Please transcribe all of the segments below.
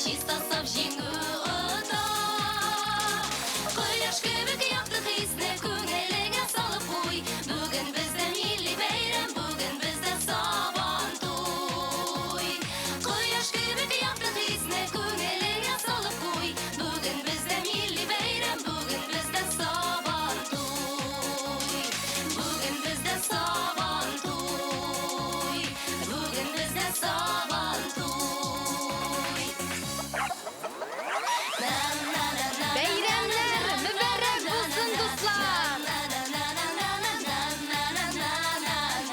чисто совжиңу ота. Кояш кебек якты хисне күңелеңе салып куй. Бүген бездә милли бәйрәм, бүген бездә сабан туй. Кояш кебек якты хисне күңелеңе салып куй. Бүген бездә милли бәйрәм, бүген бездә сабан туй. Бүген бездә сабан туй. Бүген бездә сабан туй. Бәйрәмнәр мөбарәк булсын, дуслар!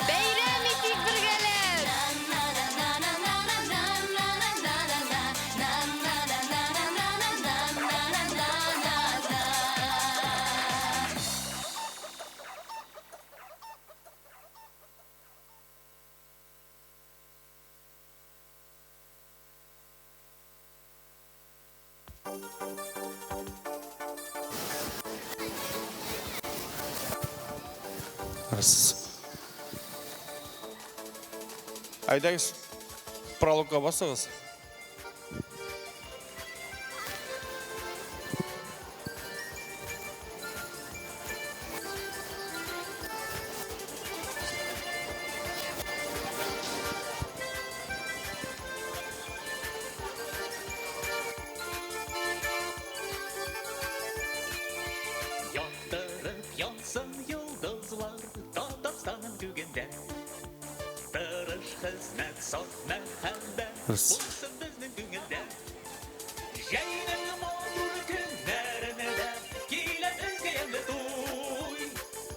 Бәйрәм итик бергәләп! Айдаңыз, прологқа басыңыз. Яндырып янсын йолдызлар Татарстанның түгендә. Тырыш хезмәт, саф мәхәббәт булсын безнең күңелдә. Җәйнең матур көннәренә дә килә безгә ямьле туй.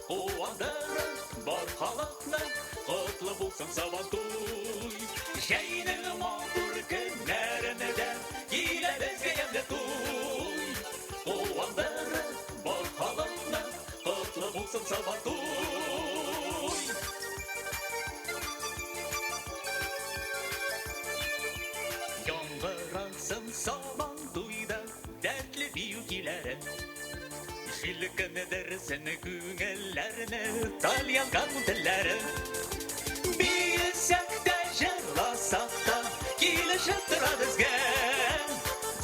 Куандырып бар халыкны, котлы булсын сабан туй. Җәйнең матур көннәренә дә килә безгә ямьле туй. Куандырып бар халыкны, котлы булсын сабан туй. Яңгырасың сабан туйда дәртле бию киләре. Җилкенедерсен күңелләрне талянған телләре. Биясәк тә җырласак та килешеп тора безгә.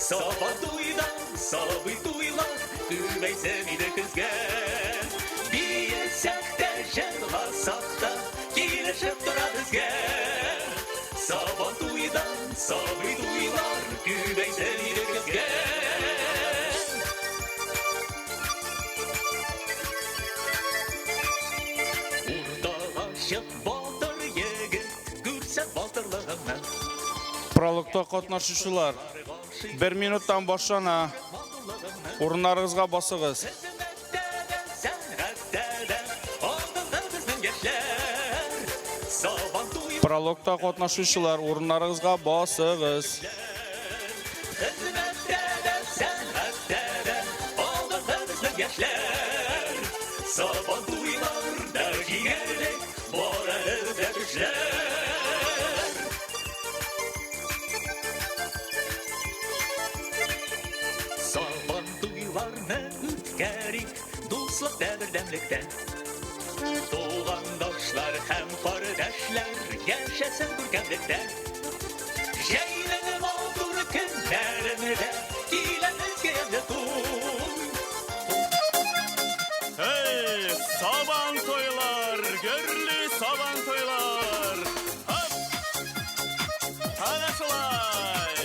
Сабан туйда сабый туйлар күбәйсен иде көзгә. Биясәк тә җырласак та килешеп тора безгә. Сабан туйда сабый туйлар күбәйсен иде көзгә. Уртага чык батыр егет, күрсәт батырлыгыңны. Прологта катнашучылар, 1 минуттан башлана. Урыннарыгызга басыгыз. Прологта катнашучылар, урыннарыгызга басыгыз. Сабан туйларда җиңерлек бар әле көчләр. Сабан туйларны үткәрик дуслыкта бердәмлектә. Тугандашлар һәм кардәшләр яшәсен күркәмлектә. Җәйнең матур көннәрендә килә безгә ямьле туй. Hey, saban toylar, görlü saban toylar. Hop! Hadi şulay!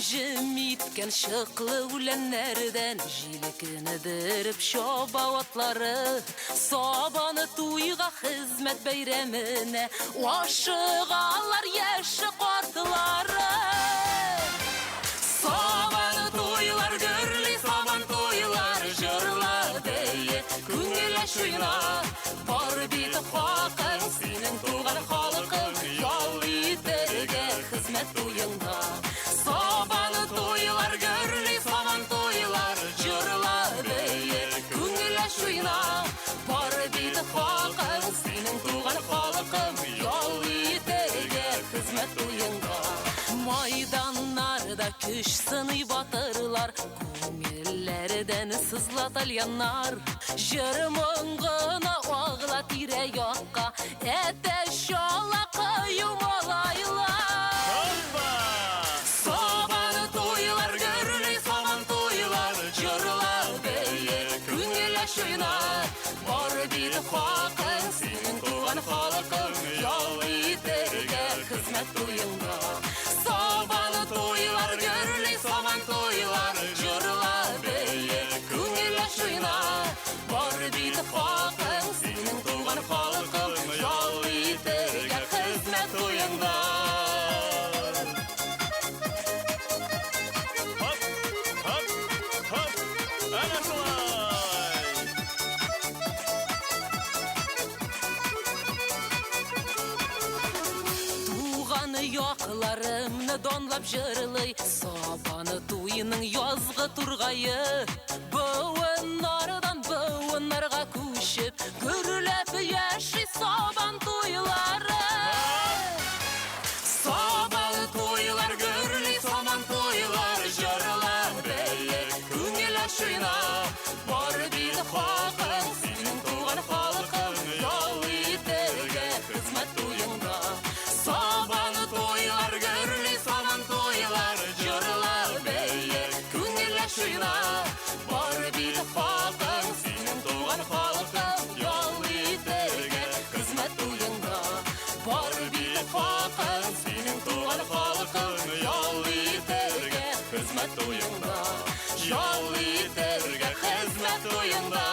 Jim itken şıklı ulenlerden Jilekini dirip şoba otları Sabanı tuyga hizmet beyremine Aşıqalar yaşı qartıları Sabanı tuylar görlü saban tuylar Jırla deyi küngüle şuyna Bar biti xaqın senin tuğan xalıqın Yol iterge hizmet tuyunda Sabanı tuylar görlü saban tuylar Jırla deyi küngüle şuyna Bar biti xaqın senin tuğan xalıqın Yol iterge hizmet tuyunda Maydanlarda küş sınıy batırlar Küngüle Ellerinden sızlatalyanlar Jırımın gına oğla tire yokka Ete şola kıyım olaylar Saban toylar görülü saban toylar Jırla beye küngüleş oynar Var bir hakın senin tuğan halkın Yol iterge hizmet duyunda Saban toylar görülü saban toylar Jırla beye küngüleş oynar Var bir hakın senin tuğan halkın Yol iterge hizmet duyunda Ana şolay. Туғаны яқларымны донлап жырлый Сабаны туйының язғы тұрғайы Бұуыннардан бұуыннарға көшіп Күрләп яши сабан туйлары Сабаны туйлар гүрли сабан туйлар Жырла бәйе күңеләш ойна Бар бір хақын сенің туған халқың Ял итерге хизмет туйында Сабаны тойлар гүрли сабан тойлар Жырла бәйе күңеләш ойна Бар бір хақын сенің туған халқың Ял итерге хизмет туйында Бар бір хақын сенің туған халқың Ял итерге хизмет туйында Ял итерге хизмет туйында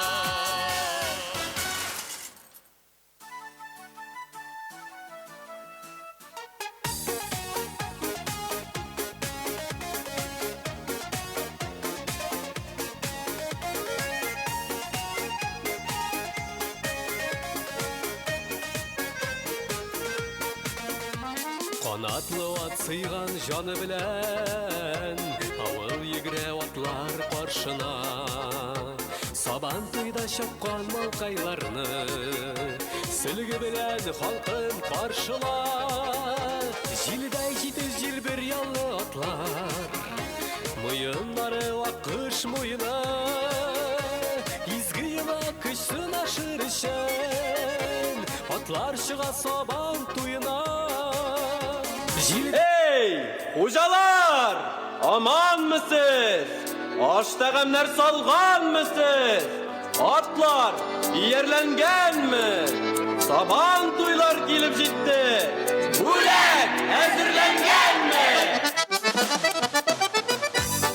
Qanatlы ат сыйган жаны белән Авыл йөгерә атлар каршына Сабан туйда чапкан малкайларны Сөлге белән халкын каршыла Җилдәй җитез җил бер яллы атлар Муеннары акыш муена Изге йыла көч сынашыр өчен Атлар чыга сабан туена Ey! Hocalar! Aman mısınız? Aş təğəmlər salğan mısınız? Atlar yerləngan mı? Saban tuylar gelip җитте. Бүләк әзерләнгән мı?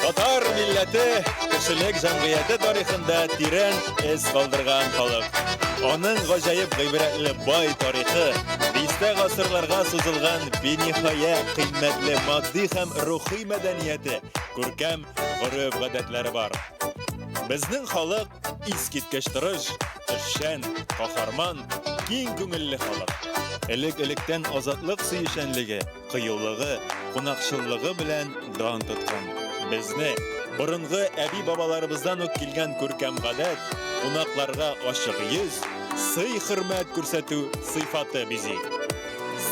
Татар милләте кешелек җәмгыяте тарихында тирән эз калдырган халык. Аның гаҗәеп гыйбрәтле бай тарихы, бистә гасырларга сузылган бениһая кыйммәтле матди һәм рухи мәдәнияте, күркәм гореф-гадәтләре бар. Безнең халык искиткеч тырыш, эшчән, каһарман, киң күңелле халык. Элек-электән азатлык сөешәнлеге, кыюлыгы, кунакчыллыгы белән дан тоткан. Безне борынгы әби-бабаларыбыздан ук килгән күркәм гадәт, кунакларга ачык йөз, сый-хөрмәт күрсәтү сыйфаты бизи.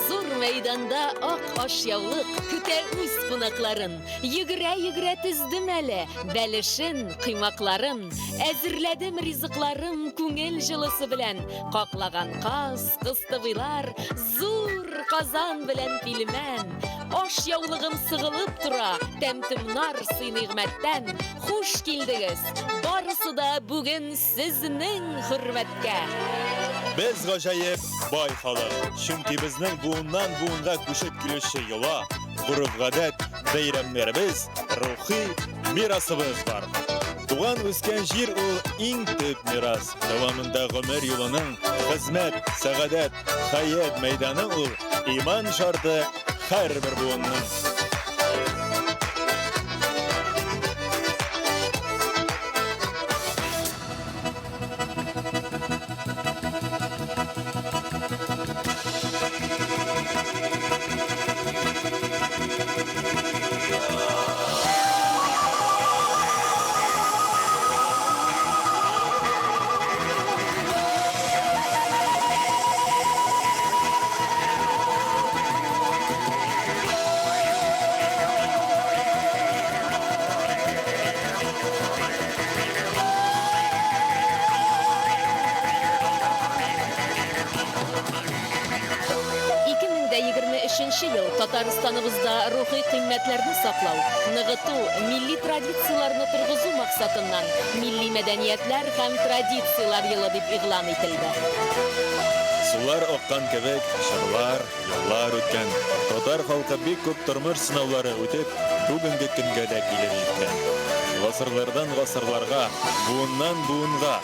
Зур мәйданда ак ашъяулык көтә үз кунакларын. Йөгерә-йөгерә тездем әле бәлешен, кыймакларын. Әзерләдем ризыкларым күңел җылысы белән. Каклаган каз, кыстыбыйлар, зур казан белән пилмән. Ашъяулыгым сыгылып тора, тәмтемнар сый-нигъмәттән. Хуш килдегез, барысы да бүген сезнең хөрмәткә. Без гаҗәеп бай халык, чөнки безнең буыннан буынга күчеп килүче йола, гореф-гадәт, бәйрәмнәребез, рухи мирасыбыз бар. Туган үскән җир ул иң төп мирас. Дәвамында гомер юлының, хезмәт, сәгадәт, хаят мәйданы ул иман шарты һәрбер буынның. Татарстаныбызда рухи кыйммәтләрне саклау, ныгыту, милли традицияләрне торгызу максатыннан милли мәдәниятләр һәм традициялар елы дип игълан ителде. Сулар аккан кебек, чорлар, еллар үткән. Татар халкы бик күп тормыш сынаулары үтеп, бүгенге көнгә дә килеп җиткән. Гасырлардан гасырларга, буыннан буынга,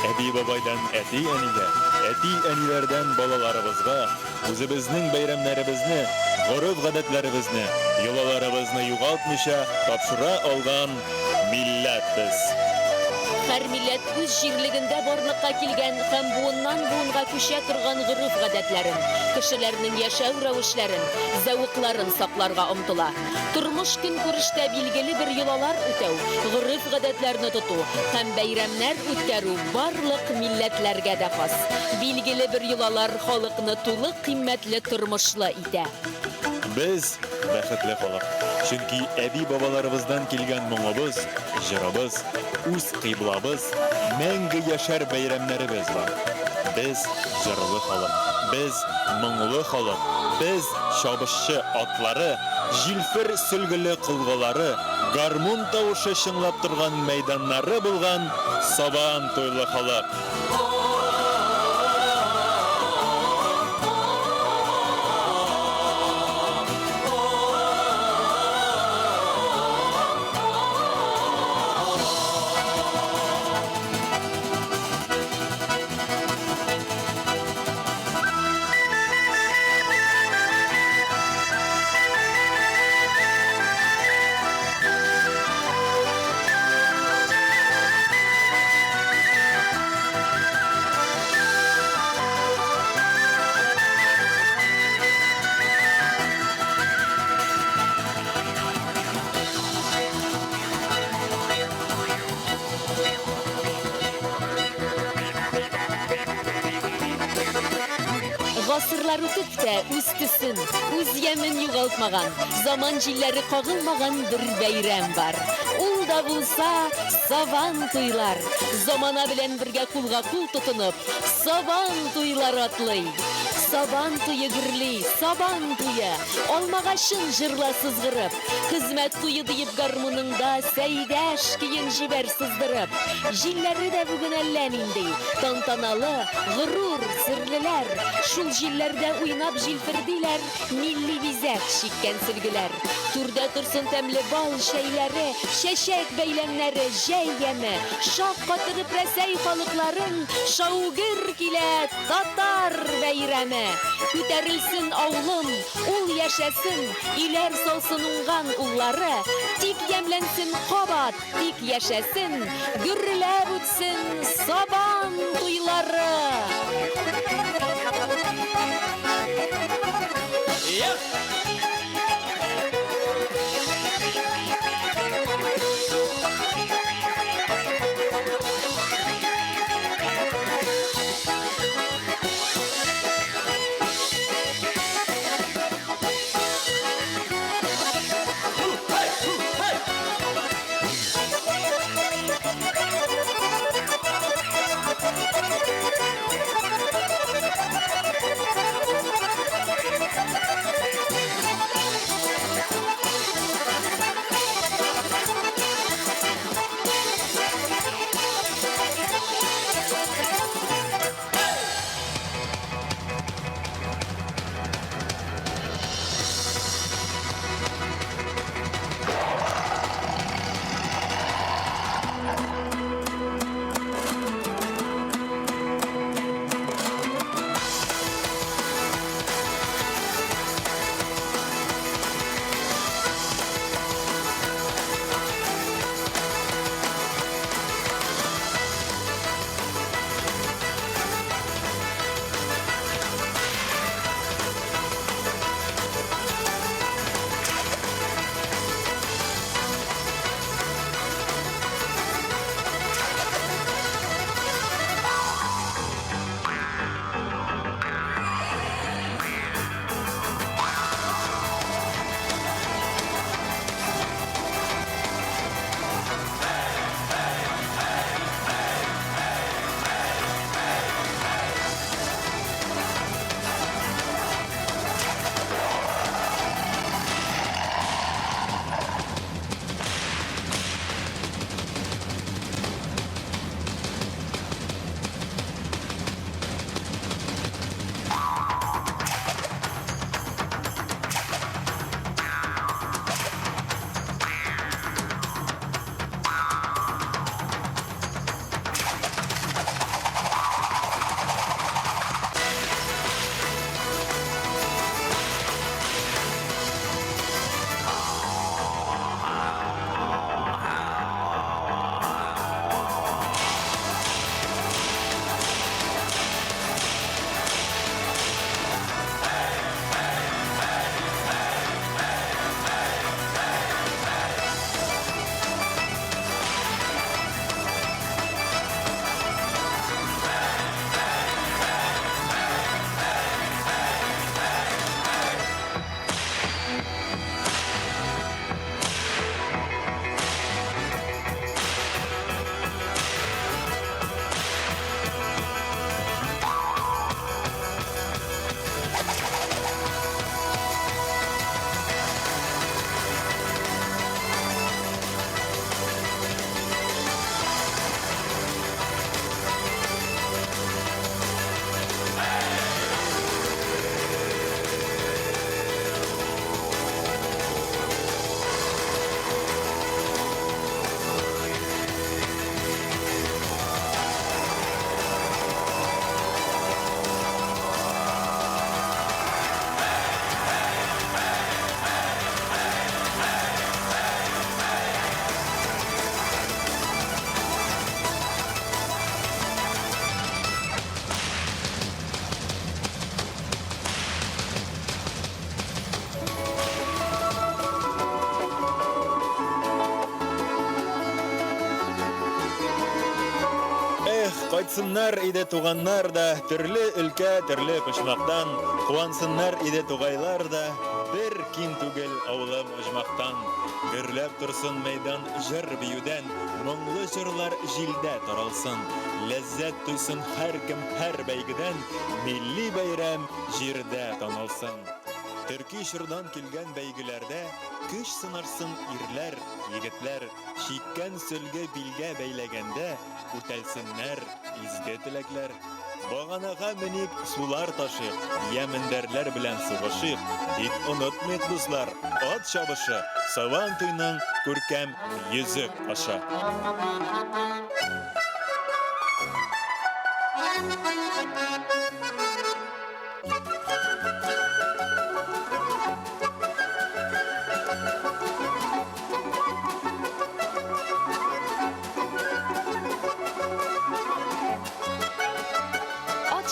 әби-бабайдан әти-әнигә, әти-әниләрдән балаларыбызга, үзебезнең бәйрәмнәребезне, гореф-гадәтләребезне, йолаларыбызны югалтмыйча тапшыра алган милләт без. Һәр милләт үз җирлегендә барлыкка килгән һәм буыннан буынга күчә торган гореф-гадәтләрен, кешеләрнең яшәү рәвешләрен, зәвыкларын сакларга омтыла. Тормыш көнкүрештә билгеле бер йолалар үтәү, гореф-гадәтләрне тоту һәм бәйрәмнәр үткәрү барлык милләтләргә дә хас. Билгеле бер йолалар халыкны тулы кыйммәтле тормышлы итә. Без бәхетле халык. Чөнки әби-бабаларыбыздан килгән моңыбыз, җырыбыз, үз кыйблабыз, мәңге яшәр бәйрәмнәребез бар. Без җырлы халык, без моңлы халык, без чабышчы атлары, җилфер сөлгеле кылгылары, гармун тавышы чыңлап торган мәйданнары булган Сабан туйлы халык. Гасырлар үтеп тә үз төсен, үз ямен югалтмаган, заман җилләре кагылмаган бер бәйрәм бар. Ул да булса Сабан туйлар. Замана белән бергә кулга-кул тотынып, Сабан туйлар атлый. Сабан туйы гөрли, Сабан туйы. Алмагачын җырла сызгырып, хезмәт туйы дип гармуныңда сәйдәш киен җибәр сыздырып. Җилләре дә бүген әллә нинди, тантаналы, горур, серлеләр. Шул җилләрдә уйнап җилфердиләр, милли бизәк чиккән сөлгеләр. Турда турсын тәмле бал шәйләре, чәчәк бәйләмнәре, җәй яме. Шаккатырып Рәсәй халыкларын, шаугыр килә татар бәйрәме. Күтәрелсен авылым, ул яшәсен, иләр салсын уңган уллары. Тик ямләнсен кабат, тик яшәсен, гөрләп үтсен Сабан туйлары. Кайтсыннар иде туганнар да, төрле өлкә, төрле почмактан, куансыннар иде тугайлар да, бер ким түгел авылым оҗмактан. Гөрләп торсын мәйдан җыр биюдән, моңлы җырлар җилдә таралсын. Ләззәт туйсын һәркем һәр бәйгедән, милли бәйрәм җирдә танылсын. Төрки шырдан килгән бәйгеләрдә көч сынарсын ирләр, егетләр, чиккән сөлге билгә бәйләгәндә үтәлсеннәр изге теләкләр. Баганага меник сулар ташыйк, ямендәрләр белән сугышыйк. Тик онытмыйк дуслар, ат чабышы, сабан туйның күркәм йөзек аша.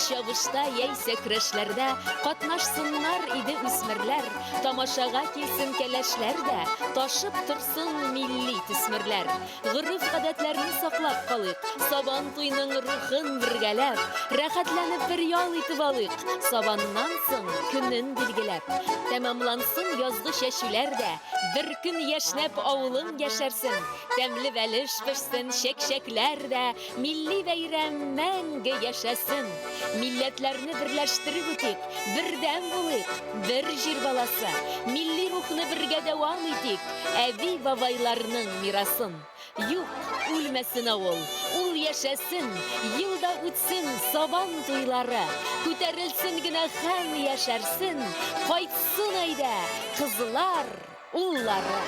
Чабышта яисә көрәшләрдә катнашсыннар иде үсмерләр, тамашага килсен кәләшләр дә, ташып торсын милли төсмерләр. Гырыф-гадәтләрне саклап калыйк, сабан туйның рухын бергәләп, рәхәтләнеп бер ял итеп алыйк, сабаннан соң көнен билгеләп. Тәмамлансын язгы чәчүләр дә, бер көн яшнәп авылың яшәрсен, тәмле бәлеш пешсен чәк-чәкләр дә, милли бәйрәм мәңге яшәсен. Милләтләрне берләштереп үтик, бердәм булыйк, бер җир баласы. Милли рухны бергә дәвам итик, әби-бабайларның мирасын. Юк, үлмәсен авыл, ул яшәсен, елда үтсен сабан туйлары. Күтәрелсен генә һәм яшәрсен, кайтсын әйдә кызлар, уллары.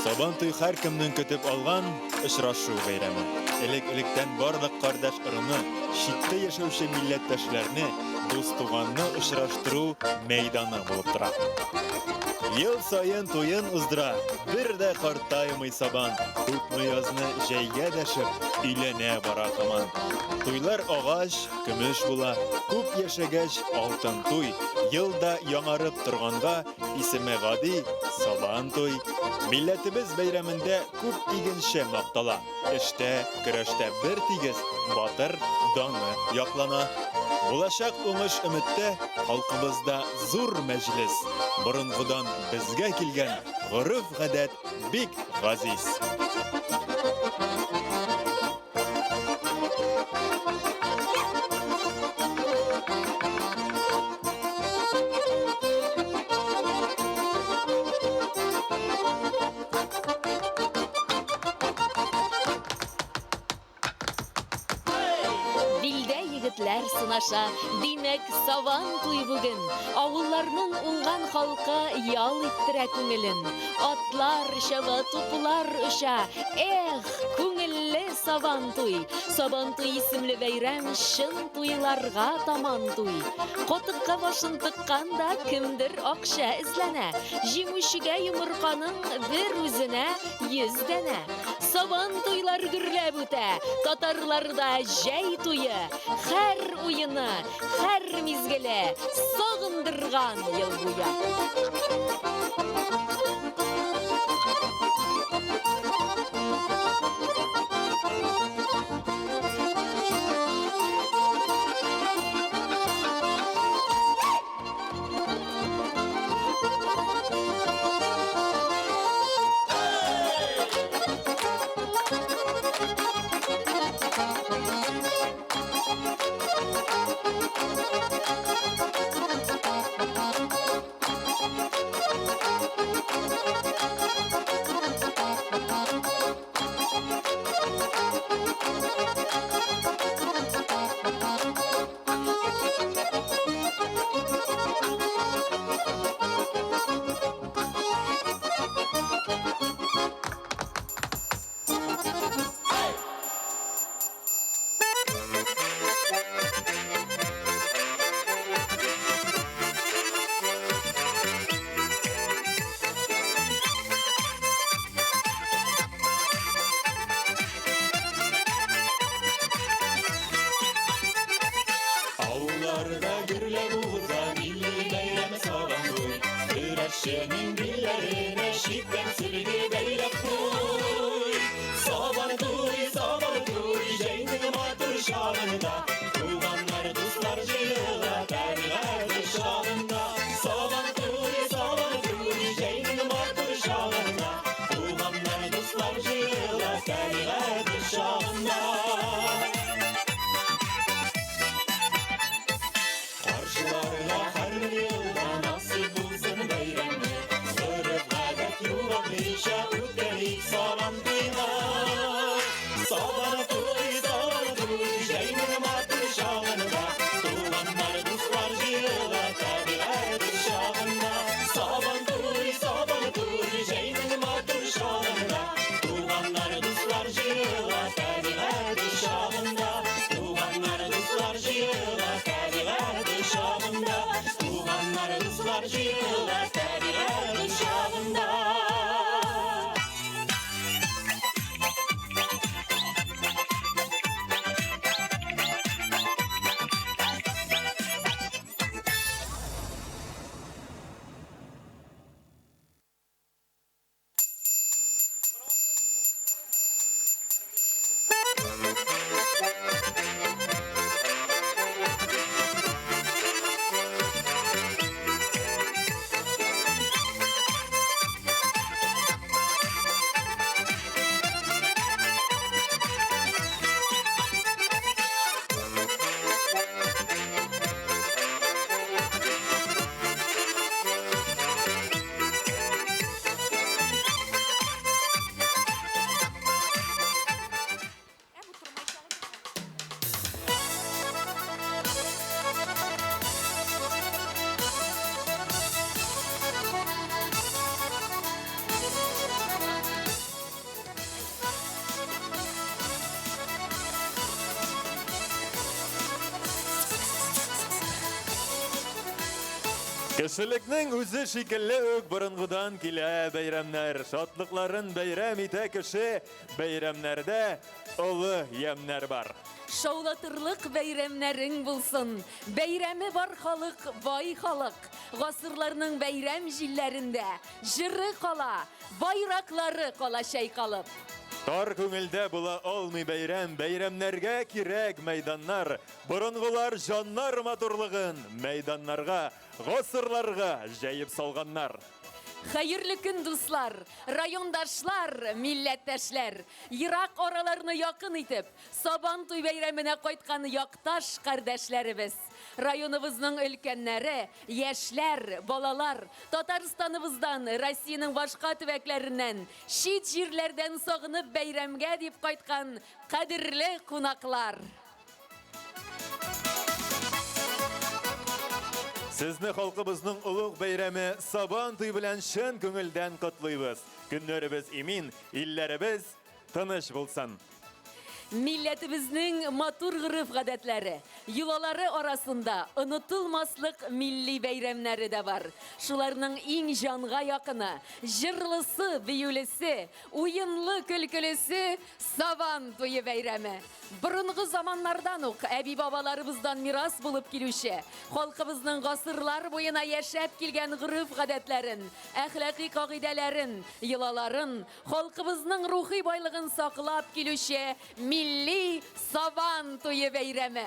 Сабан туй һәркемнең көтеп алган очрашу бәйрәме. Элек-электән барлык кардәш ырыны, читтә яшәүче милләттәшләрне, дус туганны очраштыру мәйданы булып тора. Ел сайын туен уздыра, бер дә картаймый сабан, күпме язны җәйгә дәшеп, өйләнә бара һаман. Туйлар агач, көмеш була, күп яшәгәч алтын туй, елда яңарып торганга исеме гади сабан туй. Милләтебез бәйрәмендә күп игенче мактала. Эштә, көрәштә бер тигез, батыр даны яклана. Булачак уңыш өметтә халкыбызда зур мәҗлес. Борынгыдан безгә килгән горыф-гадәт бик газиз. Сынаша, димәк сабан туй бүген. Авылларның уңган халкы ял иттерә күңелен. Атлар чаба, туплар оша. Эх, күңелле сабан туй. Сабан туй исемле бәйрәм шын туйларга таман туй. Котыкка башын тыкканда кемдер акча эзләнә. Җиңүчегә йомырканың бер үзенә 100 дәнә. Сабан туйлар гөрләп үтә. Татарларда җәй туйы. Һәр уйыны, һәр мизгеле сагындырган ел буя. итем сүлге бәйләп туй. Сабан туй, җәйнең матур чагында, туганнар, дуслар җыела табигать шагында. Сабан туй, җәйнең матур чагында, туганнар, дуслар җыела табигать шагында. Каршыларга һәр елда насыйп булсын бәйрәме, сырып гадәт югамыйча үткәрик сабан туйны. Сабан туй, җәйнең матур чагында, туганнар, дуслар җыела табигать шагында. Сабан туй, җәйнең матур чагында, туганнар, дуслар җыела табигать шагында. Туганнар, дуслар җыела табигать шагында. Туганнар, дуслар җыела табигать шагында. Кешелекнең үзе шикелле үк борынгыдан килә бәйрәмнәр. Шатлыкларын бәйрәм итә кеше, бәйрәмнәрдә олы ямнәр бар. Шаулатырлык бәйрәмнәрең булсын. Бәйрәме бар халык, бай халык. Гасырларның бәйрәм җилләрендә җыры кала, байраклары кала чайкалып. Тар күңелдә була алмый бәйрәм, бәйрәмнәргә кирәк мәйданнар. Борынгылар җаннар матурлыгын мәйданнарга, гасырларга җәеп салганнар. Хәерле көн, дуслар, райондашлар, милләттәшләр. Ерак араларны якын итеп, Сабан туй бәйрәменә кайткан якташ кардәшләребез. Районыбызның өлкәннәре, яшьләр, балалар, Татарстаныбыздан, Россиянең башка төбәкләреннән, чит җирләрдән сагынып бәйрәмгә дип кайткан кадерле кунаклар. Сезне халкыбызның улуг бәйрәме Сабан туй белән чын күңелдән котлыйбыз. Көннәребез имин, илләребез тыныч булсын. Милләтебезнең матур гырыф-гадәтләре, йолалары арасында онытылмаслык милли бәйрәмнәре дә бар. Шуларның иң җанга якыны, җырлысы, биюлесе, уенлы, көлкелесе Сабан туе бәйрәме. Борынгы заманнардан ук әби-бабаларыбыздан мирас булып килүче, халкыбызның гасырлар буена яшәп килгән гырыф-гадәтләрен, әхлакый кагыйдәләрен, йолаларын, халкыбызның рухи байлыгын саклап килүче милли Сабан туе бәйрәме.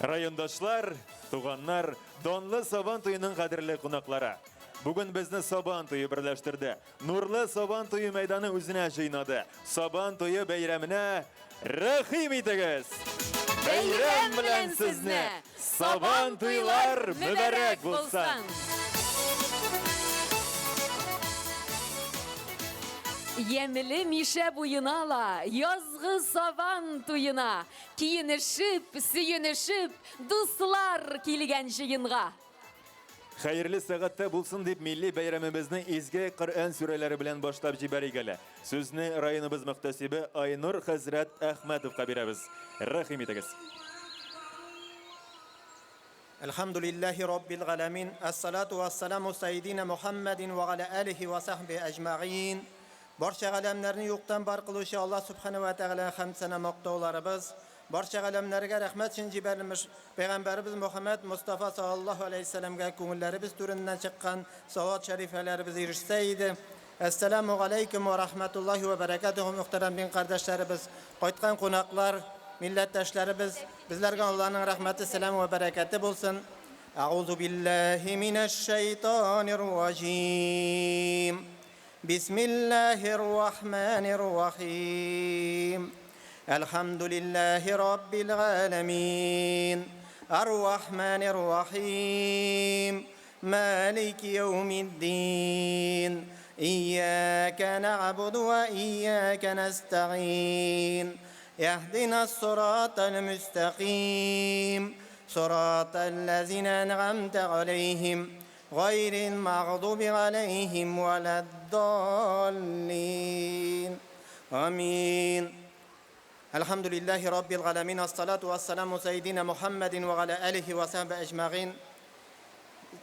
Райондашлар, туганнар, донлы Сабан туйының кадерле кунаклары. Бүген безне Сабан туйы берләштерде. Нурлы Сабан туйы мәйданы үзенә җыйнады. Сабан туйы бәйрәменә рәхим итегез. Бәйрәм белән сезне! Сабан туйлар мөбарәк булсын! Ямеле мише буйынала, язгы Сабан туйына, киенешеп, сөенешеп, дуслар килгән җыенга. Хәерле сәгатьтә булсын дип милли бәйрәмебезне изге Коръән сүрәләре белән башлап җибәрик әле. Сүзне районыбыз мөхтәсибе Айнур хәзрәт Әхмәтовка бирәбез. Рәхим итегез. Элхамдулиллахи раббил галамин. Ассалату вассаламу сайидина Мухаммадин ва ала алихи ва сахби аҗмаин. Барча галәмнәрне юктан бар кылучы Аллаһ субхана ва тәгалә хәмд сана мактауларыбыз, barcha alamlarga rahmat için ciberlimiz Peygamberimiz Muhammed Mustafa sallallahu aleyhi ve sellem'e köngüllerimiz türünden çıkan savat şerifelerimiz erişseydi. Esselamu aleyküm ve rahmetullahi ve berekatuhu muhterem bin kardeşlerimiz, qaytkan konaklar, milletteşlerimiz, bizlerge Allah'ın rahmeti, selamı ve bereketi bulsun. Euzu billahi mineşşeytanirracim. Bismillahirrahmanirrahim. Elhamdülillahi Rabbil alemin. Errahmanirrahim. Maliki yevmiddin. İyyâke na'budu ve iyyâke nesta'in. Yahdina s-sıratal müstakîm. Sıratal lezîne en'amte aleyhim. Gayril mağdubi aleyhim veleddallin. Amin. Elhamdülillahi Rabbil alemin. As-salatu vesselamu seyyidina Muhammedin ve ala alihi ve sahbihi ecma'in.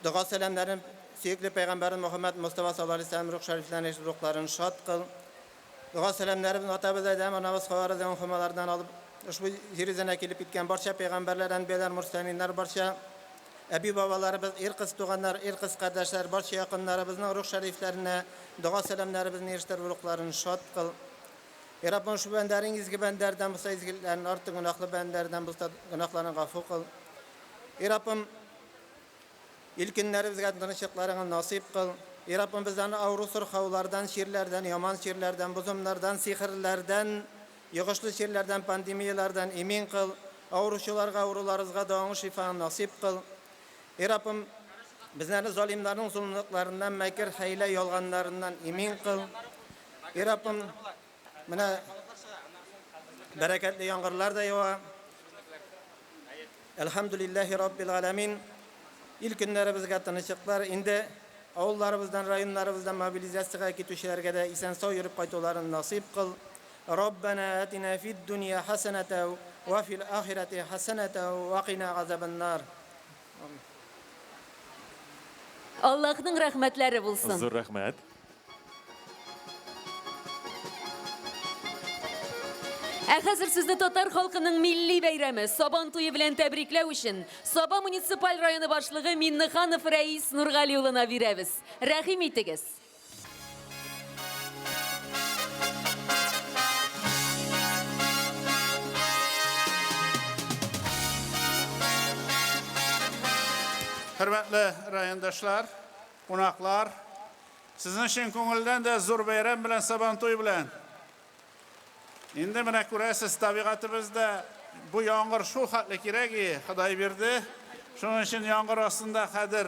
Dua selamlarım Sürekli Peygamberin Muhammed Mustafa sallallahu aleyhi ve sellem ruh şeriflerine ruhlarını şad kıl. Dua selamlarımız atabız edem, anamız havarız edem, humalardan alıp şu yeryüzüne gelip gitken barcha peygamberler, enbiyalar, murselinler, barcha abi babalarımız, irkız tuğanlar, irkız kardeşler, barcha yakınlarımızın ruh şeriflerine dua selamlarımızın eriştir ruhlarını şad kıl. Rabbim şu benderin izgi benderden bu izgilerin artık günahlı benderden bu günahlarını gafu kıl. Rabbim İlkinlerimizge tanışıklarına nasip kıl. Rabbim bizden avrusur havlardan, şirlerden, yaman şirlerden, buzumlardan, sihirlerden, yığışlı şirlerden, pandemiyalardan emin kıl. Avruşularga, avrularızga dağını şifa nasip kıl. Rabbim bizden zalimlerin zulümlüklerinden, mekir, heyle, yolganlarından emin kıl. Rabbim buna bereketli yağmurlar da yava. Elhamdülillahi Rabbil alemin. İlk günlerimizde tanışıklar, indi avullarımızdan, rayonlarımızdan mobilizasyaya gitüşlerge de isen sağ yürüp kaytılarını nasip kıl. Rabbena atina fid dünya hasenete ve fil ahireti hasenete ve qina azaben nar. Allah'ın rahmetleri bulsun. Zor rahmet. Hazır sizni Tatar halkının milli beyremi Saban toyu bilen tebriklew için Saban munisipal rayonu başlığı Minnixanov Reis Nurgali uluna veremiz. Rahim etiniz. Hürmetli rayondaşlar, konaklar, sizin için ko'ngildan da zo'r bayram bilan Saban to'yi bilan. Endi mana ko'rasiz, tabiatimizda bu yağmur shu xatli kerak, Xudoy berdi. Shuning uchun yağmur ostida qadr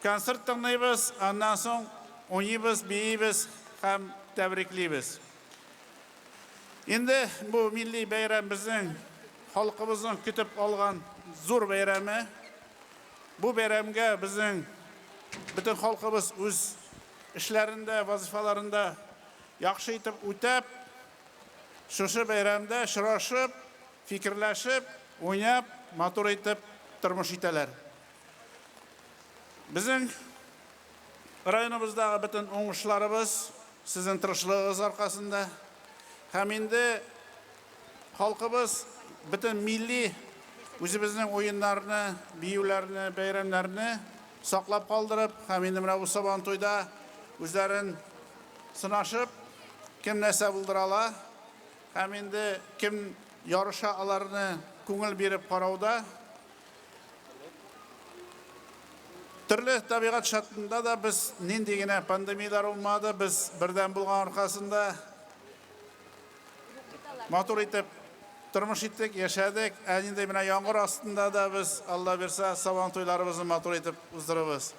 konsert tinglaymiz, ondan so'ng o'ynaymiz, biyimiz, ham tabriklaymiz. Endi bu milliy bayram bizning xalqimizning kutib olgan zo'r bayrami. Bu bayramga bizning butun xalqimiz o'z ishlarida, vazifalarida yaxshi etib o'tab, şu bayramda shirashib, fikrlashib, o'ynab, motor etib turmush etalar. Bizning rayonimizdagi butun o'ngishlarimiz sizning tirishligingiz orqasida ham endi xalqimiz butun milliy o'zimizning o'yinlarni, biyularni, bayramlarni saqlab qoldirib, ham endi mana bu Saban to'yda o'zlarini sinashib, kim narsa bildiralar, hem endi kim yarışa alarını ko'ngil berib qarovda. Turli tabiat şartında da biz nendigina pandemiyalar olmadı, biz birden bo'lgan orqasida motor etib turmush etdik, yashadik. Endi mana yağmur ostida da biz Alloh bersa Saban to'ylarimizni motor etib uzdiramiz.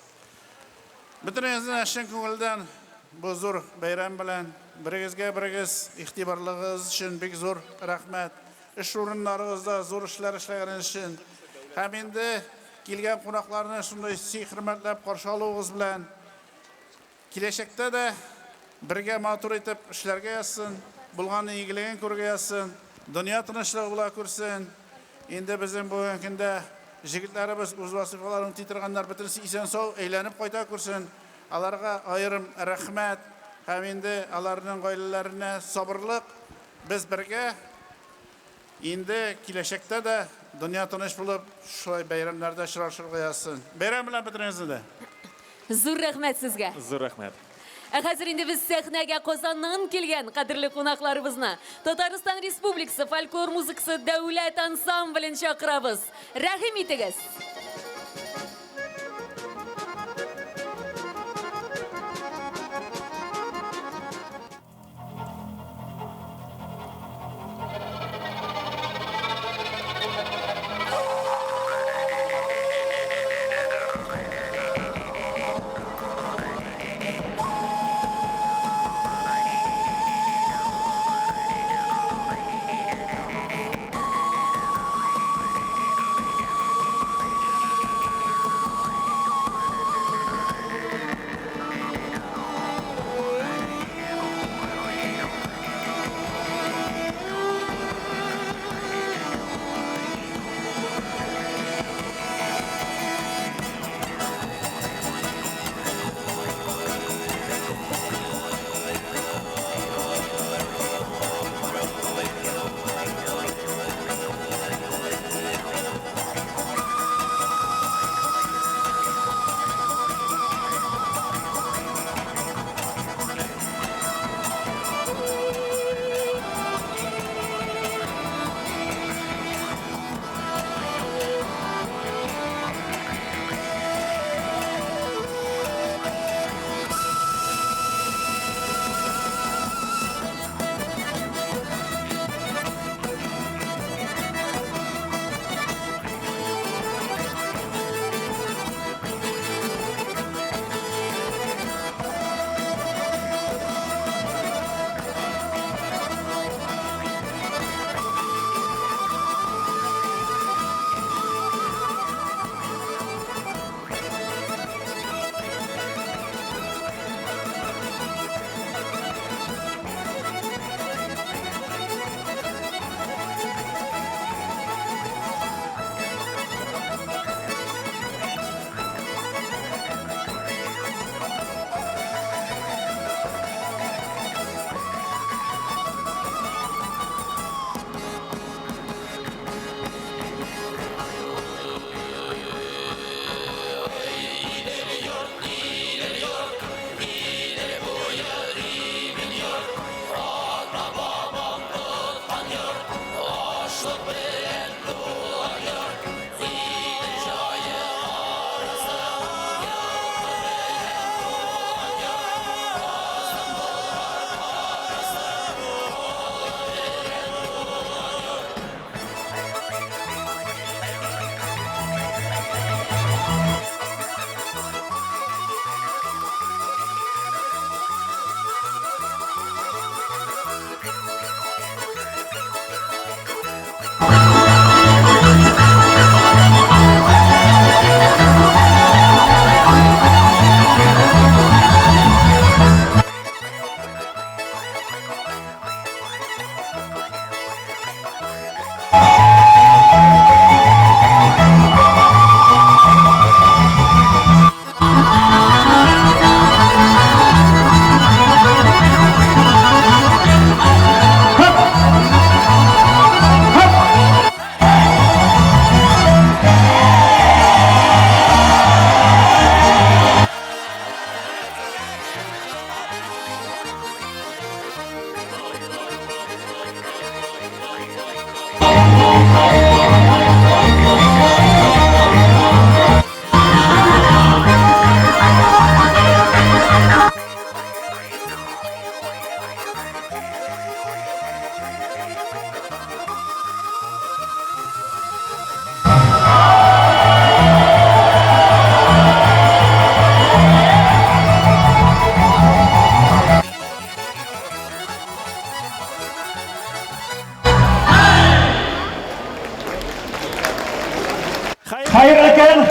Biringizni shin ko'ngildan bu zo'r bayram bilan biringizga birigiz ixtiborligingiz uchun bek zo'r rahmat. Ish o'rinlaringizda zo'r ishlar ishlaganingiz uchun ham endi kelgan qo'noqlarni shunday hurmatlab qarshi oluvingiz bilan kelajakda da birga motor etib ishlarga yotsin, bo'lgan iyiligini ko'rgaysin, dunyo tinchlig'i bilan ko'rsin. Endi bizning bugungi kunda yigitlarimiz o'z vazifalarini titirganlar bitirsa esen sog' aylanib qayta ko'rsin. Alarga ayrim rahmat. Hem endi alarning oilalarına sabırlık, biz birga Indi kileşekte de dünya tanış bulup şulay bayramlarda şırar koyasın. Bayram bilen bitirinizni de. Зур рәхмәт сезгә. Зур рәхмәт. Хәзер инде без сәхнәгә Казаннан килгән кадерле кунакларыбызны Татарстан Республикасы фольклор музыкасы дәүләт ансамблен чакырабыз. Рәхим итегез.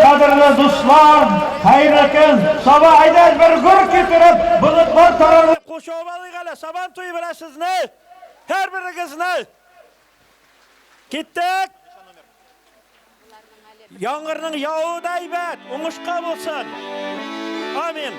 Kadirli dostlar, hayırlıkın, sabah aydan bir gür getirip, bulutlar tararıp, koşuvalı gale, saban toyu bilesiz ne? Her biriniz ne? Gittik. Yağmurun yağı da ibet, oңuşqa bolsun. Amin.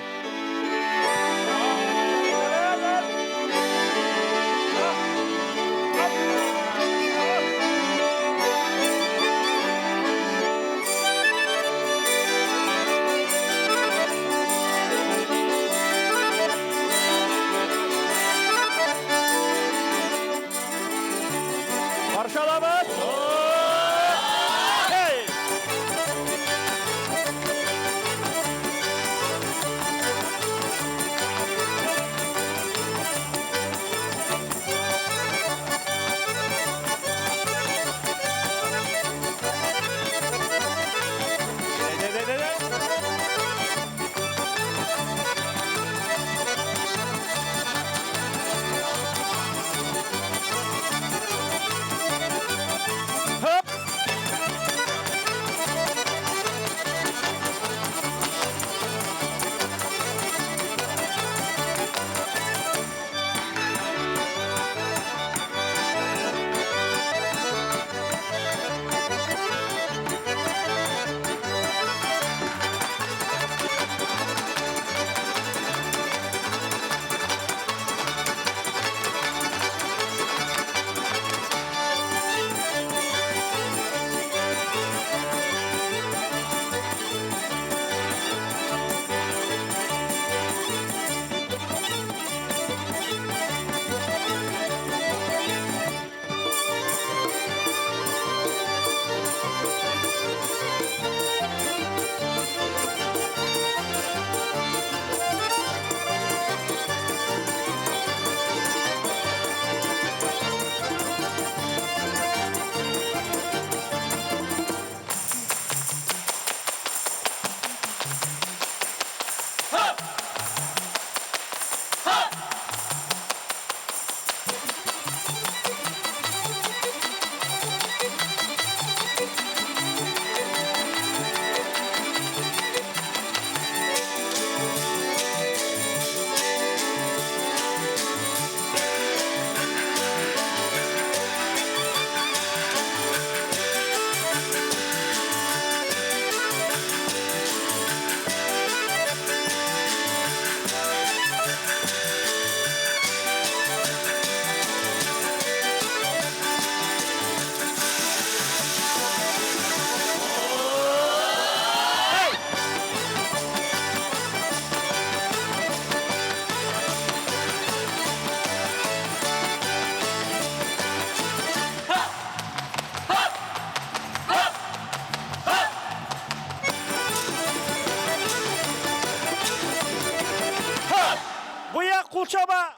Kulçaba.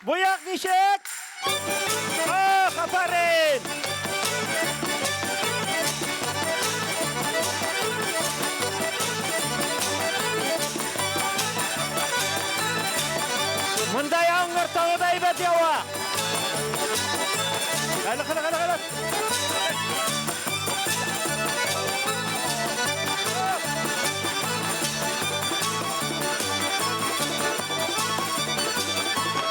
Bu yak nişek. Aferin. Munda yağmur tağı da ibet yava. Gel.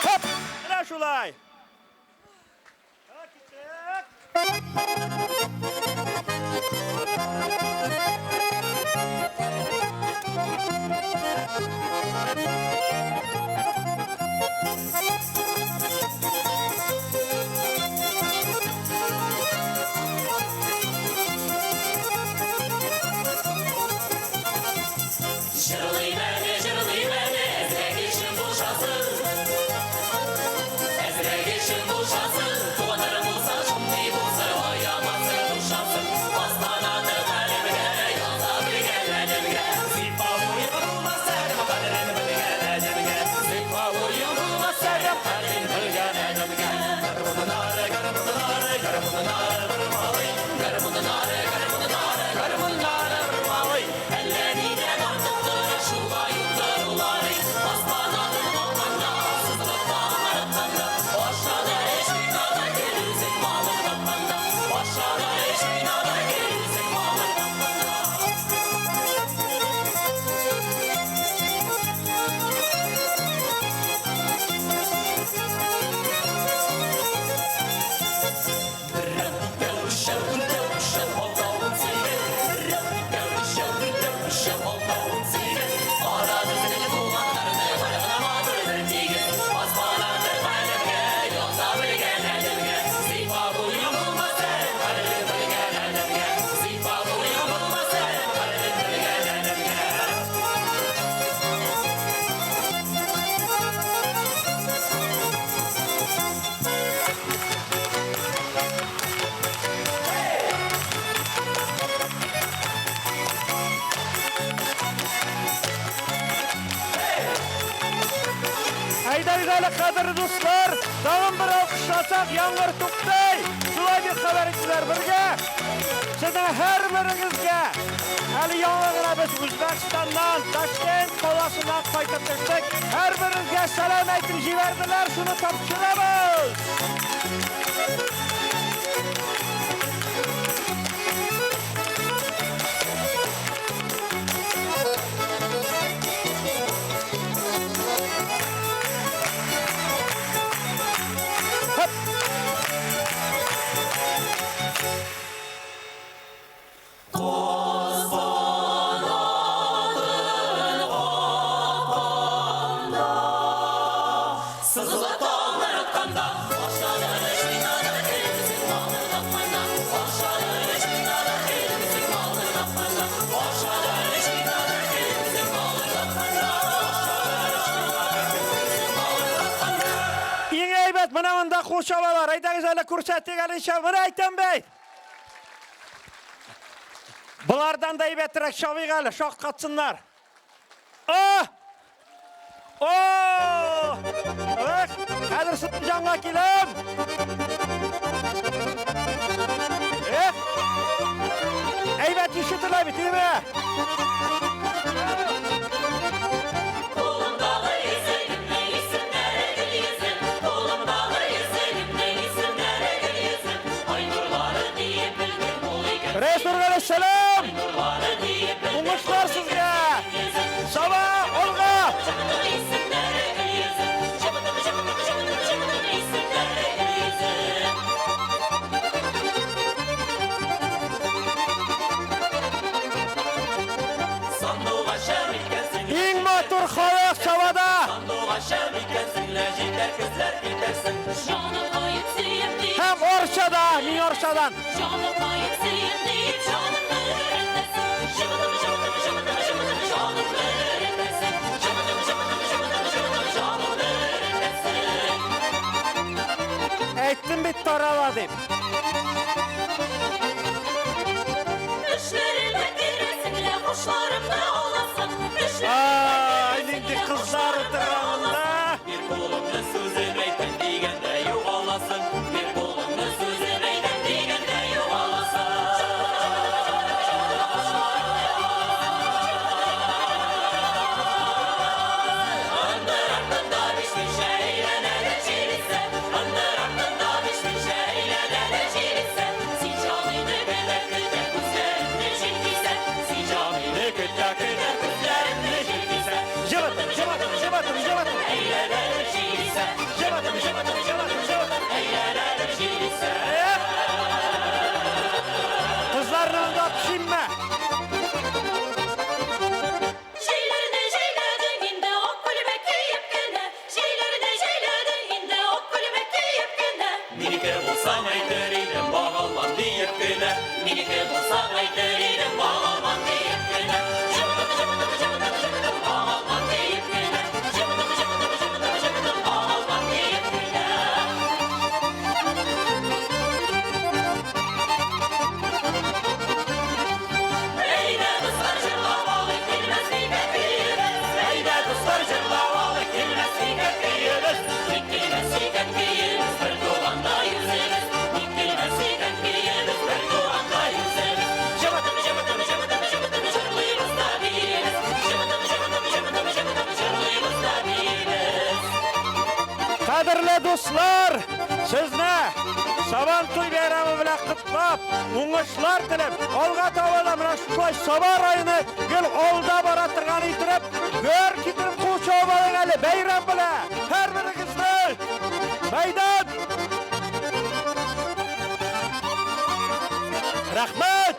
Hop! Ana şulay. Kadir dostlar, dağın bir alkışlasak yağmur tuktay. Şulay bir haberciler birge. Sizin her birinizge. Ali yağmuruna biz Uzbekistan'dan, Taşkent kolasından kaytıp düştük. Her birinizge selam aytip jiberdiler, şunu topşuramiz. Mınavında Kulçabalar, aydanız öyle kursattık alınşa, mına aytan bey. Bulardan da ibettirek şavi gali, şok katsınlar. Oh! Oh! Evet, kadir sıtıcan vakilim. Evet. Eybet işitiler bitir mi? Resulullah selam. Umuşlar sizge. Sabah Olga. İng motor xalıq savada. Hem Orçada, New Orçadan. Ettim bitti araladım. Düşlerime giresinle, kuşlarımda olasın. Aa, elinde kızlar Kadirli dostlar, sizni Sabantoy bayrami bilan qutlab, uңышlar tilib, olga tavada mana shu Saban rayoni gel olda bora turgan itirib, gör kitirib qo'shib olingali bayram bilan har biringizni maydon. Rahmat.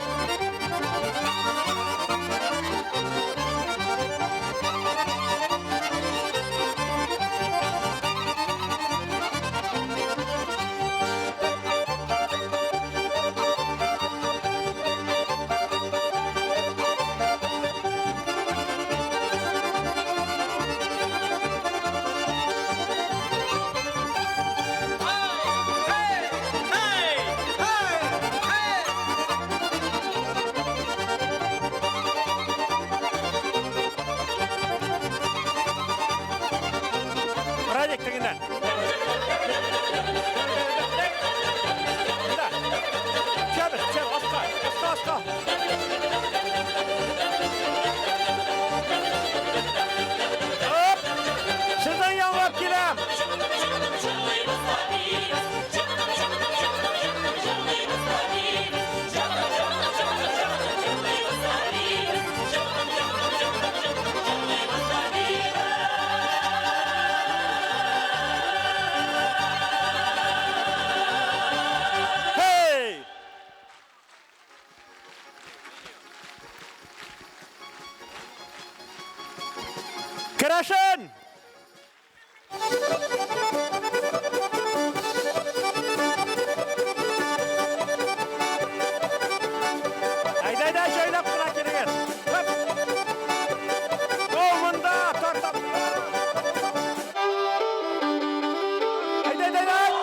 Sizden yanlap kilem. Hey! Kraşın! Hayda şöyle kulak girin. Hop. Olmunda tartap. Hayda.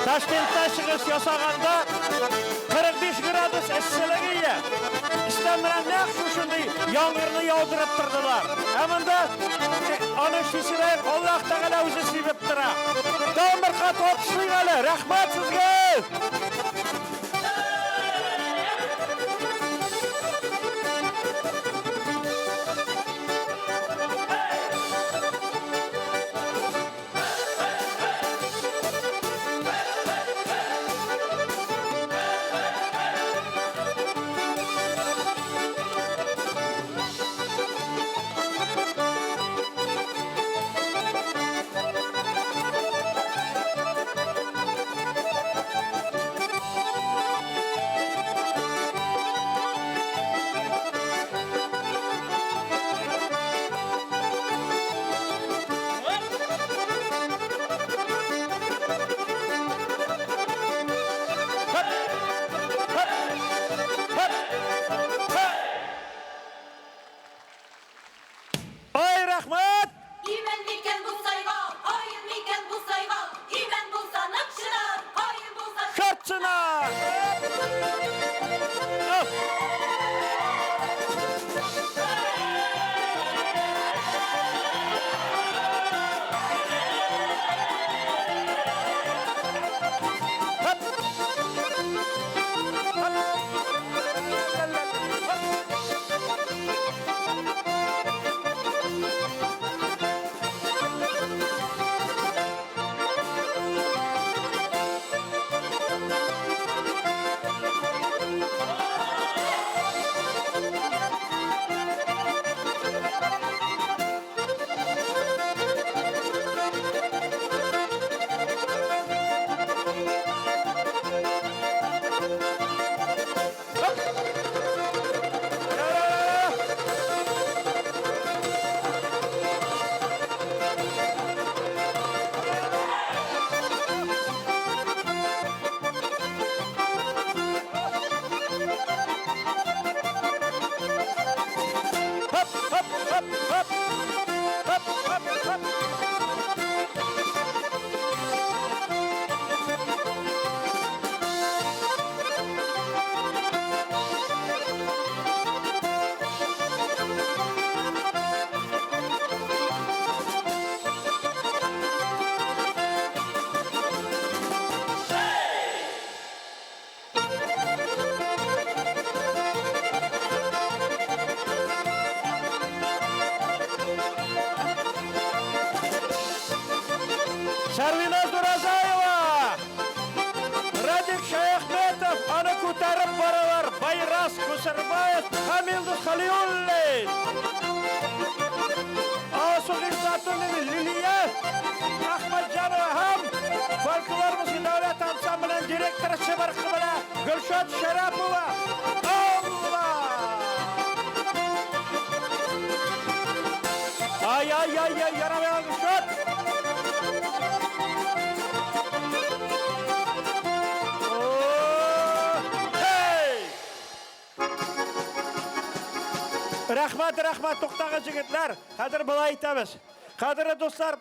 Toshkentda chiqish yasaganda 45 gradus issiqligiga istam bilan naq shunday yomg'irni yog'dirib turdilar. Amanda ana shushiday Alloh taolo o'zi sevib turadi. Davom bir qat olqishlaygali. Rahmat sizga. Sarvinoz Durazayeva, Radik Shaykhmetov, ana ko'tarib boralar, Bayras Kusarbayev, Hamildus Xaliyullayev. Asug'ir Zatunov, Liliya Ahmadjanova ham folklor musiqa davlat ansamblining direktori Chibirqi bilan Gulshod Sharapova. Allah! Ay, yaramay Gulshod. Rahmat, to'xtag'in yigitlar. Qadr bo'lay aytamiz. Qadrli do'stlar,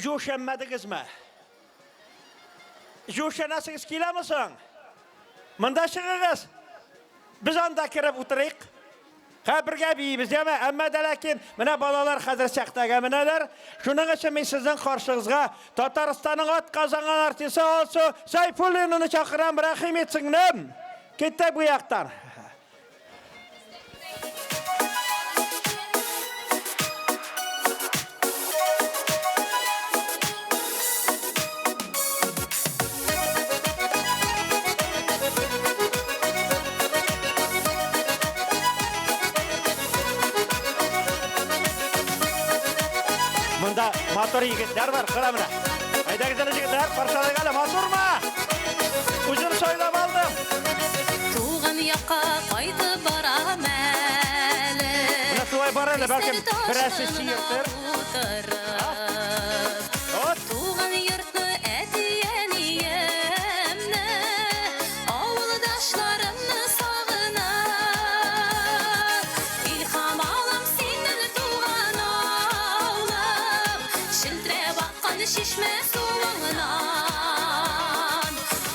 jo'shanmadingizmi? Jo'shanasingiz kelamisan? Munda chiqingiz. Biz anda kirib o'tiraylik. Birga biyimiz, deymi? Ammo lekin mana bolalar hozir chaqtaga minalar. Shuning uchun men sizning qarshingizga Tataristonning ot qozongan artisti olsa Sayfullinni chaqiraman, rahmat singlim. Ketdik bu yoqdan. Motor yigitlar var, qaramına. Haydagizlar yigitlar, parçalagala, motorma. Uzun soylab oldim. Tuğan yoqqa qaytib boraman. Buna suvoy boradi, balkim biraz siyirtir. Tuğan yurtni etiyeniyemni, ovuldaşlarimni sog'inam. İlham olam senden tuğan olam, shiltire baqqan shishma suvingdan.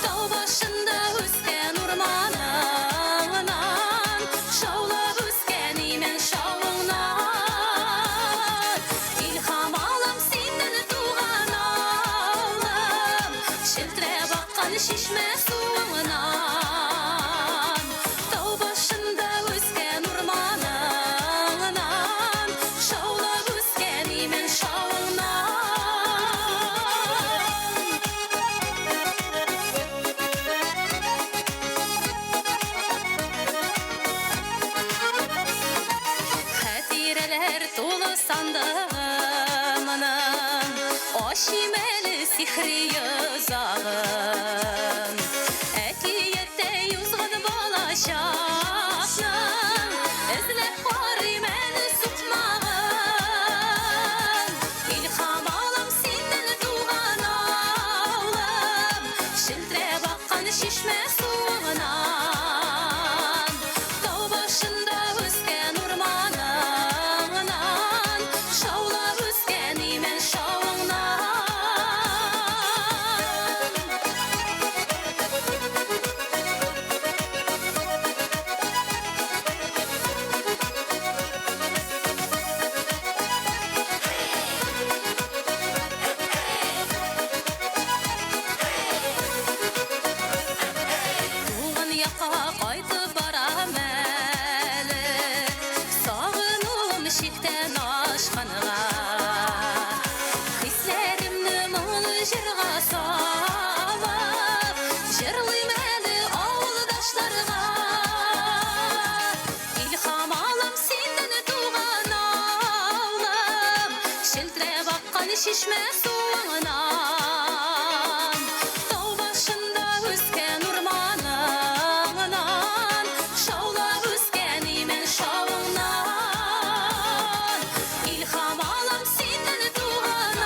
Tog' boshida o'sgan o'rmonimdan, shovlab o'sgan men shovingdan. İlham olam senden tuğan olam, shiltire baqqan shishma suvingdan. Tog' boshida o'sgan o'rmonimdan, shovlab o'sgan men shovingdan. Xatiralar to'la sandığımın, oshimeli sihri yozag'im. Akiyatda yuzg'in bola shohnim, izlab borayman suqmag'im. İlham olam sendan tuğan olam, shiltire baqqan shishma suvingdan. Tog' boshida o'sgan o'rmonimdan, shovlab o'sgan men shovingdan. Tuğan yoqqa qaytib boraman, sog'inum shikdan oshqanga. Hislarimni mo'l jirga solib, jirlayman ovuldoshlarga. İlham olam sendan tuğan olam, shiltire baqqan shishma suvingdan. Tog' boshida o'sgan o'rmonimdan, shovlab o'sgan men shovingdan. İlham olam sendan tuğan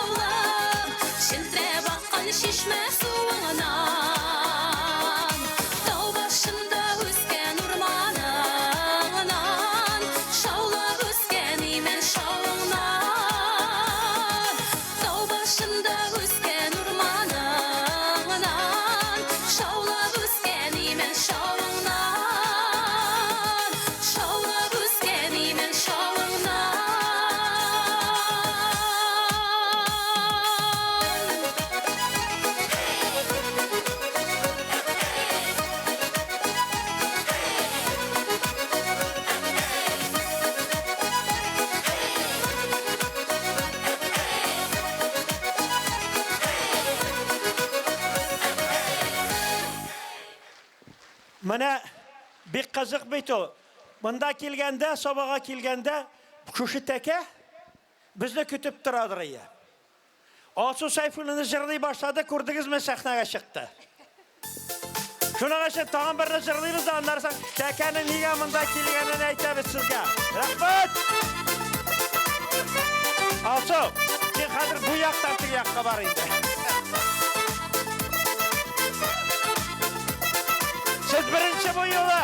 olam, shiltire baqqan shishma suvingdan. Tog' boshida o'sgan o'rmonimdan, shovlab o'sgan men shovingdan. Tog' boshida o'sgan o'rmonimdan, shovlab o'sgan men shovingdan. Shovlab o'sgan men shovingdan. Менә бик кызык бит ул. Монда килгәндә, собага килгәндә, шушы тәкә безне көтеп торадыр ия. Алсу Сайфуллины җырлый башлады, күрдегезме, сәхнәгә чыкты. Шуның өчен тагын берне җырлыйбыз да, аннан соң тәкәнең нигә монда килгәнен әйтәбез сезгә. Рәхмәт! Алсу, син хәзер бу яктан теге якка бар инде. Siz birinchi bu yo'la.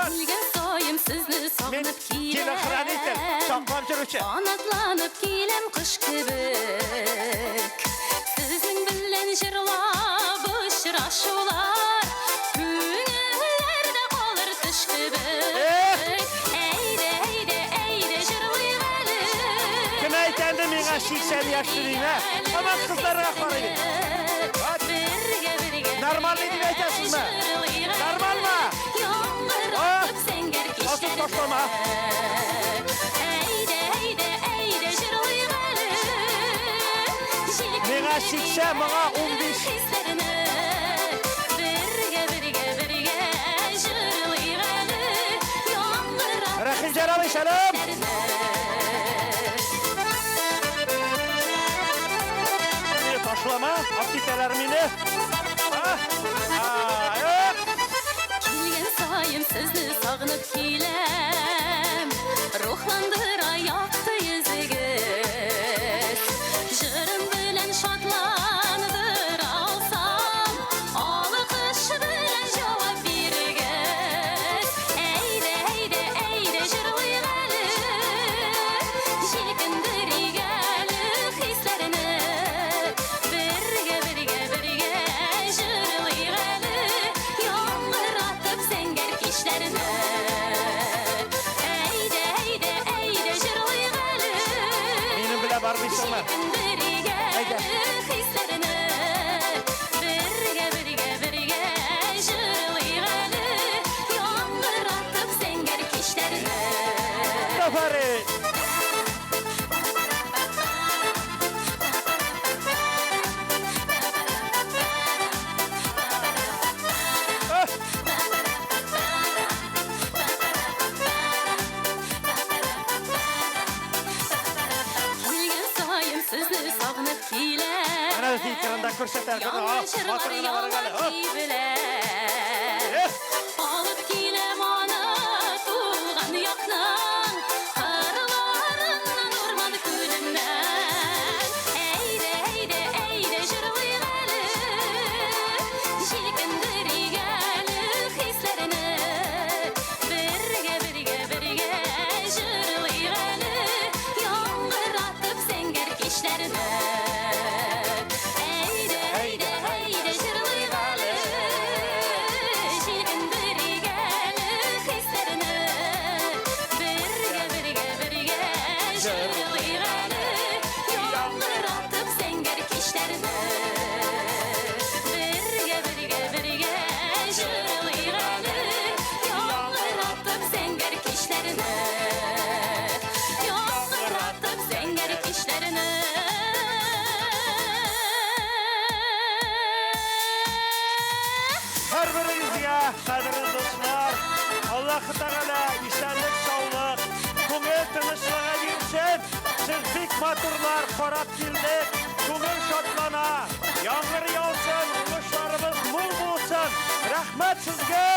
Bilgan soyim sizni sog'inib kelem. Qanatlanib kelem qush kibik. Sizning bilan jirlab uchrashuvlar ko'ngillarda qolar tush kibik. Eyde jirlayvali. Kim aytandi menga 80 yoshligingni? Hamma qizlarga qaraydi. Normalni deb aytasizmi? Normalmi? Osib tashlama. Menga 80, menga 15. Rahim Jarali, shalom. Meni tashlama, optikalar meni. Kelgan soyim sizni sog'inib kelem. Ruhlandiray yoqdi yuzingiz. Jirim bilan shodlandir olsam, olqish bilan javob bergiz. Eyde jirlayvali. Jelkindirgali hislarini. Birga jirlayvali. Yomg'ir sengar kishlarini. Eyde jirlayvali. Mening bilan bormaysizmi? Hayda. Hislarini. Birga jirlayvali. Yomg'ir sengar kishlarini. Safari. Kelgan soyim sizni sog'inib kelem. Ana ekranda ko'rsatardim. Xotirga qaragani. Olib kelem ona tug'an yoqdan, qirlaridan o'rmon ko'limdan. Eyde jirlayvali. Jelkindirgali hislarini. Birga jirlayvali. Yomg'ir otib sengar kishlarini. Eyde jirlayvali. Jelkindirgali hislarini. Birga jirlayvali. Yomg'ir otib sengar kishlarini. Birga jirlayvali. Yomg'ir otib sengar kishlarini. Yomg'ir otib sengar kishlarini. Her birinizga qadrli do'stlar, Alloh taolo ishonlik, sog'lik, ko'ngil tinchligi bersin. Siz bek motorlar qarab keldik. Ko'ngil shodlana, yomg'ir yog'sin, urushlarimiz mo'l bo'lsin. Rahmat sizga.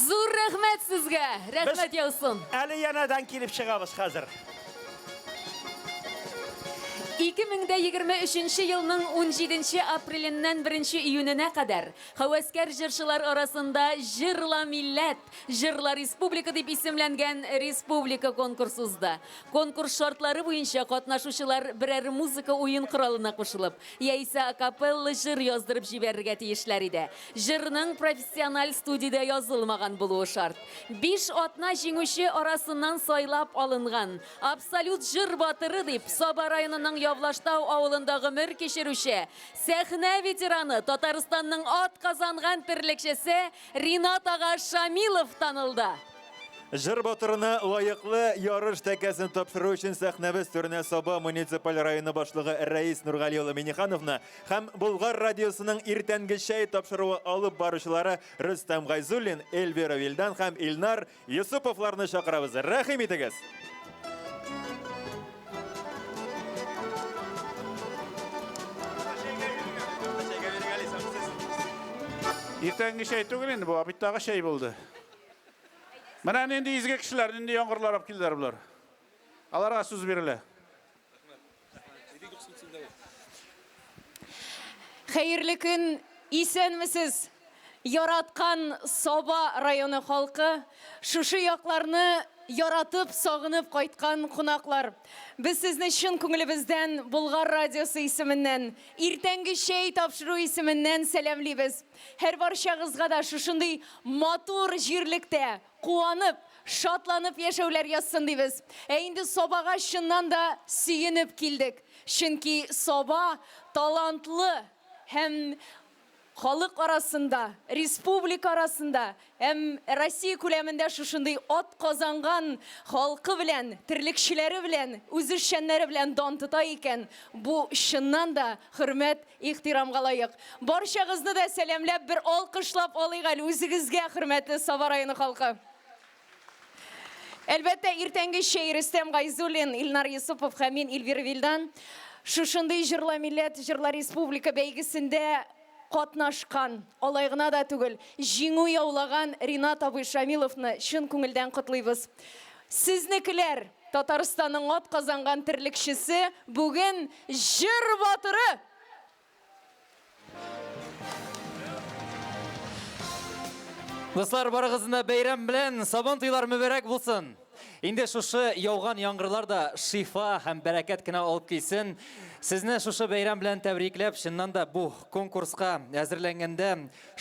Zo'r rahmat sizga. Rahmat yog'sin. Ali yanadan kelib chiqamiz hozir. 2023 yılının 17 aprelinden 1 iyununa kadar Havaskar jırçılar arasında Jırla Millet, Jırla Respublika deb isimlengen Respublika konkursuzda. Konkurs şartları boyunca katnaşuşular birer muzika oyun kuralına koşulup, yaisa akapella jır yazdırıp jiberge tiyişler idi. Jırның profesyonal studiyada yazılmagan buluğu şart. 5 atna jinguşi arasından saylap alıngan, absolut jır batırı deb Soba rayonunun Yavlaştau avulunдағы mür kişirüşe, sahne veteranı Tataristanның at kazangan pirlikçisi Rinat Ağa Şamilov tanıldı. Жыр батырына лайыклы ярыш тәкәсен тапшыру өчен сәхнәбез түренә Саба муниципаль районы башлыгы Рәис Нургали улы Минихановна һәм Болгар радиосының иртәнге чәй тапшыруы алып баручылары Рөстәм Гайзуллин, Эльвира Вилдан һәм Илнар Юсуповларны чакырабыз. Рәхим итегез. Иртәнге шәй түгел инде, бу абиттагы шәй булды. Менә инде изге кешеләр, инде яңгырлар алып килделәр булар. Аларга сүз бирелә. Хәерле көн, исәнмесез? Яраткан Саба районы халкы, шушы якларны яратып, сагынып кайткан кунаклар. Без сезне чын күңелебездән Болгар радиосы исеменнән, иртәнге чәй тапшыру исеменнән сәламлибез. Һәр барчагызга да шушындый матур җирлектә куанып, шатланып яшәүләр язсын дибез. Инде Сабага чыннан да сөенеп килдек. Чөнки Саба талантлы һәм халык арасында, республика арасында, һәм Россия күләмендә шушындый ат казанган халкы белән, терлекчеләре белән, үзешчәннәре белән дан тота икән. Бу чыннан да хөрмәт, ихтирамга лаек. Барчагызны да сәламләп, бер алкышлап алыйк әле үзегезгә, хөрмәтле Саба районы халкы. Әлбәттә, иртәнге чәй Рөстәм Гайзуллин, Илнар Юсупов һәм мин Эльвира Вилдан шушындый җырлар милләт, җырлар республика бәйгесендә катнашкан, алай гына да түгел, җиңү яулаган Ринат абый Шамиловны чын күңелдән котлыйбыз. Сезнекеләр, Татарстанның ат казанган терлекчесе, бүген җыр батыры. Дуслар, барыгызны бәйрәм белән Сабантуйлар мүбәрәк булсын. Инде шушы яуган яңгырлар да шифа һәм бәрәкәт кенә алып килсен. Сезне шушы бәйрәм белән тәбрикләп, чыннан да бу конкурска әзерләнгәндә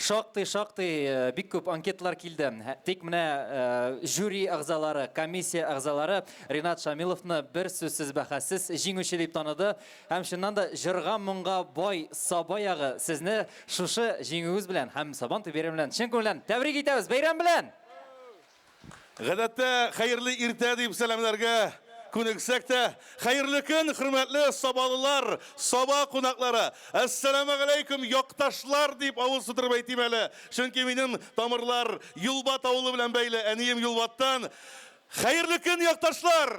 шактый бик күп анкеталар килде. Тик менә жюри агзалары, комиссия агзалары Ринат Шамиловны бер сүзсез бәхәссез җиңүче дип таныды. Һәм чыннан да җырга моңга бай Саба ягы сезне шушы җиңүегез белән һәм Сабантуй бәйрәме белән чын күңелдән тәбрик итәбез. Бәйрәм белән! Гадәттә, хәерле иртә дип сәламләргә күнексәк тә, хәерле көн, хөрмәтле Сабалылар, Саба кунаклары. Ассаламу алейкум, якташлар дип авыз тутырып әйтим әле. Чөнки минем тамырлар Юлбат авылы белән бәйле, әнием Юлбаттан. Хәерле көн, якташлар!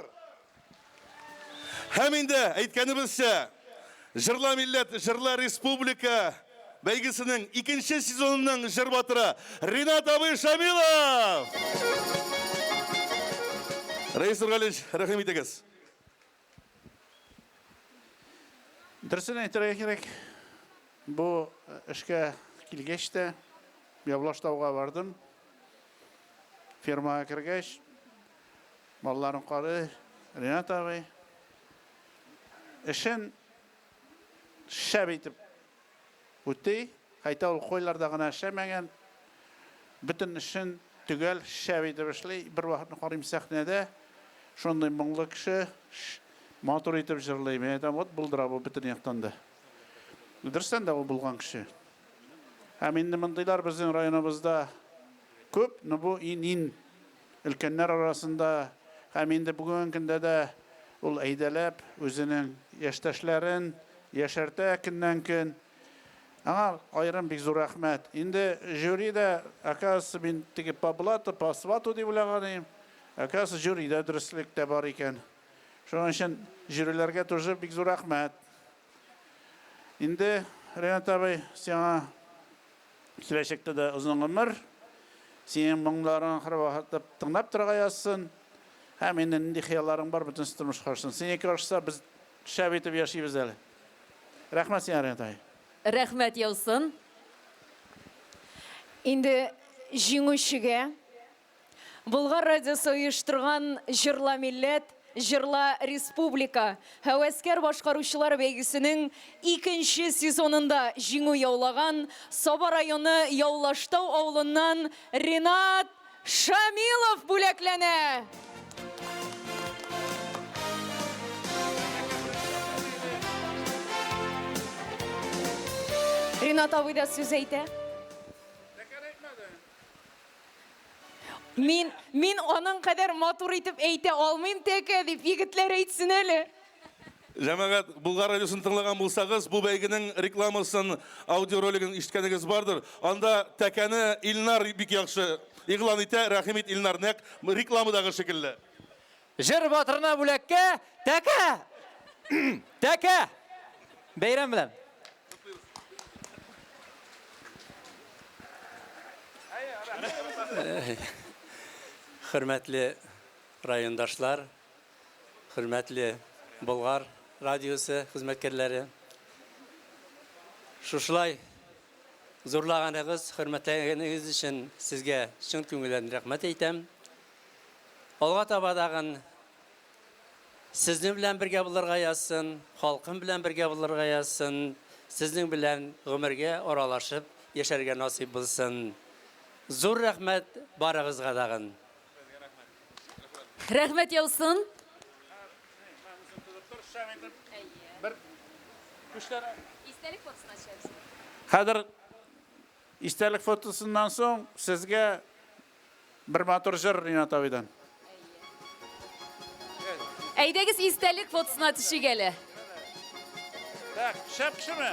Һәм инде әйткәнебезчә, Җырла милләт, Җырла республика бәйгесенең 2нче сезонының җыр батыры Ринат абый Шамилов! Рәис Нургалич, рәхим итегез. Дөресен әйтергә кирәк. Бу эшкә килгәч тә Яблаштауга бардым. Фермага кергәч, малларын кары, Ринат абый эшен шәп итеп үтте. Кайта ул койларда гына эшләмәгән. Бөтен эшен төгәл шәп итеп эшли. Бер вакытны карыйм сәхнәдә, шундый моңлы кеше матур итеп җырлый. Мен әйтәм, вот булдыра бу бөтен яктан да. Дөрестән дә ул булган кеше. Һәм инде мондыйлар безнең районыбызда күп, бу ин өлкәннәр арасында, һәм инде бүгенге көндә дә ул әйдәләп үзенең яшьтәшләрен яшәртә көннән-көн. Аңа айрым бик зур рәхмәт. Инде жюридә, оказывается, мин теге по блату, по свату дип уйлаган идем. Оказывается, жюридә дөреслек тә бар икән. Шуның өчен жюриләргә тоже бик зур рәхмәт. Инде Ринат абый, сиңа киләчәктә дә озын гомер, синең моңларың һәрвакыт тыңлап торырга язсын. Һәм инде нинди хыялларың бар, бөтен тормышка ашсын. Синеке ашса, без шәп итеп яшибез әле. Рәхмәт сиңа, Ринат абый. Рәхмәт яусын. Инде җиңүчегә Болгар радиосы оештырган Җырла милләт, Җырла республика һәвәскәр башкаручылар бәйгесенең 2нче сезонында җиңү яулаган Саба районы Яулаштау авылыннан Ринат Шамилов бүләкләнә. Ринат абый да сүз әйтә. Min onun kadar motor itip eğite olmayayım teke deyip yigitler eğitsin öyle. Жәмәғат, Бұлғар радиосын тыңлаған болсағыз, бұл бәйгенің рекламасын, аудиоролигін іштікеніңіз бардыр. Анда тәкәні Илнар бик яқшы иғлан ите, рахимет Илнар нәк рекламадағы шекілі. Жыр батырына бүләкке, тәкә! Тәкә! Бәйрәм білән. Hürmetli rayondaşlar, hürmetli Bulgar radyosu hizmetkarları, şuşulay zorlağınız, hürmetleriniz için sizge şın köngülden rahmet eytem. Olga tabadağın sizin bilen birge bulurga yazsın, halkın bilen birge bulurga yazsın, sizin bilen ömürge oralaşıp yaşarga nasip bulsun. Zor rahmet barağızga dağın. Рәхмәт яусын. Хәзер истәлек фотосыннан соң сезгә bir матур җыр Ринат абыйдан. Әйдәгез истәлек фотосына төшик әле. Так, шәп кешеме?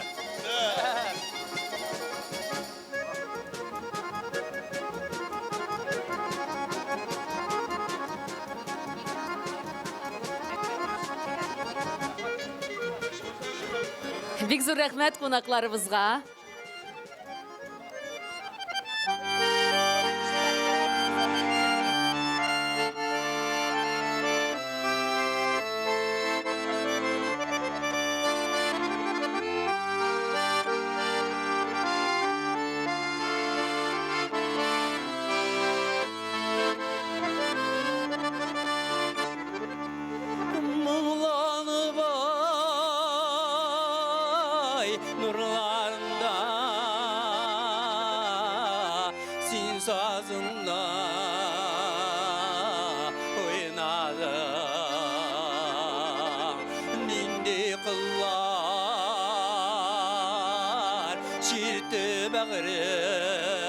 Бик зур рәхмәт кунакларыбызга. Nurlarında sin sazında oynadım nindi kıllar şirti bağrım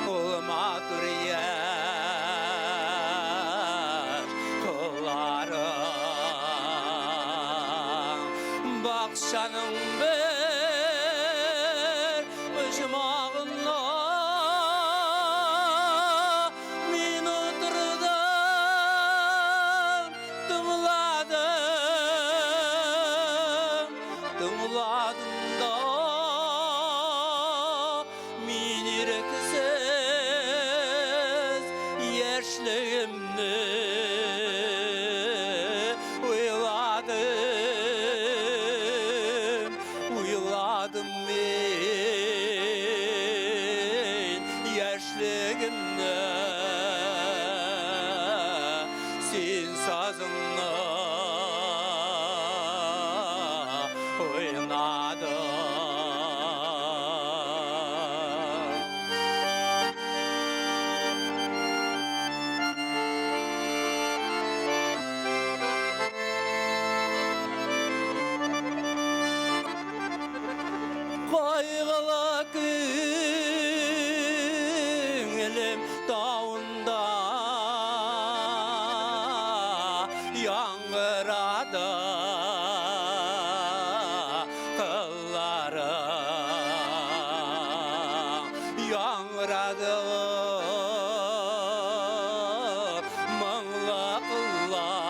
olma duruyar kıllarım bakşanım bir başımağınla min oturdum tımladım da min ireksiz yaşlığımdı uyladım ben yaşlığımda sen sazınla oynadım. Kaygılı günüm dağında yağmurada kıllarım yağmurada mağla kıllar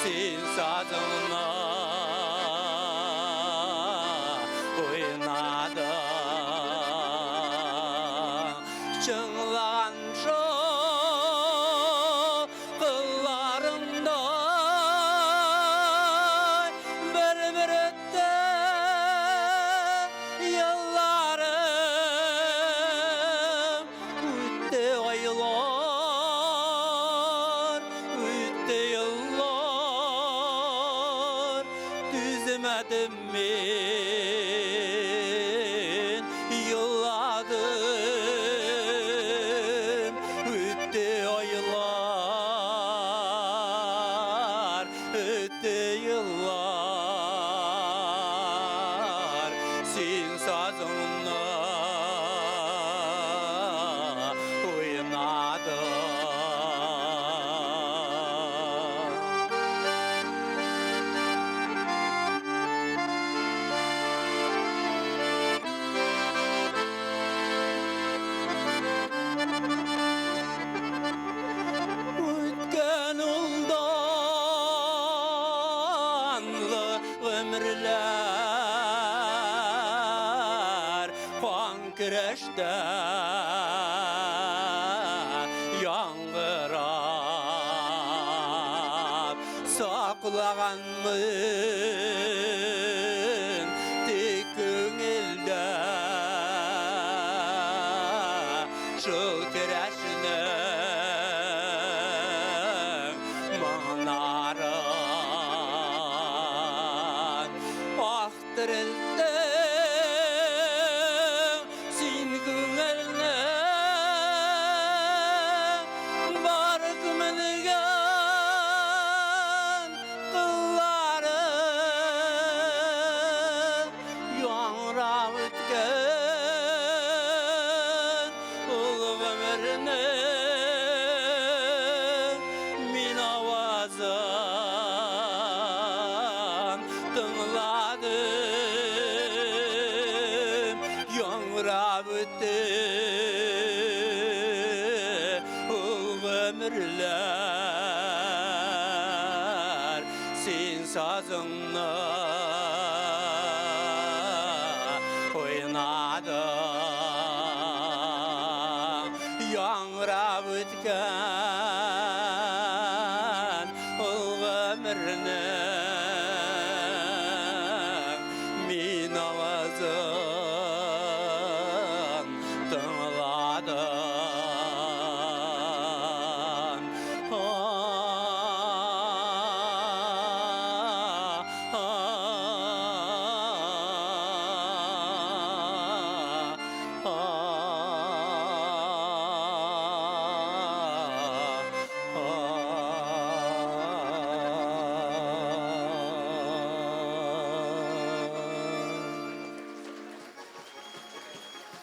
sen sazınla oynadım çığlan şu kıllarımda bir ötte yıllarım ötte aylar ötte yıllar düzmedim ben yılladım ötte aylar ötte yıllar sen sazınla güneşte yağmurap saklaganmın tek köngülde şu tereşinin manaran aktırıldı sin köngülne barık mınıgan kılların yağrab ötken ul ömrünü min avazan tınladım yağrab öttü ul ömürler sin sazınla oynadım yağrab ötken ul ömrünün min avazın tınladım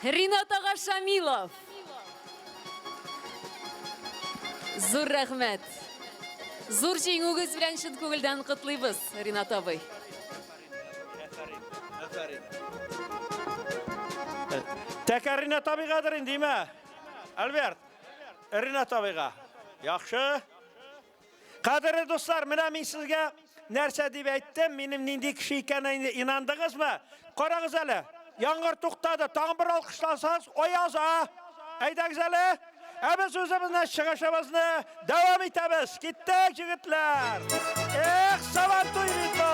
Ринат аға Шамилов. Зур рәхмәт. Зур жеңугіз білән шын көңілден құтлайбыз, Ринат абай. Тәкә Ринат абыйғадыр инде ме? Альберт, Ринат абыйға. Яхшы. Қадірлі достар, мына мен сізге нәрсе деп әйттім, менің нендей кіші екеніне инандыңыз ма? Қараңыз әлі. Яңғыр тоқтады, тағы бір алқыштансаңыз, ояза. Әйдәңіз әлі. Әбіз өзімізді шығышымызды давам етеміз. Кеттік, жігітлер. Сабантуй ритмо.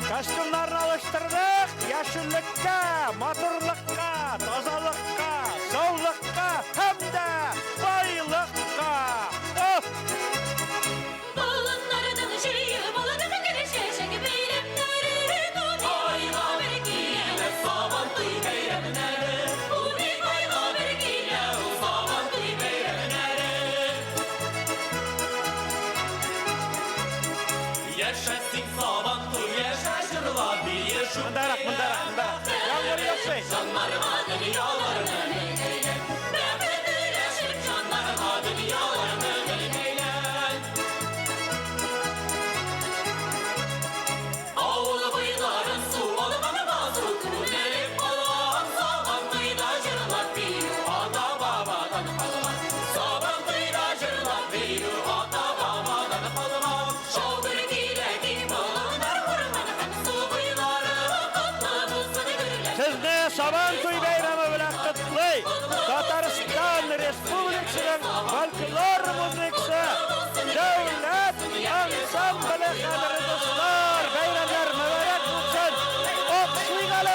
Костюмларын алыштырдық, яшілlikке, матурлыққа, тазалыққа, саулыққа, әмді байлыққа. Балынlarının şeyi, balının gelişecek beylemleri, ayla bergiyle sabantıy beylemleri, unik ayla bergiyle sabantıy beylemleri. Yaşasın sabantıy, yaşasırlar bir yaşım. Mındarak. Yağmur yok bey. Canlarıma dünyalarını eylem, Mehmet Üleşim canlarıma dünyalarını eylem. Ağlı bıyların su alımanı bazı kurunerek alan, sabantıyla cırlar bir ata babadan kalıman, sabantıyla cırlar bir ata babadan kalıman. Şaldır giyledi balınlar vurman hem su bıyları tatlı bulsun gürler. Sizni Sabantuy bayrami bilan qutlay. Tatariston Respublikasining folklor muzikasi davlat ansambli qadri do'stlar, bayramlar muborak bo'lsin. O'qishinglar.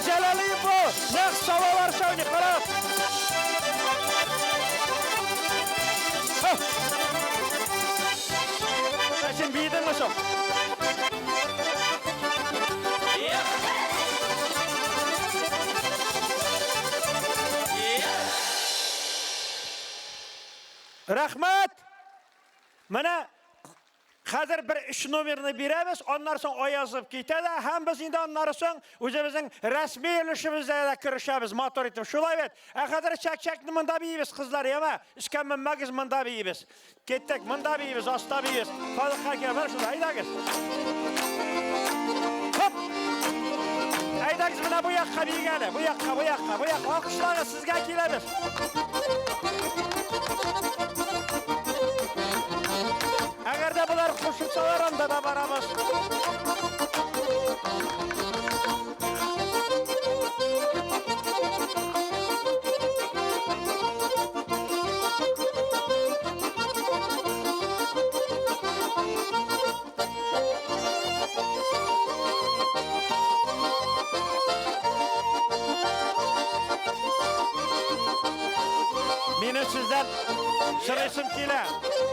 Celaliyev bu. Ne savalar şavni qarab. Sen biydin mi şov? Rahmat. Mana hazır bir 3 numarini beremiz, ondan soň o yazıp ketedi. Hem biz indi ondan soň özümüzün resmi ilişimizde de kirişemiz, motor etip. Şulay bet. Hazır çek-çekni mında beyimiz kızlar yema. İşken minmegiz mında beyimiz. Kettik mında beyimiz, asta beyimiz. Falıkha gelmer şulay. Aydagiz. Hop. Aydagiz buna bu yakka beygani. Bu yakka. Alkışlarla sizge kelemiz. Eğer de bunlar koşulsalar onda da varamız. Meni sizden sırışım kele.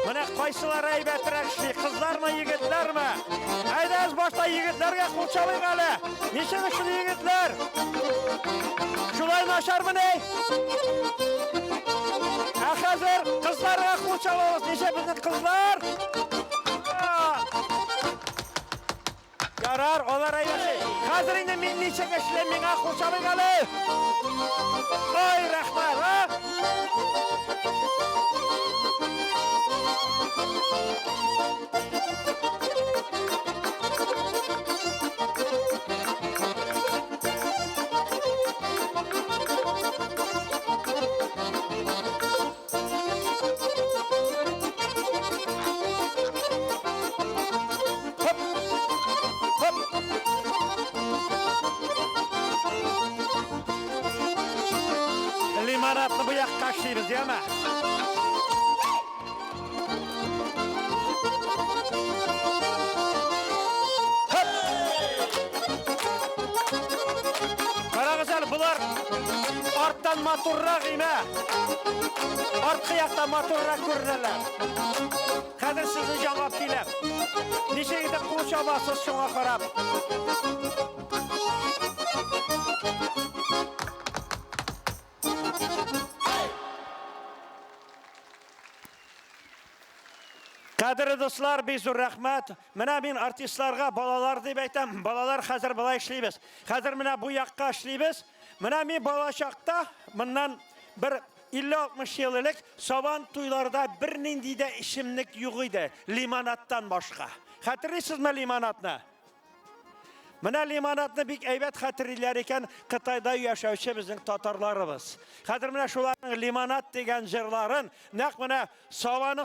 Mana qaysilar aybetraq işli, kızlar mı, yigitler mi? Aydaz başta yigitlerge kul çalıyıq ali. Neçe kişili yigitler? Şulay naşar mı ney? Hazır kızlarga kul çalıyız. Neçe bizim kızlar? Yarar, olar aybesi. Hazır indi men neçe kişili mena kul çalıyıq ali. Oy rahmat, ha? Limonatni bu yoqqa tashlaymiz, yema. Qarag'izlar, bular ortdan motorroq ema. Ortqa yoqdan motorroq ko'rinadilar. Hozir sizni javob kelib. Necha yigit qo'l chabasiz shunga qarab. Qadrli do'stlar, bezur rahmat. Mana men artistlarga bolalar deb aytam. Bolalar hozir bulay ishlaymiz. Hozir mana bu yoqqa ishlaymiz. Mana men bolachaqda bundan bir 50-60 yillik Savan to'ylarida bir nindida ishimlik yo'q edi, limonatdan boshqa. Xatirlaysizmi limonatni? Mana limonatni bek aybat xatirlar ekan, Xitoyda yashovchi bizning tatarlarimiz. Hozir mana shularning limonat degan jirlarin, naq mana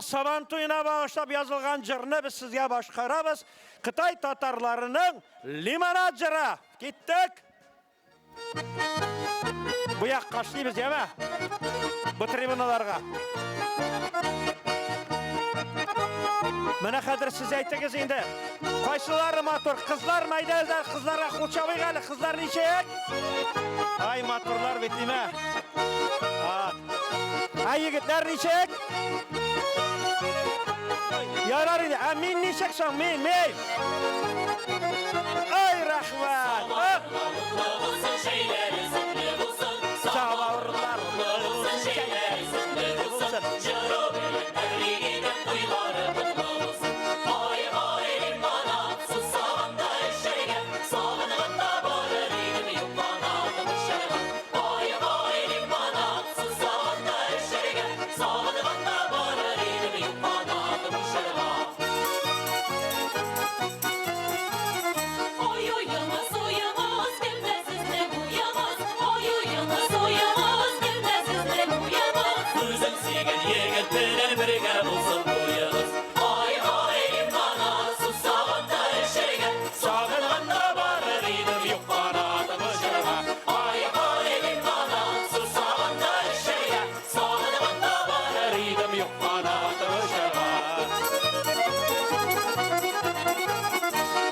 Savan to'yina bag'ishlab yozilgan jirni biz sizga boshqaramiz. Xitoy tatarlarining limonat jiri. Ketdik. Bu yoqqa ishlaymiz, yema. Bu tribunalarga. Mana hozir siz aytdingiz endi. Qaysilari motor, qizlar maydazlar, qizlarga qo'chavig ali, qizlar nechak? Ay motorlar bitima. Ay yigitlar nechak? Yarar edi. Men nechaksan? Men. Ay rahmat.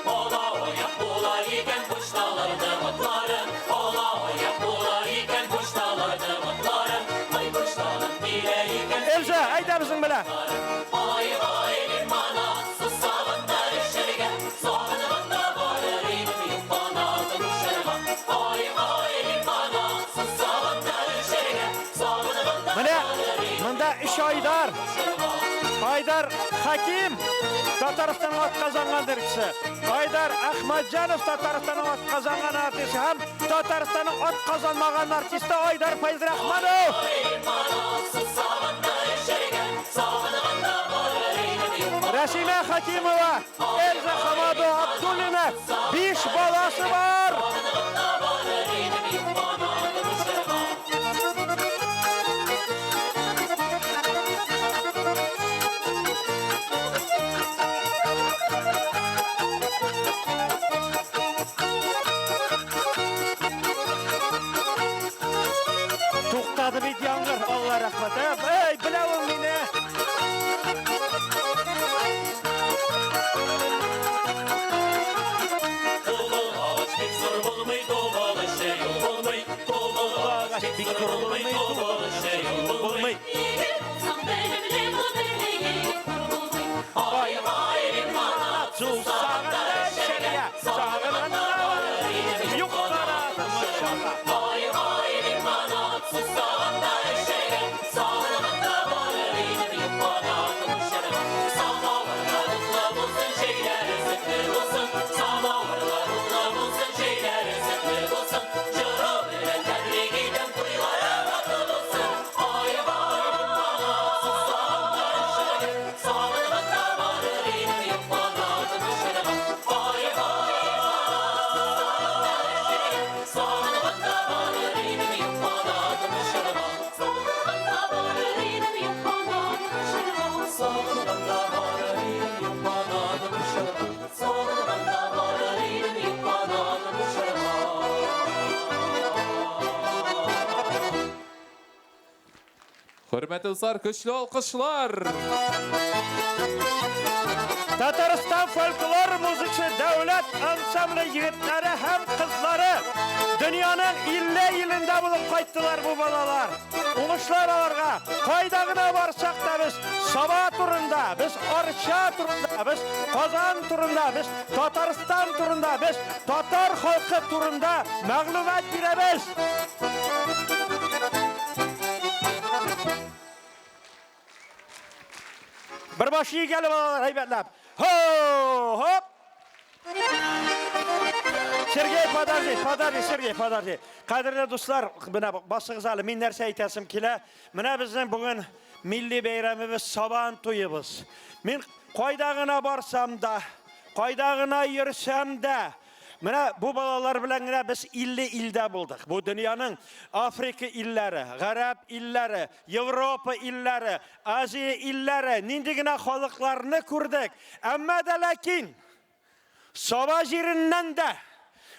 Ola oya, ola yegen kuştalarını otları. Ola bile. Vay vay limanat sabahlar şerge Soğanında varır ilim yumpanadım şerge Vay vay limanat sabahlar şerge Soğanında Mine, mında iş Aydar. Aydar Hakim Tatarstan'ın at kazangandır ikisi. Aydar Ahmadjanov Tatarstan'ın at kazangan artisti hem Tatarstan'ın at kazanmagan artisti Aydar Paydırahmanov. Rasime Hakimova, Elza Hamado Abdulline 5 balası var. To'xtadi bit yang'ir, Alloh rahmat. Ey, bilavim meni. Vay vay limanat Sağında şeriye, sağında yukarı maşallah. Vay vay limanat sağında şerge Soğanında varır ilim yumpanadım şerge Samavarlarla bulsun şeyler zıkkı bulsun Samavarlarla bulsun şeyler zıkkı bulsun Çıra veren terliğiden kuyulara atılsın Vay vay limanat sağında şerge Soğanında varır ilim yumpanadım şerge Vay vay Soğanında varır ilim yumpanadım şerge Soğanında varır ilim yumpanadım şerge Soğanında varır ilim yumpanadım şerge Soğanında varır ilim yumpanadım şerge Hürmetli dostlar, güçlü alkışlar. Tatariston folklor muziki davlat ansambli yigitlari ham qizlari dunyoning 50 yilında bo'lib qaytdilar bu bolalar. O'ngishlar ularga qoidagina borsak da biz Sabo turunda, biz Orsha turunda, biz Qozon turunda, biz Tatariston turunda, biz Tatar xalqi turunda mag'lubiyat beramiz. Bir boshga kelib bolalar haybatlab. Ho, hop. Sergey, подожди, Sergey, подожди. Qadrli do'stlar, mana boshlig'i zali men narsa aytasim kela. Mana bizning bugun milliy bayramimiz Saban to'yimiz. Men qoidagina borsam-da, qoidagina yursam-da, mana bu bolalar bilan biz 50 ilda bo'ldik. Bu dunyoning Afrika illari, G'arb illari, Yevropa illari, Aziya illari, nindigina xalqlarni ko'rdik. Ammo lakin Sabo jerinden de,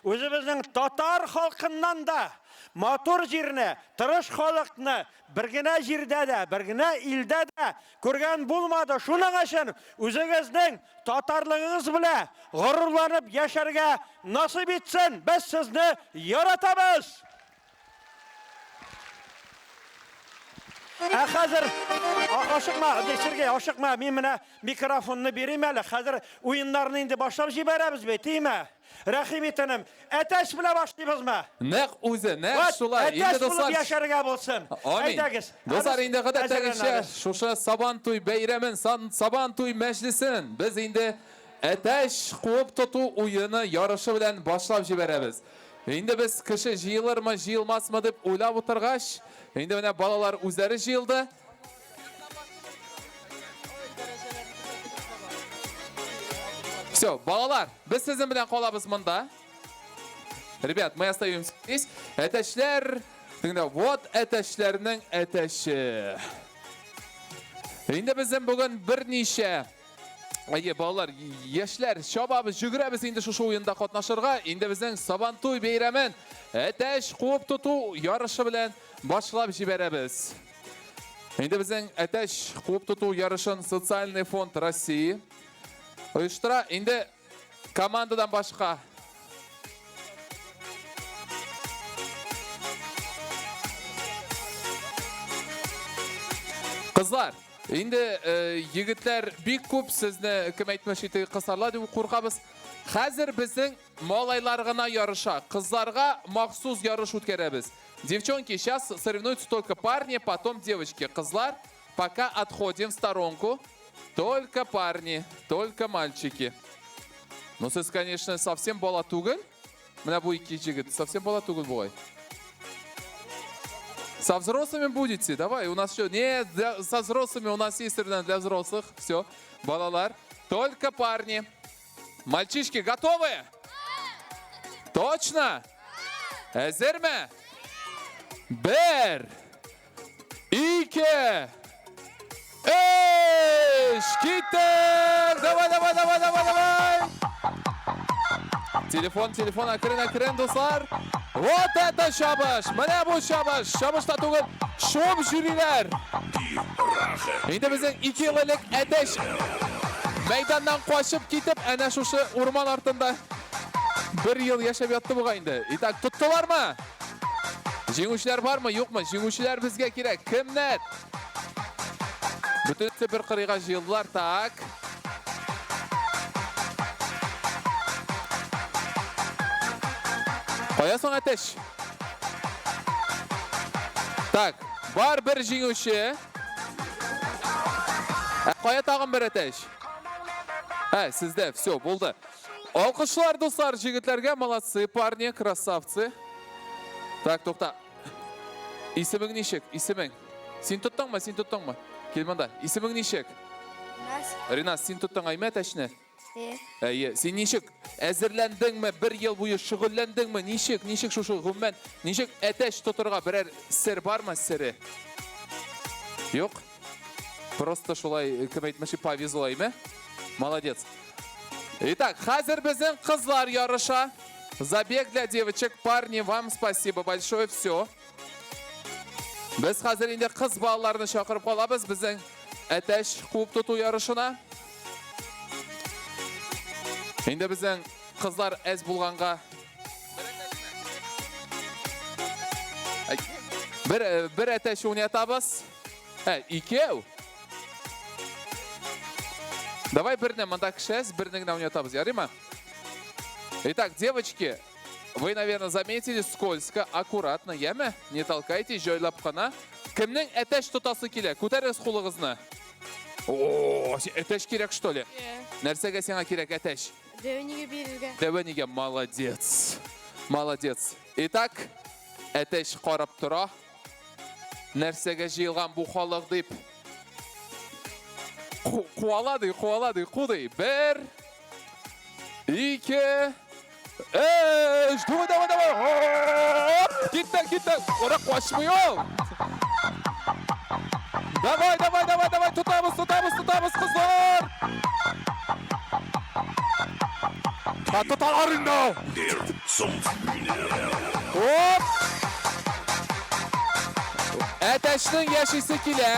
o'zimizning Tatar xalqidan da, motor jerini, tirish xalqni birgina yerda da, birgina ilda da ko'rgan bo'lmadi. Shuning uchun o'zingizning tatarligingiz bilan g'ururlanib yasharga nasib etsin. Biz sizni yaratamiz. Hazır aşıqma, Sergey, aşıqma. Men mana mikrofonni berayim hali. Hazır o'yinlarni endi boshlab jibaramiz, deymi? Rahim etanim, atash bilan boshlayapmizmi? Naq o'zi, naq shulay. Endi do'stlar yasharga bo'lsin. Aytagiz. Do'stlar, endi qadar tegishli shusha Sabanto'y bayramin, Sabanto'y majlisin biz endi atash qo'yib tutuv o'yini yorishi bilan boshlab jibaramiz. Endi biz kishi jiyilirmi, jiyilmasmi deb o'ylab o'tirg'ash, endi mana bolalar o'zlari jiyildi. Все, bolalar, biz sizin bilan qolamiz bunda. Rебят, мы остаемся здесь. Atashlar, вот atashlarning atashi. Endi bizning bugun bir necha bolalar, yoshlar, shababimiz yuguramiz endi shu o'yinda qatnashirga. Endi bizning Sabanto'y bayramin atash qo'yib tutuv yorishi bilan boshlab jibaramiz. Endi bizning atash qo'yib tutuv yorishin Sotsialniy fond Rossiya uyushtira. Endi komandadan boshqa qizlar, Енді егітлер бик көп сізні кім айтмашыйты қысарла деп қорқабыз. Қазір біздің малайларғына ярыша, қызларға мақсус ярыш өткеребіз. Девчонки, сейчас соревнуются только парни, потом девочки. Кызлар, пока отходим в сторонку. Только парни, только мальчики. Ну, сіз, конечно, совсем бала түгіл. Мына бұл екі жігіт, совсем бала түгіл бұлай. Со взрослыми будете? Давай, у нас что? Нет, со взрослыми у нас есть соревнования для взрослых. Все, балалар. Только парни. Мальчишки, готовы? Точно? Әзірме? Бір, ике, үш, кеттік! Давай, давай, давай, давай, давай! Телефон, акырын, достар. Вот это шабаш! Міне бұл шабаш! Шабашта түгіл, шоп жүрілер! Енді біздің 2 елілік әтеш майданнан қуашып кетіп, әне шушы орман артында 1 ел яшап ятты бұға енді. Итак, тұттылар ма? Жеңушілер бар ма, жоқ ма? Жеңушілер бізге керек. Кімнет? Бүтінісі бір қырыға жиылдылар. Так. Қоясың әтеш. Так, бар бір жеңуші. Қоя тағын бір әтеш. Сізде, все, болды. Алқышылар, достар, жігітлерге, молодцы, парни, красавцы. Так, тоқта. Исімің нешек? Исімің. Сен тұттың ма? Келманда. Исімің нешек? Ринас, сен тұттың аймет әшіне? Сен нешек? Әзірлендің ме? 1 ел бойы шүғыллендің ме? Нешек шушы ғыммен? Нешек әтәш тұтырға бірер сір бар ма сірі? Йоқ? Просто шулай, кім айтмашы, повезло ме? Молодец. Итак, қазір біздің қызлар ярыша. Забег для девочек, парни, вам спасибо большое, все. Біз қазір енді қыз балаларыны шақырып қалабыз біздің әтәш қуып тұту ярышына. Енді біздің қызлар әз болғанға бір әтәш ойнатабыз. Екеу. Давай біріне мында кіші, бірінігіне ойнатабыз, яры ма? Итак, девочки, вы, наверное, заметили, скользко, аккуратно, яме? Не толкайте, жойлап қана. Кімнің әтәш тұтасы келе? Көтеріңіз қолығызны. О, әтәш керек, что ли? Нәрсеге сеңа керек әтәш? Дәуініге берілге. Дәуініге, молодец. Молодец. Итак, әтәш қарап тұра. Нәрсеге жиылған бұл халық дейп. Қуалады, қудай. 1, 2, Эш, давай. Кетті. Орақ қуашымы ел. Давай. Тұтамыз, қыздар. Тұталарында. Оп. Әтәшінің яшысы келе.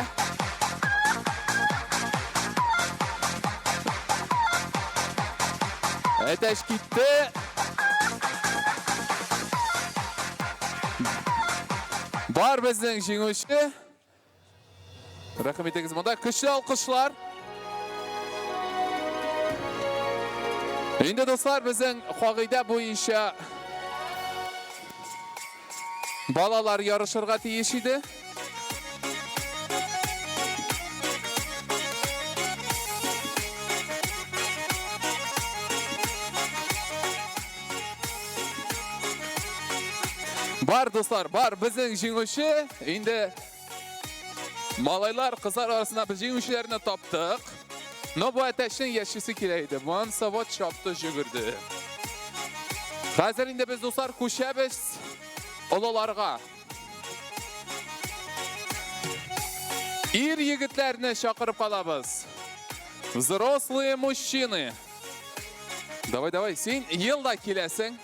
Әтәш кетті. Бар біздің жеңуші. Рахмет етіңіз мұнда. Күшті алқышлар. Енді достар, біздің қағида бойынша балалар ярышырға тиешіді. Бар, достар, бар біздің жеңуші. Енді малайлар, қыздар арасында біз жеңушілеріне таптық. Но бұл әтәшінің ешісі келейді. Бұн сават шапты жүгірді. Қазір енді біз, достар, көшәбіз олаларға. Ир егітлеріне шақырып қалабыз. Взрослые мужчины. Давай, сен елда келесің.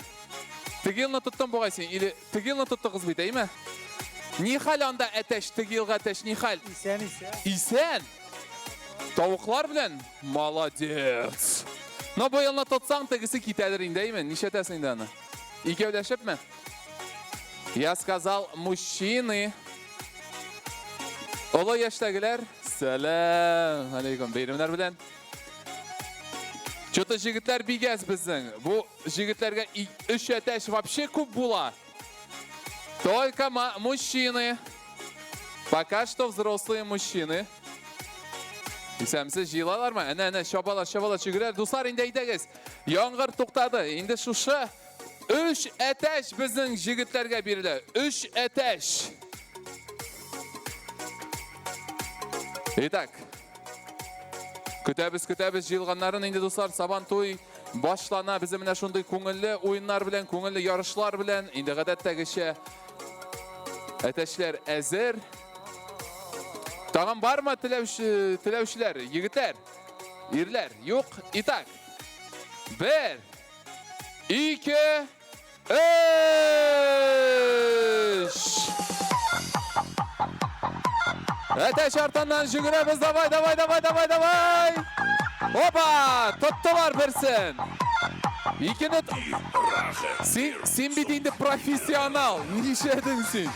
Тігіліні тұттың бұғай сен, или тігіліні тұтты қыз бейді, ме? Нихал анда әтәш, тігілға әтәш, нихал? Исән? Тауықлар білен? Молодец! Но бұл еліні тұтсаң, тігісі кетәдір енді, ме? Неше әтәсің енді аны? Икеуләшіп ме? Я сказал, мужчины. Олы яштагілер, Assalamu alaykum. Bayramlar bilan. Ço'ta jigitlar bigaz bizning. Bu jigitlarga 3 atash вообще ko'p bo'la. Только мужчины. Пока что взрослые мужчины. Esamsiz jilalarmi? Ana shabalar chigirlar. Do'stlar, endi aytamiz. Yomg'ir to'xtadi. Endi shusha 3 atash bizning jigitlarga beriladi. 3 atash. Итак. Күтәбез җыелганнарын инде дуслар, Сабан туй башлана. Без менә шундый күңелле уеннар белән, күңелле ярышлар белән инде гадәттәгечә әтәчләр әзер. Тагын бармы теләүчеләр, егетләр, ирләр? Юк. Итак. 1 2 3 Ateş artandan jügüremiz. Davay. Opa! Tuttular birsin. İkini... Sen bitinde profesyonal. Nişedin sen.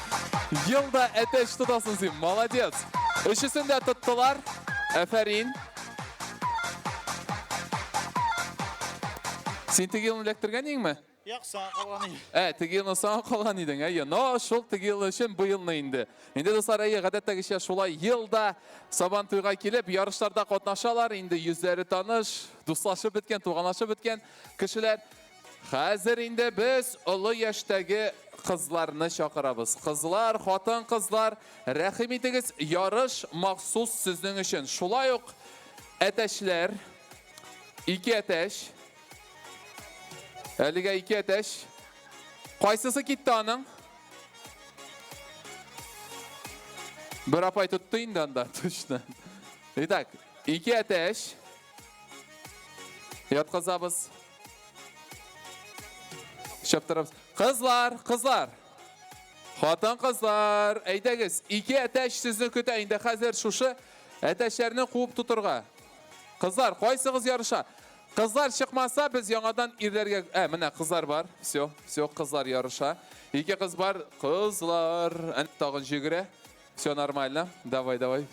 Yılda ateş tutasın sen. Молодец. Üçüsünü de tuttular. Aferin. Sen tigilini lektirgen mi? Yok, sağ kalanı. Tigilini sağ kalan idin. No, şol tigil için bu yılını indi. Indi dostlar, гадәттәгечә şolay yılda Сабан туйга килеп, ярышларда катнашалар. Инде yüzләре таныш, дуслашып беткән, туганлашып беткән кешеләр. Хәзер инде без олы яшьтәге кызларны чакырабыз. Кызлар, хатын кызлар, рәхим итегез, ярыш махсус сезнең өчен. Шулай ук әтәчләр, 2 әтәч. Әлегә 2 әтәч. Кайсысы китте аның? Bir apay tuttu indi anda, точно. Итак, 2 әтәч. Яткызабыз. Шаптырабыз. Кызлар. Хатын кызлар, әйдәгез, 2 әтәч сезне көтә инде хәзер шушы әтәчләрне куып тутырга. Кызлар, кайсыгыз ярыша? Кызлар чыкмаса, biz яңадан ирләргә, менә кызлар бар. Всё, кызлар ярыша. 2 кыз бар, кызлар. Тагын җигерә. Всё нормально. Давай.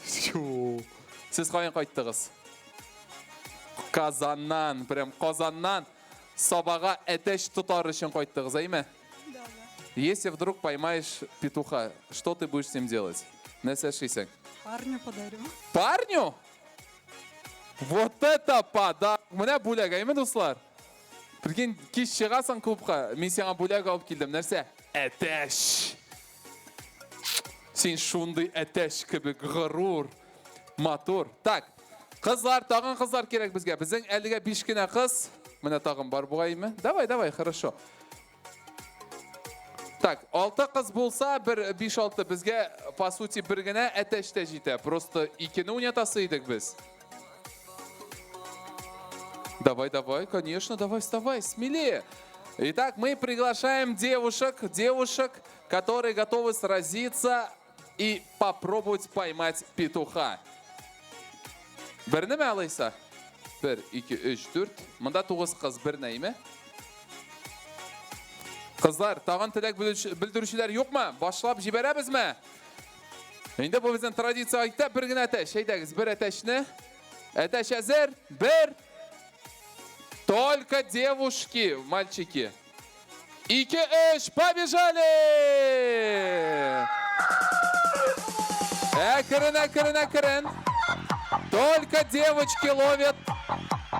Siz каян кайттыгыз? Казаннан, прям Казаннан сабага әтәч тутар өчен кайттыгыз, әйме? Да. Если вдруг поймаешь петуха, что ты будешь с ним делать? Нәрсә эшлисең? Парню подарю. Парню? Вот это подарок. Менә бүләк, әйме дуслар? Прикинь, кич чыгасың клубка, мин сиңа бүләк алып килдем. Нәрсә? Әтәч. Син шундый әтәч кебек горур, мотор. Так, кызлар, тагын кызлар кирәк безгә. Безнең әлегә 5 кенә кыз. Менә тагын бар бугаймы? Давай, хорошо. Так, 6 кыз булса, 5-6 безгә, по сути, бер генә әтәч тә җитә. Просто 2-не уйнатасы идек без. Давай, конечно, вставай, смелее. Итак, мы приглашаем девушек, которые готовы сразиться и попробовать поймать петуха. Бернеме алайса? 1, 2, 3, 4. Мында 9 кыз, бер нәйме? Кызлар, тагын теләк белдерүчеләр юкмы? Башлап җибәрәбезме? Инде бу безнең традиция айта, бер генә әтәч. Әйдәгез, бер әтәчне. Әтәч әзер. 1. Только девушки, мальчики. 2, 3, побежали! Экрен. Только девочки ловят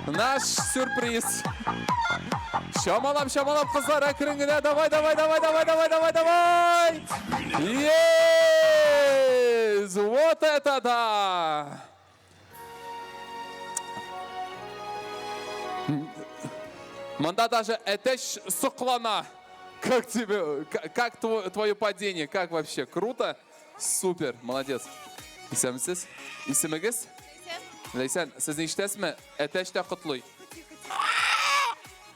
наш сюрприз. Шамалап, кызлар, экрен генә. Давай. Yes! Вот это да! Манда даже әтәч соклана. Как тебе, как твое падение? Как вообще? Круто? Супер, молодец. Исемсез? Исемегез? Лейсән, сез ништәсме? Әтәч тә котлый.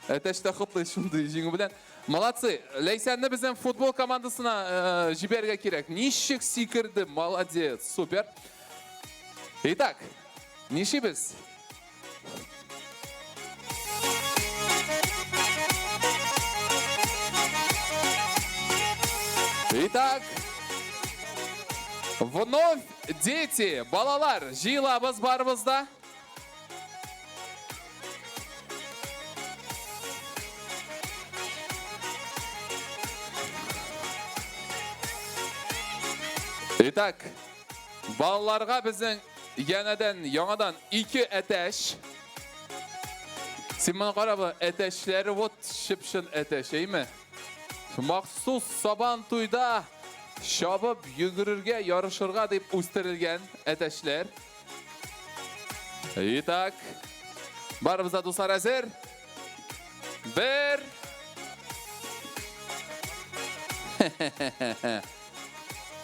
Әтәч тә котлый шундый җиңү белән. Молодцы. Лейсәнне безнең футбол командасына җибәргә кирәк. Ничек сикерде? Молодец. Супер. Итак, нишибез? Итак, вновь дети, балалар, жиылабыз барыбызда. Итак, балаларға біздің яңадан 2 әтәш. Сен мұны қара бұл әтәшлері вот шіпшін әтәш, ейме? Мақсус сабан туйда шабып югірірге, ярышырға деп өстірілген әтәшлер. Итак, барымызда достар әзір. 1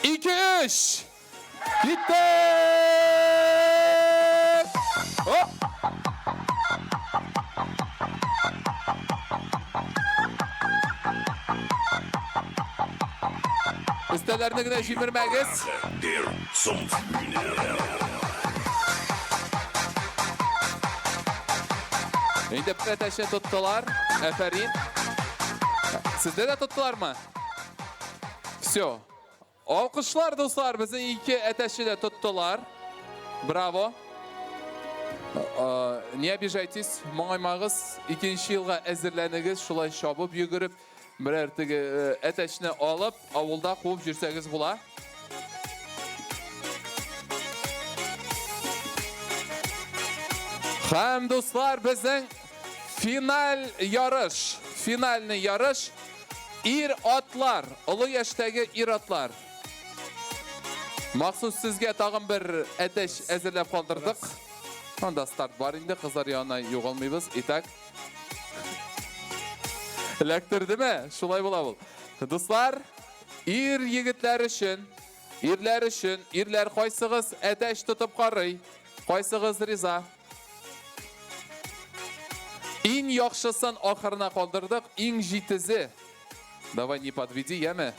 2 3 Gitti! Hop! Üstelerini güne şimirmeğiz. Şimdi bir ateşe tuttular. Aferin. Sizde de tuttular mı? Все. Alkışlar dostlar, bizim 2 ateşi de tuttular. Bravo. Не обижайтесь, моңаймағыз, 2-ші yılға әзірленігіз, шулай шабып, югіріп, бір әртігі әтәшіні алып, ауылда қуып жүрсәгіз бұла. Хәм достар, біздің финальный ярыш, ир атлар, ұлы яштегі ир атлар. Мақсус сізге тағын бір әтәш әзірлеп қалдырдық. Онда старт бар инде, қыздар яғына yo'g'olmaymiz. Итак. Ләктірді ме? Шулай бола бұл. Достар, ир егітлер үшін, ирлер қойсығыз әтәш тұтып қарый, қойсығыз риза. Ең яқшысын ақырына қалдырдық, ең жетізі. Давай не подведи, яме?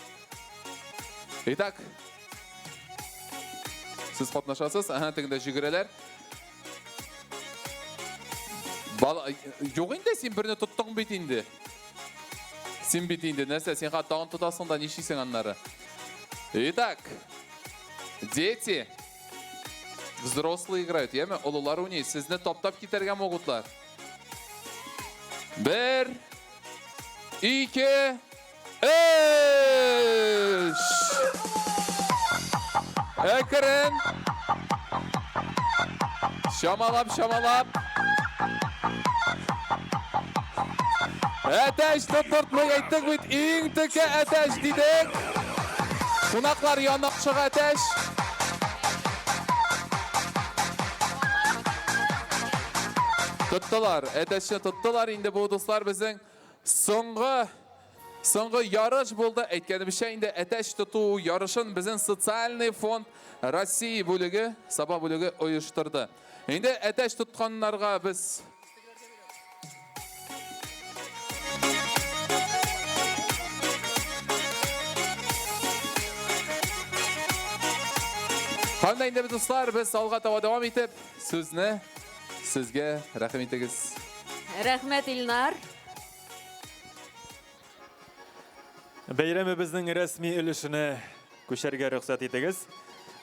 Итак. Сіз қатнашасыз, тігінде жүгірелер. Жоқ енді сен біріне тұттың бет енді. Сен бет енді, нәрсе, сен қаттағын тұтасың да нешейсің аннары. Итак, дети, взрослые играют, яме? Олылар уни, сізні топтап кетерге могутлар. 1 2 3 Әкірін. Шамалап. Әтәш тұттыртмай айттық бет, ең түкі әтәш дедік. Қунақлар янақшыға әтәш. Тұттылар, әтәші тұттылар. Енді бұл достар біздің соңғы ярыш болды. Әйткенімізше енді әтәш тұту ярышын біздің социальный фонд Россия бөлігі, саба бөлігі ойыштырды. Енді әтәш тұтқанларға біз қандай енді достар, біз алға тауа давам етіп, сөзіне сізге рахмет етегіз. Рахмет, Илнар. Бәйрәмі біздің рәсми үлішіні көшерге рұқсат етегіз.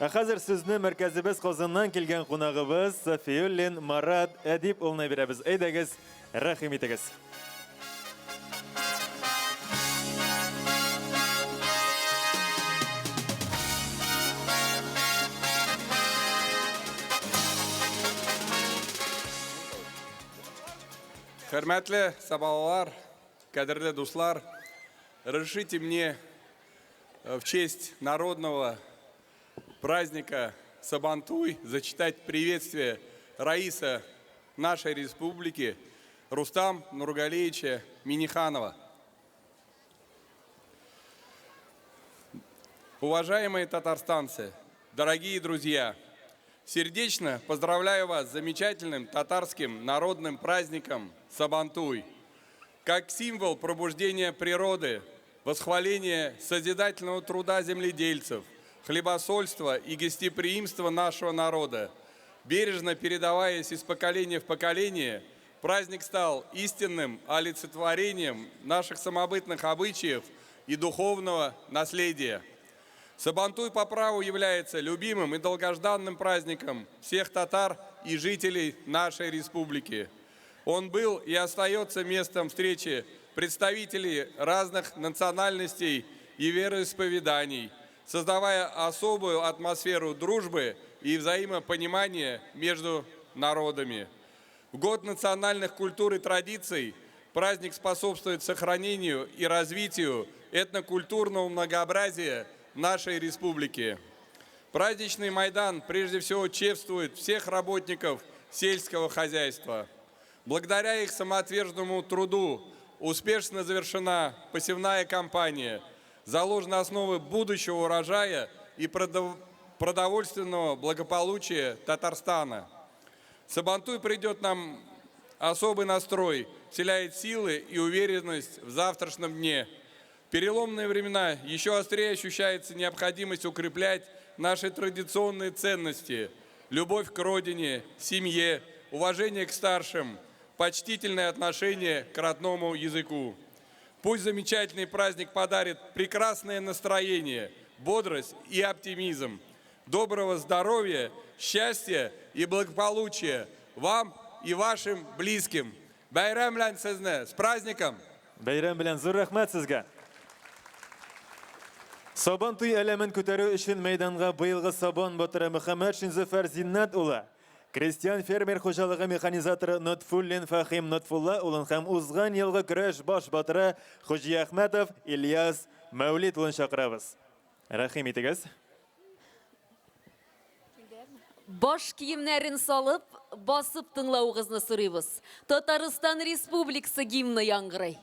Қазір сөзіне мәркәзібіз Қозыннан келген қонағыбыз Сафиуллин Марат Әдип олына береміз. Әйдәгіз, рахмет етегіз. Хөрмәтле сабалалар, кадерлі дуслар, разрешите мне в честь народного праздника Сабантуй зачитать приветствие раиса нашей республики Рустам Нургалеевича Миниханова. Уважаемые татарстанцы, дорогие друзья, сердечно поздравляю вас с замечательным татарским народным праздником Сабантуй. Как символ пробуждения природы, восхваления созидательного труда земледельцев, хлебосольства и гостеприимства нашего народа, бережно передаваясь из поколения в поколение, праздник стал истинным олицетворением наших самобытных обычаев и духовного наследия. Сабантуй по праву является любимым и долгожданным праздником всех татар и жителей нашей республики. Он был и остается местом встречи представителей разных национальностей и вероисповеданий, создавая особую атмосферу дружбы и взаимопонимания между народами. В год национальных культур и традиций праздник способствует сохранению и развитию этнокультурного многообразия нашей республики. Праздничный Майдан прежде всего чествует всех работников сельского хозяйства. Благодаря их самоотверженному труду успешно завершена посевная кампания, заложены основы будущего урожая и продовольственного благополучия Татарстана. Сабантуй придет нам особый настрой, вселяет силы и уверенность в завтрашнем дне. В переломные времена еще острее ощущается необходимость укреплять наши традиционные ценности: любовь к родине, семье, уважение к старшим, почтительное отношение к родному языку. Пусть замечательный праздник подарит прекрасное настроение, бодрость и оптимизм. Доброго здоровья, счастья и благополучия вам и вашим близким. Байрам белән сезне, с праздником! Бәйрәм белән зур рәхмәт сезгә. Сабантуй әләмен күтәрү өчен мәйданга быелгы Сабан батыры Мөхәммәд Шинзафар Зиннат улы, крестьян фермер хуҗалыгы механизаторы Нотфуллин Фахим Нотфулла улын һәм узган елгы көрәш баш батыры Хуҗи Әхмәтов Ильяс Мәүлид улын чакырабыз. Рәхим итегез. Баш киемнәрен салып, басып тыңлауыгызны сорыйбыз. Татарстан Республикасы гимны яңгырый.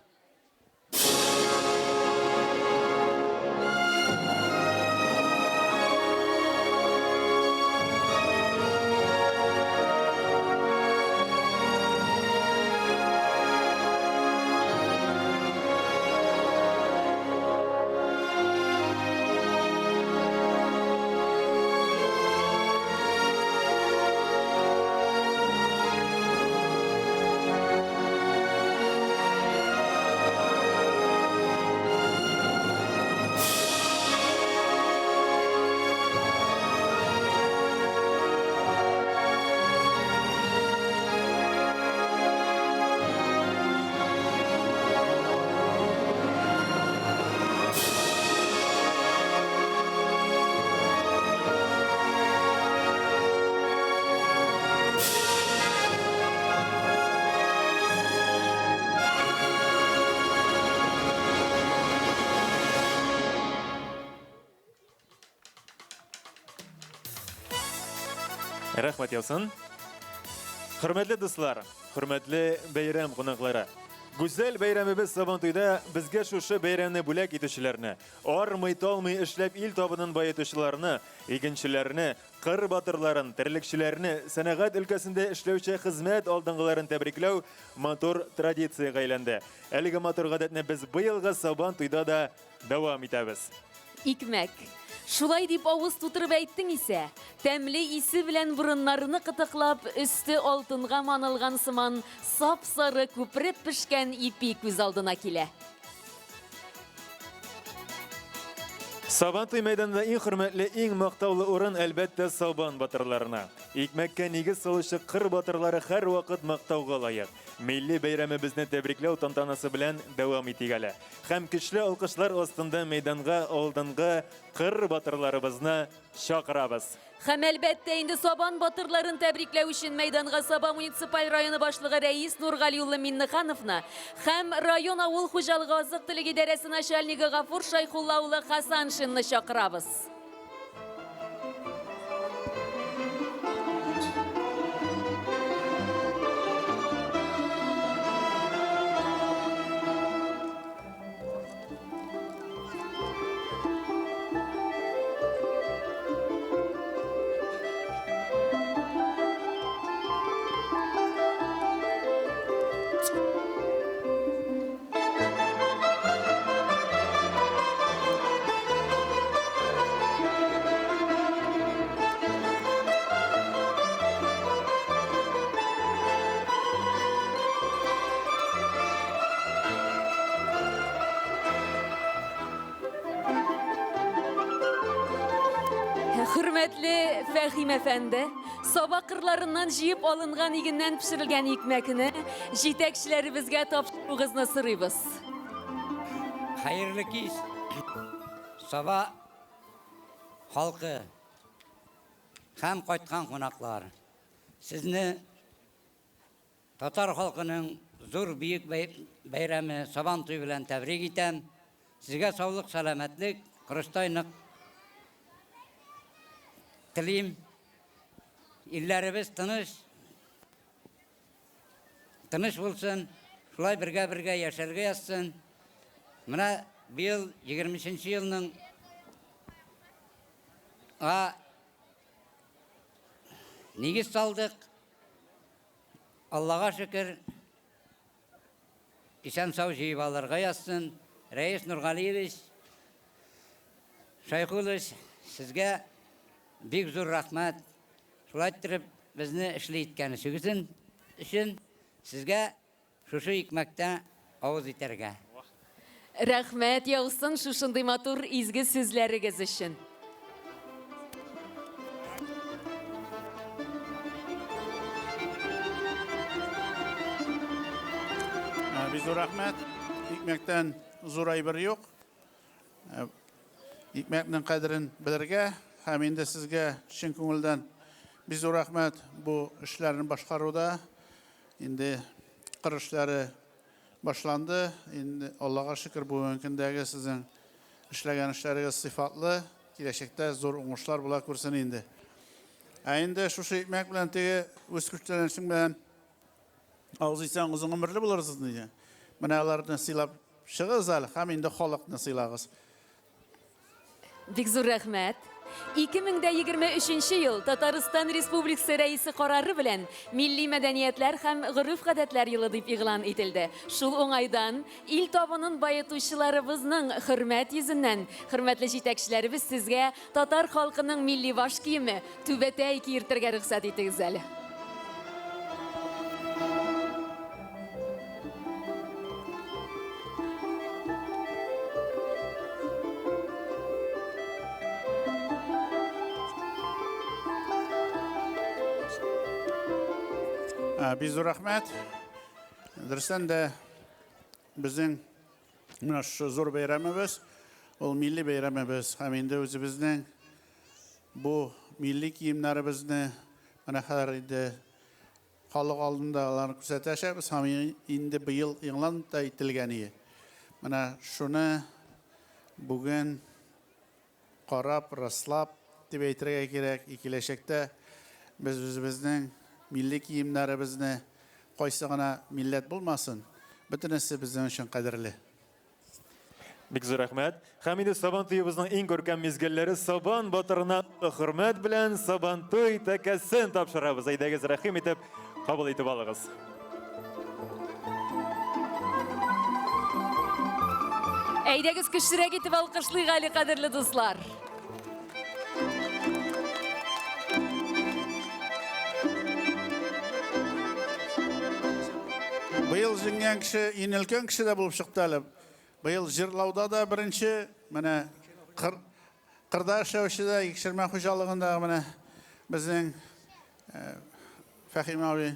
Рәхмәт яусын. Хөрмәтле дуслар, хөрмәтле бәйрәм кунаклары. Гүзәл бәйрәмебез Сабантуйда безгә шушы бәйрәмне бүләк итүчеләрне, армый-талмый эшләп ил табынын баетучыларны, игенчеләрне, кыр батырларын, терлекчеләрне, сәнәгать өлкәсендә эшләүче хезмәт алдынгыларын тәбрикләү матур традициягә әйләнде. Әлеге матур гадәтне без быелгы Сабантуйда да дәвам итәбез. Икмәк. Шулай дип авыз тутырып әйттең исә, тәмле исе белән бурыннарны кытыклап, өсте алтынга манылган сыман, сап-сары күпреп пешкән ипи күз алдына килә. Сабантуй мәйданында иң хөрмәтле, иң мактаулы урын әлбәттә Сабан батырларына. Икмәккә нигез салучы кыр батырлары һәр вакыт мактауга лаек. Милли бәйрәмебезне тәбрикләү тантанасы белән дәвам итик әле. Һәм көчле алкышлар астында мәйданга алдынгы кыр батырларыбызны чакырабыз. Һәм әлбәттә инде Сабан батырларын тәбрикләү өчен мәйданга Саба муниципаль районы башлыгы Рәис Нургали улы Миннехановны һәм район авыл хуҗалыгы азык-төлек идарәсе начальнигы Гафур Шайхулла улы Хасаншинны чакырабыз. Hürmetli Fehim Efendi, sabah kırlarından jiyip alıngan iginden pişirilgen ikmekini jitekçilerimizge tapşırığızını sırıyız. Hayırlı kez. Sabah halkı hem qaytkan konaklar. Sizni Tatar halkının zor büyük bayrami Sabantoy bilen tebrik etem. Sizge sağlık, selametlik, kırıştaylık tileyim. İllerimiz tınış bulsun. Şulay birge yaşarga yazsın. Mına bir yıl 23. yılının nigiz saldık. Allah'a şükür İşen sağ jivalarga yazsın. Reis Nurgaliyevich, Şaykulish, sizge büyük zor rahmet. Şulayttırıp bizni işleytkeni için sizge şuşu ikmekte ağız iterge. Rahmet yağsın şuşunday matur izgi sizlerigiz için. Biz rahmet. Hikmekten zor aybir yok. Hikmeknin qadrin bilirge, hem indi sizge şin ko'ngildan biz rahmet bu işlerini başkaruda. Indi qirishları başlandı. Indi Allah'a şükür bu mümkündeki sizin işlegen işleriniz sıfatlı. Gelecekte zor uğuşlar bula kursun indi. Indi şu hikmek bilen tege öz güçlenişin bilen ağız isen uzun ömürlü bulursunuz diye. Manalarını silap шығыз әлі, hem indi халықны сыйлағыз. Бик зур рәхмәт. 2023 yıl Tataristan Respublikası Reisi kararı bilen Milli Medeniyetler hem Gürüf-Gadetler yılı dip ilan etildi. Şul oңайдан il tabının bayatuşçılarımızın hürmet yüzünden, hürmetli jitekçilerimiz sizge Tatar halkının milli baş kiyimi tübete kiyirtirge rüksat etiniz әлі. Biz rahmet. Dürüsten de bizim şu zor bayramımız, o milli bayramımız. Hem indi özümüzden bu milli kiyimlerimizni mana kadar indi halk aldığında alanı küseteşemiz. Hem indi bu yıl İngiltere'de itilgeni. Mana şunu bugün qarab, raslap deb aytırga kerak. Ikileşekte biz özümüzden milli kiyimlerimizni koysağına millet bulmasın. Bütünüsü bizim için kadirli. Bik zor rahmet. Hamide Sabantuy'umuzun en görkem mezgilleri Saban batırına hürmet bilen Sabantuy tekessin tapşırabız. Aydagiz rahim etip kabul etip alığız. Aydagiz küşürek etip alkışlıyıq Ali kadirli dostlar. Bu yıl jingen kişi, inilken kişi de bulup çıktı. Bu yıl jırlauda da birinci, Kırdar Şevşi'de yekişirme hoşalığında bizim Fehim abi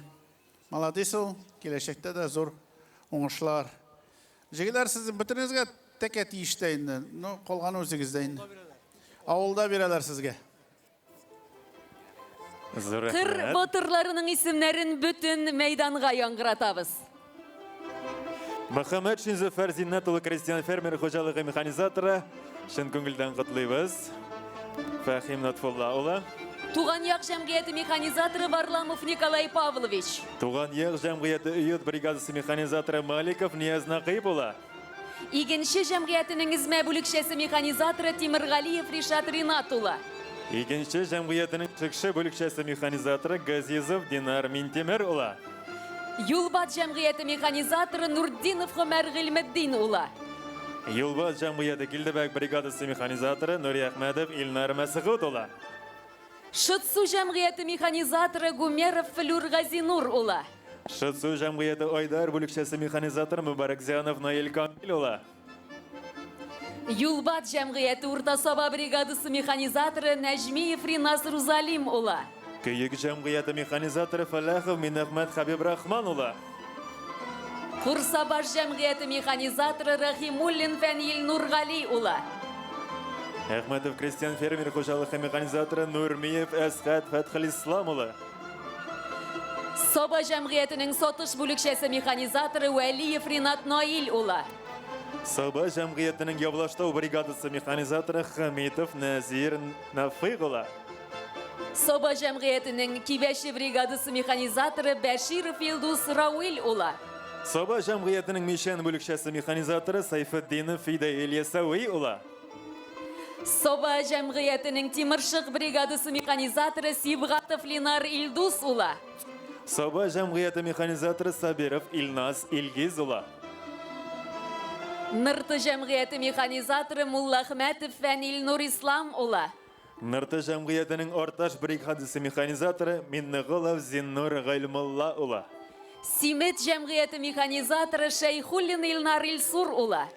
maladisol, gelecekte de zor oңuşlar. Jigiler sizin bütünüzge tek et işteyindi, kolgan özünüzdeyindi. Avulda bireler sizge. Kır batırlarının isimlerin bütün meydanğa yankıratabız. Muhammed Şinzöfer Zinnatulu Kristiyan Fermer Hocalığı Mexanizatora şın көңілден құтлıyız. Fahim Natfullah ola. Tuğan Yağ Cemiyeti Mexanizatorı Varlamov Nikolay Pavlovich. Tuğan Yağ Cemiyeti Üyüt Brigadası Mexanizatorı Malikov Niyaz Naqib ola. İginci Cemiyeti'nin İzme Bölükçesi Mexanizatorı Timirgaliyev Rişat Rinatula. İkinci Cemiyeti'nin Çıkşı Bölükçesi Mexanizatorı Gazizov Dinar Mintemir ola. Yulbat Cemiyeti Mexanizatorı Nurdinov Ömer Gilmeddin ula. Yulbat Cemiyeti Gildebek Brigadası Mexanizatorı Nuri Ahmedov İlnar Masıgıt ola. Şıtsu Cemiyeti Mexanizatorı Gumerov Flur Gazinur ula. Şıtsu Cemiyeti Aydar Bölükçesi Mexanizatorı Mübarek Ziyanov Nail Kamil ola. Юлбат жәмғияты Урта Саба бригадысы механизаторы Нәжмиев Ринас Рузалим ұла. Күйік жәмғияты механизаторы Фалахов Минахмет Хабиб Рахман ұла. Құрсабаш жәмғияты механизаторы Рахимуллин Фәнил Нурғали ұла. Ахмедов крестьян фермер қожалығы механизаторы Нурмиев Әсхат Фәтхал Ислам ұла. Соба жәмғиятының сотыш бүлікшесі механизаторы Уәлиев Ринат Наил ұла. Соба жәмғиятының явлаштау бригадасы механизаторы Хамитов Назир Нафиқ ұла. Соба жәмғиятының Кивеші бригадасы механизаторы Бәширов Илдус Рауил ұла. Соба жәмғиятының мишен бүлікшесі механизаторы Сайфеддинов Фида Ильясауи ұла. Соба жәмғиятының Тимыршық бригадасы механизаторы Сибғатов Линар Илдус ұла. Соба жәмғияты механизаторы Сабиров Илнас Илгиз ұла. Нырты жәмғияты механизаторы Муллахметов Фәнил Нурислам ұла. Нырты жәмғиятының орташ бригадасы механизаторы Миннығылов Зиннур Ғайлмулла ұла. Симет жәмғияты механизаторы Шейхуллин Илнар Илсур ұла.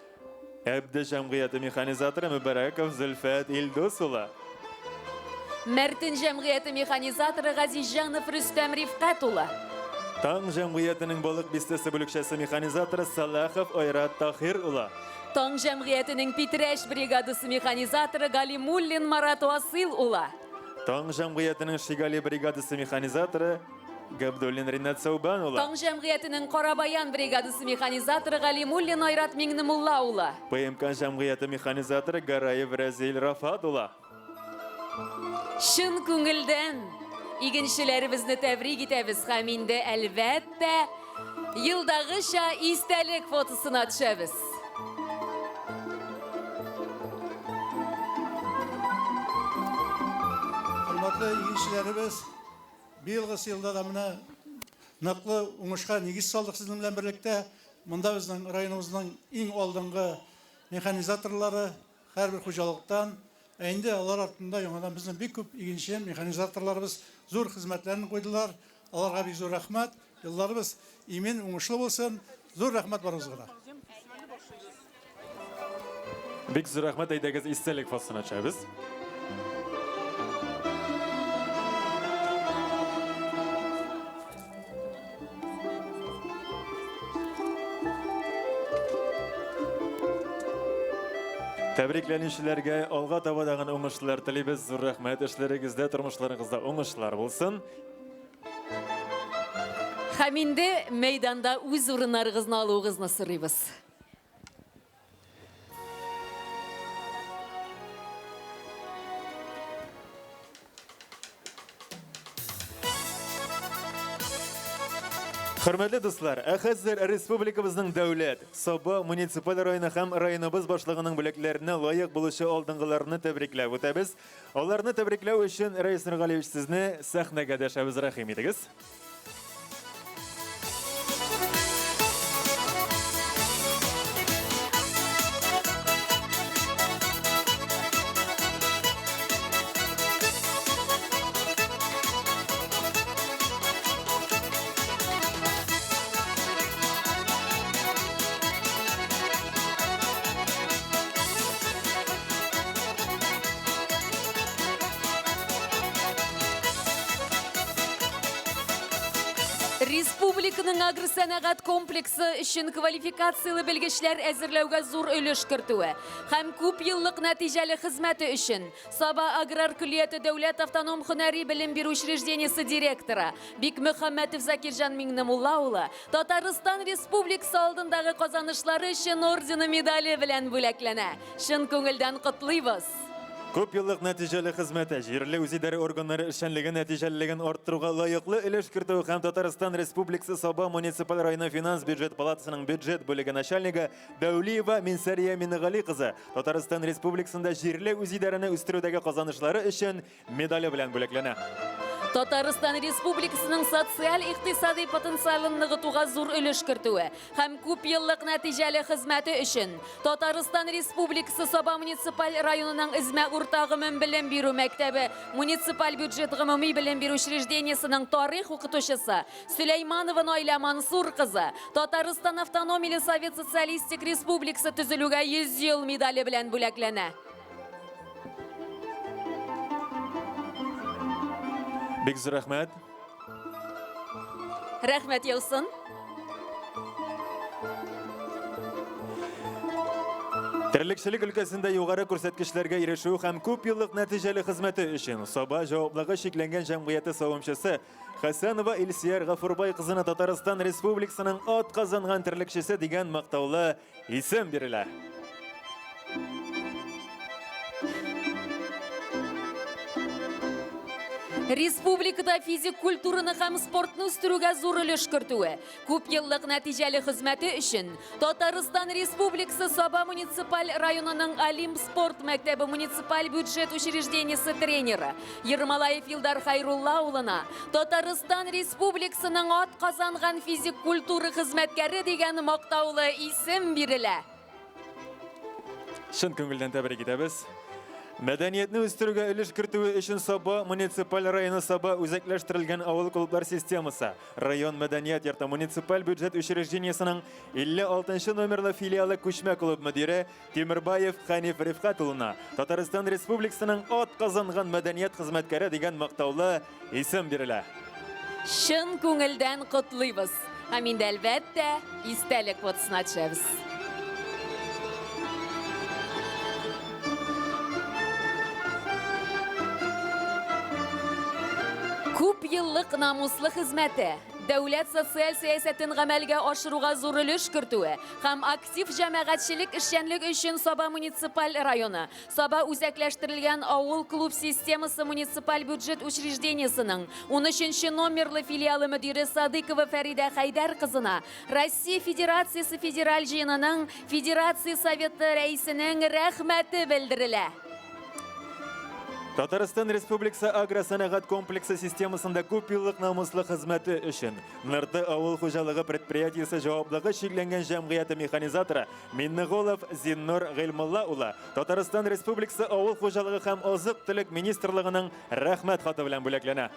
Әбді жәмғияты механизаторы Мүбәрәков Зүлфәт Илдус ұла. Мәртін жәмғияты механизаторы Ғазизжанов Рүстәм Рифқат ұла. Таң жәмғиятының балық бистесі бүлікшесі механизаторы Салахов Ойрат Тахир ұла. Таң жәмғиятының Питрәш бригадасы механизаторы Галимуллин Марат Уасил ұла. Таң жәмғиятының Шигали бригадасы механизаторы Габдуллин Ринат Саубан ұла. Таң жәмғиятының Қарабаян бригадасы механизаторы Галимуллин Айрат Меңнімулла ұла. ПМК жәмғияты механизаторы Гараев Разил Рафат ұла. Шын күңілден игеншілерімізді тәбрик етеміз һәм инде әлбәттә елдағыша истәлек фотосын атышабыз. Hürmetli игеншілеріміз, биылғы сыйылда да мына нақлы уңышқа негіз салдық сіздің белән берлектә. Монда безнең районымызның иң алдыңғы механизаторлары һәрбер хуҗалыктан, инде алар артында яңадан безнең бик күп игенче механизаторларыбыз зур хезмәтләрен куйдылар. Аларга бик зур рәхмәт. Елларыбыз имен уңышлы булсын. Зур рәхмәт барыгызга. Бик зур рәхмәт, әйдәгез истәлек фотосын ачабыз. Тәбрикләнүчеләргә алга таба дагы уңышлар телибез. Зур рәхмәт, эшләрегездә, тормышларыгызда уңышлар булсын. Һәм инде мәйданда үз урыннарыгызны алуыгызны сорыйбыз. Хөрмәтле дуслар, хәзер республикабызның дәүләт, Саба муниципаль районы һәм районыбыз башлыгының бүләкләренә лаек булучы алдынгыларны тәбрикләп үтәбез. Аларны тәбрикләү өчен Рәис Нургалиевич сезне сәхнәгә дәшәбез, рәхим итегез. Республиканың агросәнәгать комплексы өчен квалификациялы белгечләр әзерләүгә зур өлеш кертүе һәм күп еллык нәтиҗәле хезмәте өчен Саба аграр көллияте дәүләт автоном һөнәри белем бирү учреждениесе директоры Бик Мөхәммәтов Закирҗан Миңнемулла улы Татарстан Республикасы алдындагы казанышлары өчен ордены медале белән бүләкләнә. Шын күңелдән котлыйбыз. Күп еллык нәтиҗәле хезмәте, җирле үзидарә органнары эшчәнлеген нәтиҗәлелеген арттыруга лаеклы өлеш кертү һәм Татарстан Республикасы Саба муниципаль районы финанс бюджет палатасының бюджет бүлеге начальнигы Дәүлиева Минсәрия Мингали кызы Татарстан Республикасында җирле үзидарәне үстерүдәге казанышлары өчен медале белән бүләкләнә. Татарстан Республикасының социаль-иqtisadi потенциалын ныгытуга зур өлеш кертүе һәм күп еллык нәтиҗәле хезмәте өчен Татарстан Республикасы Саба муниципаль районының Измә урта гомум белем бирү мәктәбе муниципаль бюджет гомуми белем бирү учреждениесенең тарих укытучысы Сөләйманова Наилә Мансур кызы Татарстан Автономияле Совет Социалистик Республикасы төзелүгә 100 ел медале белән бүләкләнә. Бик зур рәхмәт. Рәхмәт яусын. Терлекчелек өлкәсендә югары күрсәткечләргә ирешү һәм күп еллык нәтиҗәле хезмәте өчен Саба җаваплыгы шикләнгән җәмгыяте савымчысы Хәсәнова Илсияр Гафурбай кызына Татарстан Республикасының ат казанган терлекчесе дигән мактаулы исем бирелә. Республикада физик культураны һәм спортны үстерүгә зур өлеш кертүе, күп еллык нәтиҗәле хезмәте өчен Татарстан Республикасы Саба муниципаль районының Олимп спорт мәктәбе муниципаль бюджет учреждениесе тренеры Ермолаев Илдар Хайрулла улына Татарстан Республикасының ат казанган физик культура хезмәткәре дигән мактаулы исем бирелә. Шын күңелдән тәбрик итәбез. Мәдәниятне үстерүгә өлеш кертүе өчен Саба муниципаль районы Саба үзәкләштерелгән авыл клублар системасы, район мәдәният йорты муниципаль бюджет учреждениесенең 56 номерлы филиалы күчмә клуб мөдире Тимербаев Ханиф Рифкат улына Татарстан Республикасының ат казанган мәдәният хезмәткәре дигән мактаулы исем бирелә. Шын күңелдән котлыйбыз. Һәм инде әлбәттә истәлек фотосына төшәбез. Күп еллык намуслы хезмәте, дәүләт социаль сәясәтен гамәлгә ашыруга зур өлеш кертүе һәм актив җәмәгатьчелек эшчәнлек өчен Саба муниципаль районы, Саба үзәкләштерелгән авыл клуб системасы муниципаль бюджет учреждениесенең 13 номерлы филиалы мөдире Садыкова Фәридә Хайдар кызына Россия Федерациясе федераль җыенының Федерация Советы рәисенең рәхмәте белдерелә. Татарстан Республикасы агросәнәгать комплексы системасында күп еллык намуслы хезмәте өчен Нырты авыл хуҗалыгы предприятиесе җаваплыгы шикләнгән җәмгыяте механизаторы Миннеголов Зиннур Гыйлмулла улы Татарстан Республикасы авыл хуҗалыгы һәм азык-төлек министрлыгының рәхмәт хаты белән бүләкләнә.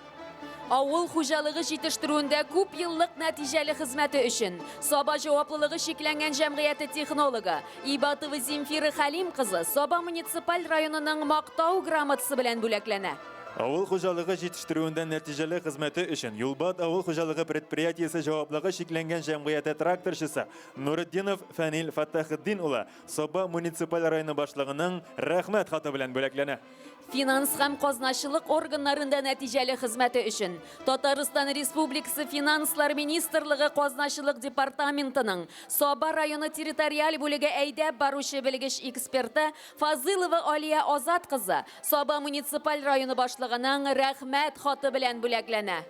Авыл хуҗалыгы җитештерүендә күп еллык нәтиҗәле хезмәте өчен Саба җаваплылыгы шикләнгән җәмгыяте технологы Ибатова Земфира Халим кызы Саба муниципаль районының мактау грамотасы белән бүләкләнә. Авыл хуҗалыгы җитештерүендә нәтиҗәле хезмәте өчен Юлбат авыл хуҗалыгы предприятиесе җаваплыгы шикләнгән җәмгыяте тракторчысы Нуретдинов Фәнил Фаттахиддин улы Саба муниципаль районы башлыгының рәхмәт хаты белән бүләкләнә. Финанс һәм казначылык органнарында нәтиҗәле хезмәте өчен Татарстан Республикасы Финанслар министрлыгы казначылык департаментының Саба районы территориаль бүлеге әйдәп баручы белгеч эксперты Фазылова Алия Азат кызы Саба муниципаль районы башлыгының рәхмәт хаты белән бүләкләнә.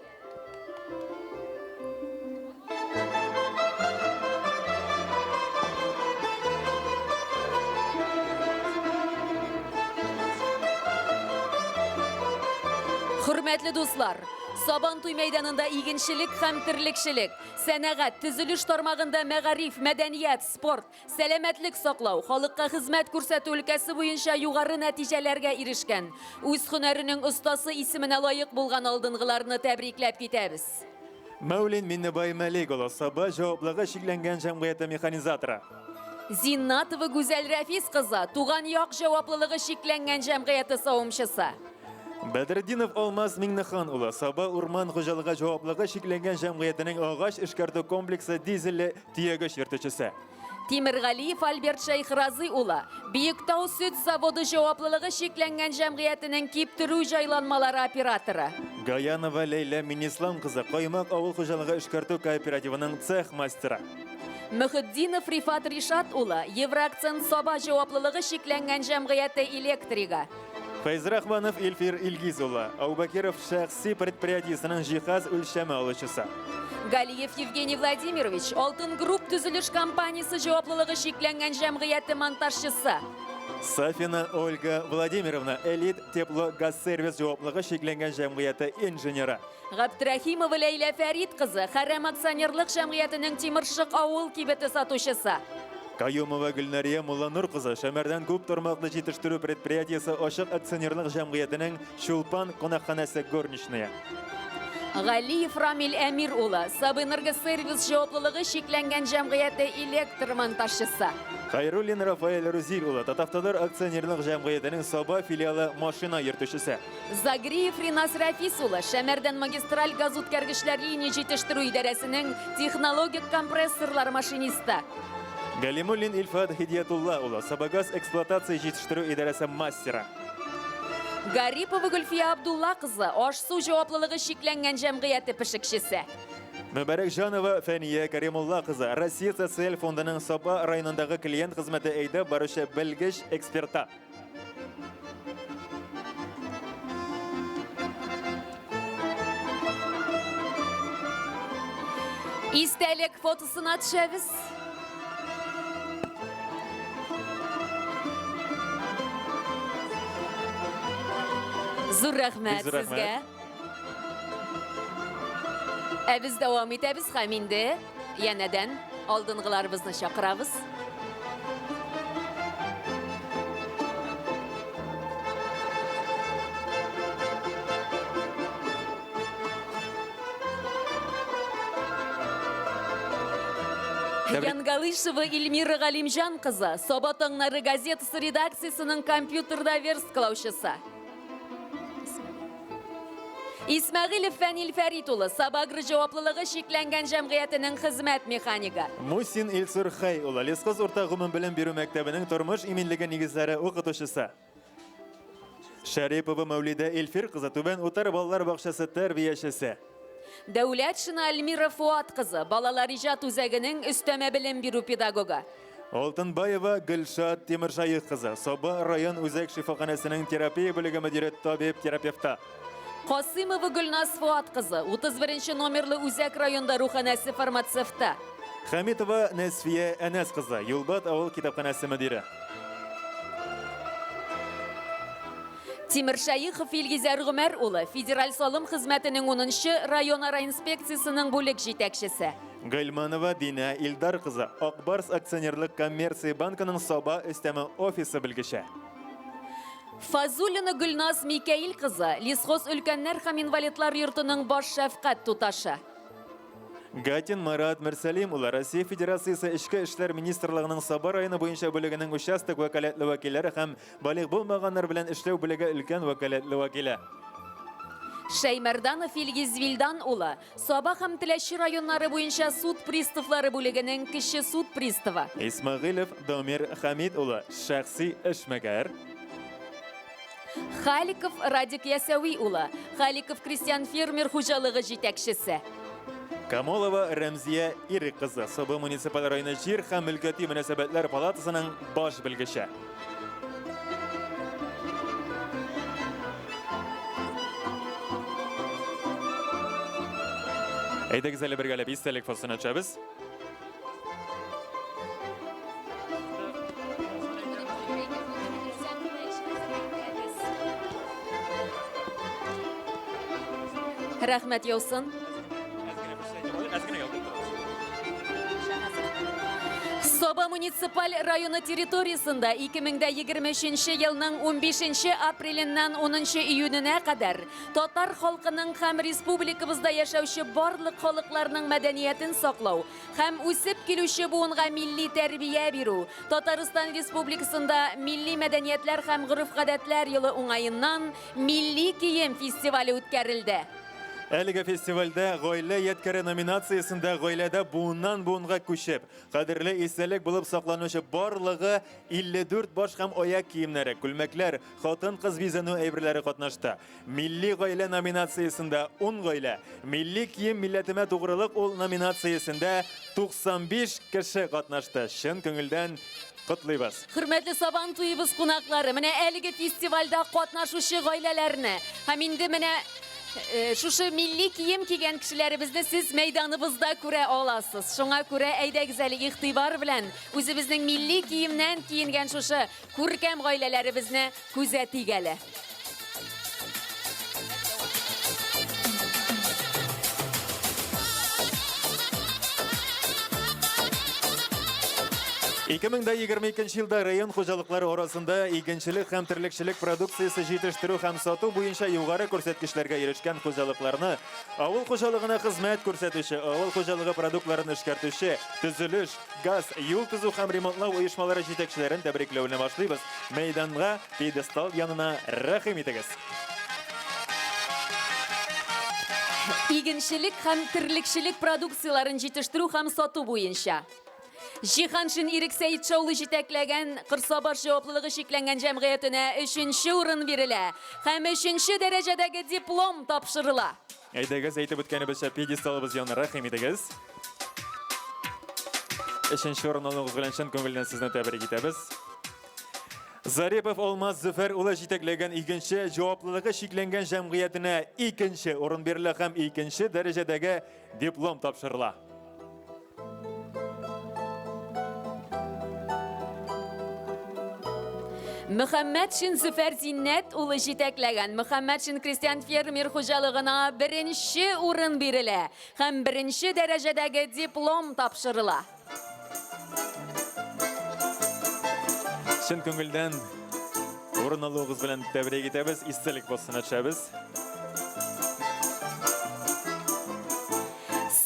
Хөрмәтле дуслар, Сабантуй мәйданында игенчелек һәм терлекчелек, сәнәгать, төзелеш тармагында мәгариф, мәдәният, спорт, сәламәтлек саклау, халыкка хезмәт күрсәтү өлкәсе буенча югары нәтиҗәләргә ирешкән, үз һөнәренең остасы исеменә лаек булган алдынгыларны тәбрикләп китәбез. Мәүлин Миннебай Мәлик улы Саба җаваплыгы шикләнгән җәмгыяте механизаторы. Зиннатова Гүзәл Рәфис кызы туган як җаваплылыгы шикләнгән җәмгыяте савымчысы. Бәдретдинов Алмаз Миңнехан улы Саба урман хуҗалыгы җаваплыгы шикләнгән җәмгыятенең агач эшкәртү комплексы дизелле тиягеш йөртүчесе. Тимергалиев Альберт Шайхразый улы Биектау сөт заводы җаваплылыгы шикләнгән җәмгыятенең киптерү җайланмалары операторы. Гаянова Ләйлә Минислам кызы Каймак авыл хуҗалыгы эшкәртү кооперативының цех мастеры. Мөхетдинов Рифат Ришат улы Евроакцент Саба җаваплылыгы шикләнгән җәмгыяте электрига. Файзрахманов Илфир Илгиз улы Аубакиров шәхси предприятиесенең җиһаз үлчәме алучысы. Галиев Евгений Владимирович Алтын групп төзелеш компаниясе җаваплылыгы шикләнгән җәмгыяте монтажчысы. Сафина Ольга Владимировна, элит теплогаз-сервис жауаплығы шекленген жәмғияты инженері. Ғабдрахимова Лейла Фәрит қызы, Харам акционерлік жәмғиятының Тимыршық ауыл кибеті сатушысы. Каюмова Гүлнария Муланур қызы, Шәмәрден көп тұрмақты жетіштіру предприятиясы ашық акционерлік жәмғиятының Шулпан қонақханасы горничная. Ғалиев Рамил Әмир ұлы, Сабынырғы сервис жауаплылығы шекленген жәмғияты электр монтажшысы. Хайруллин Рафаэль Рузиль ұлы, Татақталар акционерлік жәмғиятының Саба филиалы машина ертушісі. Загриев Ринас Рафис ұлы, Шәмәрден магистраль газ үткәргішлер линия жетіштіру идарәсінің технологик компрессорлар машинисті. Галимуллин Ильфад Хидиятулла ұлы, Сабагаз эксплуатация жетіштіру идарәсі мастера. Гарипова Гүлфия Абдулла қызы, Ашсу жауаплылығы шекленген жәмғияты пішікшісі. Мүбәрәк Жанова Фәния Каримулла қызы, Россия социаль фондының Саба районындағы клиент қызметі әйді барушы білгіш эксперта. Истәлік фотосына түшәбіз. Зур рәхмәт сезгә. Әбіз дәвам итәбіз һәм инде янәдән алдынгыларыбызны чакырабыз. Янгалышева Ильмира Галимжан қызы, Соба таңнары газетасы редакциясының компьютерда версткалаушысы. Исмәғилев Фәнил Фәрит улы, Сабагры жауаплылығы шекленген жәмғиятының хизмәт механика. Мусин Илсур Хай улы, Лесқоз орта ғұмын білім беру мәктәбінің тұрмыш именлігі негіздері оқытушысы. Шарипова Мәулида Эльфир қызы, Түбән Утар балалар бақшасы тәрбиешісі. Дәулетшина Альмира Фуат қызы, балалар ижат үзәгінің үстәмә білім беру педагога. Алтынбаева Гүлшат Теміршайық қызы, Соба район үзәк шифаханасының терапия бөлігі мүдирі табиб-терапевта. Қосымова Гүлназ Фуат қызы, 31 номерлі үзәк районда руханасы фармацевта. Хамитова Нәсфия Әнәс қызы, Юлбат ауыл китапханасы мүдирі. Тимир Шайықов Илгизәр Ғүмәр улы, Федераль салым хизмәтінің 10-ші районара инспекциясының бүлік жетекшісі. Гайлманова Дина Илдар қызы, Акбарс акционерлік коммерция банкының Соба үстәмі офисы білгіші. Фазулина Гүлназ Микаил қызы, Лесхоз өлкәннәр һәм инвалидлар йортының баш шәфкать туташы. Гатин Марат Мәрсәлим улы, Россия Федерациясы Ішкі эшләр министрлыгының Саба районы буенча бүлегенең участок вәкаләтле вәкилләре һәм балигъ булмаганнар белән эшләү бүлеге өлкән вәкаләтле вәкиле. Шәймәрданов Илгиз Вилдан улы, Саба һәм Теләши районнары буенча суд приставлары бүлегенең кече суд приставы. Исмәгыйлев Дамир Хамид улы, шәхси эшмәгәр. Халиков Радик Ясауи улы, Халиков крестьян фермер хуҗалыгы җитәкчесе. Камолова Рәмзия Ирик қызы, Саба муниципаль районы җир һәм мөлкәти мөнәсәбәтләр палатасының баш белгече. Әйдәгез әле бергәләп истәлек фотосын ачабыз. Рәхмәт яусын. Соба муниципаль районы территориясында 2023 елның 15 апреленнән 10 июненә кадәр татар халкының һәм республикабызда яшәүче барлык халыкларның мәдәниятен саклау һәм үсеп килүче буынга милли тәрбия бирү, Татарстан Республикасында милли мәдәниятләр һәм гореф-гадәтләр елы уңаеннан милли кием фестивале үткәрелде. Әлеге фестивальдә гаилә яткәре номинациясында гаиләдә буыннан буынга күчеп, кадерле истәлек булып сакланучы барлыгы 54 баш һәм аяк киемнәре, күлмәкләр, хатын-кыз бизәнү әйберләре катнашты. Милли гаилә номинациясында 10 гаилә, милли кием милләтемә тугрылык ул номинациясында 95 кеше катнашты. Чын күңелдән котлыйбыз. Хөрмәтле Сабан туйыбыз кунаклары, менә әлеге фестивальдә катнашучы гаиләләрне һәм инде менә Şuşu milli kiyim kiygen kişilerimizni siz meydanımızda küre olasız. Şuna küre eyde güzel ihtibar bilen özümüzün milli kiyimden kiyingen şuşu kurkem ailelerimizni күзәти gele. Жылда район қожалықлары орасында игенчілік һәм тірлікшілік продукциясы жетіштіру һәм сату бойынша юғары көрсеткішлерге ерішкен қожалықларны ауыл қожалығына қызмет көрсетуші, ауыл қожалығы продуктларын эшкәртүче, төзелеш, газ, юл төзү һәм ремонтлау оешмалары җитәкчеләрен тәбрикләүне башлыйбыз. Мәйданга, пьедестал янына рәхим итегез. Игенчілік һәм тірлікшілік продукцияларын жетіштіру һәм сату бойынша. Жиханшин Ирексейт Шаулы жетәкләгән Кырсабаш җаваплылыгы шикләнгән җәмгыятенә 3нче урын бирелә һәм 3нче дәрәҗәдәге диплом тапшырыла. Әйдәгез, әйтеп үткәнебезчә, пьедесталыбыз янына рәхим итегез. 3нче урын алуыгыз белән чын күңелдән сезне тәбрик итәбез. Зарипов Алмаз Зөфәр улы җитәкләгән игенче җаваплылыгы шикләнгән җәмгыятенә 2нче урын бирелә һәм 2нче дәрәҗәдәге диплом тапшырыла. Мөхәммәтшин Зөфәр Зиннәт улы җитәкләгән Мөхәммәтшин крестьян фермер хуҗалыгына 1нче урын бирелә һәм 1нче дәрәҗәдәге диплом тапшырыла. Чын күңелдән урын алуыгыз белән тәбрик итәбез, истәлек постына төшәбез.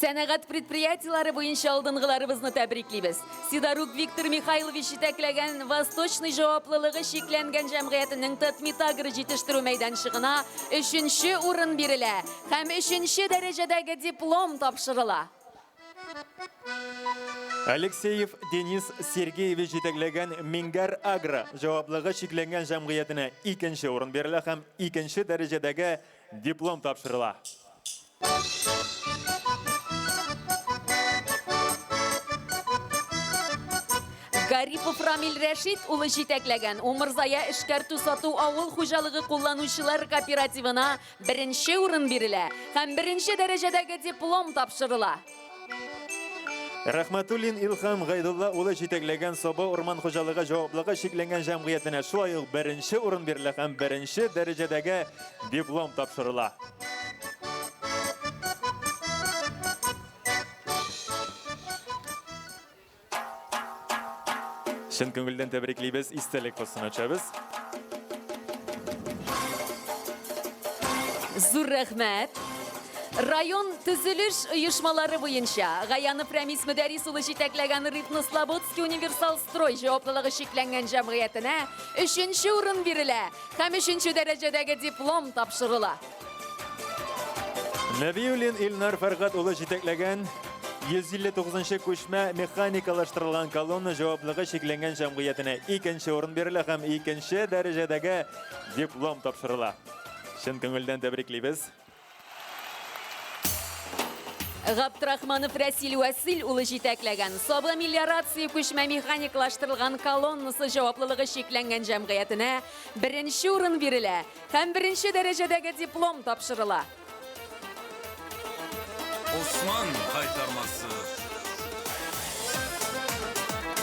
Сәнәгать предприятиелары буенча алдынгыларыбызны тәбриклибез. Сидорук Виктор Михайлович җитәкләгән Восточный җаваплылыгы шикләнгән җәмгыятенең Татмитагр җитештерү мәйданчыгына 3нче урын бирелә һәм 3нче дәрәҗәдәге диплом тапшырыла. Алексеев Денис Сергеевич җитәкләгән Мингар Агро җаваплылыгы шикләнгән җәмгыятенә 2нче урын бирелә һәм 2нче дәрәҗәдәге диплом тапшырыла. Гарипов Рамил Рәшит улы җитәкләгән Умырзая эшкәртү сату авыл хуҗалыгы кулланучылар кооперативына 1нче урын бирелә һәм 1нче дәрәҗәдәге диплом тапшырыла. Рахматуллин Илхам Гайдулла улы җитәкләгән Саба урман хуҗалыгы җаваплылыгы шикләнгән җәмгыятенә шулай ук 1нче урын бирелә һәм 1нче дәрәҗәдәге диплом тапшырыла. Чын күңелдән тәбриклибез, истәлек постына төшәбез. Зур рәхмәт. Район төзелеш оешмалары буенча Гаянов Рамис Мөдәрис улы җитәкләгән Рыбнослободский универсал строй җаваплылыгы шикләнгән җәмгыятенә 3нче урын бирелә һәм 3нче дәрәҗәдәге диплом тапшырыла. Нәбиуллин Илнар Фәргат улы җитәкләгән 159-нчы күчмә механикалаштырылган колонна җаваплылыгы шикләнгән җәмгыятенә 2нче урын бирелә һәм 2нче дәрәҗәдәге диплом тапшырыла. Чын күңелдән тәбриклибез. Габдрахманов Рәсил Васил улы җитәкләгән Саба мелиорация күчмә механикалаштырылган колоннасы җаваплылыгы шикләнгән җәмгыятенә 1нче урын бирелә һәм 1нче дәрәҗәдәге диплом тапшырыла. Осман кайтармасы.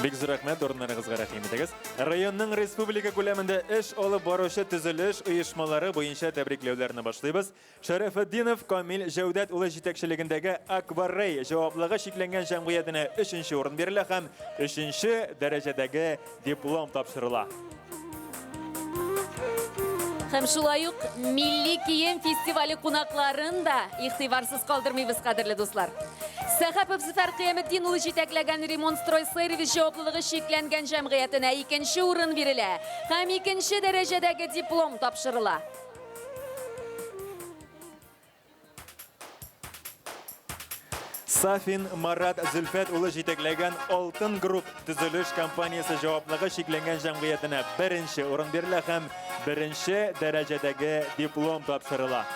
Бик зур рәхмәт, урыннарыгызга рәхим итегез. Районның республика күләмендә эш алып баручы төзелеш оешмалары буенча тәбрикләүләрне башлыйбыз. Шәрәфетдинов Камил Җәүдәт улы җитәкчелегендәге Акбаррей җаваплылыгы шикләнгән җәмгыятенә 3нче урын бирелә һәм 3нче дәрәҗәдәге диплом тапшырыла. Һәм шулай ук Милли кием фестивале кунакларын да игътибарсыз калдырмыйбыз, кадерле дуслар. Сәхәпов Зөфәр Кыяметдин улы җитәкләгән ремонт строй сервис җаваплылыгы шикләнгән җәмгыятенә 2нче урын бирелә һәм 2нче дәрәҗәдәге диплом тапшырыла. Сафин Марат Зөлфәт улы җитәкләгән Алтын групп төзелеш компаниясе җаваплылыгы шикләнгән җәмгыятенә 1нче урын бирелә һәм 1нче дәрәҗәдәге диплом тапшырыла.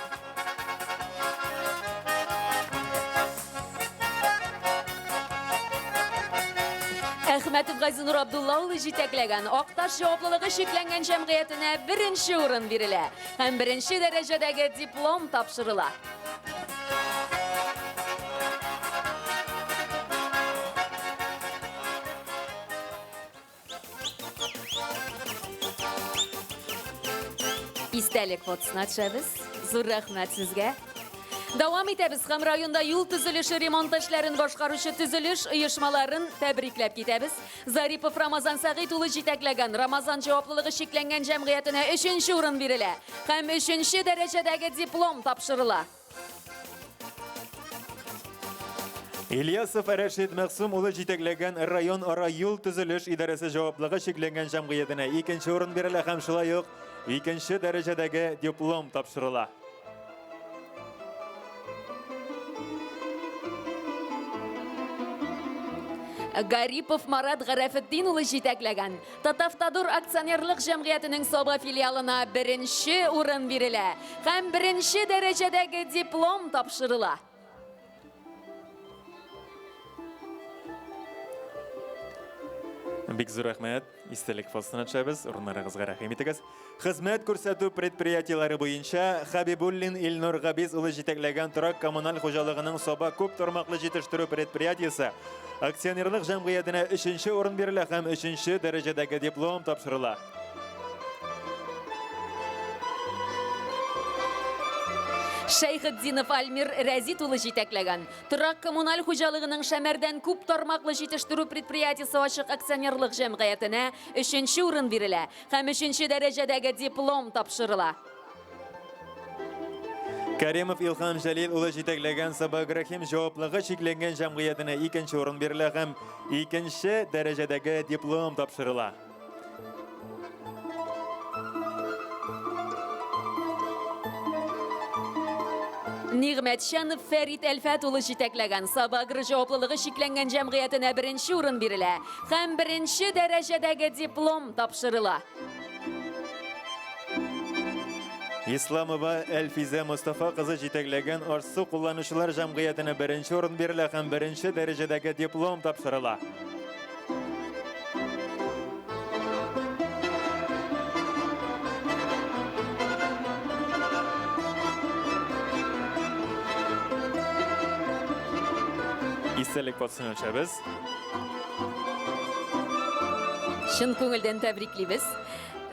Нигъмәтов Газинур Абдулла улы җитәкләгән Акташ җаваплылыгы шикләнгән җәмгыятенә беренче урын бирелә һәм беренче дәрәҗәдәге диплом тапшырыла. Истәлек фотосына төшәбез. Зур рәхмәт сезгә. Дәвам итәбез һәм районда юл төзелеше ремонт эшләрен башкаручы төзелеш оешмаларын тәбрикләп китәбез. Зарипов Рамазан Сәгыйть улы җитәкләгән Рамазан җаваплылыгы шикләнгән җәмгыятенә 3нче урын бирелә һәм 3нче дәрәҗәдәге диплом тапшырыла. Ильясов Рәшид Мәхсум улы җитәкләгән район ара юл төзелеш идарәсе җаваплыгы шикләнгән җәмгыятенә 2нче урын бирелә һәм шулай ук 2нче дәрәҗәдәге диплом тапшырыла. Гарипов Марат Гарәфетдин улы җитәкләгән Татавтодор акционерлык җәмгыятенең Саба филиалына 1нче урын бирелә һәм 1нче дәрәҗәдәге диплом тапшырыла. Бик зур рәхмәт. Истәлек фотосына төшәбез. Урыннарыгызга рәхим итегез. Хезмәт күрсәтү предприятиеләре буенча Хабибуллин Илнур Габиз улы җитәкләгән Торак коммуналь хуҗалыгының Саба күп тармаклы җитештерү предприятиесе акционерлык җәмгыятенә 3нче урын бирелә һәм 3нче дәрәҗәдәге диплом тапшырыла. Шәйхетдинов Альмир Рәзит улы җитәкләгән Торак коммуналь хуҗалыгының Шәмәрдән күп тармаклы җитештерү предприятиесе ачык акционерлык җәмгыятенә 3нче урын бирелә һәм 3нче дәрәҗәдәге диплом тапшырыла. Кәримов Илхам Җәлил улы җитәкләгән Саба Грахим җаваплыгы шикләнгән җәмгыятенә 2нче урын бирелә һәм 2нче дәрәҗәдәге диплом тапшырыла. Нигъмәтшанов Фәрит Әлфәт улы җитәкләгән Сабагры җаваплылыгы шикләнгән җәмгыятенә 1нче урын бирелә һәм 1нче дәрәҗәдәге диплом тапшырыла. Исламова Әлфизә Мустафа кызы җитәкләгән Арсу кулланучылар җәмгыятенә 1нче урын бирелә һәм 1нче дәрәҗәдәге диплом тапшырыла. Истәлек фотосына төшәбез. Шын күңелдән тәбриклибез.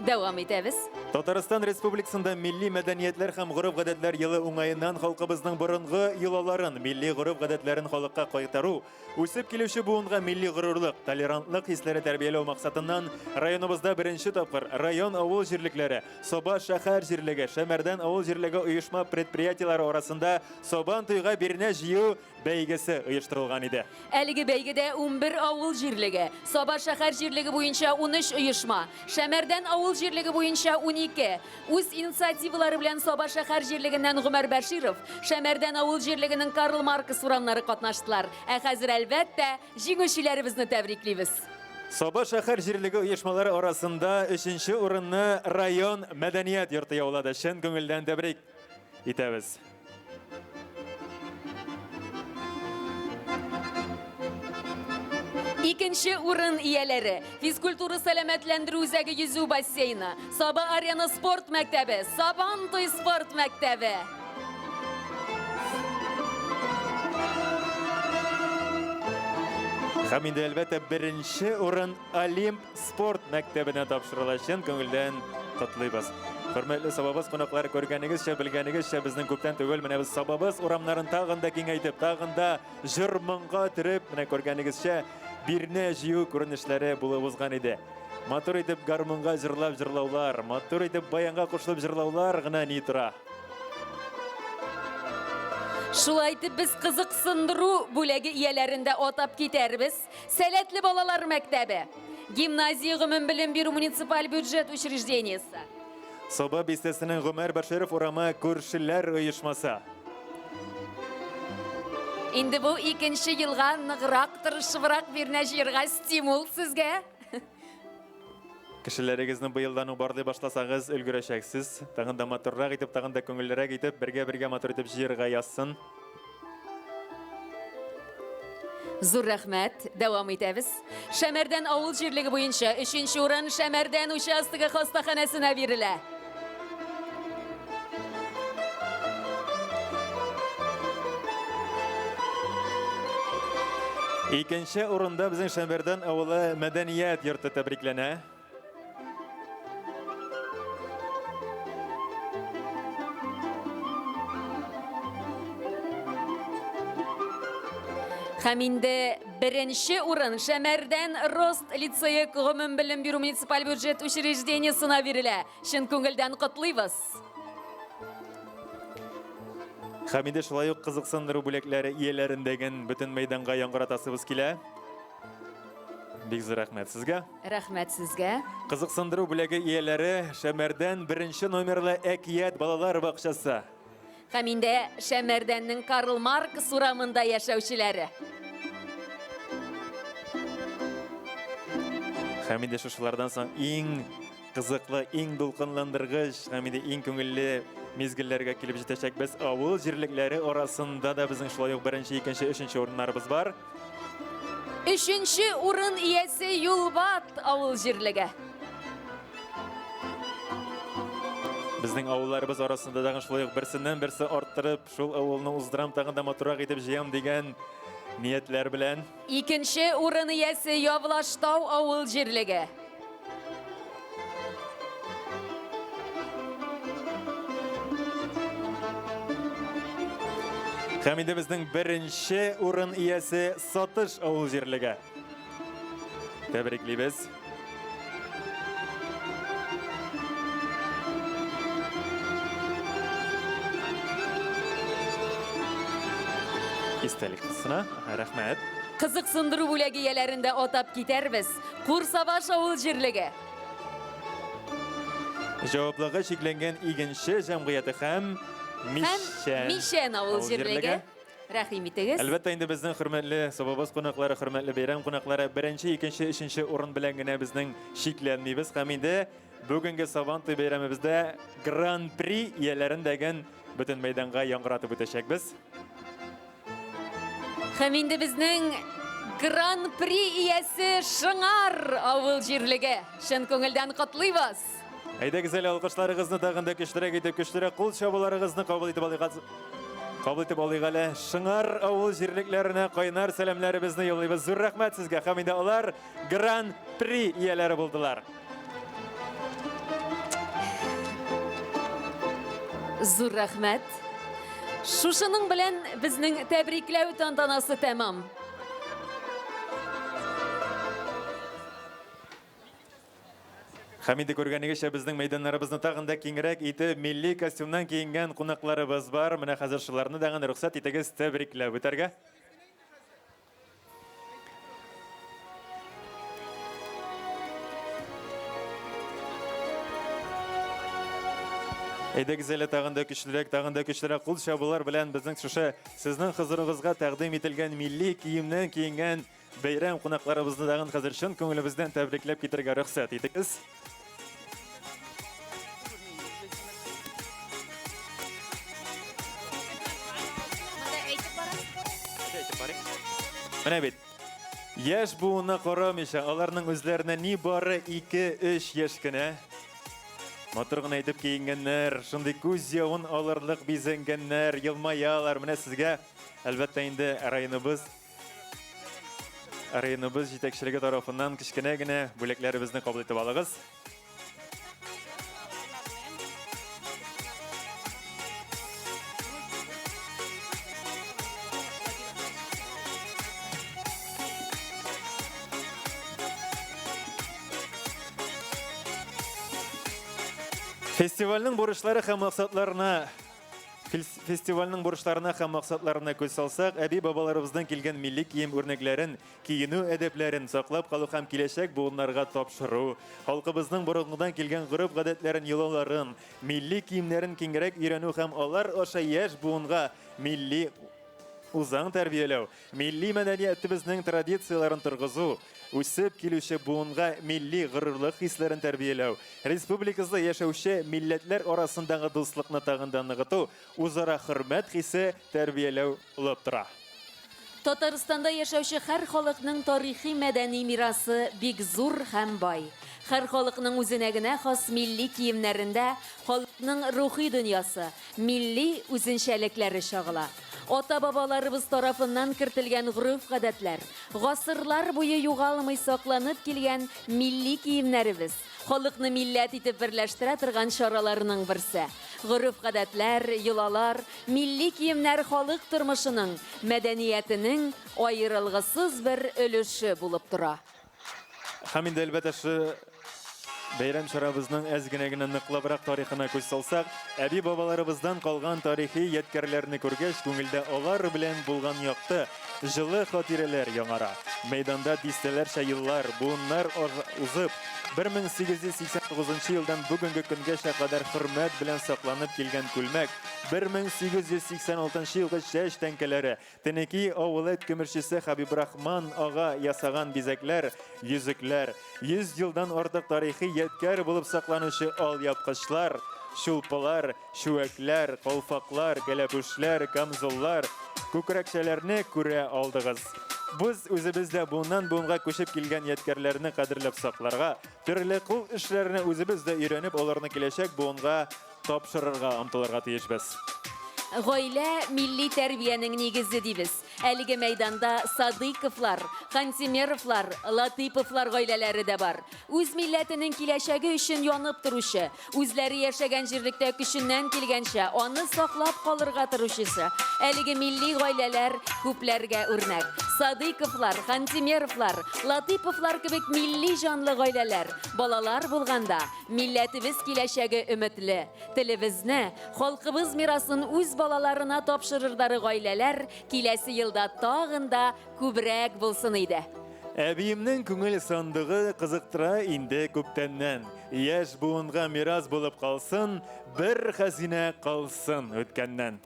Дәвам итәбез. Татарстан Республикасында милли мәдәниятләр һәм гореф-гадәтләр елы уңаеннан халкыбызның борынгы йолаларын, милли гореф-гадәтләрен халыкка кайтару, үсеп килүче буынга милли горурлык, толерантлык хисләре тәрбияләү максатыннан районыбызда 1нче тапкыр район авыл җирлекләре, Саба шәһәр җирлеге, Шәмәрдән авыл җирлеге оешма предприятиеләре арасында Сабан туйга бирнә җыю бәйгесе оештырылган иде. Әлеге бәйгедә 11 авыл җирлеге, Саба шәһәр җирлеге буенча 13 оешма, Шәмәрдән авыл җирлеге буенча 12. Үз инициативалары белән Саба шәһәр җирлегеннән Гомәр Бәширов, Шәмәрдән авыл җирлегенең Карл Маркс урамнары катнаштылар. Ә хәзер әлбәттә җиңүчеләребезне тәбриклибез. Саба шәһәр җирлеге оешмалары арасында 3нче урынны район мәдәният йорты яулады. Шын күңелдән тәбрик итәбез. Икенче урын ияләре физкультура сәламәтләндерү үзәге йөзү бассейны, Саба арена спорт мәктәбе, Сабан туй спорт мәктәбе. Һәм инде әлбәттә 1нче урын Олимп спорт мәктәбенә тапшырыла. Шын күңелдән котлыйбыз. Хөрмәтле Сабабыз кунаклары, күргәнегезчә, белгәнегезчә, безнең күптән түгел менә без Сабабыз урамнарын тагын да киңәйтеп, тагын да җыр-моңга төреп, менә күргәнегезчә, бирнә җыю күренешләре булып узган иде. Матур итеп гармунга җырлап җырлаулар, матур итеп баянга кушылып җырлаулар гына ни тора. Шулай итеп без кызыксындыру бүләге ияләрендә атап китәрбез. Сәләтле балалар мәктәбе, гимназия гомум белем бирү муниципаль бюджет учреждениесе. Саба бистәсенең Гомәр Бәширов урамы күршеләр оешмасы. Инде бу икенче елга ныграк тырышыбрак бирнә җыярга стимул сезгә. Кешеләрегезне быелдан барлый башласагыз өлгерәчәксез. Тагын да матуррак итеп, тагын да күңеллерәк итеп, бергә матур итеп җыярга язсын. Зур рәхмәт, дәвам итәбез. Шәмәрдән авыл җирлеге буенча 3нче урын Шәмәрдән участогы хастаханәсенә бирелә. Икенче урында безнең Шәмәрдән авылы мәдәният йорты тәбрикләнә. Һәм инде беренче урын Шәмәрдән Рост лицейы гомум белем бирү муниципаль бюджет учреждениесына бирелә. Чын күңелдән котлыйбыз. Һәм инде шулай ук кызыксындыру бүләкләре ияләрендәген бөтен мәйданга яңгыратасыбыз килә. Бик зур рәхмәт сезгә. Рәхмәт сезгә. Кызыксындыру бүләге ияләре Шәмәрдән 1нче номерлы әкият балалар бакчасы. Һәм инде Шәмәрдәннең Карл Маркс урамында яшәүчеләре. Һәм инде шушылардан соң иң кызыклы, иң дулкынландыргыч, һәм инде иң күңелле мизгелләргә килеп җитәчәкбез. Авыл җирлекләре арасында да безнең шулай ук 1нче, 2нче, 3нче урыннарыбыз бар. 3нче урын иясе Юлбат авыл җирлеге. Безнең авылларыбыз арасында да шулай ук берсеннән-берсе арттырып, шул авылны уздырам, тагын да матурак итеп җыям дигән ниятләр белән. 2нче урын иясе Явлаштау авыл җирлеге. Һәм инде безнең 1нче урын иясе Сатыш авыл җирлеге. Тәбриклибез. Истәлек кысына, рәхмәт. Кызыксындыру бүләге ияләрендә атап китәрбез. Курсаваш авыл җирлеге. Җаваплыгы чикләнгән игенче җәмгыяте һәм Мишән авыл җирлеге. Рәхим итегез. Әлбәттә инде безнең хөрмәтле сабабыз кунаклары, хөрмәтле бәйрәм кунаклары 1нче, 2нче, 3нче урын белән генә безнең шикләнмибез. Һәм инде бүгенге Сабантуй бәйрәмебездә Гран-при ияләрен дәгән бөтен мәйданга яңгыратып үтәчәкбез. Һәм инде безнең Гран-при иясе Шыңар авыл җирлеге. Чын күңелдән котлыйбыз. Әйдәгез әле алкышларыгызны тагын да көчлерәк итеп, көчлерәк кул чабуларыгызны кабул итеп алыйгыз. Кабул итеп алыйк әле. Шыңар авыл җирлекләренә кайнар сәламнәребезне юллыйбыз. Зур рәхмәт сезгә. Һәм инде алар Гран-при ияләре булдылар. Зур рәхмәт. Шушының белән безнең тәбрикләү тантанасы тәмам. Һәм инде күргәнегезчә безнең мәйданнарыбызны тагын да киңрәк итеп милли костюмнан киенгән кунакларыбыз бар. Менә хәзер шуларны да рөхсәт итегез тәбрикләп үтәргә. Әйдәгез әле тагын да көчлерәк кул чабулар белән безнең шушы сезнең хозурыгызга тәкъдим ителгән милли киемнән киенгән бәйрәм кунакларыбызны тагын хәзер чын күңелебездән тәбрикләп китәргә рөхсәт итегез. Менә бит. Яшь буына карамыйча, аларның үзләренә ни бары 2-3 яшь кенә. Матур гына итеп киенгәннәр, шундый күз явын алырлык бизәнгәннәр, елмаялар. Менә сезгә әлбәттә инде районыбыз җитәкчелеге тарафыннан кичкенә генә бүләкләребезне кабул итеп алыгыз. Фестивальнең бурычлары һәм максатларына күз салсак, әби-бабаларыбыздан килгән милли кием үрнәкләрен, киенү әдәпләрен саклап калу һәм киләчәк буыннарга тапшыру, халкыбызның борынгыдан килгән гореф-гадәтләрен, йолаларын, милли киемнәрен киңрәк өйрәнү һәм алар аша яшь буынга милли узан тәрбияләү, милли мәдәниятебезнең традицияларын торгызу, үсеп килүче буынга милли горурлык хисләрен тәрбияләү, республикабызда яшәүче милләтләр арасындагы дуслыкны тагын да ныгыту, үзара хөрмәт хисе тәрбияләү булып тора. Татарстанда яшәүче һәр халыкның тарихи мәдәни мирасы бик зур һәм бай. Һәр халыкның үзенә генә хас милли киемнәрендә халыкның рухи дөньясы, милли үзенчәлекләре чагыла. Ата-бабаларыбыз тарафыннан кертелгән гөреф-гадәтләр, гасырлар буе югалмый сакланып килгән милли киемнәребез, халыкны милләт итеп берләштерә торган чараларның берсе. Гөреф-гадәтләр, йолалар, милли киемнәр халык тормышының, мәдәниятенең аерылгысыз бер өлеше булып тора. Һәм инде әлбәттә бәйрәм чарабызның әз генә ныклабрак тарихына күз салсак, әби-бабаларыбыздан калган тарихи ядкәрләрне күргәч, күңелдә алар белән булган якты җылы хатирәләр яңара. Мәйданда дистәләрчә еллар, буыннар узып, 1889 елдан бүгенге көнгәчә кадәр хөрмәт белән сакланып килгән күлмәк, 1886 елгы чәч тәңкәләре, Тенеки авылет көмерчесе Хабиб Рахман ага ясаган бизәкләр, йөзекләр, 100 елдан артык тарихи ядкәр булып сакланучы алъяпкычлар, шулпылар, шүәкләр, калфаклар, кәләпүшләр, камзуллар, күкрәкчәләрне күрә алдыгыз. Biz үзебездә буыннан буынга күчеп килгән ядкәрләрне кадерләп сакларга, төрле кул эшләренә үзебездә өйрәнеп, аларны киләчәк буынга тапшырырга омтылырга тиешбез. Гаилә милли тәрбиянең нигезе дибез. Әлеге мәйданда Садыйковлар, Хантимеровлар, Латыповлар гаиләләре дә бар. Үз милләтенең киләчәге өчен янып торучы, үзләре яшәгән җирлектә көченнән килгәнчә аны саклап калырга тырышучы. Әлеге милли гаиләләр күпләргә үрнәк. Садыйковлар, Хантимеровлар, Латыповлар кебек милли җанлы гаиләләр, балалар булганда, милләтебез киләчәге өметле. Телебезне, халкыбыз мирасын үз балаларына тапшырырдары гаиләләр киләсе елда тагын да күбрәк булсын иде. Әбиемнең күңел сандыгы кызыктыра инде күптәннән. Яшь буынга мирас булып калсын, бер хәзинә калсын үткәннән.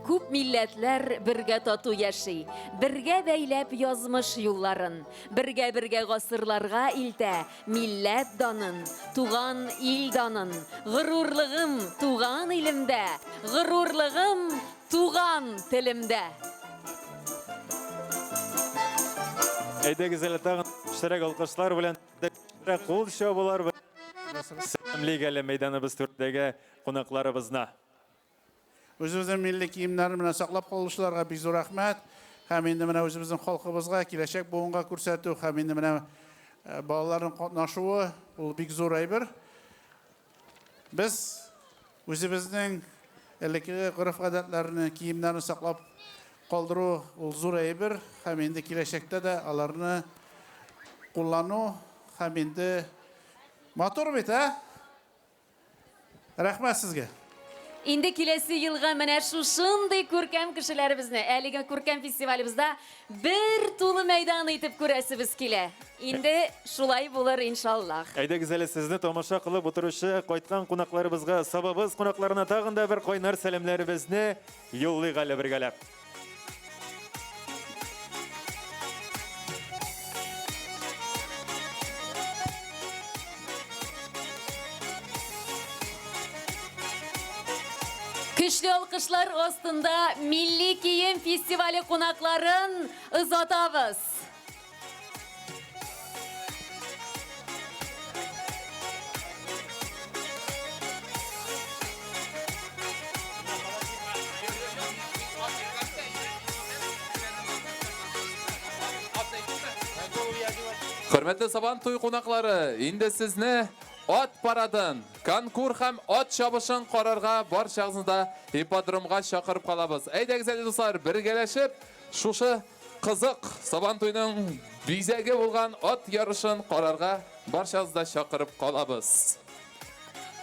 Күп милләтләр бергә тату яши, бергә бәйләп язмыш юлларын, бергә гасырларга илтә милләт данын, туган ил данын. Горурлыгым туган илемдә, горурлыгым туган телемдә. Әйдәгез әле тагын шәрәк алкышлар белән кул чабулар белән сәламлик әле мәйданыбыз түрдәге кунакларыбызна. Үзебезнең милли киемнәрне белән саклап калучыларга бик зур рәхмәт. Һәм инде менә үзебезнең халкыбызга киләчәк буынга күрсәтү, һәм инде менә балаларның катнашуы ул бик зур әйбер. Без үзебезнең элекке гореф-гадәтләрне, киемнәрне саклап калдыру ул зур әйбер, һәм инде киләчәктә дә аларны куллану, һәм инде матур бит, Рәхмәт сезгә. Инде киләсе елга менә шушындый күркәм кешеләребезне, әлеге күркәм фестивалебезда бер тулы мәйдан итеп күрәсебез килә. Инде шулай булыр иншаллах. Әйдәгез әле сезне тамаша кылып утыручы кайткан кунакларыбызга, сабабыз кунакларына тагын да бер кайнар сәламнәребезне юллыйк әле бергәләп. Көчле алкышлар астында Милли кием фестивале кунакларын озатабыз. Хөрмәтле Сабантуй кунаклары, инде сезне ат парадын, конкур һәм ат чабышын карарга барчагызны ипподромга чакырып калабыз. Әйдәгез әле дуслар, бергәләшеп шушы кызык Сабантуйның бизәге булган ат ярышын карарга барчагызны чакырып калабыз.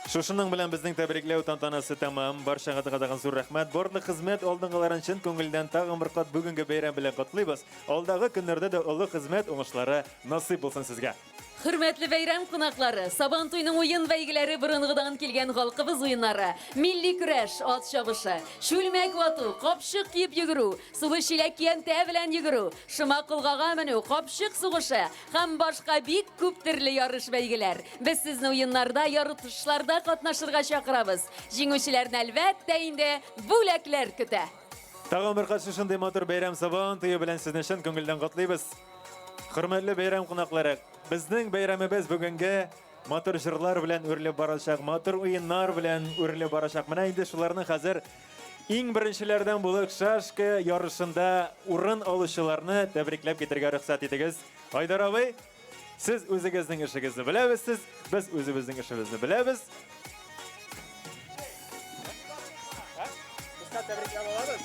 Шушының белән безнең тәбрикләү тантанасы тәмам. Барчага тагын зур рәхмәт. Барлык хезмәт алдынгыларын чын күңелдән тагын бер кат бүгенге бәйрәм белән котлыйбыз. Алдагы көннәрдә дә олы хезмәт уңышлары насыйп булсын сезгә. Хөрмәтле бәйрәм кунаклары, Сабантуйның уен бәйгеләре борынгыдан килгән халкыбыз уеннары, милли көрәш, ат чабышы, шүлмәк вату, капчык киеп йөгерү, сулы чиләк киянтә белән йөгерү, шыма кылгага менү, капчык сугышы һәм башка бик күп төрле ярыш бәйгеләр. Без сезне уеннарда, ярышларда катнашырга чакырабыз. Җиңүчеләрне әлбәттә инде бүләкләр көтә. Tağın bir qaçı şunday motor beyram sabahın tüyü bilen sizni şın köngülden qatlaybiz. Hürmetli beyram qonaqlары, bizning bayramimiz bugunga motor jırlar bilen örülüp barashaq, motor oyunlar bilen örülüp barashaq. Mana indi şularni hazır eng birinchilardan bo'lib Shashka yarışında o'rin olishlarni tabriklab ketirga ruxsat etingiz. Haydar abi, siz o'zingizning ishingizni bilasiz, biz o'zimizning ishimizni bilamiz. Bizga tabriklab olamiz.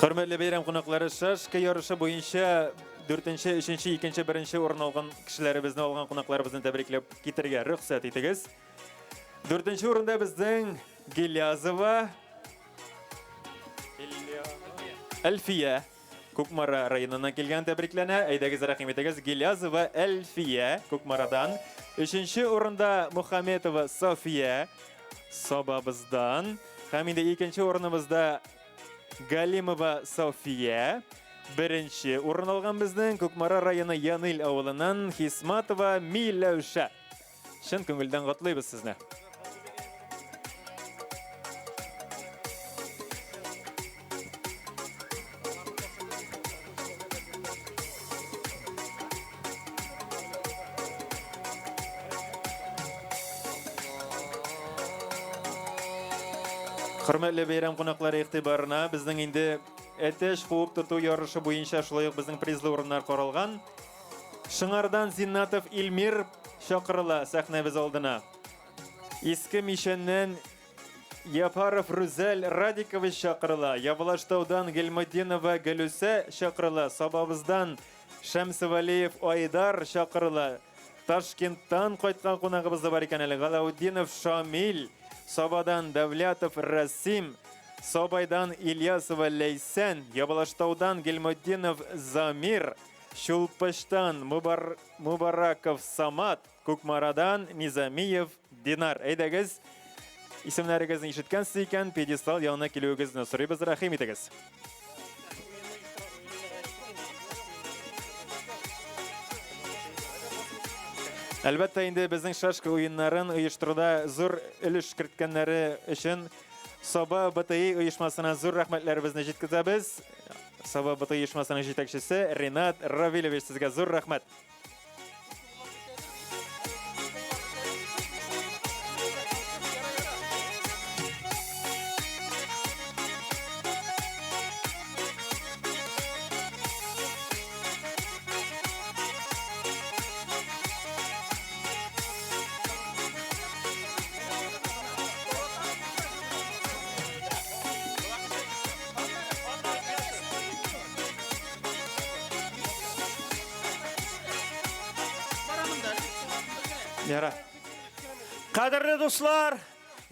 Hürmetli bayram qonaqlari, Shashka yarışı boyunca 4-chi, 3-chi, 2-chi, 1-chi o'rin olgan kishilarimizni olgan qonaqlarimizni tabriklab ketirga ruxsat etingiz. 4-chi o'rinda bizning Gilyazova Alfiya Ko'kmara rayonidan kelgan tabriklana. Aydagiz rahim etingiz. Gilyazova Alfiya Ko'kmaradan. 3-chi o'rinda Muhammetova Sofiya Sobabizdan. Hamda 2-chi o'rinimizda Galimova Sofiya. Birinchi o'rin olgan bizning Ko'kmara rayoni Yanil avlidan Hismatova Milavsha. Shin ko'ngildan qutlaymiz sizni. Hürmetli bayram qonaqlari ig'tiborina bizning endi Ateş quvib tutuv yarışı bo'yicha shulay bizning prizli o'rinlar qaralgan. Shing'ardan Zinnatov Ilmir chaqirila sahnamiz oldina. Eski Mishandan Yaparov Ruzel Radikovich chaqirila. Yablashtovdan Gelmadinova Galusa chaqirila. Sababizdan Shamsivaliyev Oydar chaqirila. Toshkentdan qaytgan qonog'imiz bor ekan, G'alavuddinov Shamil, Sobadan Davlatov Rasim, Sobaydan İlyasova Leysen, Yabalashtovdan Gelmuddinov Zamir, Shulpashdan Mubarakov Samat, Ko'kmaradan Nizamiyev Dinar. Aydagiz, ismlaringizni eshitgansiz ekan, pedestal yonuna kelugingizni so'raymiz, rahim etingiz. Albatta endi bizning Shashka o'yinlarini uyushtirishda zo'r ulush kiritganlari uchun Soba BTI uyushmasına zo'r rahmatlarimizni yetkazamiz. Soba BTI uyushmasining yetakchisi Renat Ravilovich, sizga zo'r rahmat. Yara. Qadrli do'stlar,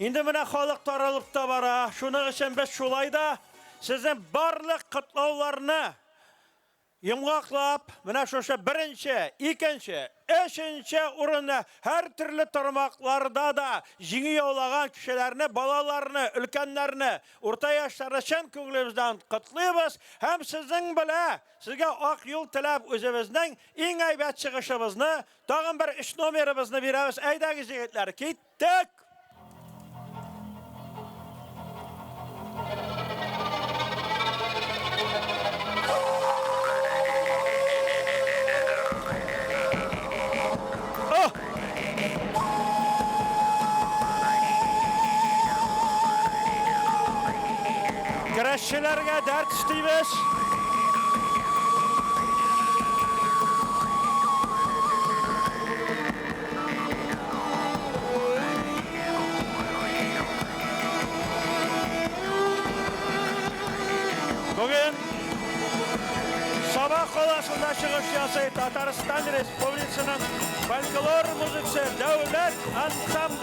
endi mana xalq taralib ta bora. Shuning uchun biz shulayda sizning barliq qutlovlarni yumg'oqlab, mana shusha 1-chi, 2-chi, 3-chi o'rinda har turli tarmoqlarda da jingi yo'lagan kishilarni, balalarni, ulkanlarni, o'rta yoshlarni chin ko'nglimizdan qutlaymiz. Ham sizning bilan sizga oq yo'l tilab o'zimizning eng aybat chiqishimizni, tag'in bir 3 nomerimizni beramiz. Aydagiz yigitlar, ketdik. Kurashchilarga dard istaymiz. Bugün Sabah qolasında çıkış yasayı Tataristan Respublikasının folklor müzikasi davlat ansambli.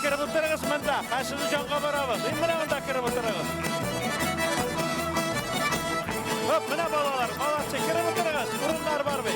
kirib o'tirig'iz menda. Qarshini jonga boramiz. Mana bunda kirib o'tirig'iz. Hop, mana bolalar, bolacha kirib o'tirig'iz. O'rinlar bormi?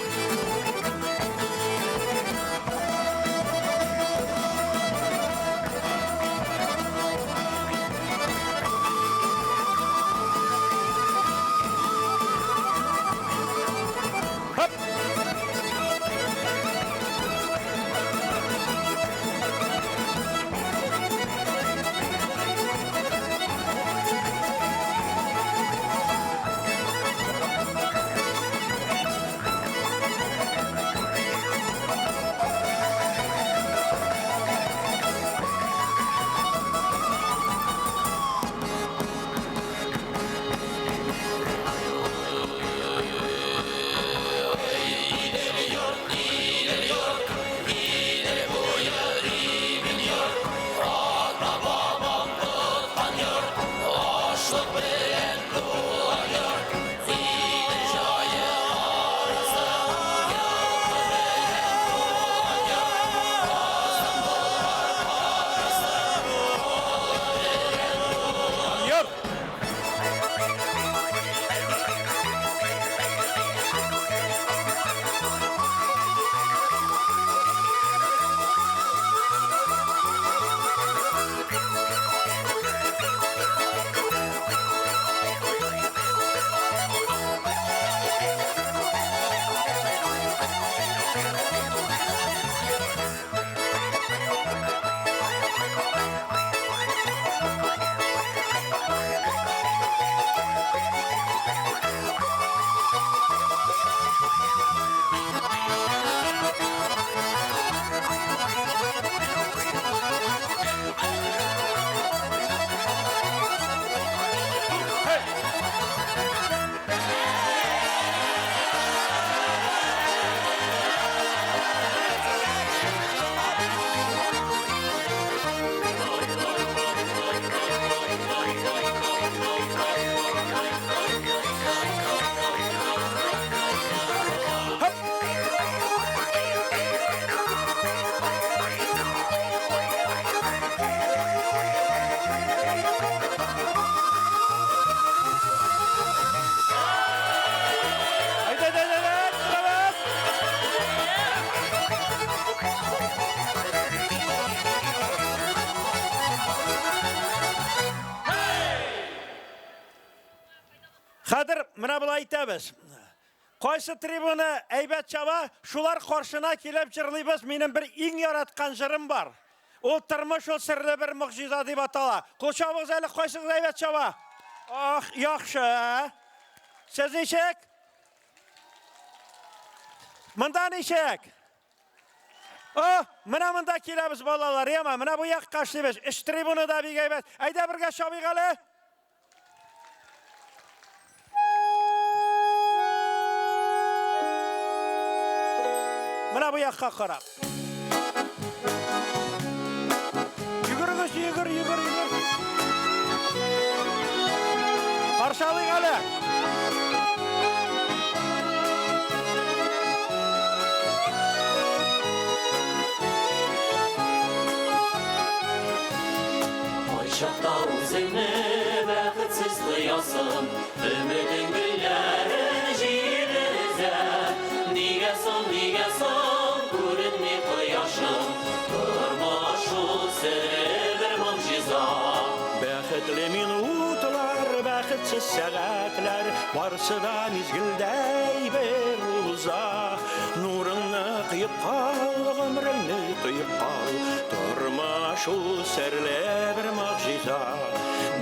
Kadir, mına bulay aytamiz. Qaysi tribuna aybat chaba, shular qarshina kelib jirlaymiz. Mening bir eng yaratgan jirim bor. O turmush o sirli bir mu'jiza deb atala. Qo'shavimiz hali qaysi aybat chaba? Ah, yaxshi. Siz nechek? Munda nechek? Oh, munda kelamiz bolalar, yema, mana bu yoqqa qashlaymiz. Ish tribunada bir aybat. Ayda birga shobiqali. Mana bu yoqqa qarab. Yugurg'ish, yugur. Qarshaling hali. Ayşaqda o'zingni baxtsiz qiyasan, umiding gullarin jiriza. Nega son ko'rinmay quyoshim, turmushu siri bir mo'jiza. Baxtli minutlar, baxtsiz saatlar, varsida mezgilday bir uzaq. Nuringni quyib qol, umringni quyib qol, turmushu sirli bir mo'jiza.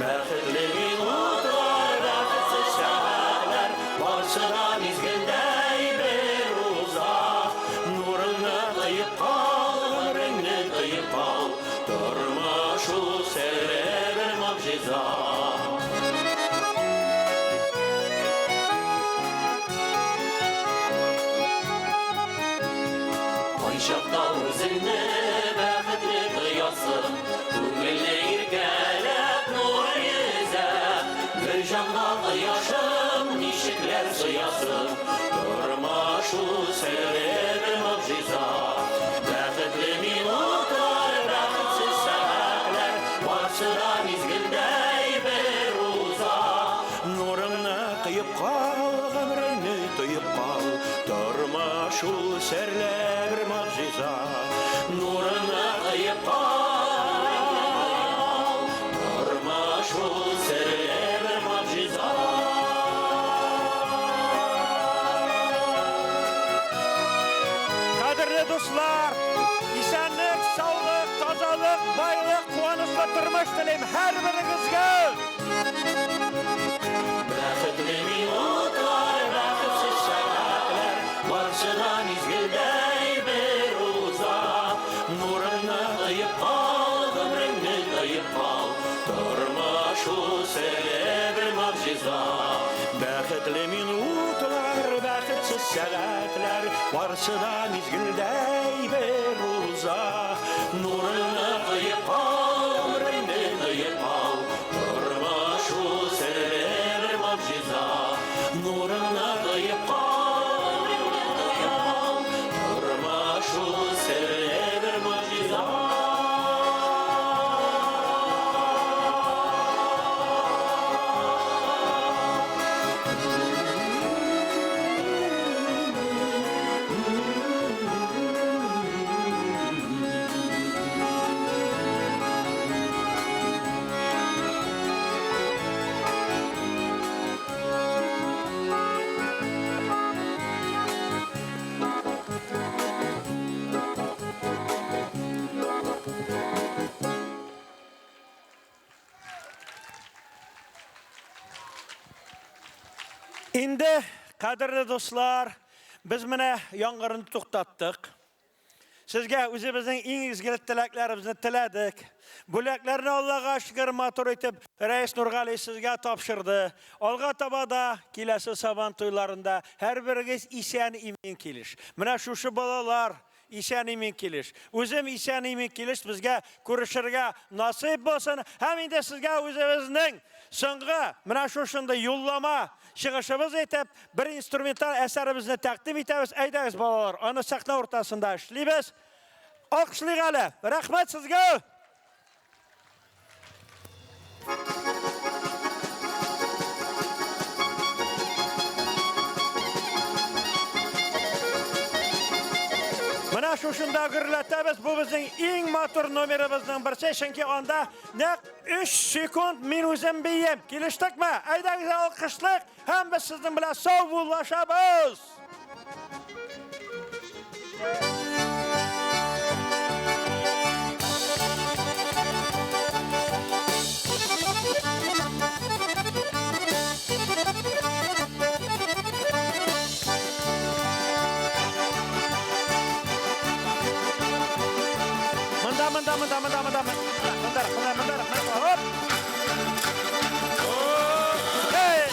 Baxtli minutlar, baxtsiz saatlar, varsida mezgilday bir uzaq. Nuringni quyib qol, umringni quyib qol, turmushu sirli bir mo'jiza. Ayşaqda o'zingni baxtli qiyasan, ko'ngilni erkalab nur yuzab. Bir jonga quyoshim, nishiklar soyasin, turmushu sirli bir mo'jiza. Baxtli minutlar, baxtsiz saatlar, şul serler muciza nuruna kayıp al durma şul serler muciza Kadirli dostlar, isenlik, sağlık, tazalık, baylık, kuanışlı turmuş dileyim her birinizge. Bäxtli minutlar, bäxitsiz saatler, varsıdan izgildey bir uzak. Nuruna kayıp al, ömrünü kayıp al, durma şu sene bir muciza. Bäxtli minutlar, bäxitsiz saatler, varsıdan izgildey bir uzak. Nuruna kayıp al, ömrünü kayıp al, durma şu sene bir muciza. Nuruna kayıp al, ömrünü kayıp al, durma şu sene bir muciza. Indi, kadirli dostlar, biz mine yangırını tuqtattık. Sizge özümüzün en izgilit tileklerimizni tiledik. Bulaklarını Allah'a şükür matur etip Reis Nurgali sizge tapşırdı. Olga tabada kilesi saban toylarında her birigiz isen imin keliş. Mine şuşu balalar isen imin keliş. Özüm isen imin keliş bizge kuruşurga nasip olsun. Hem indi sizge özümüzün soңғы mine şuşunda yollama шығышыбыз етіп, bir instrumental əsərimizni təqdim etəmiz. Əydəyiz balalar, onu sahne ortasında işləyimiz. Alqışlayıq hələ. Rəhmət sizgə. Mana şuşunda gürlətəmiz, bu bizim en matur numerimizden birisi. Çünkü onda ne 3 sekund minuzun beyim. Geliştik mi? Əydəyiz alqışlayıq. Hem biz sizin bilen savunlaşabız. Mındır. Hop. Hey.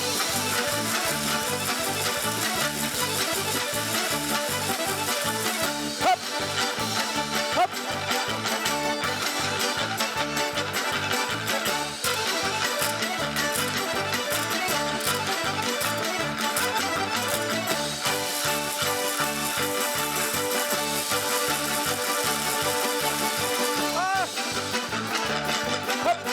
Hop. Hop. Hop.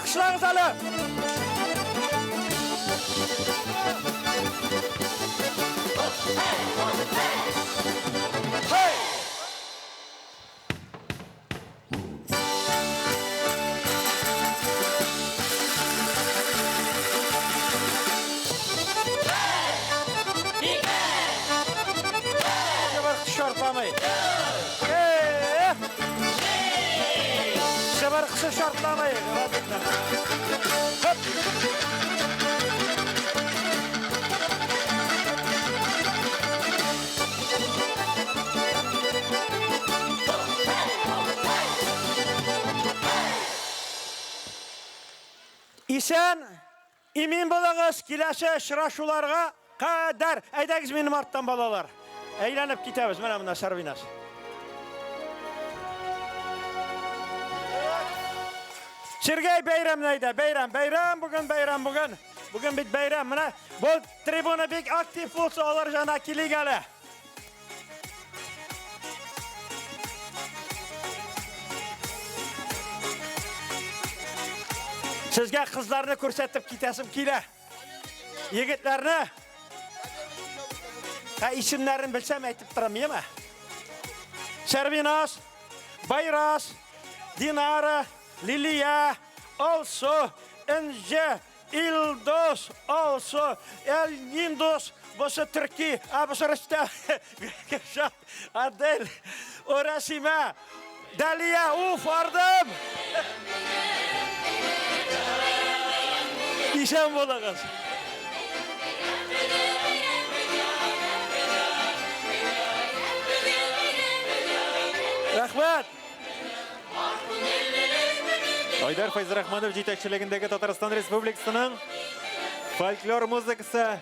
Alkışlarınız alın. Hey! Şartlamayın. Sefer kısa şartlamayın. Hop. İsen, imin bolağız kilese şıraşularga kadar. Eydegiz benim arttan balalar. Eğlenip gideriz. Bana buna sarvinas. Sergey Beyram neydi? Beyram bugün. Bugün bit Beyram. Bu tribuna bek aktif olsa olur jana kili gele. Sizge kızlarını көрсетіп gitesim kile. Yigitlerini. İsimlerini bilsem aytip turam, yeme? Servinas, Bayras, Dinara, Liliya, Olsu, Ince, İldos, Olsu, Elnindos, Bosu Türkiye, Bosu Rısta, Adel, Orasime, Daliya, Ardım. İşem bolağız. Rahmat. Ayдар Fayzrahmanov жетекчилигиндеги Татарстан Республикасынын folklor muzikasi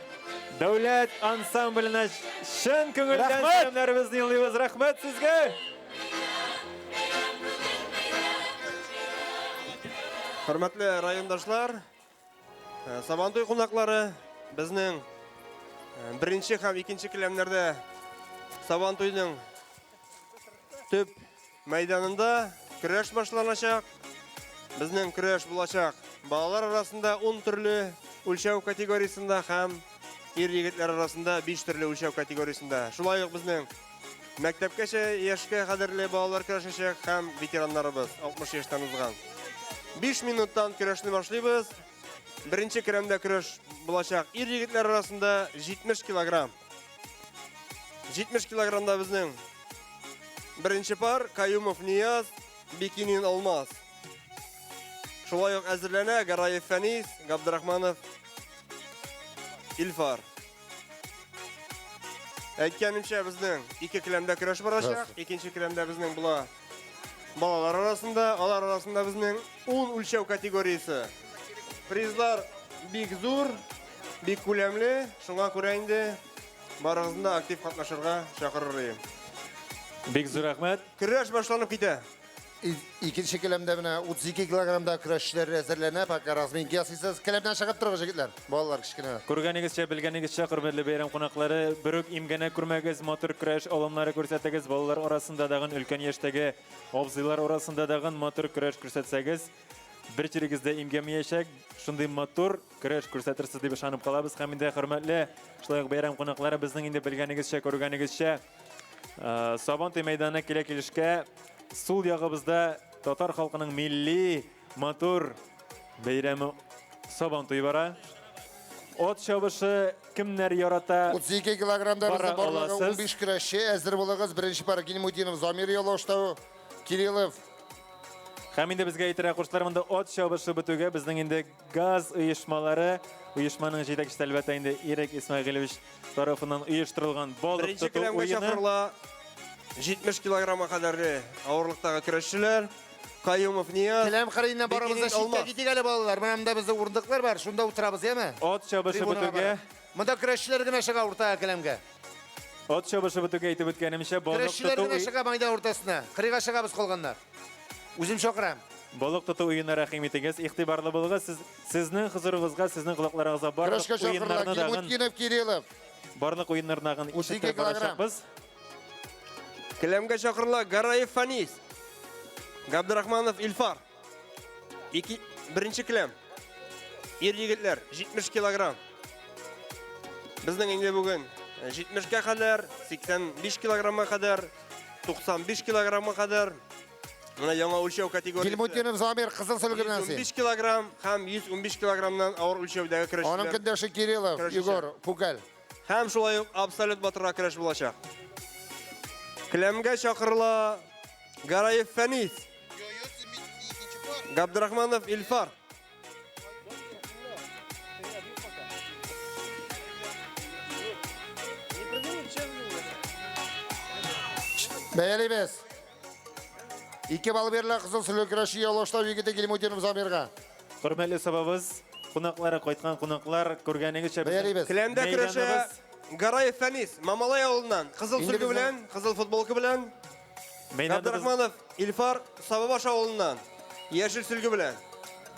davlat ansambline chin ko'ngildan salomlarimizni yo'llaymiz. Rahmat sizga. Hürmetli rayondaşlar, Sabantoy qonaqlari bizning birinchi ham ikkinchi kilemlerde Sabantoyning tüp meydanında kürəş başlanacak. Bizning kürəş bulacak. Balalar arasında 10 türlü ölçev kategorisinde hem er-yigitler arasında 5 türlü ölçev kategorisinde. Şulay uq bizning maktabgacha yoshga qadrli balalar kürəşəcek hem veteranlarımız 60 yaştan uzgan. 5 minuttan kürəşni başlayız. Birinci kiremde kürəş bulacak. Er-yigitler arasında 70 kilogram. 70 kilogramda bizning birinci par Kayumov Niyaz, Bikinin Olmaz. Şulay uq әзерләнә Garayev Фәнис, Габдрахманов İlfar. Әйткәнемчә безнең 2 kilemde көрәш барачак, икенче kilemde безнең була балалар арасында, алар арасында безнең 10 үлчәү категориясе. Призлар бик зур, бик күләмле, шуңа күрә инде барыгызны да актив катнашырга чакырырым. Бик зур рәхмәт. Көрәш башланып китә. İkinci kilemde bine 32 kilogramda kürəşçiler әзерләнә, пока разминки ясыйсыз. Kilemden çıkıp durur jigitler. Балалар кичкене. Күргәнегезчә, белгәнегезчә, хөрмәтле бәйрәм кунаклары, берүк имгәнә күрмәгез, мотор көрәш алымнары күрсәтегез, балалар арасында дагын өлкән яшьтәге абзыйлар арасында дагын мотор көрәш күрсәтсәгез, берчелегездә имгәмәячәк, шундый мотор көрәш күрсәтерсез дип ышанып калабыз. Һәм инде хөрмәтле шулай ук бәйрәм кунаклары, безнең инде белгәнегезчә, күргәнегезчә, Сабанты мәйданына килешкә сул ягыбызда татар халкының милли мотор бәйрәме Сабантуй бара. От чабышы кемнәр ярата? 32 kilogramda bizde барлыгы 15 kürəşçi әзер булыгыз. Birinci para Гилмутдинов, Замир Ялоштау, Кириллов. Һәм инде безгә әйтергә кушсалар, монда от чабышы бетүгә безнең инде газ оешмалары, оешманың җитәкчесе әлбәттә инде Ирек Исмәгыйлевич тарафыннан оештырылган балык тоту уены. 70 kilograma kadarı ağırlıktaki küreşçiler. Kayumov Niyaz. Kilem kırıyla barımızda şitte gittik hele balalar. Bana bizde urundıklar var. Şunda oturabız değil mi? От чабышы бетүгә. Mında küreşçiler gene şaka ortaya kilemge. От чабышы бетүгә әйтеп үткәнемчә, балык Küreşçiler тоту gene şaka maydan ortasına. Kırığa şaka biz kolganlar. Үзем шоқырам. Балык тоту уенына рәхим итегез, игътибарлы булыгыз. Сезнең хузурыгызга, сезнең кулакларыгызга барлык уеннарны дагын Гилмутдинов, Кириллов. Барлык уеннарны дагын ишетеп барачакбыз. Kilemge çakırla Garayev Fanis, Gabdrahmanov İlfar. Birinchi kilem. Er yigitler 70 kilogram. Bizning endi bugun 70 ga qadar, 85 kilogramga qadar, 95 kilogramga qadar mana yangi o'lchov kategoriyasi. Gilmutinov Zamir qizil sulgi bilan 115 kilogram ham 115 kilogramdan og'ir o'lchovdagi kurashchilar. Onun kundashi Kirillov, Igor Pukal. Ham shulay absolyut batıra kurash bo'lacak. Kilemga chaqirla Garayev Fanis, Abdurahmanov Ilfar. Beyelimiz. 2 bal berilgan qizil sulgi kurashi yo'lashda yigiti Gilmutinov Zamirga. Hurmatli sababimiz, qonaqlari qaytgan qonaqlar ko'rganingizcha Kilemda kurashi Garayev Fanis Mamalay o'g'lidan qizil sulgi bilan, qizil futbolka bilan Abdurahmanov Ilfar Sababash o'g'lidan yashil sulgi bilan.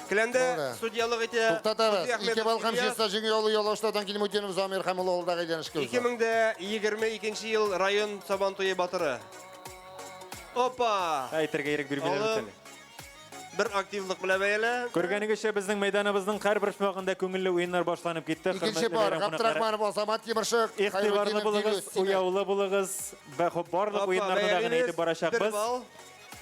Kilemda sudyalık ete To'xtatamiz. 2 bal ham shestajing yo'li yo'lashdadan Gilmutinov Zamir ham o'g'lidagi aylanish qildi. 2022-yil rayon Sabantoy batırı. Hoppa! Aytırga yirik bir bilen Bir aktivlik bilan bayala. Ko'rganingizcha bizning maydonimizning har bir shmoqida ko'ngilli o'yinlar boshlanib ketdi. Ikkinchi bor Abdurahmanov Osamat Temirshik, Ixtiborli bo'ling'iz, uyavli bo'ling'iz va xo'p barliq o'yinlardan aytib borashaqmiz.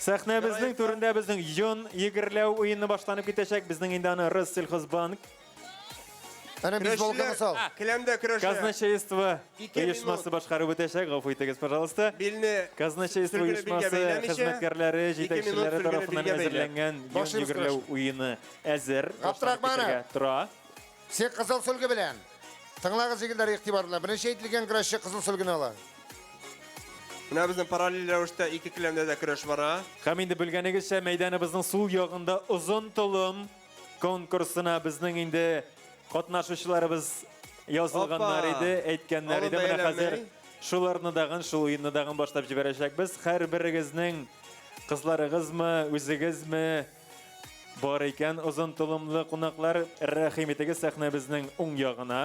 Sahnamizning turida bizning yon yigirlov o'yini boshlanib ketacak. Bizning indani Rossельхозбанк Ana biz bo'lgan misol. Kilemda kurashi. Казначейство uyushmasi boshqarib o'tashak. G'afur etingiz, пожалуйста. Казначейство uyushmasi xizmatkorlari, yetakchilari tomonidan hazırlangan yon yigirlov o'yini hazır. Abdurahmanov tura. Sen qizil sulgi bilan tinglagiz yigitlar e'tibor bilan birinchi aytilgan kurashchi qizil sulgini oladi. Mana bizning parallel ravishda 2 kilemda da kurash bor. Ham endi bilganingizcha maydonimizning suv yog'ida uzun tulum konkursina bizning endi qatnashuvchilarimiz yozilganlar edi, aytganlar edi. Mana hozir shularni dag'in, shu o'yinni dag'in boshlab jibarashakmiz. Har birigizning qizlaringizmi, o'zingizmi bor ekan uzun tulumli qonaqlar rahim etigi sahnamizning o'ng yog'ina.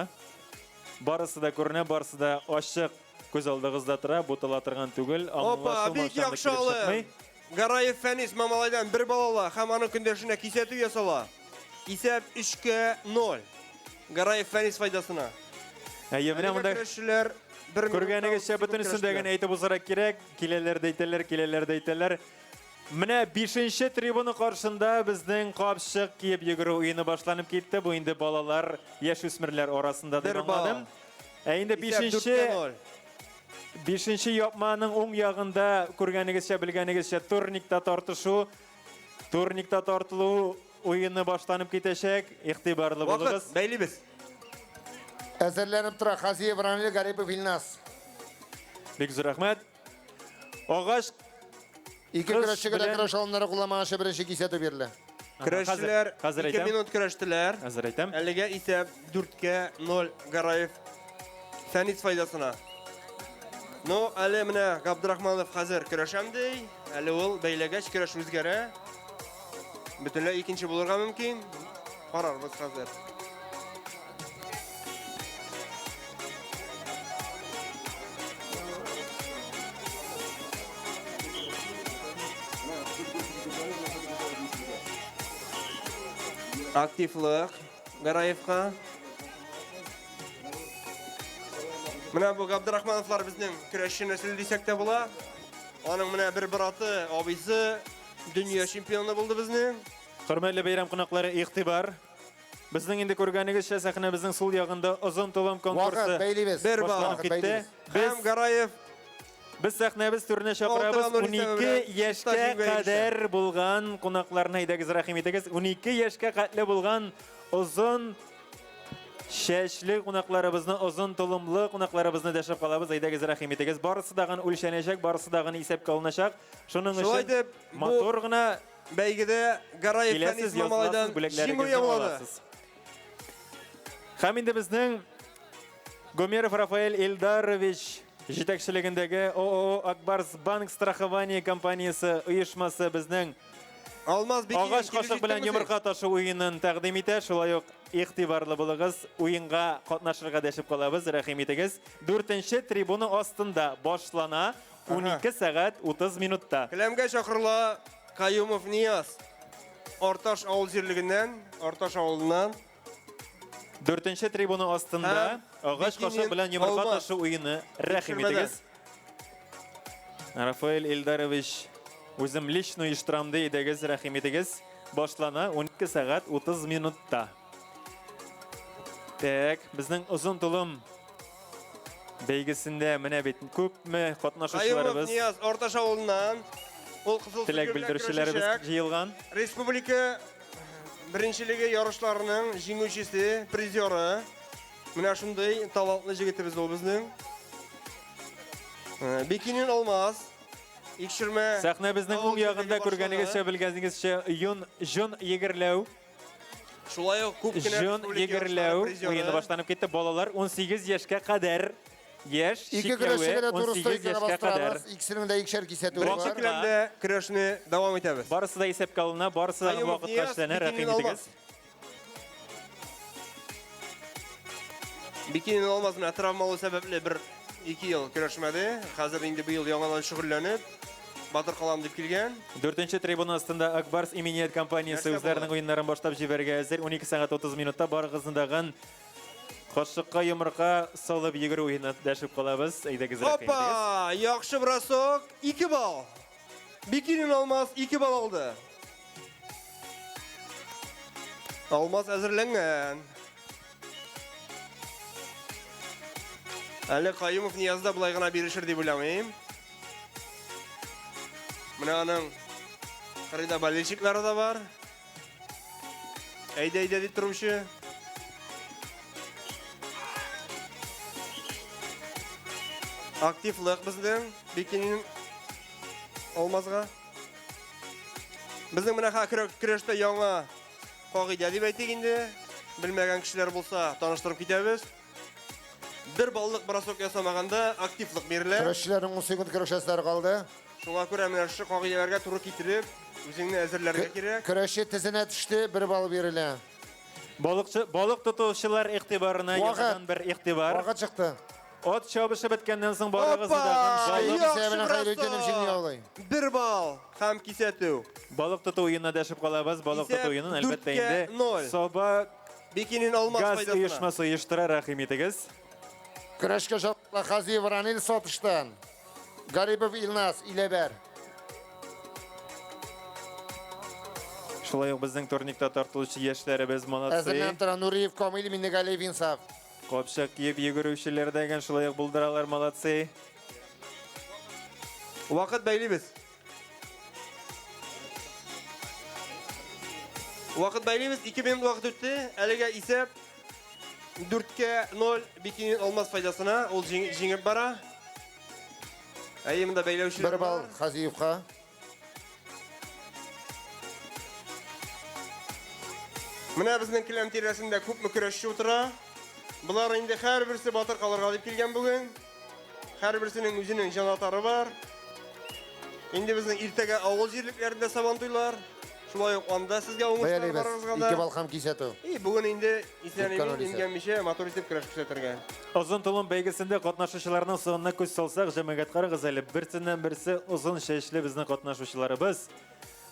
Barisi da ko'rina, barisi da ochiq ko'z oldingizda turib, bo'talatırgan tugul. Hoppa, bek yaxsholi. Garayev Fanis Mamalaydan bir balala hammaning kundashina kisatuv yasala. Isab 3-0. Garayev Fanis foydasına. Mana bunda ko'rganingizcha butun ustundagini aytib o'zrak kerak. Kelinlarda aytdilar. Mana 5-tribuna qarshısında bizning qopshiq kiyib yuguru o'yini boshlanib ketdi. Bu endi bolalar, yosh o'smirlar orasida deb anladim. Endi 5-chi yopmaning o'ng yog'ida ko'rganingizcha, bilganingizcha turnikda tortishuv, turnikda tortiluv o'yinni boshlanib ketashak. E'tiborli bo'ling'iz. Vaqt baylimiz. Hazırlanıp tura Xaziyev Ranili Garipov Ilnas. Bek rahmat. Og'ash 2 kurashchiga da kurash olimlari qo'llanmashi birinchi kisatu berildi. Kurashchilar 2 minut kurashdilar. Hozir aytam. Haliga esa 4-0 Garayev Fanis foydasına. No, ali mana Abdurahmanov hozir kurashamdi. Ali ol baylagach kurash o'zgara. Butunlay ikkinchi bo'lirga mumkin. Qarorimiz hozir. Aktivlik Garayevga. Mana bu Abdurahmanovlar bizning kurashchini sildisak da bo'la. Onun mana bir birati, abisi dunyo chempioni bo'ldi bizning. Hurmatli bayram qo'noqlari, e'tibor. Bizning endi ko'rganingizcha sahnamizning so'l yog'ida uzun tulum konkursi boshlanib ketdi. Biz Garayev biz sahnamiz turine chaqiramiz. 12 yoshga qadar bo'lgan qo'noqlarni haydagiz rahim etigiz. 12 yoshga qadar bo'lgan uzun shashli qo'noqlarimizni, uzun tulumli qo'noqlarimizni dashab qolamiz. Haydagiz rahim etigiz. Barisi dag'in o'lshanashak, barisi dag'in hisobga olinashak. Shuning uchun motorgina baygida Garayev Fanis Mamalaydan jingo'ya bo'ladi. Ham endi bizning Gomerov Rafael Eldarovich yetakchiligidagi OOO Akbarsbank страхование kompaniyasi uyushmasi bizning Olmazbek Og'ash qoshiq bilan yumurqa tashi o'yinini taqdim etadi. Shulay e'tiborli bo'ling'iz. O'yinga qatnashishga dashib qolamiz. Rahim etigiz. 4-tribuna ostida boshlana 12 soat 30 minutda. Kilemga chaqirla Qayumov Niyaz. Орташ авыл җирлегеннән, Орташ авылыннан 4-нче трибуна астында агач кашык белән йомырка Алмаз. ташы уены рәхим итегез. Рафаэль Эльдарович үзем лично оештырамды идегез, рәхим итегез. Башлана 12 сәгать 30 минутта. Так, безнең озын тулым бәйгесендә менә бит күпме Каюмов катнашучыларыбыз, Нияз Орташ авылыннан ул кызыл теләк сөлгеләр белдерүчеләребез көрәшәчәк. җыелган. Республика беренчелеге ярышларының җиңүчесе, призеры. Менә шундый талантлы җегетебез ул безнең. Бекинин Алмаз. Икшермә. Сәхнә безнең уң ягында күргәнегезчә, белгәнегезчә, жон егерләү. Шулай ук күп кенә Жон егерләү уены башланып китте. Балалар 18 яшькә кадәр яшь İki güreşçiyle чикләве turistı 18 яшькә кадәр. bastırabız. İkisinin de ikişer kiseti Беренче var. келәмдә көрәшне дәвам итәбез. Барысы да исәпкә алына, барысы да Каюмов вакытка Нияз, эшләнә, Бекинин рәхим итегез. Алмаз. Бекинин Алмаз менә травмалы сәбәпле 1-2 ел көрәшмәде. Хәзер инде быел яңадан шөгыльләнеп Батыр калам дип килгән. 4-нче трибуна астында Акбарс именият компаниясы Нәрсә үзләренең уеннарын башлап җибәргә әзер. 12 сәгать 30 минутта барыгызны дагы кашыкка йомырка салып йөгерү уенына дәшеп калабыз. Әйдәгез, рәхим итегез. Опа! Яхшы бросок, 2 балл. Бекинин Алмаз 2 балл алды. Алмаз әзерләнгән. Әле Каюмов Ниязда булай гына бирешер дип уйламыйм. Менә аның кырыйда болельщиклары да бар. Әйдә дип торучы. Активлык безнең Бекинин Алмазга. Безнең менә көрәштә яңа кагыйдә дип әйтик инде. Белмәгән кешеләр булса, таныштырып китәбез. 1 баллык бросок ясамаганда активлык бирелә. Güreşçilerin 10 sekund güreşçileri kaldı. Шуңа күрә менә шу кагыйдәләргә туры китереп, үзеңне әзерләргә кирәк. Güreşçi tizine düştü, 1 bal verildi. Балык тотучылар игътибарына яңадан бер игътибар. Вакыт чыкты. От чабышы беткәннән соң барыгызны да 1 балл һәм кисәтү. балык тоту уенына дәшеп калабыз. Балык тоту уенын әлбәттә инде Саба Бекинин Алмаз газ файдасына. оешмасы оештыра, рәхим итегез. Güreşke şapla Haziyev Ranil satıştan. Garipov İlnaz İleber. Шулай ук безнең турникта тартылучы яшьләребез молодцы. Әзерләнеп тора Нуриев Камил Миннегалиев Инсаф. Капчак киеп йөгерүчеләр дәгән шулай ук булдыралар, молодцы. Вакыт бәйлибез. Вакыт бәйлибез, 2 минут вакыт үтте. Әлегә исәп 4-0 Бекинин Алмаз файдасына. Ул җиңеп бара. Әйемдә бәйләүчеләр 1 bal Haziyevка. Менә безнең келәм тирәсендә күпме көрәшче утыра. Булар инде һәрберсе батыр калырга дип килгән бүген. Һәрберсенең үзенең җанатары бар. Инде безнең иртәгә авыл җирлекләрендә Сабантуйлар. Шулай ук анда сезгә уңышлар барыгызга да. 2 bal ham kisәтү. Бүген инде ингәнмичә матур итеп көрәш күрсәтергә. Озын тулым бәйгесендә катнашучыларның сонына күз салсак, җәмәгать карагыз әле, берсеннән-берсе озын чәчле безнең катнашучыларыбыз.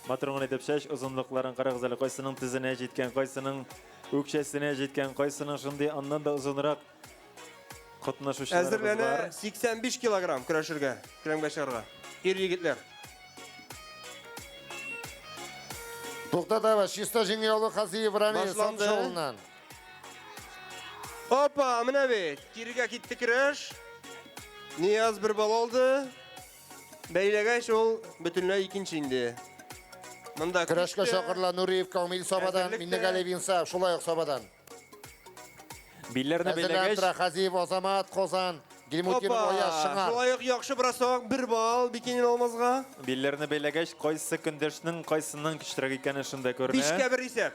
Матурын итеп чәч озынлыкларын карагыз әле, кайсының тезенә җиткән, кайсының үкчәсенә җиткән, кайсының шундый аннан да озынрак катнашучыларыбыз Әзерләнә бар. 85 килограмм көрәшергә, келәмгә чыгарга. Ир егетләр. To'xtatava, Shista җиңе yolu Haziyev Ranil satış yolundan. Опа, менә бит. Кирегә китте көрәш. Нияз 1 бал алды. Бәйләгәч ул бөтенләй икенче инде. Монда Güreşke şakırla Nuriyev Kamil Sobadan, Minnegaliev Insaf, şulay uq Sobadan. Billәрне Әзерләнеп бәйләгәч, тора Haziyev Ozamат, Kozan, Gilmutin Oya, Шыңар. Шулай ук яхшы бросок, 1 бал Бекинин Алмазга. билләрне бәйләгәч, кайсы көндәшнең кайсының көчрәк икәне шунда 5-кә күренә. 1 исәп.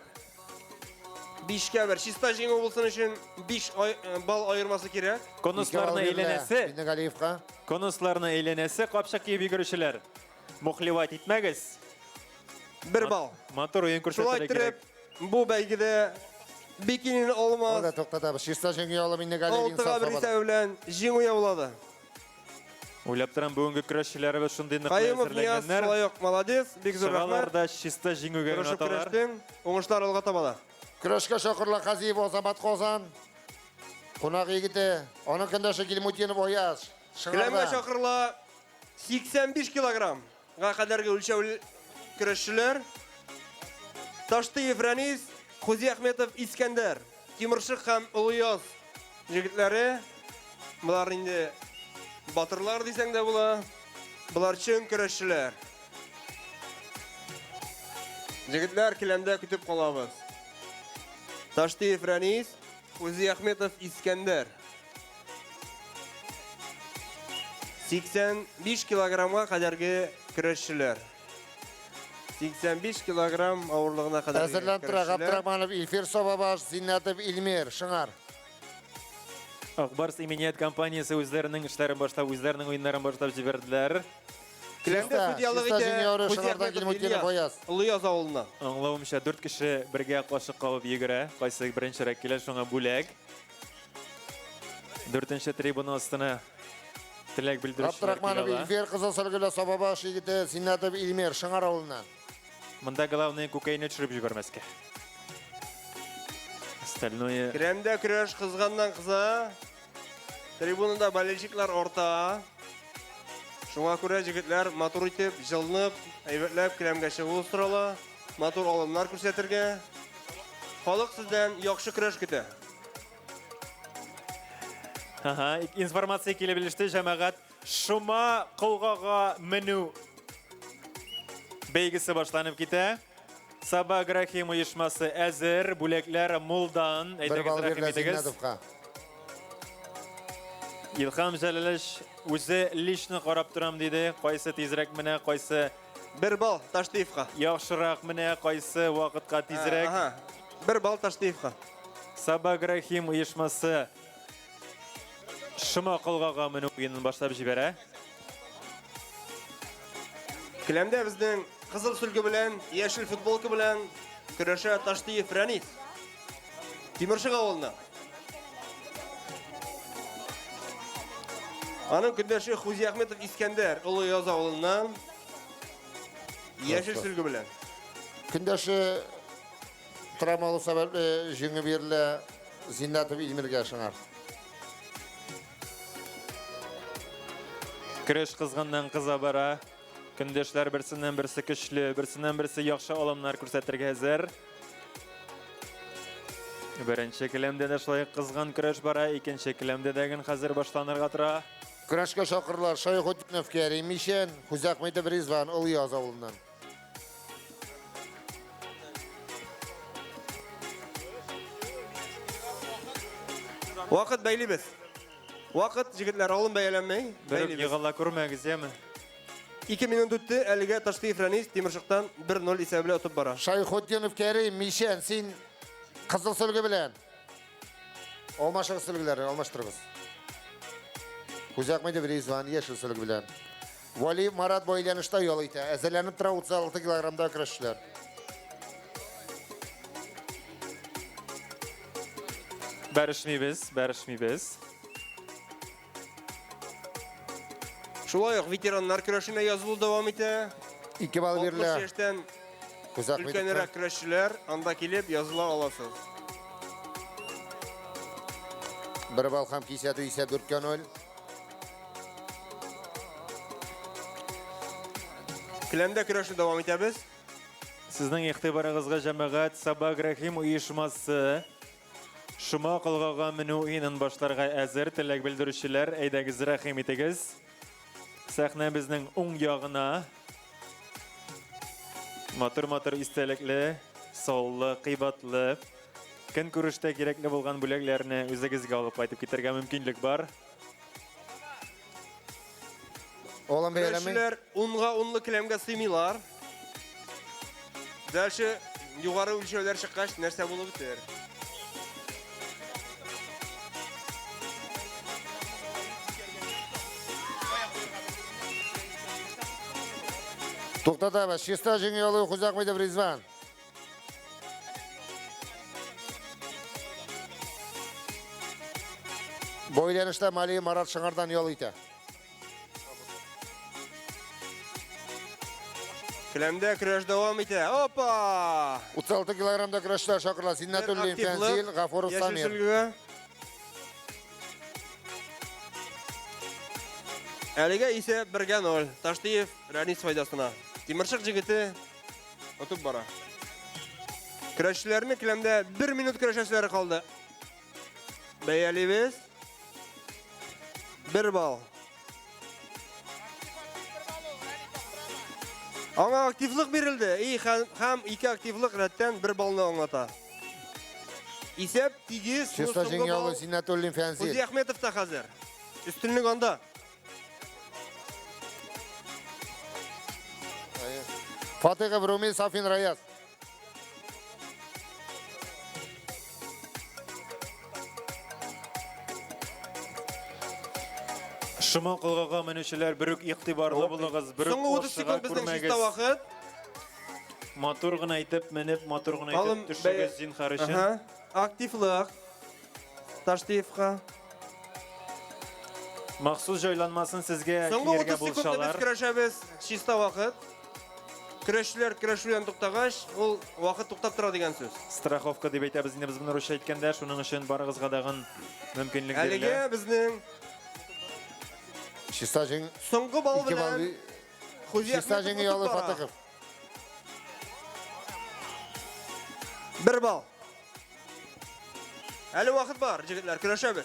5-кә 1. Чиста җиңү булсын өчен 5 бал айырмасы кирәк. Конусларны әйләнәсе, Minnegaliyevka. конусларны әйләнәсе, капчак киеп йөгерүчеләр. Мухливат итмәгез. 1 бал. Матур уен Шулай күрсәтергә итеп, кирәк. бу бәйгедә Бекинин Алмаз Orada to'xtatava, Shista җиңе yolu Minnegaliev 6-га Insaf 1 Sobadan. исәбе белән җиңү яулады. Уйлап торам, бүгенге көрәшчеләребез шундый ныклы Кайымов Нияз, әзерләнгәннәр. шулай ук молодец, бик зур рәхмәт. Шуңаларда чиста җиңүгә генә Көрәшеп аталар. көрәштең, уңышлар алга табала. Көрәшкә шакырлар Казиев Азамат Казан. Кунак егете, аның көндәше Гилмутдинов Ояз. Келәмгә чакырыла 85 килограммга кадәрге үлчәү көрәшчеләр. Таштыев Рәнис, Хузи Әхметов Искәндәр, Тимершик һәм Улыяз җегетләре. Булар инде батырлар дисәң дә була. Булар чын көрәшчеләр. Җегетләр келәмдә көтеп калабыз. Таштыев Рәнис, Хузи Әхметов Искәндәр. 85 килограммга кадәрге көрәшчеләр. 85 килограмм авырлыгына кадәр. Әзерләнеп тора Габдрахманов Илфир Собабаш, Зиннәтов Илмир, шыңар. Акбарс именият компаниясе үзләренең эшләрен башлап, үзләренең уеннарын башлап җибәрделәр. Келәмдә судьялык итә Хузи Әхметов Улыяз авылына. Аңлавымча 4 кеше бергә кашык кабып йөгерә. Кайсы беренчерәк килә, шуңа бүләк. 4нче трибуна астына теләк белдерүчеләр Габдрахманов килә. Илфир Кызыл Сөлгелә Собабаш егете, Зиннәтов Илмир, шыңар авылыннан. Монда главный күкәйне төшереп җибәрмәскә. Остальное Келәмдә көрәш кызганнан кыза. Трибунада болельщиклар орта. Шуңа күрә җегетләр матур итеп, җылынып, әйбәтләп келәмгә чыгу сорала. Матур алымнар күрсәтергә. Халык сездән яхшы көрәш көтә. Информация килеп белеште, җәмәгать. Шума кылгага менү бәйгесе башланып китә. Саба Грахим оешмасы әзер, бүләкләр Мулдан. Илхам Җәләлеш үзе лично карап торам диде. Кайсы тизрәк менә, кайсы 1 балл Таштыевка. Яхшырак менә, кайсы вакытка тизрәк. 1 балл Таштыевка. Саба Грахим оешмасы Шума кылгага менү уенын башлап җибәрә. Келәмдә безнең кызыл сүлге белән, яшел футболка белән көрәшә Таштыев Рәнис. Тимершик авылына. Аның көндәше Хузи Әхметов Искәндәр, Улыяз авылыннан яшел сүлге белән. Көндәше травмалы сәбәпле җиңү бирелә Зиннәтов Илмиргә, шыңар. Көрәш кызганнан кыза бара. Көндәшләр берсеннән берсе көчле, берсеннән берсе яхшы алымнар күрсәтергә әзер. Беренче келәмдә дә шулай кызган көрәш бара, икенче келәмдә дә хәзер башланырга тора. Көрәшкә шакырлар Шайхутдинов Кәрим Мишен, Хузи Әхметов Ризван, Улыяз авылыннан. Вакыт бәйлибез. Вакыт җегетләр алым бәяләнмәй. Бер егыла күрмәгез, яме? 2 минут үтте, әлегә Таштыев Рәнис Тимершиктан 1-0 исәбе белән утып бара. Шайхутдинов Кәрим Мишен, син кызыл сөлге белән. Алмашыгыз сөлгеләрне, алмаштырыгыз. Хузи Әхметов Ризван, яшел сөлге белән. Вали Марат байланышта ял итә. Әзерләнеп тора 36 килограммда көрәшчеләр. Бәришмибез. Шулай ук ветераннар көрәшенә язылу дәвам итә. 2 балл бирелә. 60 яшьтән Хузи Әхметов. өлкәнрәк көрәшчеләр анда килеп языла аласыз. 1 балл һәм кисәтү исә 4-0. Келәмдә көрәшне дәвам итәбез. Сезнең игътибарыгызга җәмәгать Саба Грахим оешмасы Шума кылгага менү уенын башларга әзер, теләк белдерүчеләр, әйдәгез рәхим итегез. Сәхнәбезнең уң ягына матур истәлекле, саулы, кыйбатлы, көн күрештә кирәкле булган бүләкләрне үзегезгә алып кайтып китәргә мөмкинлек бар. Олам бәйләме. Көрәшчеләр унга унлы келәмгә сыймыйлар. Дальше югары үлчәүләр чыккач нәрсә булып бетәр? Туктатабыз. Чиста җиңү яулы Хузи Әхметов Ризван. Бойланышта Мали Марат шыңардан ял итә. Kilemde kürəş devam ite. Hoppa! 36 kilogramda kürəşlər şakırlar. Zinnətulli Fenzil, Gafurov Yeşil Samir. sülgüge. Әліге ise 1-0. Таштиев Рәнис файдасына. Тимиршық жігіті отып бара. Күрәшчілерінің кілемде 1 минут күрәшәсілері қалды. Бәйәлебез 1 бал. Аңа активлық берілді. Хәм 2 активлық рәттен 1 балны аңлата. Исеп 8. Чисто жеңгелі Zinnətulli Fenzil. Құзи Ахметов та қазір. Үстінлік анда. Fatih Rumi Safin Rayaz. Шыма қылғаға менушілер бірік иқтибарлы болығыз, бірік Соңғы 30 қошыға секунд біздің шиста көрмегіз. вақыт. Матурғын айтып, мініп, матурғын айтып, түшігіз зин қарышын. Активлық. Таштиевқа. Мақсус жойланмасын сізге Соңғы ерге 30 секундта біз болшалар. күрәшәбіз шиста вақыт. Күрәшчілер күрәшуден туқтағаш, ол вақыт туқтап тұра деген сөз. Страховка деп айтабыз, енді біз бұны рұша еткенде, шуның үшін барығызға дағын мүмкінлік Әліге берілі. біздің Şista жең. соңғы бал білән Хузи Şista Ахметов жеңі ялы ұтып бара. Fatihov. 1 бал. Әлі вақыт бар, жігітлер, күрәшәбіз.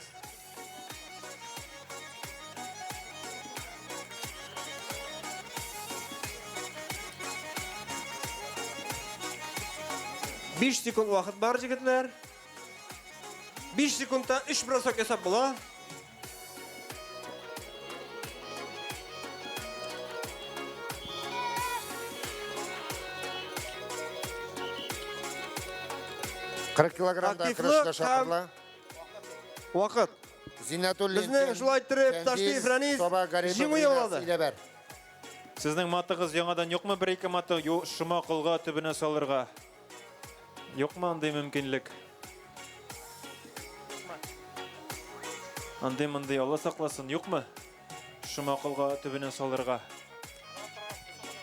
Биш секунд вақыт бар, жігітлер. 5 секундта 3 бросок есап бола. Қырық килограмда күрәшчілер шақырла. Вақыт. Zinnətulli Біздің жылай түріп, Таштиев Рәнис жеңуе олады. Сіздің матығыз яңадан yok mu 1-2 маты шыма қылға түбіне салырға? Yok mu андай мүмкінлік? Андай Алла сақласын, yok mu? Шыма қылға түбіне салырға.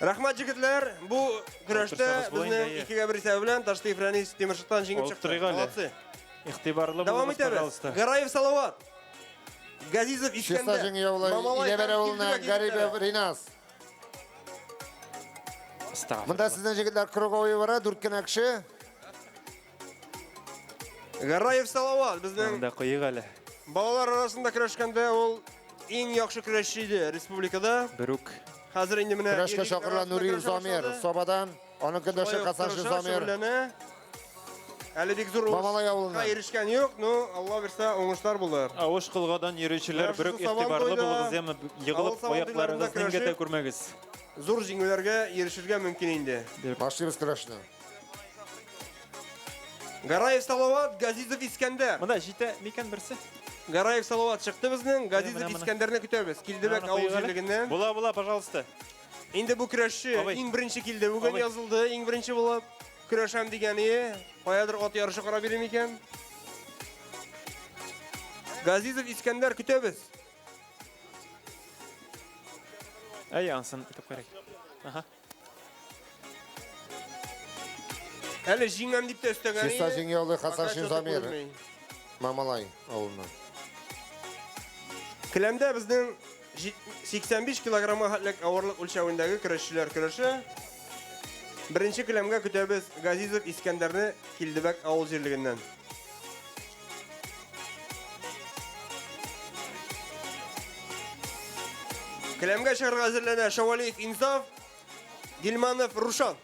Рахмат жігітлер, бұл күрәшті біздің 2-1 есебі білән Таштиев Рәнис Теміршықтан жеңіп шықты. Молодцы. Иқтибарлы Давам болыңыз, етеміз. пожалуйста. Гараев Салават. Газизов Şista Искендер. жеңі ялы Илебер ауылына Гарибев Ринас. Мұнда сіздің жігітлер круговой бара, дүрткен әкші. Гараев Салават біздің Мында қойық әлі. балалар арасында күрәшкәндә ол ең яхшы күрәшчі иде республикада. Бірік. Хәзер инде менә Күрәшкә шақырла Нуриев Замир. Собадан, оның көндәші Қасашы Замир. Әлі бик зур Мамалай ауылына. ерішкен yok, но Алла берсә уңышлар булыр. Ауыш қылғадан ерушілер бірік иқтибарлы болыңыз, емі йығылып аяқларыңыз ненгеті көрмегіз. Зур жеңүләргә ирешергә мөмкин инде. Башлыбыз күрәшні. Гараев Салават, Газизов Искендер. Мұнда жите мекен бірсі? Гараев Салават шықты біздің, Газизов Искендерне көтәбіз. Килдебек ауыл жерлегеннен. Була, пожалуйста. Инде бу көрәшче иң беренче килде. Бүген язылды, иң беренче булып көрәшәм дигәне. Каядыр ат ярышы кара бирем икән. Газизов Искендер көтәбез. Әй, ансын итеп керек. Әлі жиңәм дип тә өстәгән. Şista жеңі ялы Қасашы Замир. Мамалай ауылына. Киләмдә безнең 85 килограмма хәтлек авырлык үлчәвендәге көрәшчеләр көрәше. Беренче киләмгә көтәбез Газизов Искендерне Килдебек авыл җирлегеннән. Киләмгә чыгарга әзерләнә Шавалиев Инсаф, Гилманов Рушан.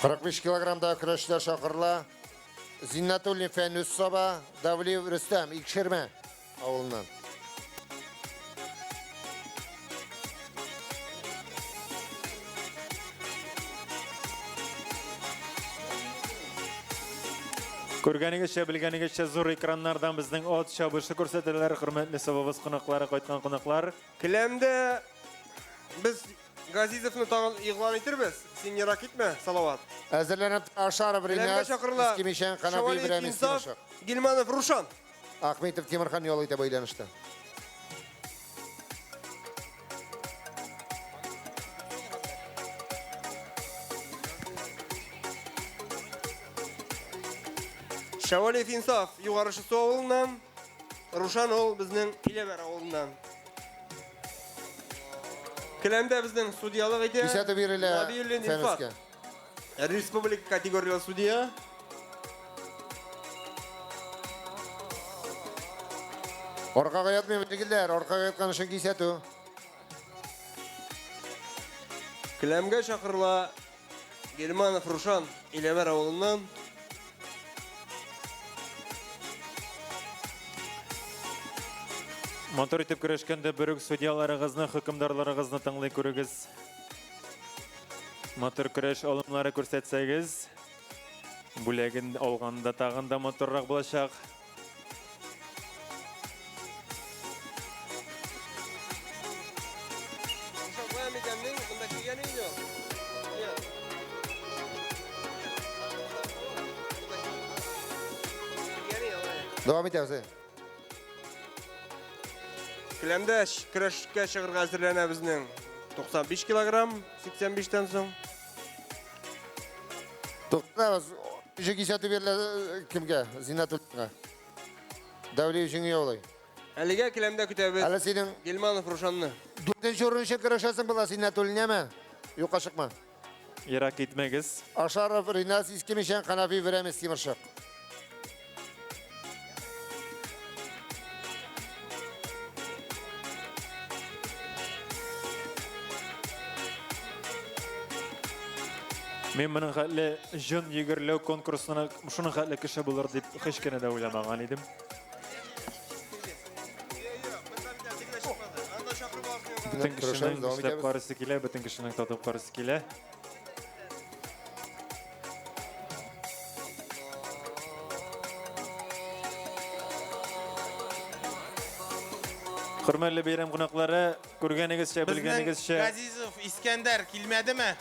Қырық 5 килограмда күрәшчілер шақырла. Zinnətulli Fənüs Soba, Davliyev Rüstəm, İlkşirmə avulundan. Көргәнегезчә, белгәнегезчә зур экраннардан безнең ат чабышы күрсәтәләр, хөрмәтле сабабыз кунаклары, кайткан кунаклар. Киләмдә без Газизовны тагын игълан итәрбез. Син ярак итмә, салават. Әзерләнеп Ашаров Келәмгә Ринас, чакырыла. Искимишән Канаби Шавалиев Ибраһим Инсаф, Искимишән. Гилманов Рушан. Ахметов Тимирхан ялы итә бәйләнештә. Шавалиев Инсаф югарышы авылыннан, Рушан ул безнең Иләбәр авылыннан. Келәмдә безнең судьялык итә. Кисәтү бирелә Набиуллин Инсаф. Фәнескә. Республика категориялы судья. Аркага ятмый бигелләр, аркага яткан өчен кисәтү. Келәмгә чакырыла Гилманов Рушан Иләбәр авылыннан. Мотор итеп көрәшкәндә бөрек судьяларыгызны, хөкемдарларыгызны тыңлый күрегез. Мотор көрәш алымнары күрсәтсәгез, бүләген алганда тагын да моторрак булачак. Дәвам итәбез. Келәмдә көрәшкә чыгырга әзерләнә безнең 95 килограмм, 85-тән соң. Туктабыз. Иҗе кисәтү бирелә кемгә? Зиннатуллага. Дәүли өчен яулый. Әлегә келәмдә көтәбез. Әле синең Гилманов Рушанны. 4нче урынчы көрәшәсең була Зиннатуллинәме? Юкка чыкма. Ярак итмәгез. Ашаров Ринас Искимишән Канаби Ибраһим Искимишән. Мен моның хәтле җын йөгерләү конкурсына шуның хәтле кеше булыр дип һич кенә дә уйламаган идем. Бөтен кешенең эшләп карысы килә, бөтен кешенең татып карысы килә. Хөрмәтле бәйрәм кунаклары, күргәнегезчә, белгәнегезчә, Газизов Искәндәр килмәдеме?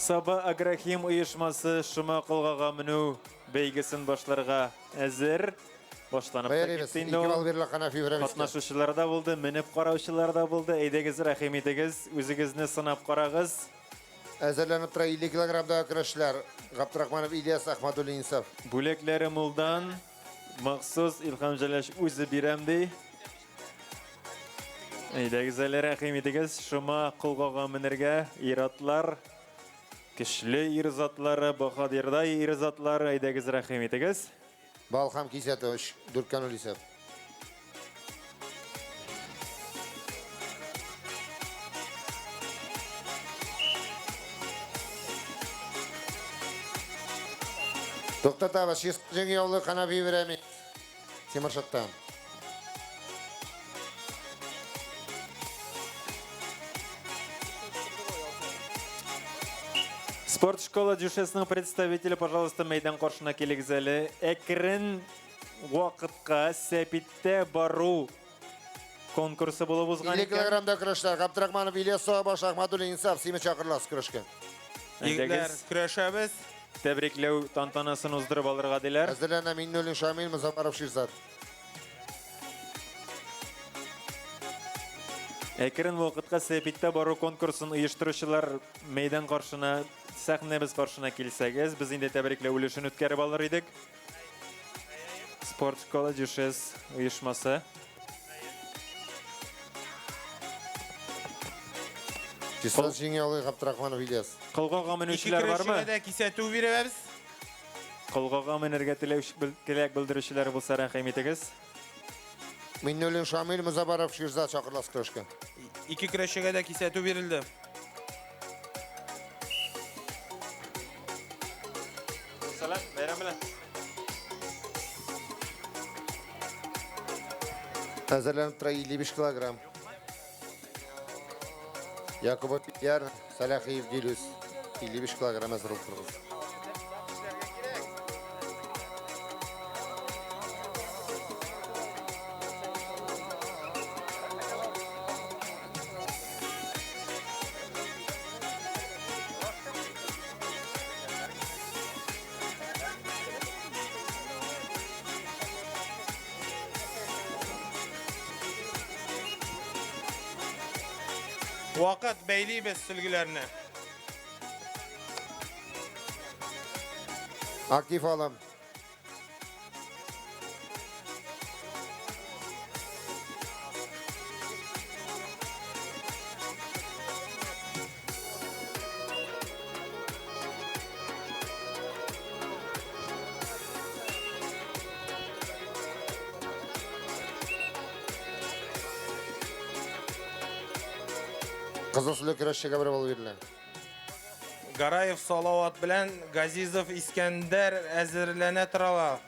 Саба Аграхим оешмасы Шома кылгага менү бәйгесен башларга әзер. Башланып та китте инде ул. Катнашучылар да булды, менеп караучылар да булды. Әйдәгез, рәхим итегез, үзегезне сынап карагыз. Әзерләнеп тора 50 килограммда көрәшләр. Габдрахманов Ильяс Ахмадуллин Инсаф. Бүләкләре мулдан махсус Илһам Җәләш үзе бирәм ди. Әйдәгез, рәхим итегез, Шома кылгага менергә иратлар. Кишле ирзатлары, баһадирдай ирзатлары, әйдәгез, рәхим итегез. Балхам кисәтү 4-0 исәп. Токтатабыз, шестинче яулы Канаби Ибраһим Тимиршаттан. Спорт школа Дюшесның представителі, пожалуйста, мәйдан қаршына келегіз әлі. Әкірін вақытқа сәпитте бару конкурсы болып ұзған 50 килограммда көрәшләр. Габдрахманов Ильяс Сабаш Ахмадуллин Инсаф Симе чакырлас көрәшкә. Егетләр, көрәшәбез. Тәбрикләү тантанасын уздырып алырга диләр. Әзерләнә Миннуллин Шамил Музафаров Ширзат. Әкірін вақытқа сәпитте бару конкурсын ұйыштырушылар мәйдан қаршына, сәхнәбіз қаршына келсәгіз, біз инде тәбрикләү өлешін үткәріп алыр идек. Спорт школа Дюшес ұйышмасы. Число җиңгәле Габдрахманов Ильяс. Кылгага менүчеләр бармы? Кисәтү бирәбез. Кылгага менергә теләк белдерүчеләр булса, рәхим итегез. Миннуллин Шамил Музафаров Ширзат чакырлас көрәшкә. 2 көрәшчегә дә кисәтү бирелде. Салам, бәйрәм белән. Әзерләнеп тора 55 килограмм. Якубов Яр, Салахиев Дилюс 55 килограмм әзер булып. Вакыт бәйлибез сөлгеләрне. Актив алым. Кызыл сүлге көрәшчегә бер бал бирелә. Гараев Салават белән Газизов Искәндәр әзерләнә торалар.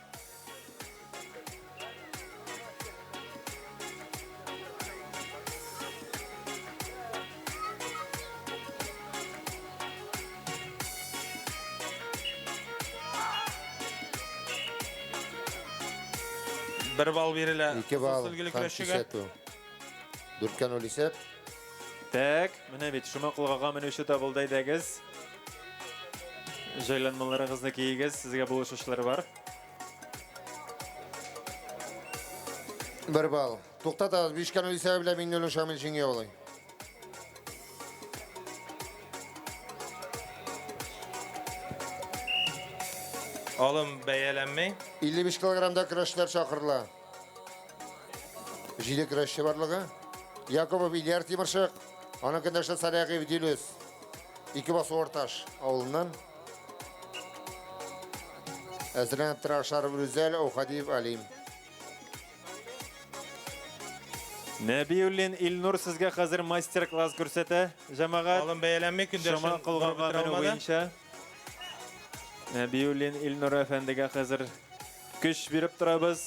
Бер бал бирелә. 2 бал. Сүлгеле көрәшчегә. 4-кә 0 исәп. Так, менә бит шума кылгага менүче табылдайдагыз. Җайланмаларыгызны киегез, сезгә булышышлар бар. 1 бал. Туктатабыз 5-кә 0 исәбе белән Миңнуллин Шамил җиңә алай. Алым бәяләнмәй. 55 килограммда көрәшчеләр чакырыла. 7 көрәшче барлыгы. Якубов Ильяр Тимиршык, аның көндәше Сарягиев Дилүс. 2 басу орташ авылыннан. Әзрән Трашаров Рүзәл, Аухадиев Алим. Нәбиуллин Илнур сезгә хәзер мастер-класс күрсәтә. Җәмәгать. Алым бәяләнмәй көндәшен. Шума кылгага менү буенча. Нәбиуллин Илнур әфәндегә хәзер көч биреп торабыз.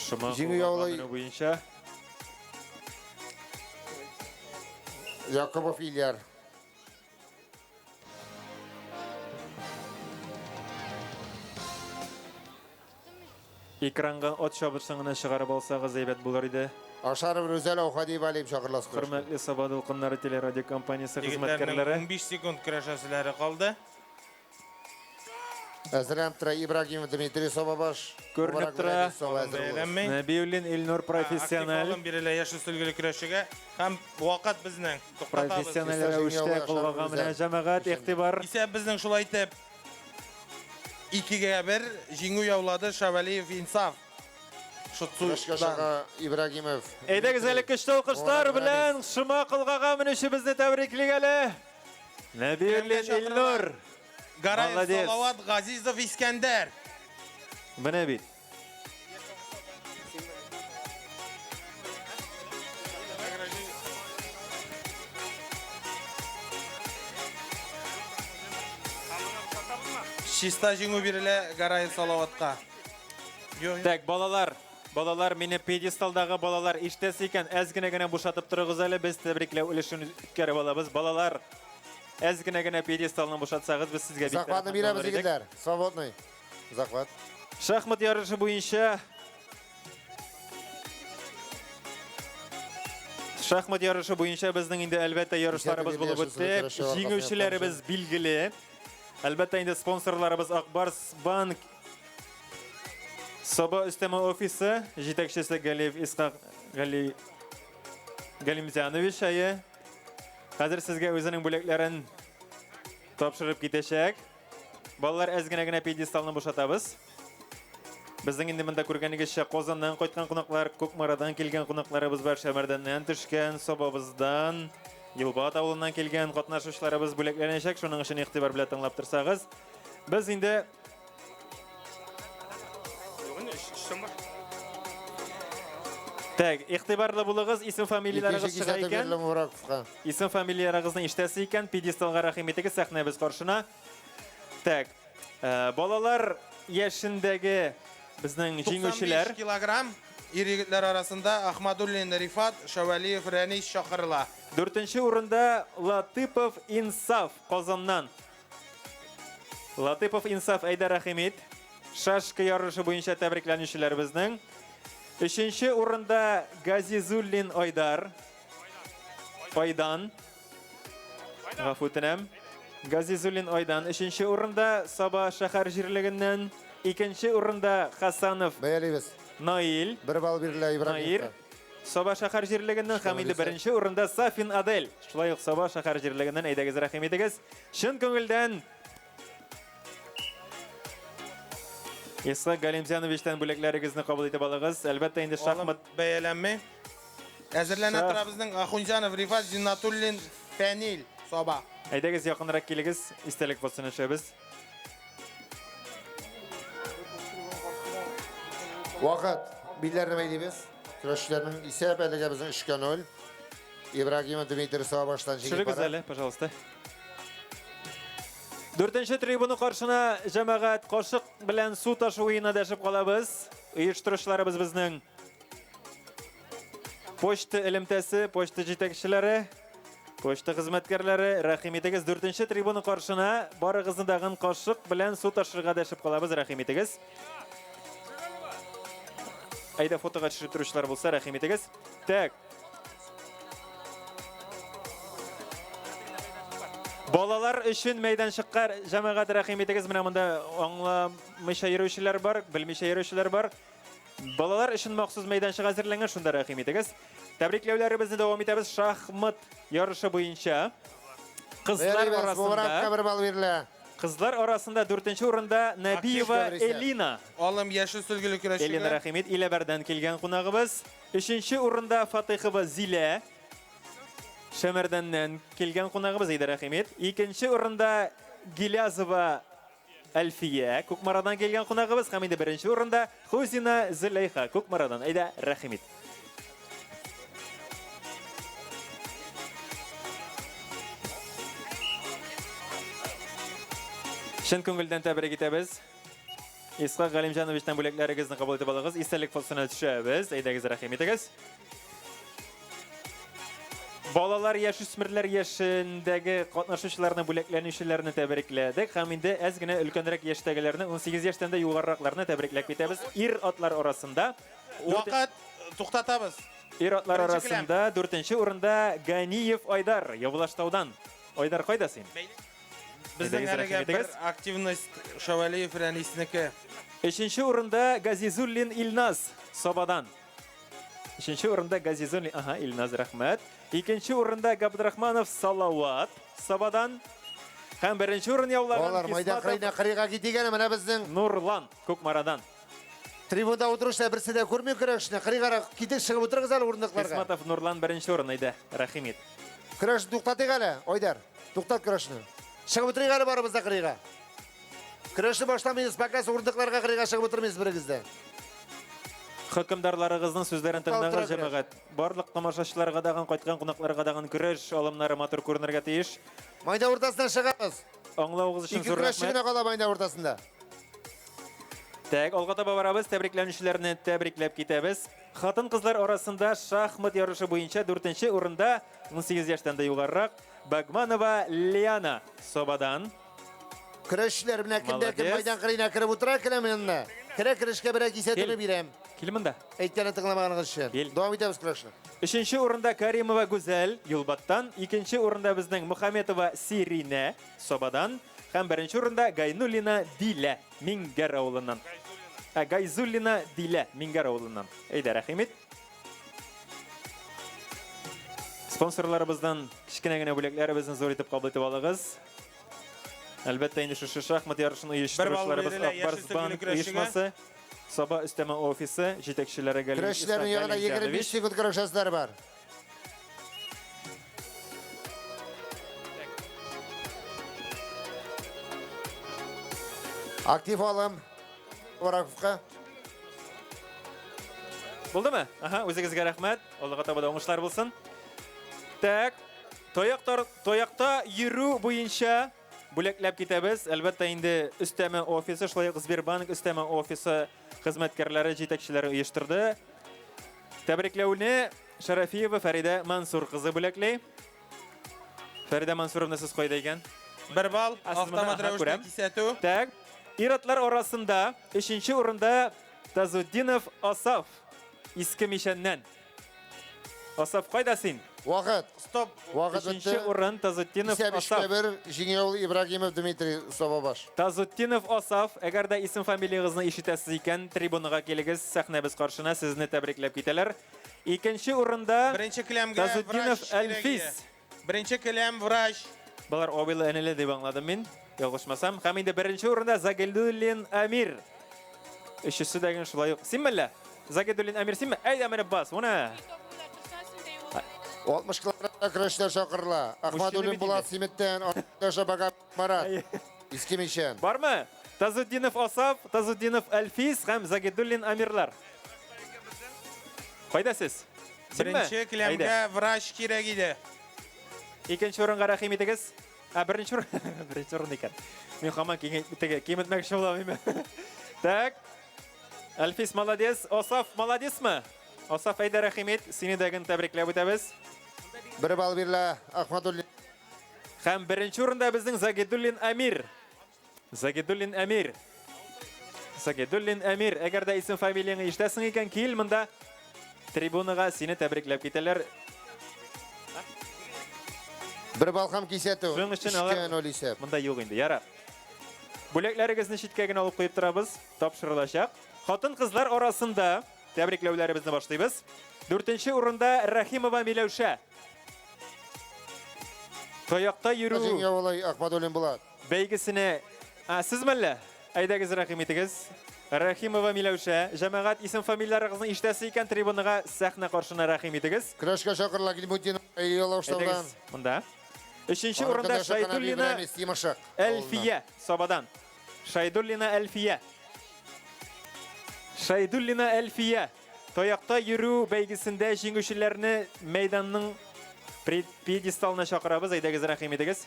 Җиңү яулый. Буенча. Якубов Ильяр. Экранга от чабышын гына чыгарып алсагыз әйбәт булыр иде. Ашаров Рүзәл, Аухадиев Алим чакырыласы. Хөрмәтле Саба дулкыннары телерадио компаниясе хезмәткәрләре. 15 секунд көрәшәселәре калды. Әзрән Ибрагимов Дмитрий Собабаш. Күренеп тора. Бәяләнмәй. Нәбиуллин Илнур профессиональ. Алым бирелә яшел сүлгеле көрәшчегә. Һәм вакыт безнең. Профессиональ рәвештә кылгага менә җәмәгать игътибар. Исәп безнең шулай итеп 2-гә 1 җиңү яулады Шавалиев Инсаф. Шутсушка Ибрагимов. Әйдәгез әле көчле алкышлар белән шума кылгага менүчебезне тәбриклик әле. Нәбиуллин Илнур. Гараев Салават Газизов Искәндәр. Менә бит. Чиста җиңү бирелә Гараев Салаватка. Так, балалар мине пьедесталдагы балалар иштәсе икән, әз генә бушатып торыгыз әле, без тәбрикләү өлешен үткәреп алабыз. Балалар, әз генә пьедесталны бушатсагыз, без сезгә бит. Захватны бирәбез егетләр. Свободный. Захват. Шахмат ярышы буенча безнең инде әлбәттә ярышларыбыз булып үтте. Җиңүчеләребез билгеле. Әлбәттә инде спонсорларыбыз Акбарс банк, Саба өстәмә офисы, җитәкчесе Галиев Исхак Галимзянович әйе. Хәзер сезгә үзенең бүләкләрен тапшырып китәчәк. Балалар, әз генә пьедесталны бушатабыз. Безнең инде монда күргәнегезчә Казаннан кайткан кунаклар, Күкмарадан килгән кунакларыбыз бар, Шәмәрдәннән төшкән, Сабабыздан, Елбат авылыннан килгән катнашучыларыбыз бүләкләнәчәк. Шуның өчен игътибар белән тыңлап торсагыз, без инде Так, игътибарлы булыгыз, исем фамилияларыгыз чыга икән. Исем фамилияларыгызны иштәсе икән, пьедесталга рәхим итегез, сәхнәбез каршына. Так, балалар яшендәге безнең җиңүчеләр 95 килограмм ир-егетләр арасында Ахмадуллин Рифат, Шавалиев Рәнис чакырыла. 4-нче урында Латыпов Инсаф Казаннан. Латыпов Инсаф әйдә рәхимит. Шашка ярышы буенча тәбрикләнүчеләр безнең. 3-нче урында Газизуллин Айдар. Айдан. Гафу үтенәм. Газизуллин Айдан. 3-нче урында Саба шәһәр җирлегеннән. 2-нче урында Хасанов Бәялибез. Наил. 1 балл бирелә Ибрагимовка. Соба шәһәр җирлегеннән һәм инде беренче урында Сафин Адель. Шулай ук Соба шәһәр җирлегеннән әйдәгез рәхим итегез. Чын күңелдән Исхак Галимҗановичтан бүләкләрегезне кабул итеп алыгыз. Әлбәттә инде шахмат бәяләнме. Әзерләнә тора безнең Ахунҗанов Рифат Зиннатуллин Фәнил Соба. Әйдәгез якынрак килегез. Истәлек булсын эшебез. Вакыт билләрне бәйлибез. Көрәшчеләрнең исәп әлегә безнең 3-0. Ибрагимов Дмитрий Сабаштан җиңеп Шырыгыз бара. әле, пожалуйста. 4-нче трибуна каршына җәмәгать кашык белән су ташу уена дәшеп калабыз. Оештыручыларыбыз безнең почта элемтәсе, почта җитәкчеләре, почта хезмәткәрләре, рәхим итегез. 4-нче трибуна каршына барыгызны дагын кашык белән су ташырга дәшеп калабыз, рәхим итегез. Әйдә фотога төшереп торучылар булса, рәхим итегез. Так. Балалар өчен мәйданчыкка җәмәгать рәхим итегез. Менә монда аңламыйча йөрүчеләр бар, белмичә йөрүчеләр бар. Балалар өчен махсус мәйданчык әзерләнгән, шунда рәхим итегез. Тәбрикләүләребезне дәвам итәбез. Шахмат ярышы буенча Кызлар арасында 4-нче урында Нәбиева Элина. Алым яшел сөлгеле көрәшче. Элина рәхимет, Иләбәрдән килгән кунагыбыз. 3-нче урында Фатыйхова Зилә. Шәмәрдәннән килгән кунагыбыз иде, рәхимет. 2-нче урында Гилязова Әлфия, Күкмарадан килгән кунагыбыз. Һәм инде 1-нче урында Хузина Зөләйха, Күкмарадан. Әйдә, рәхимет. Шын күңелдән тәбрик итәбез. Исхак Галимҗановичтан бүләкләрегезне кабул итеп алыгыз. Истәлек фотосына төшәбез. Әйдәгез, рәхим итегез. Балалар, яшүсмерләр яшендәге катнашучыларны, бүләкләнүчеләрне тәбрикләдек. Һәм инде әз генә өлкәнрәк яшьтәгеләрне, 18 яшьтән дә югарыракларны тәбрикләп китәбез. Ир атлар арасында Вакыт туктатабыз. Ир атлар арасында 4-нче урында Ганиев Айдар, Явлаштаудан. Айдар, кайда син? Безнең әлегә бер активность Шавалиев Рәниснеке. 3-нче урында Газизуллин Илназ, Собадан. 3-нче урында Газизуллин, Илназ, рәхмәт. 2-нче урында Габдрахманов Салават, Собадан. Һәм 1-нче урын яулаган Алар майдан кырыйга китегән менә безнең Нурлан, Күкмарадан. Трибунда утырышта берсе дә күрми көрәшне. Кырыйга китеп чыгып утырыгыз әле урындыкларга. Кисматов Нурлан 1-нче урын иде, рәхимет. Көрәш туктатыйк әле, Айдар. Туктат көрәшне. Чыгып утырыйк әле барыбыз да кырыйга. Көрәшне башламыйбыз, пока урындыкларга кырыйга чыгып утырмыйбыз берегездә. Хөкемдарларыгызның сүзләрен тыңлаган җәмәгать, барлык тамашачыларга даган, кайткан кунакларга даган күреш алымнары матур күренергә тиеш. Майда уртасынан чыгабыз. Аңлавыгыз өчен зур рәхмәт. Ике кала майда уртасында. Так, алга таба барабыз, тәбрикләнүчеләрне тәбрикләп китәбез. Хатын-кызлар арасында шахмат ярышы буенча 4-нче урында 18 яшьтән дә югарырак Багманова Лиана, Собадан. Көрәшчеләр белән кем майдан кырыена кирип утыра келәменнән. Керешкә берәк исәтүне бирәм. Кил монда. Әйткәнне тыңламаганыгыз өчен. Дәвам итәбез көрәшне. 3-нче урында Каримова Гүзәл, Юлбаттан. 2-нче урында безнең Мөхәммәтова Сирина, Собадан. Һәм 1-нче урында Гайнуллина Дилә, Мингәр авылыннан. Гайзуллина Дилә, Мингәр авылыннан. Әйдә, рәхимет. Спонсорларыбыздан кичкенә генә бүләкләребезне зур итеп кабул итеп алыгыз. Әлбәттә, инде шушы шахмат ярышын оештыручыларыбыз Акбарс банк оешмасы, Саба өстәмә офисы, җитәкчеләре Галим Исхак. Көрәшчеләрнең янында 25 секунд көрәшәсләр бар. Актив алым. Вараковка. Булдымы? Үзегезгә рәхмәт. Аллага таба да уңышлар булсын. Так, тоякта йөрү буенча бүләкләп китәбез. Әлбәттә, инде өстәмә офисы, шулай ук Сбербанк өстәмә офисы хезмәткәрләре, җитәкчеләре оештырды. Тәбрикләүне Шарафиева Фәридә Мансур кызы бүләкләй. Фәридә Мансуровна, сез кайда икән? 1 балл, автомат рәвештә кисәтү. Так, ир-атлар арасында 3-нче урында Тазуддинов Асаф, Иске Мишәннән. Асаф, кайда син? Вакыт. Стоп. Вакыт бетте. 3-нче урын Тазуддинов Асаф. 1 Җиңел Ибрагимов Дмитрий Собабаш. Тазуддинов Асаф, әгәр дә исем фамилиягызны ишетәсез икән, трибунага килегез, сәхнәбез каршына, сезне тәбрикләп китәләр. Икенче урында Birinci kilemge Тазутдинов vraj Әлфис. Birinci kilem vraj. Балар обилы әнеле дип аңладым мин. Ялгышмасам. Һәм инде беренче урында Загидуллин Амир. Өчесе дәген шулай ук. Синме? Загидуллин Амир синме? Әйдә менә бас. Уна. 60-кыларда көрәшләр шакырла. Ахмадуллин Булат Симеттен, Аша Бага Марат. Иске Мишен. Бармы? Тазутдинов Асаф, Тазутдинов Әлфис һәм Загидуллин Амирлар. Кайда сез? Birinci kilemge vraj кирәк иде. Икенче урынга рәхим итегез. Беренче урын. Беренче урын икән. Мин һаман киметмәкче булам. Так. Әлфис молодец. Асаф молодецме? Асаф әйдә рәхим ит. Сине дәген тәбрикләп үтәбез. Бер бал бирелә Ахмадуллин. Һәм беренче урында безнең Загидуллин Амир. Загидуллин Амир. Загидуллин Амир. Әгәр дә исем фамилияңны ишетәсең икән, кил монда. Трибунага сине тәбрикләп китәләр. Бер бал һәм кисәтү. Шуның өчен алар монда юк инде. Яра. Бүләкләрегезне читкә генә алып куеп торабыз. Тапшырылачак. Хатын-кызлар арасында тәбрикләүләребезне башлыйбыз. 4нче урында Рахимова Миләүшә. Таякта йөрү. Җиңгә булай Ахмадуллин Булат. Бәйгесенә сезме? Әйдәгез рәхим итегез. Рахимова Миләүшә, җәмәгать исем фамилияларыгызны ишетәсе икән трибунага сәхнә каршына рәхим итегез. Көрәшкә шакырла Гилмутдин Ялауштаудан. Монда. 3нче урында Шайдуллина Әлфия Сабадан. Шайдуллина Әлфия. Шайдуллина Әлфия. Таякта йөрү бәйгесендә җиңүчеләрне мәйданның пьедесталына чакырабыз. Әйдәгез рәхим итегез.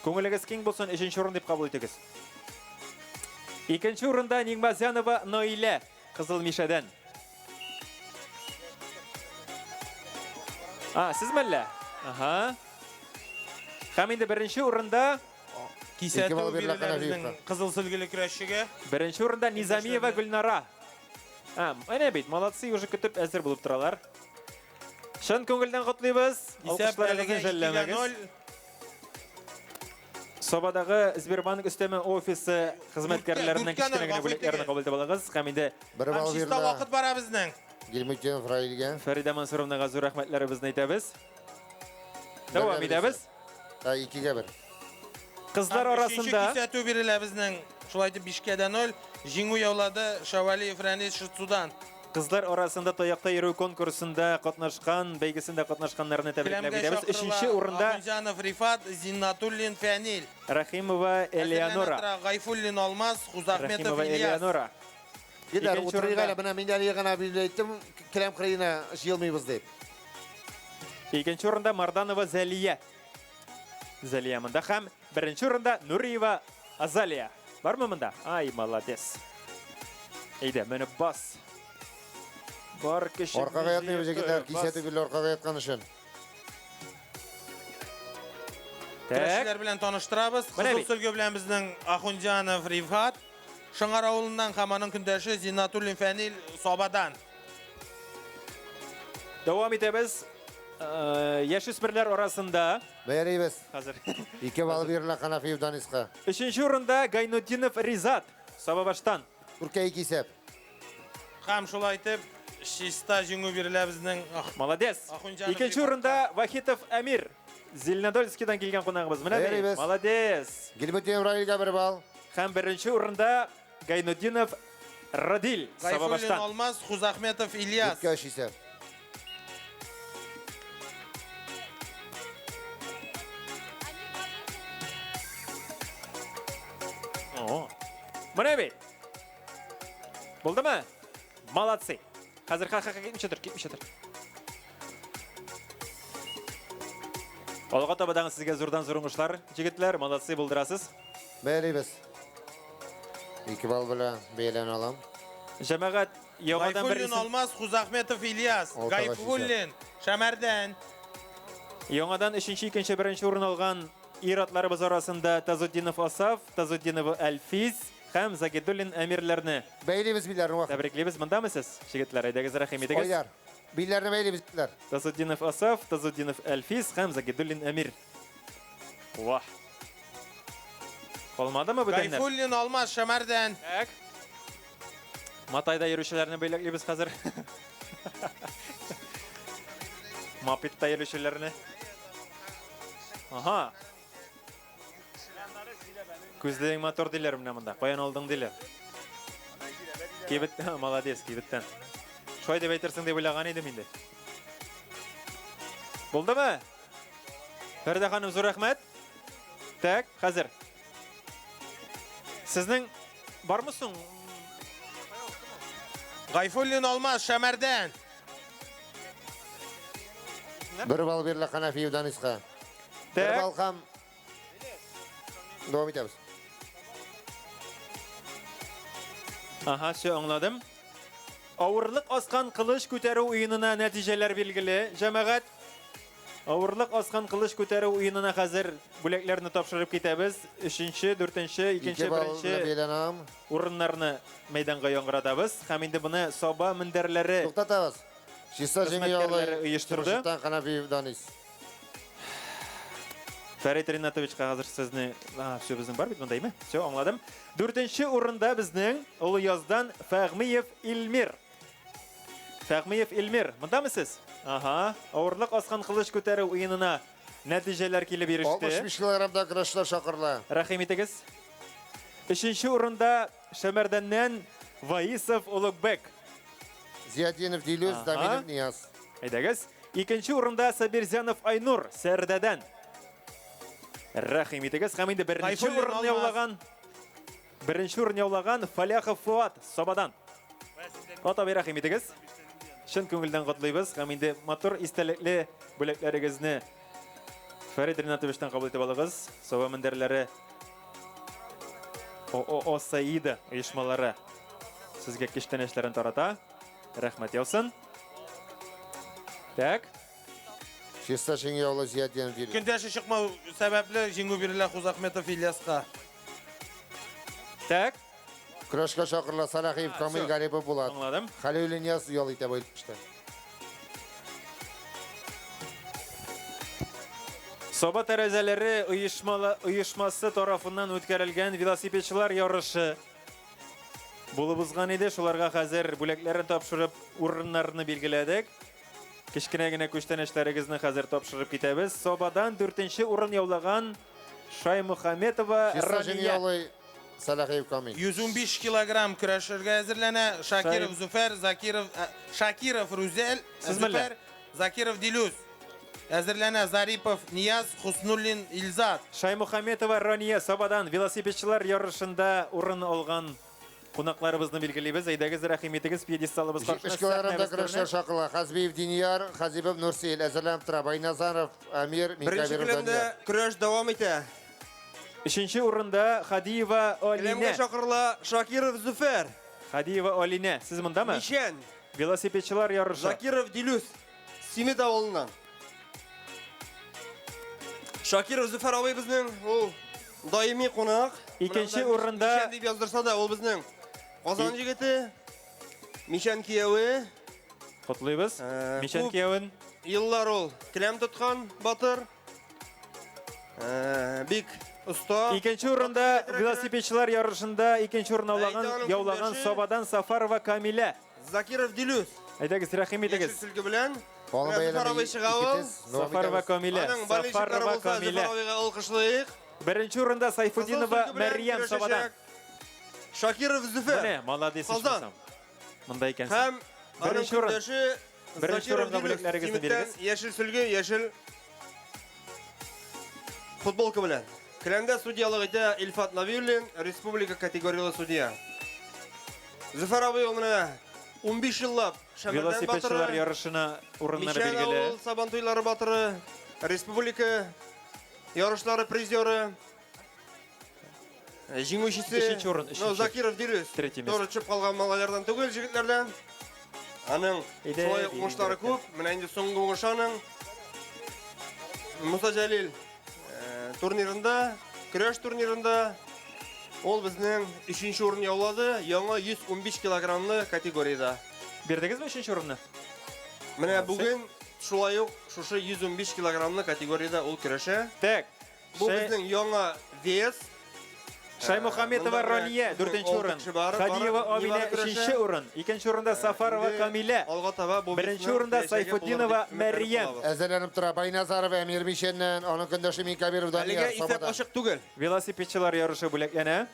Күңелегез киң булсын, 3нче урын дип кабул итегез. 2нче урында Ниңмазянова Наилә, Кызыл Мишәдән. Сезме? Аха. Һәм инде беренче урында Кисәтү бирелә безнең кызыл сөлгеле көрәшчегә. Беренче урында Низамиева Гөлнара. Әнә бит, молодцы, уже көтеп әзер булып торалар. Шын күңелдән котлыйбыз. Алкышларыгызны жәлләмәгез. Собадагы Сбербанк өстәме офисы хезмәткәрләреннән кечкенә генә бүләкләрне кабул итеп алыгыз. Һәм инде бер бал бирелә. Вакыт бара безнең. Гилмутдин Фраилгә. Фәрида Мансуровнага зур рәхмәтләребезне әйтәбез. Дәвам итәбез. 2-гә 1. Кызлар арасында Кисәтү бирелә безнең. Шулай дип 5-кә 0 җиңү яулады Шавали Франис Шуцудан. Кызлар арасында таякта йөрү конкурсында катнашкан, бәйгесендә катнашканнарны тәбрикләп итәбез. 3нче урында Ахунҗанов Рифат, Зиннатуллин Фәнил. Рахимова Элеонора. Гайфуллин Алмаз, Хузахметов Ильяс. Элеонора. Гидәр утырыйга менә мин дә ягына биләйттем, келәм кырыена җыелмыйбыз дип. 2нче урында Марданова Зәлия. Зәлия монда һәм 1нче урында Нуриева Азалия. Бармы монда? Ай, молодец. Әйдә, менә бас. Бар кеше. Аркага ятмыйбыз җегетләр, кисәтү бирелә аркага яткан өчен. Көрәшчеләр белән таныштырабыз. Кызыл сөлге белән безнең Ахунҗанов Рифат, Шыңар авылыннан һәм аның көндәше Зиннатуллин Фәнил Сабадан. Дәвам итәбез. Яшүсмерләр арасында бәярибез. Хәзер 2 бал бирелә Канафиев Даниска. 3нче урында Гайнутдинов Ризат Сабабаштан. Үркәй кисәп. Һәм шулай итеп чиста җиңү бирелә безнең. Молодец. 2нче урында Вахитов Амир Зеленодольскидан килгән кунагыбыз. Менә молодец. Гилмутдин Раилгә 1 бал. Һәм 1нче урында Гайнутдинов Радил Гайфуллин Сабабаштан. Алмаз, Хузахметов Ильяс. 4-кә исәп. Менә бит. Булдымы? Молодцы. Хәзер китмичәдер. Алга табадан сезгә зурдан зур уңышлар, җегетләр, молодцы булдырасыз. Бәярибез. 2 бал белән бәялән алам. Җәмәгать яңадан бер Гайфуллин Алмаз, Хузахметов Ильяс. Гайфуллин Шәмәрдән. Яңадан 3нче, 2нче, 1нче урын алган ир-атларыбыз арасында Тазутдинов Асаф, Тазутдинов Әлфис һәм Загидуллин Әмирләрне бәйлибез билләрне вакыт. Тәбриклибез. Мондамы сез, җегетләр? Әйдәгез рәхим итегез. Айдар. Билләрне бәйлибез билләр. Тазутдинов Асаф, Тазутдинов Әлфис һәм Загидуллин Әмир. Вах. Калмадымы бүтәннәр? Гайфуллин Алмаз Шәмәрдән. Матайда йөрүчеләрне бәйләклибез хәзер. Mapit tayarışırlarını. Aha. Күздең мотор дилер менә монда. Каян алдың дилер? Кибет, молодец, кибеттән. Шулай дип әйтерсең дип уйлаган идем инде. Булдымы? Фәрдә ханым, зур рәхмәт. Так, хәзер. Сезнең бармы соң? Гайфуллин Алмаз Шәмәрдән. Bir bal verile Hanafiyev Danis'ka. Bir Так. balkam. Devam ederiz. Aha, şu anladım. Авырлык асқан кылыч күтәрү уенына нәтиҗәләр билгеле. Җәмәгать, авырлык асқан кылыч күтәрү уенына хәзер бүләкләрне тапшырып китәбез. 3нче, 4нче, 2нче, 1нче урыннарны мәйданга яңгыратабыз. Һәм инде буны саба мендәрләре Туктатабыз. Чиста хезмәткәрләре оештырды. Чуршиттан Hanafiyev Danis. Фәрит Ринатовичка хәзер сезне, все безнең бар бит мондаймы? Все, аңладым. 4нче урында безнең Улы Яздан Фәгмиев Илмир. Фәгмиев Илмир, мондамы сез? Ага, авырлык асқан кылыч күтәрү уенына нәтиҗәләр килеп иреште. 65 килограммда көрәшләр шакырла. Рәхим итегез. 3нче урында Шәмәрдәннән Ваисов Улукбек. Зиядинов Дилюс, Дамиров Нияз. Әйдәгез. 2нче урында Сабирзянов Айнур Сәрдәдән. Рәхим итегез. Һәм инде 1нче урын яулаган. 1нче урын яулаган Фаляхов Фуат Сабадан. Ата бер рәхим итегез. Шын күңелдән котлыйбыз. Һәм инде мотор истәлекле бүләкләрегезне Фәрит Ринатовичтан кабул итеп алыгыз. Саба мендәрләре ООО Саида оешмалары сезгә киштәнешләрен тарата. Рәхмәт яусын. Так. Чиста Шенгеулы Зиядинов Дилюс. Көндәше чыкмау сәбәпле җиңү бирелә Хузахметов Ильяска. Так. Көрәшкә шакырла Салахиев Камил Гарипов Булат. Аңладым. Халил Нияз ял итә байтышты. Соба тәрәзәләре оешмасы тарафыннан үткәрелгән велосипедчылар ярышы булып узган иде. Шуларга хәзер бүләкләрен тапшырып, урыннарны билгеләдек. Кечкенә генә күчтәнешләрегезне хәзер тапшырып китәбез. Собадан 4нче урын яулаган Шаймөхәметова Чиста Рания. Шенгеулы Салахиев Камил. 115 килограмм көрәшергә әзерләнә. Шакиров Зуфәр, Шакиров Рузел, Зуфәр, Закиров Дилюс. Әзерләнә Зарипов Нияз, Хуснуллин Илзат. Шаймөхәметова Рания Собадан велосипедчылар ярышында урын алган кунакларыбызны билгелибез. Әйдәгез, рәхим итегез, пьедесталыбыз 70 килограммда көрәшләр шакырла. Хазбиев Динияр, Хазибов Нурсеил әзерләнеп тора. Байназаров Амир, Минкабиров Данияр. Көрәш дәвам итә. 3нче урында Хадиева Келәмгә Алина. шакырла Шакиров Зуфәр. Хадиева Алина. Сез мондамы? Нишән? Велосипедчылар ярышы. Закиров Дилюс. Симит авылыннан. Шакиров Зуфәр абый безнең ул даими кунак. 2нче урында дип яздырса да ул безнең Казан җегете. Мишән кияве. Котлыйбыз. Мишән киявен. Еллар ул келәм тоткан батыр. Бик уста. 2нче урында велосипедчылар ярышында 2нче урын яулаган Собадан Сафарова Камилә. Закиров Дилюс. Әйдәгез, рәхим итегез. Сөлге белән. Сафарова Камилә. Сафарова Камилә. Алкышлыйк. 1нче урында Сайфудинова Мәрьям Собадан. Шакиров Зуфәр. Менә, молодец ишмасам. Монда икәнсең. Һәм 1нче урын. 1нче урынга бүләкләрегезне бирегез. Яшел сөлге, яшел футболка белән. Келәмдә судьялык итә Илфат Навиуллин, республика категориялы судья. Зуфәр абый менә 15 еллап Шәмәрдән Велосипедчылар батыры. ярышына урыннары Мишән билгеле. авыл Сабантуйлары батыры, республика ярышлары призеры. Җиңүчесе. 3нче урын, Закиров Дилюс. Туры чып калган малайлардан түгел, җегетләрдән. Аның шулай уңышлары күп. Менә инде соңгы уңышы аның Муса Җәлил турнирында, көрәш турнирында ул безнең 3нче урын яулады, яңа 115 килограммлы категорияда. Бирдегезме 3нче урынны? Менә бүген шулай ук шушы 115 килограммлы категорияда ул көрәшә. Так. Бу безнең яңа вес. Шаймухаметова Рания 4-нче урын. Хадиева Амина 3-нче урын. 2-нче урында Сафарова Камилә. 1-нче урында Сайфутдинова Мәрьям. Әзерләнеп тора. Байназаров Әмир Мишеннән, аның көндәше Минкабиров Данияр Сабада. түгел. Велосипедчилар ярышы бүләкләнә.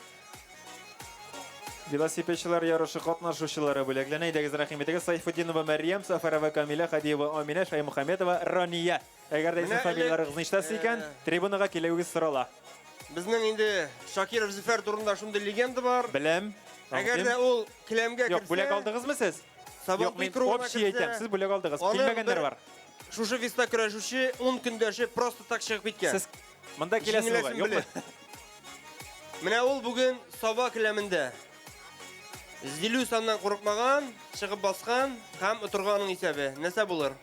Велосипедчилар ярышы катнашучылары бүләкләнә. Идегез рәхим итегез. Сайфутдинова Мәрьям, Сафарова Камилә, Хадиева Амина, Шаймухаметова Рания. Әгәр дә исем фамилияларыгызны ишетәсез икән, трибунага килүегез сорала. Безнең инде Шакиров Зөфәр турында шундый легенда бар. Беләм. Әгәр дә ул келәмгә кирсә... Юк, бүләк алдыгызмы сез? Юк, Мин общий әйтәм, сез бүләк алдыгыз. Килмәгәннәр бар. Шушы веста көрәшүче 10 көндәше просто так чыгып киткән. Сез монда киләсез бугай, юкмы? Менә ул бүген Саба келәмендә. Зилү саннан курыкмаган, чыгып баскан һәм утырганның исәбе. Нәрсә булыр?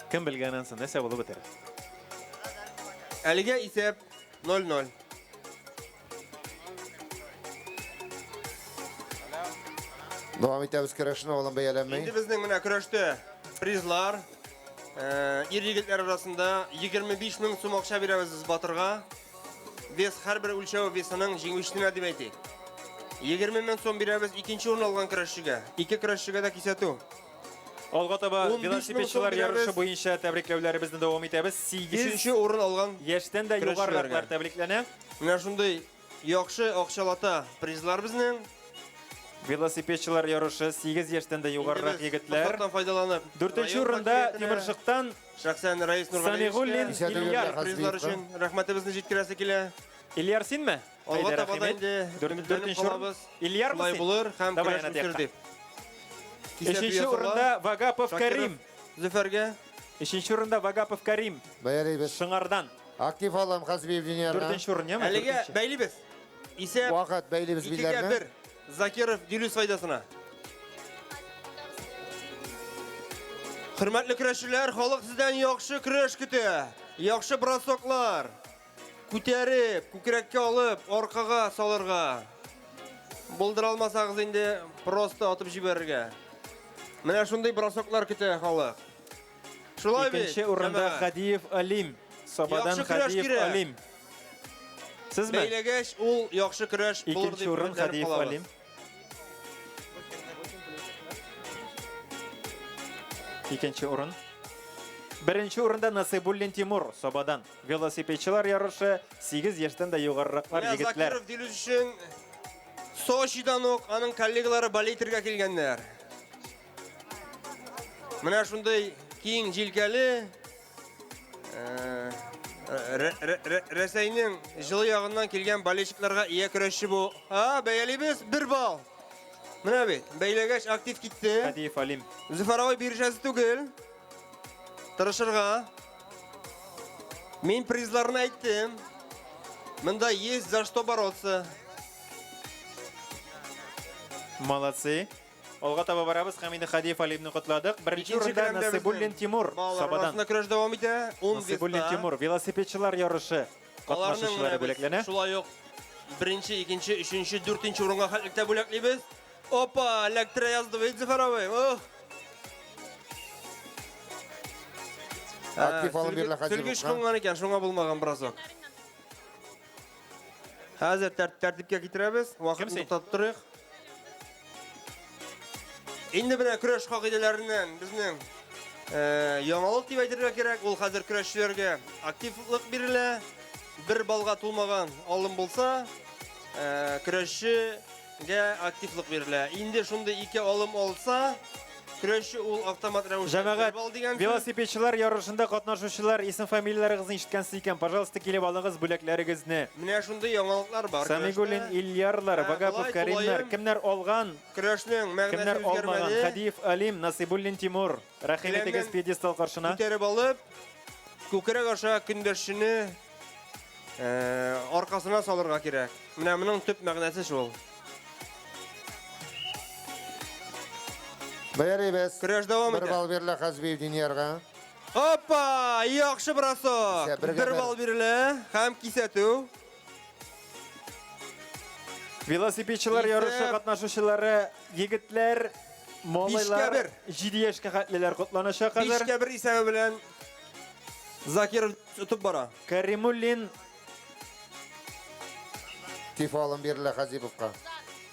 Кем белгәннән соң нәрсә булып бетәр? Әлегә исәп 0-0. Дәвам итәбез көрәшне улым бәяләнмәй. Инде безнең менә көрәштә призлар ир-егетләр арасында 25 мең сум акча бирәбез без батырга. Вес һәрбер үлчәү весының җиңүчесенә дип әйтик. 20 мең сум бирәбез икенче урын алган көрәшчегә. 2 көрәшчегә дә кисәтү. Алга таба велосипедчилар ярышы буенча тәбрикләүләребезне дәвам итәбез. 8нче урын алган яшьтән дә югарырак тәбрикләнә. Менә шундый яхшы акчалата призлар безнең. Велосипедчилар ярышы 8 яшьтән дә югарырак егетләр. Файдаланып. 4нче урында Тимершыктан шәхсән Раис Нургалиевич Ильяр призлар өчен рәхмәтебезне җиткерәсе килә. Ильяр синме? Алга таба инде 4нче урын. Ильяр Шулай булыр һәм көрәш үтер дип. 3нче урында Вагапов Карим. Зөфәргә. 3нче урында Вагапов Карим. Бәяләйбез. Шыңардан. Актив алам Хазбиев Динярга. 4нче урын, яме? Әлегә бәйлибез. Исәп Вакыт бәйлибез биләрне. 2-1. Закиров Дилүс файдасына. Хөрмәтле көрәшчеләр, халык сездән яхшы көрәш көтә. Яхшы бросоклар. Күтәреп, күкрәккә алып, аркага салырга. Булдыра алмасагыз инде просто атып җибәрергә. Менә шундый бросоклар көтә халык. Шулай бит. 2нче урында Хадиев Алим. Сабадан Хадиев Алим. Сезме? Бәйләгәч ул яхшы көрәш булыр 2нче урын Хадиев Алим. 2нче урын. 1нче урында Насыйбуллин Тимур Сабадан. Велосипедчилар ярышы 8 яшьтән дә югарыраклар егетләр. Закиров Дилүс өчен Сочидан ук аның коллегалары болейтергә килгәннәр. Менә шундый киң җилкәле Рәсәйнең җылы ягыннан килгән болельщикларга ия көрәшче бу. Бәялибез 1 балл. Менә бит, бәйләгәч актив китте. Хадиев Алим. Зөфәровой бирҗәсе түгел. Тырышырга. Мин призларны әйттем. Монда есть за что бороться. Молодцы. Алга таба барабыз һәм инде Хадиев Алимны котладык. 1нче урында Насыйбуллин Тимур Сабадан. Көрәш дәвам итә. Насыйбуллин Тимур велосипедчилар ярышы катнашучылары бүләкләнә. Шулай ук 1нче, 2нче, 3нче, 4нче урынга хәтлектә бүләклибез. Опа, электро язды бит Зөфәровой. Актив алып бирелә Хадиев. Тилгеш кунган икән, шуңа булмаган бросок. Хәзер тәртипкә китерәбез. Вакытны туктатып торыйк. Инде менә көрәш кагыйдәләреннән безнең яңалык дип әйтергә кирәк. Ул хәзер көрәшчеләргә активлык бирелә. 1 балга тулмаган алым булса, көрәшчегә активлык бирелә. Инде шундый 2 алым алса, көрәшче ул автомат рәвештә Җәмәгать, велосипедчилар ярышында катнашучылар исем фамилияларыгызны ишеткәнсез икән, пожалуйста, килеп алыгыз бүләкләрегезне. Менә шундый яңалыклар бар. Самигуллин Ильярлар, Вагапов Каримнар, кемнәр алган? Көрәшнең мәгънәсе Кемнәр алмаган? үзгәрмәде. Хадиев Алим, Насыйбуллин Тимур. Рәхим итегез пьедестал каршына. Күтәреп алып, күкрәк аша көндәшчене аркасына салырга кирәк. Менә моның төп мәгънәсе шул. Бәяләйбез. Көрәш дәвам итә. 1 балл бирелә Хазбиев Динярга. Опа! Яхшы бросок. 1 балл бирелә һәм кисәтү. Велосипедчилар ярышы катнашучылары егетләр, малайлар 7 яшькә хәтлеләр котланачак хәзер. 5-1 исәбе белән Закиров тутып бара. Каримуллин Tifalın birle Hazipovka.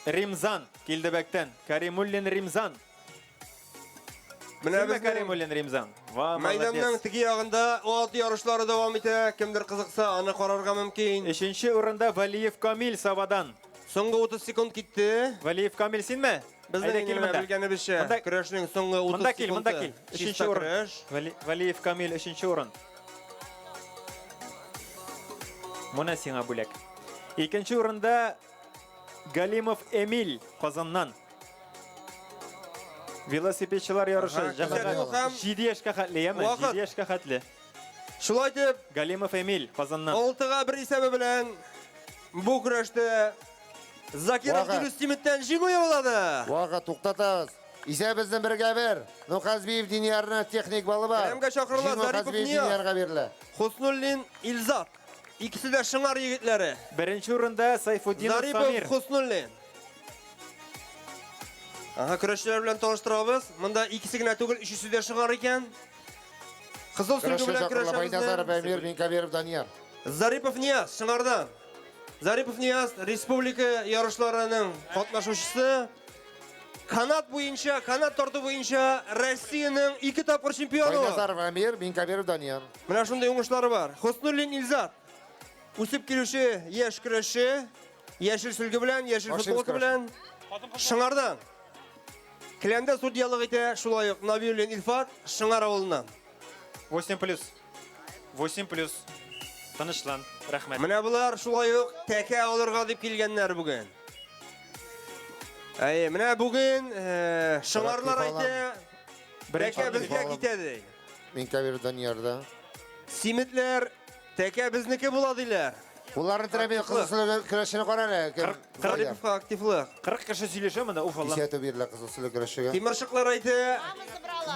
Римзан Килдебектен. Каримуллин Римзан. Менә Силме безнең Каримуллин Римзан. Ва, мәйданның молодец. теге ягында ат ярышлары дәвам итә. Кемдер кызыкса, аны карарга мөмкин. Өченче урында Валиев Камил Сабадан. Соңгы 30 секунд китте. Валиев Камил синме? Безнең белгәнебезчә, көрәшнең соңгы 30 Монда кил, монда секунды. кил. Өченче урын. Валиев Камил өченче урын. Моны сиңа бүләк. Икенче урында Галимов Эмиль Казаннан. Велосипедчилар ярышы. Ага, Җәмәгать 7 яшькә хәтле, яме? Вакыт. 7 яшькә хәтле. Шулай дип, Галимов Эмиль Казаннан. 6-га 1 исәбе белән бу көрәштә Закиров Вакыт. Дилүстимиттән җиңү яулады. Ваға туктатабыз. Исәбездән бергә бер. Нухазбиев Динярны техник балы бар. Кәләмгә чакырыла, Җиңү Зарипов Хазбиев Нияз. Динярга бирелә. Хуснуллин Илзат. Икесе дә шыңар егетләре. Беренче урында Сайфуддинов Зарипов Самир. Хуснуллин. Ага, көрәшчеләр белән таныштырабыз. Монда икесе генә түгел, өчесе дә шыңар икән. Кызыл сүлге Көрәшче белән чакырыла Байназаров көрәшәбез. Әмир Минкабиров Данияр. Зарипов Нияз шыңардан. Зарипов Нияз республика ярышларының катнашучысы. Канат буенча, канат тарту буенча Россиянең 2 тапкыр чемпионы. Байназаров Әмир Минкабиров Данияр. Менә шундый уңышлары бар. Хуснуллин Илзат. Үсеп килүче яшь көрәшче, яшел сүлге белән, яшел Машинский футболка белән шыңардан. Келәндә судьялык итә, шулай ук Набиуллин Илфат Шыңар авылыннан. 8+. 8+. Тынычлан. Рәхмәт. Менә булар шулай ук тәкә алырга дип килгәннәр бүген. Менә бүген шыңарлар әйтә, тәкә безгә китәде. Минкабиров Даниярда. Симитләр тәкә безнеке була диләр. Уларны терәбе кызыл сүлге көрәшенә карара. Зариповка активлык. 40 кеше сөйләшә монда Уфалла. Исәтә бирелә кызыл сүлге көрәшегә. Тимершыклар әйтә,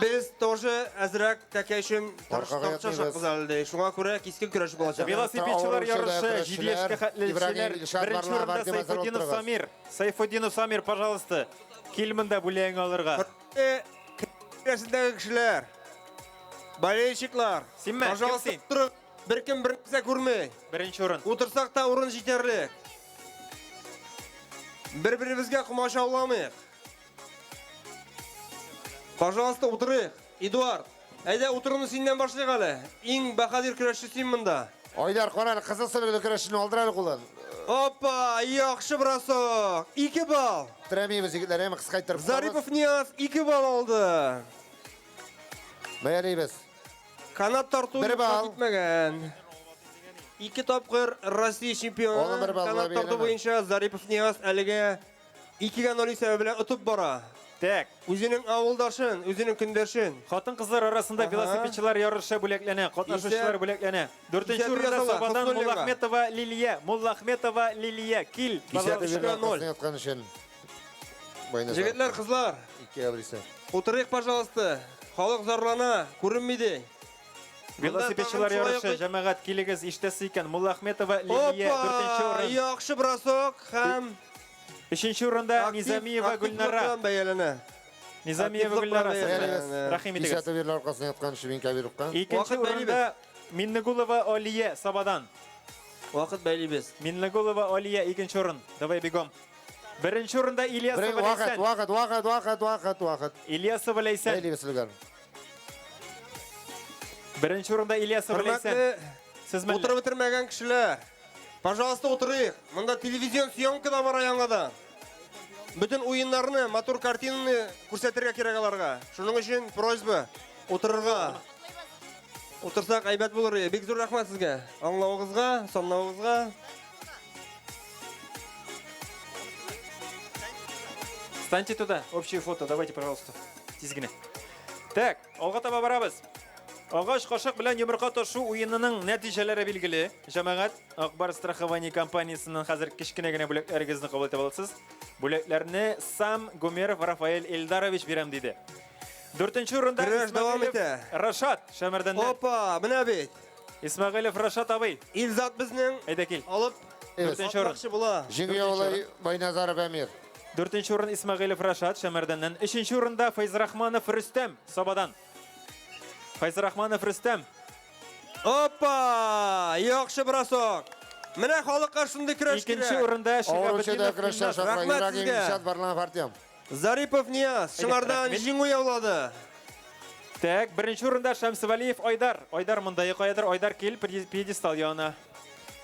без тоже әзрәк тәкә өчен тырышачакбыз әле. Шуңа күрә кискен көрәш булачак. Велосипедчилар ярышы 7 яшькә хәтле кешеләр. Беренче урында Сайфуддинов Самир. Сайфуддинов Самир, пожалуйста. Кил монда бүләгең алырга. Көрәшендәге кешеләр, болельщиклар, Синме? пожалуйста, турып, беркем бернәрсә күрмәй. Беренче урын. Утырсак та урын җитәрлек. Бер-беребезгә комачауламыйк. Пожалуйста, утырыйк. Эдуард, әйдә утыруны синнән башлыйк әле. Иң баһадир көрәшче син монда. Айдар карар кызыл сүлге көрәшенә алдыр әле кулын. Опа, яхшы бросок. 2 балл. Терәмибез егетләр, әмма кыскайтырып. Зарипов Нияз 2 балл алды. Бәялибез. Канат тарту Бер балл. китмәгән. 2 тапкыр Россия чемпионы. Оны бер баллга Канат тарту бирәме? буенча Зарипов Нияз әлегә 2-0 исәбе белән отып бара. Так. Үзенең авылдашын, үзенең көндәшен. Хатын-кызлар арасында велосипедчилар ярышы бүләкләнә, катнашучылар бүләкләнә. 4нче Исәп урында ясала, Сабадан Хуснуллинга. Муллахметова Лилия. Муллахметова Лилия. Кил. Исәтә Пожалуйста. бирелә кызны яткан өчен. Байназаров. Җегетләр, кызлар, 2 абриса. утырыйк, пожалуйста. Халык зарлана, күренмиде. Велосипедчилар ярышы җәмәгать килегез иштәсе икән. Муллахметова Лилия 4нче Опа! урын. Яхшы бросок һәм 3нче урында Низамиева Гөлнара. Бәяләнә. Низамиева Гөлнара. Рәхим итегез. Исәтә бирелә аркасына яткан өчен Минкабировка. Икенче урында Миннегулова Алия Сабадан. Вакыт бәйлибез. Миннегулова Алия икенче урын. Давай бегом. Беренче урында Ильясов Вакыт. Ләйсән. Ильясов Ләйсән. Бәйлибез сүлгән. Беренче урында Ильясов Ләйсән. Сез мәллә. Утырып бетермәгән кешеләр. Пожалуйста, утырыйк. Монда телевизион съемка да бара яңадан. Бүтән уеннарны, матур картинаны күрсәтергә кирәк аларга. Шуның өчен просьба утырырга. Утырсак әйбәт булыр. Бик зур рәхмәт сезгә. Аңлавыгызга, санлавыгызга. Станьте туда. Общее фото. Давайте, пожалуйста. Тизгене. Так, алга таба барабыз. Агач кашык белән йомырка ташу уенының нәтиҗәләре билгеле. Җәмәгать Акбар страхование компаниясеннән хәзер кичкенә генә бүләкләрегезне кабул итә аласыз. Бүләкләрне Сам Гумеров Рафаэль Элдарович бирәм диде. 4нче урында Көрәш дәвам итә. Рашат Шәмәрдәннән. Опа, менә бит. Исмәгыйлев Рашат абый. Илзат безнең Әйдә кил. алып 4нче урын. Яхшы була. Җиңү яулай Байназаров Әмир. 4нче урын Исмәгыйлев Рашат Шәмәрдәннән. 3нче урында Файзрахманов Рөстәм Сабадан. Файзрахманов Рөстәм. Опа! Яхшы бросок. Менә халыкка шундый көрәш Икенче кирәк. урында Ауручыда көрәштә шакыра. Рәхмәт Ибрагим сезгә. Ишат Барлан партиям. Зарипов Нияз шыңардан җиңү яулады. Так, беренче урында Шәмсевалиев Айдар. Айдар монда кайдыр. Айдар кил пьедестал янына.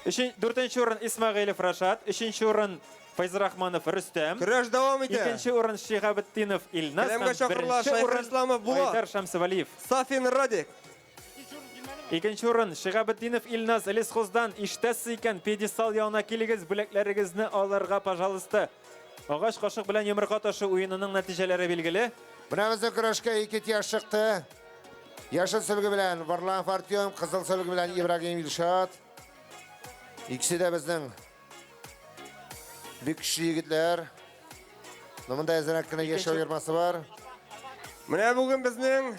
Дүртенче урын Исмәгыйлев Рашат. Өченче урын Файзрахманов Рөстәм. Көрәш дәвам итә. Икенче урын Шихабетдинов Илнас. Келәмгә чакырыла Беренче Шайх урын Исламов Булат. Айдар Шәмсевалиев. Сафин Радик. Икенче урын Шихабетдинов Илнас Лесхоздан иштәсе икән пьедестал янына килегез, бүләкләрегезне алырга, пожалуйста. Агач кашык белән йомырка ташы уенының нәтиҗәләре билгеле. Менә безнең көрәшкә 2 яш чыкты. Яшыл сөлге белән Барлан партиям, кызыл сөлге белән Ибрагим Илшат. Икесе дә безнең бик көчле егетләр. Монда әзрәк кенә яшәү ярмасы бар. Менә бүген безнең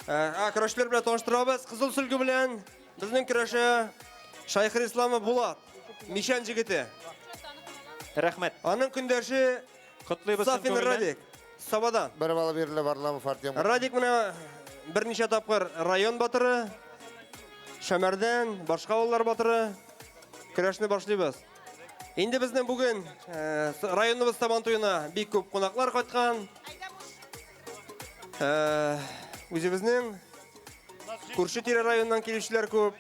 көрәшләр белән таныштырабыз. Кызыл сөлге белән безнең көрәшә Шайх Исламов Булат. Мишан җигете. Рәхмәт. Аның көндәше Котлыйбыз Сафин Радик. Сабадан. Бер бала бирелә Барлан партиям. Радик менә берничә тапкыр район батыры, Шәмәрдән, башка авыллар батыры. Көрәшне башлыйбыз. Инде безнең бүген районыбыз Сабантуена бик күп кунаклар кайткан. Үзебезнең күрше-тирә районнан килүчеләр күп.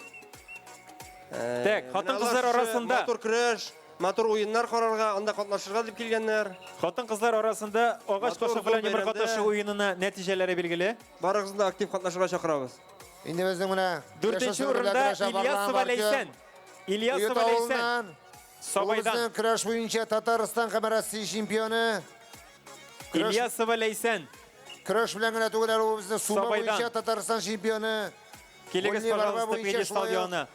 Так, хатын-кызлар арасында матур көрәш, матур уеннар карарга, анда катнашырга дип килгәннәр. Хатын-кызлар арасында агач кашык белән йомырка ташы уенына нәтиҗәләре билгеле. Барыгызны да актив катнашырга чакырабыз. Инде безнең менә 4нче урында Ильясова Ләйсән. Ильясова Ләйсән. Сабайдан. Безнең көрәш буенча Татарстан һәм Россия чемпионы. Ильясова Ләйсән. Көрәш белән генә түгел, ул безнең сума буенча Татарстан чемпионы. Килегез, пожалуйста, пьедестал янына.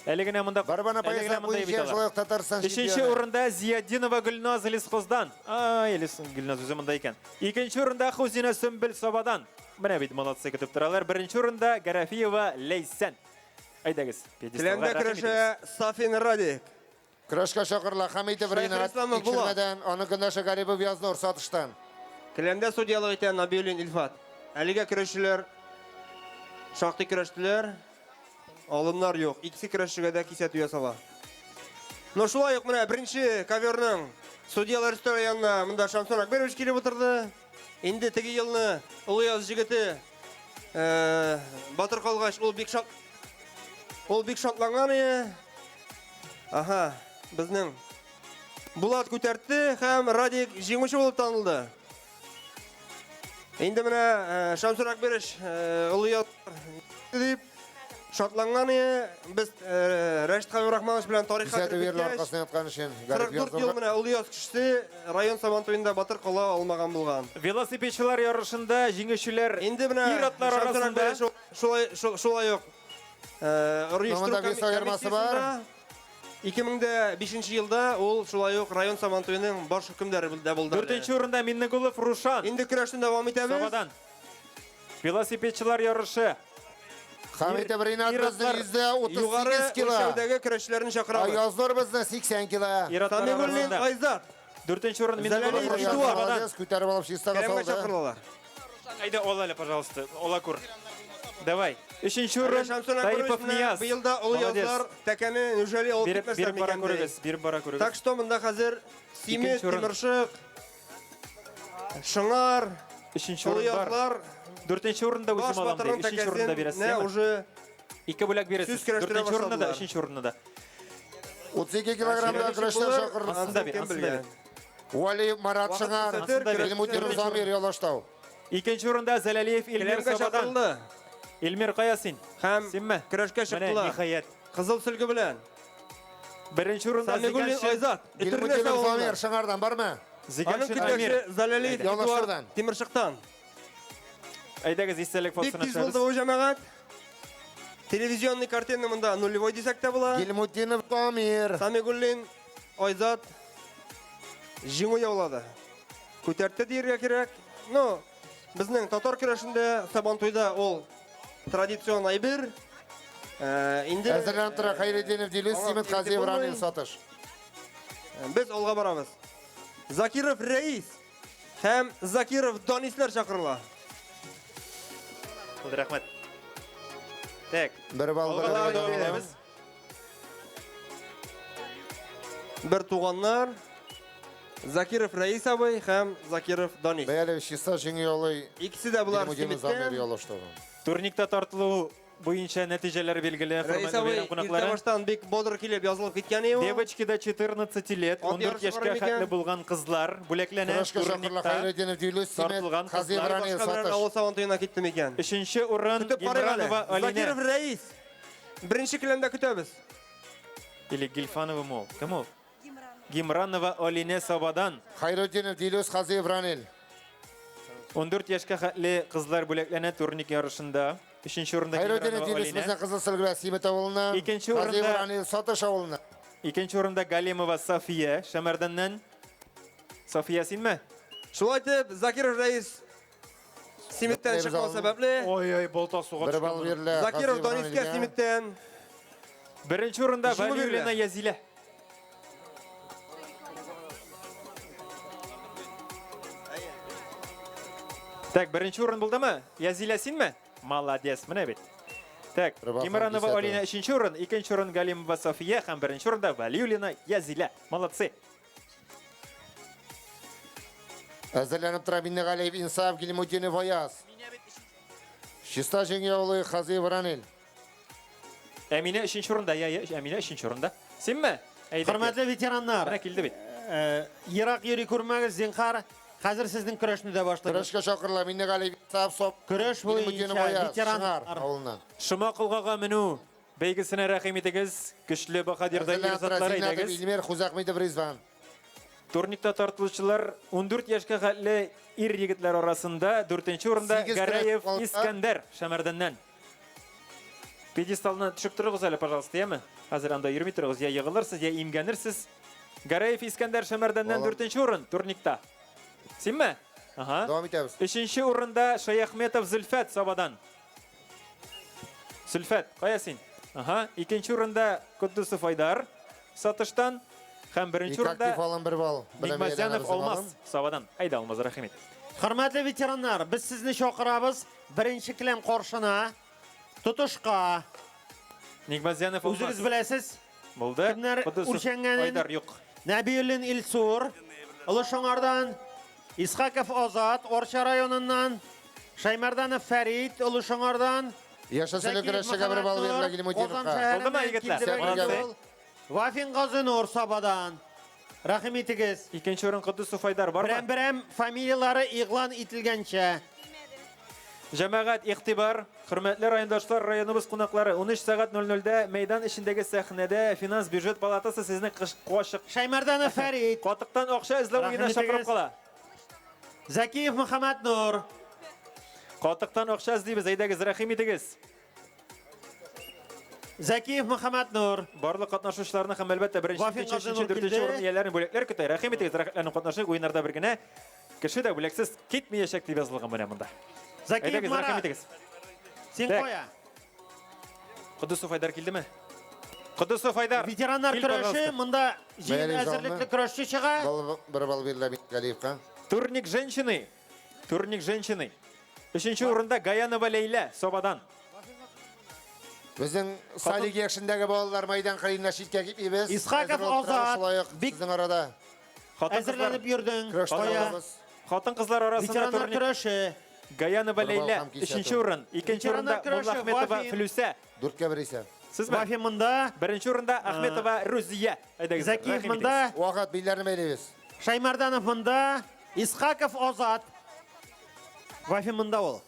Әле генә монда Барбана пояса буенча шулай Татарстан чемпионы. 3нче урында Зиядинова Гөлназ Лесхоздан. Гөлназ үзе монда икән. 2нче урында Хузина Сөмбел Сабадан. Менә бит молодцы көтеп торалар. 1нче урында Гарафиева Ләйсән. Әйдәгез, пьедесталга Келәмдә көрәшә Сафин Радик. Көрәшкә чакырыла Хәмитов Ринат икенчедән, аның көндәше Гарипов Язнур сатыштан. Келәмдә судьялык итә Набиуллин Илфат. Әлегә көрәшчеләр шактый көрәштеләр. Алымнар юк. Икесе көрәшчегә дә кисәтү ясала. Но шулай ук менә беренче коверның судьялар өстәле янына монда Шамсон Акберович килеп утырды. Инде теге елны Улы Яз җигете батыр калгач ул бик шатланган иде. Аха, безнең Булат күтәртте һәм Радик җиңүче булып танылды. Инде менә Шамсон Акберович Улы Яз дип шатланган иде. Без Рәшит Хәбибрахманович белән тарихка Кисәтү бирелә аркасына яткан өчен 44 ел менә Улы Яз кешесе район Сабантуенда батыр кала алмаган булган. Велосипедчылар ярышында җиңүчеләр инде менә ир-атлар арасында шулай ук оештыру комиссиясе бар. 2005 елда ул шулай ук район Сабантуенның баш хөкемдәре булды. 4нче урында Миннегулов Рушан. Инде көрәшне дәвам итәбез. Сабадан. Велосипедчылар ярышы. Хәмитов Ринат безнең 138 кило. Үлчәүдәге көрәшчеләрне чакырабыз. Язнур безнең 80 кило. Самигуллин Айзат. 4нче урын Миннегулов Рушан. Күтәреп алып чистага Келәмгә салды. чакыралар. Әйдә, ал әле, пожалуйста. Ала күр. Давай. 3нче урын Таипов Нияз. Быел да Улы Язлар тәкәне Нүжәли алып китмәсләр микән. Биреп бара күрегез. Так что монда хәзер Симет, Тимершык, Шыңар, 3нче урын бар. 4нче урында үзем алам ди. 3нче урында бирәсез. Уже 2 бүләк бирәсез. 4нче урында да, 3нче урында да. 32 килограммда көрәштә чакырылды. Ансында бир. Вали Марат Шыңар, Илмутин Замир Ялаштау. 2нче урында Зәләлиев Илмир Сабадан. Илмир Каясин һәм көрәшкә чыктылар. Ниһаят. Кызыл сөлге белән. 1нче урында Самигуллин Айзат. Илмутин Замир Шыңардан бармы? Зиганшин Амир. Зәләлиев Ялаштаудан. Тимершыктан. Әйдәгез, истәлек Бик фотосына тиз булды бу җәмәгать. Телевизионный картина монда нулевой дисәк тә була. Илмутинов Замир. Самигуллин Айзат җиңү яулады. Күтәртте дияргә кирәк. Ну, безнең татар көрәшендә Сабантуйда ул традицион әйбер. Инде Әзерләнеп тора Хәйретдинов Дилүс, Симет Казиев Рамил Сатыш. Без алга барабыз. Закиров Рәис һәм Закиров Данислар чакырыла. Рәхмәт. Так. Бер балл. Bir туганнар Закиров Раис абый һәм Закиров Данис. Бәяле чиста җиңе ялый. Икесе дә булар Симиттән. Турникта тартылу буенча нәтиҗәләр билгеле. Раис абый иртәбаштан бик бодр килеп язылып киткән иде. Девочкида 14 лет, 14 яшькә хәтле булган кызлар бүләкләнә турникта. Тартылган кызлар. Авыл сабантуена киттем икән. 3нче урын Гимранова Алина. Закиров Раис. Беренче келәмдә көтәбез. Или Гильфанова мо? Кем ул? Гимранова Алина Сабадан. Хайрутдинов Дилус Хазиев Ранил. 14 яшькә хәтле кызлар бүләкләнә турник ярышында. 3нче урында Хайрутдинов Гимранова Дилус безнең Алина. кызыл сөлгә Симет авылына. Икенче Хазиев урында Ранил Сатыш авылына. Икенче урында Галимова София Шәмәрдәннән. София синме? Шулай итеп, Закиров Раис Симиттән чыккан сәбәпле. Ой, болта суга Бер балл бирелә. Закиров Данискә Симиттән. Беренче урында Җиңү Валиулина бирелә. Язилә. Так, беренче урын булдымы? Язилә синме? Молодец, менә бит. Так, Гимранова Алина 3нче урын, 2нче урын Галимова София һәм беренче урында Валиулина Язилә. Молодцы. Әзерләнеп тора Миннегалиев Инсаф Гилмутдинов Аяз. Чиста җиңе ялый Хазиев Ранил. Әминә 3нче урында, Әминә 3нче урында. Синме? Хөрмәтле ветераннар. Менә килде бит. Ерак йөри күрмәгез, зинһар. Хәзер сезнең көрәшне дә башлыйбыз. Көрәшкә чакырыла Миннегалиев Инсаф Соп. Көрәш буенча ветераннар авылына. Шома кылгага менү. Бәйгесенә рәхим итегез. Көчле Баһадирда ирзатлар әйдәгез. Илмир Хузахмитов Ризван. Турникта тартылучылар 14 яшькә хәтле ир егетләр арасында 4нче урында Гараев Искәндәр Шәмәрдәннән. Пьедесталны төшеп торыгыз әле, пожалуйста, яме? Хәзер анда йөрми торыгыз, я егылырсыз, я имгәнерсез. Гараев Искәндәр Шәмәрдәннән 4нче урын турникта. Синме? Ага. Дәвам итәбез. 3нче урында Шаяхметов Зөлфәт Сабадан. Зөлфәт, кая син? Ага. 2нче урында Куддусов Айдар Сатыштан. Һәм беренче урында Актив алын бер балл. Нигмазянов Алмаз Сабадан. Айда Алмаз, рәхмәт. Хөрмәтле ветераннар, без сезне чакырабыз. Беренче келәм каршына. Тотышка. Нигмазянов Алмаз. Үзегез беләсез. Булды. Кемнәр Куддусов үлчәнгәнен? Айдар юк. Нәбиуллин Илсур. Олы Шоңардан. Исхаков Азат, Орча районыннан. Шаймарданов Фәрит, Олы Шоңардан. Яшәсәле көрәшкә бер балл бирелә Гилмутдиновка. Булдымы, егетләр? Вафин Газынур Сабадан. Рәхим итегез. Икенче урын Куддусов Айдар бармы? Берәм-берәм фамилиялары игълан ителгәнчә. Җәмәгать игътибар, хөрмәтле райондашлар, районыбыз кунаклары, 13 сәгать 00-дә мәйдан эчендәге сәхнәдә финанс бюджет палатасы сезне кашык Шаймарданов Фәрит. Катыктан акча эзләү уена чакырып кала. Закиев Мөхәммәд Нур. Катыктан акча эзлибез, әйдәгез, рәхим итегез. Закиев Мөхәммәд Нур. Барлык катнашучыларны һәм әлбәттә 1нче, 2нче, 3нче, 4нче урын ияләрен бүләкләр көтә. Рәхим итегез, рәхмәтләрне катнашып уеннарда бер генә кеше дә бүләксез китмәячәк дип язылган менә монда. Закиев Рәхим Марат. итегез. Син кая? Куддусов Айдар килдеме? Куддусов Айдар. Ветераннар көрәше, монда җиңел әзерлекле көрәшче чыга. Бер балл бирелә Миннегалиевка. Турник женщины. Турник женщины. 3нче урында Гаянова Лейла Собадан. Безнең Салик яшендәге балалар майдан кырыена читкә китмибез. Исхаков Азат. Безнең арада. Әзерләнеп йөрдең. Хатын кызлар арасында Ветераннар турник. көрәше. Гаянова Лейла 3нче урын, 2нче урында Муллахметова Флүсә. 4-кә бер исә. Сезме? Вафин монда. Беренче урында Ахметова Рузия. Әйдәгез. Закиев монда. Вакыт билләрне бәйләбез. Шаймарданов монда. Исхаков Азат. Вафин монда ул.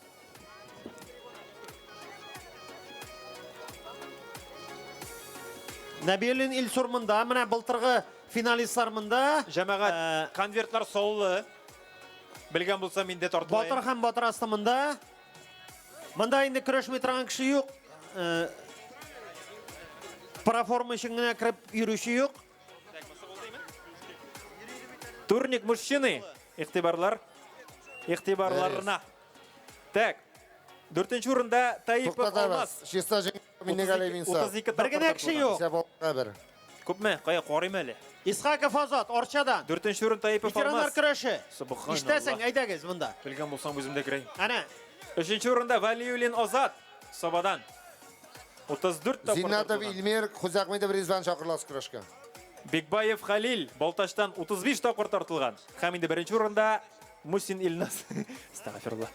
Нәбиуллин Илсур монда. Менә былтыргы финалистлар монда. Җәмәгать конвертлар саулы. Белгән булсам инде тартылай. Батыр һәм Батыр асты монда. Монда инде көрәшмәй торган кеше юк. Проформа өчен генә кирип йөрүче юк. Турник мужчины. Игътибарлар. Игътибарларына. Так. 4нче урында Таипов Алмаз. Чиста җиңе Миннегалиев Инсаф. Бер генә кеше юк. Күпме? Кая карыйм әле. Исхаков Азат Орчадан. 4нче урын Таипов Ветераннар Алмаз. көрәше. Субханаллах. Иштәсең, әйдәгез монда. Белгән булсам үземдә керәм. Әнә. 3нче урында Валиуллин Азат Собадан. 34 тапкыр. Зиннатов Илмир Хузахмитов Ризван чакырыласы көрәшкә. Бекбаев Халил Балташтан 35 тапкыр тартылган. Һәм инде беренче урында Мусин Илнас. Астагфирулла.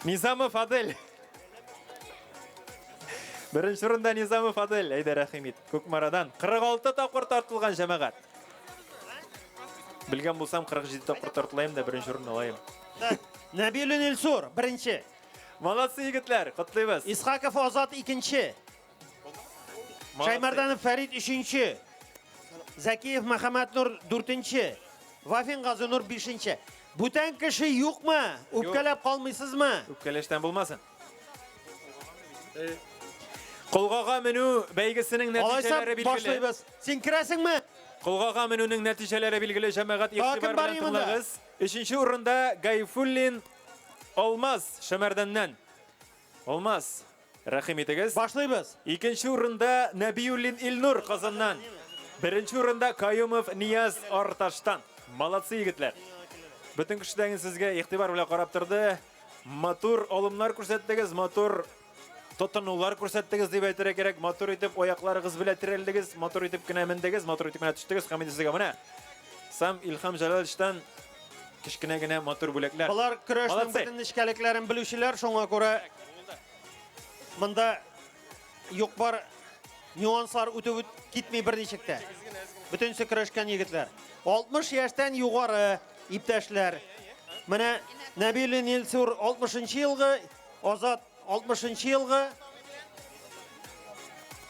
Низамов Адель. Беренче урында Низамов Адель, әйдә рәхимит. Күкмарадан 46 тапкыр тартылган җәмәгать. Белгән булсам 47 тапкыр тартылайым да беренче урын алайым. Нәбилун Илсур, беренче. Молодцы егетләр, котлыйбыз. Исхаков Азат, икенче. Шаймарданов Фәрит, үшенче. Закиев Мөхәммәд Нур, дүртенче. Вафин Газинур, бишенче. Бүтән кеше юкмы? Үпкәләп калмыйсызмы? Үпкәләштән булмасын. Кулгага менү бәйгесенең нәтиҗәләре билгеле. Башлыйбыз. Син керәсеңме? Кулгага менүнең нәтиҗәләре билгеле, җәмәгать игътибар белән тыңлагыз. 3нче урында Гайфуллин Алмаз Шәмәрдәннән. Алмаз, рәхим итегез. Башлыйбыз. 2нче урында Нәбиуллин Илнур Казаннан. 1нче урында Каюмов Нияз Арташтан. Молодцы егетләр. Бүтән кешедән сезгә игътибар белән карап торды. Матур алымнар күрсәттегез, матур тотынулар күрсәттегез дип әйтергә кирәк. Матур итеп аякларыгыз белән терелдегез, матур итеп кенә мендегез, матур итеп кенә төштегез. Һәм инде сезгә менә Сам Илхам Җалаловичтан кичкенә генә матур бүләкләр. Булар көрәшнең бөтен нечкәлекләрен белүчеләр, шуңа күрә монда юк бар нюанслар үтеп китми берничектә. Бөтенсе көрәшкән егетләр. 60 яшьтән югары иптәшләр. Менә Нәбилун Илсур 60-нчы елгы, Азат 60-нчы елгы.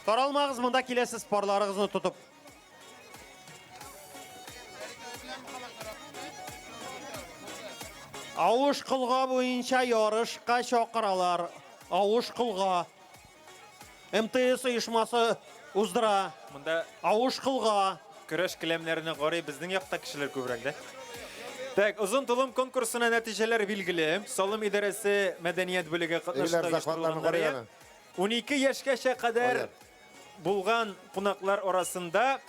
Таралмагыз, монда киләсез парларыгызны тотып. Авыш кылга буенча ярышка чакыралар. Авыш кылга. МТС оешмасы уздыра. Монда авыш кылга. Көрәш киләмнәренә карый безнең якта кешеләр күбрәк дә. Так, узын тулым конкурсына нәтиҗәләр билгеле. Салым идарәсе мәдәният бүлеге катнашты. 12 яшькәчә кадәр булган кунаклар арасында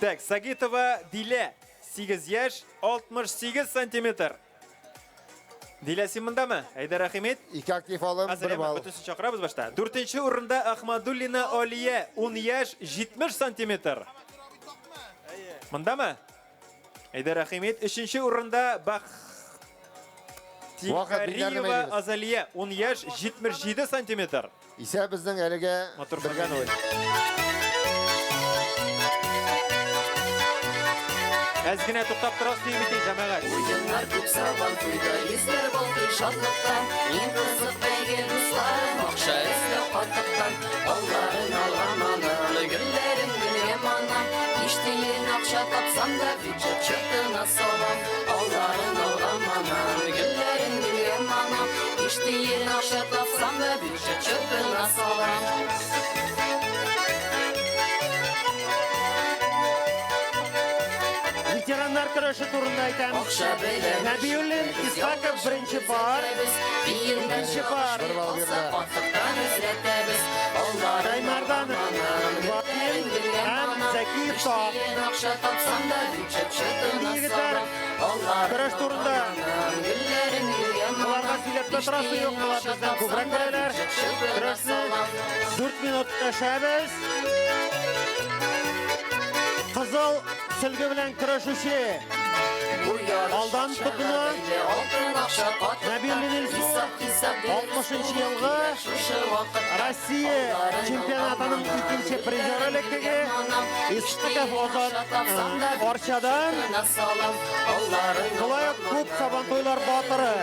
Так, Сагитова Дилә 8 яшь 68 сантиметр. Дилә симындамы? Әйдә рәхимет. 2 актив алым, 1 балл. Бүтәнсе чакырабыз башта. 4нче урында Ахмадуллина Алия 10 яшь 70 сантиметр. Мындамы? Әйдә рәхимет. 3нче урында Бахтиярова Азалия 10 яшь 77 сантиметр. Исә безнең әлегә бергән ой. Әзгенә туктап торасыз димите җәмәгать. Уеннар күп сабан туйда, йөзләр балкый шатлыктан. Иң кызык бәйге дусларым, акча эзләп каттыктан. Алларын алган аналы гөлләрен белгән анам. Иштейен акча тапсам да бюджет чатына салам. Алларын алган аналы гөлләрен белгән анам. Иштейен акча тапсам да бюджет чатына салам. Ветераннар көрәше турында әйтәм. Нәбиуллин Исхаков беренче бар. Икенче бар. Шаймардан Вафин һәм Закиев та. Егетләр көрәш турында буларга сөйләп торасы юк, булар бездән күбрәк беләләр. Көрәшне 4 минут эшләбез. Кызыл сөлге белән көрәшүче алдан тотына Нәбиуллин Илсур 60-нчы елгы Россия чемпионатының 2нче призеры элекеге Исхаков Азат Арчадан шулай ук күп сабантуйлар батыры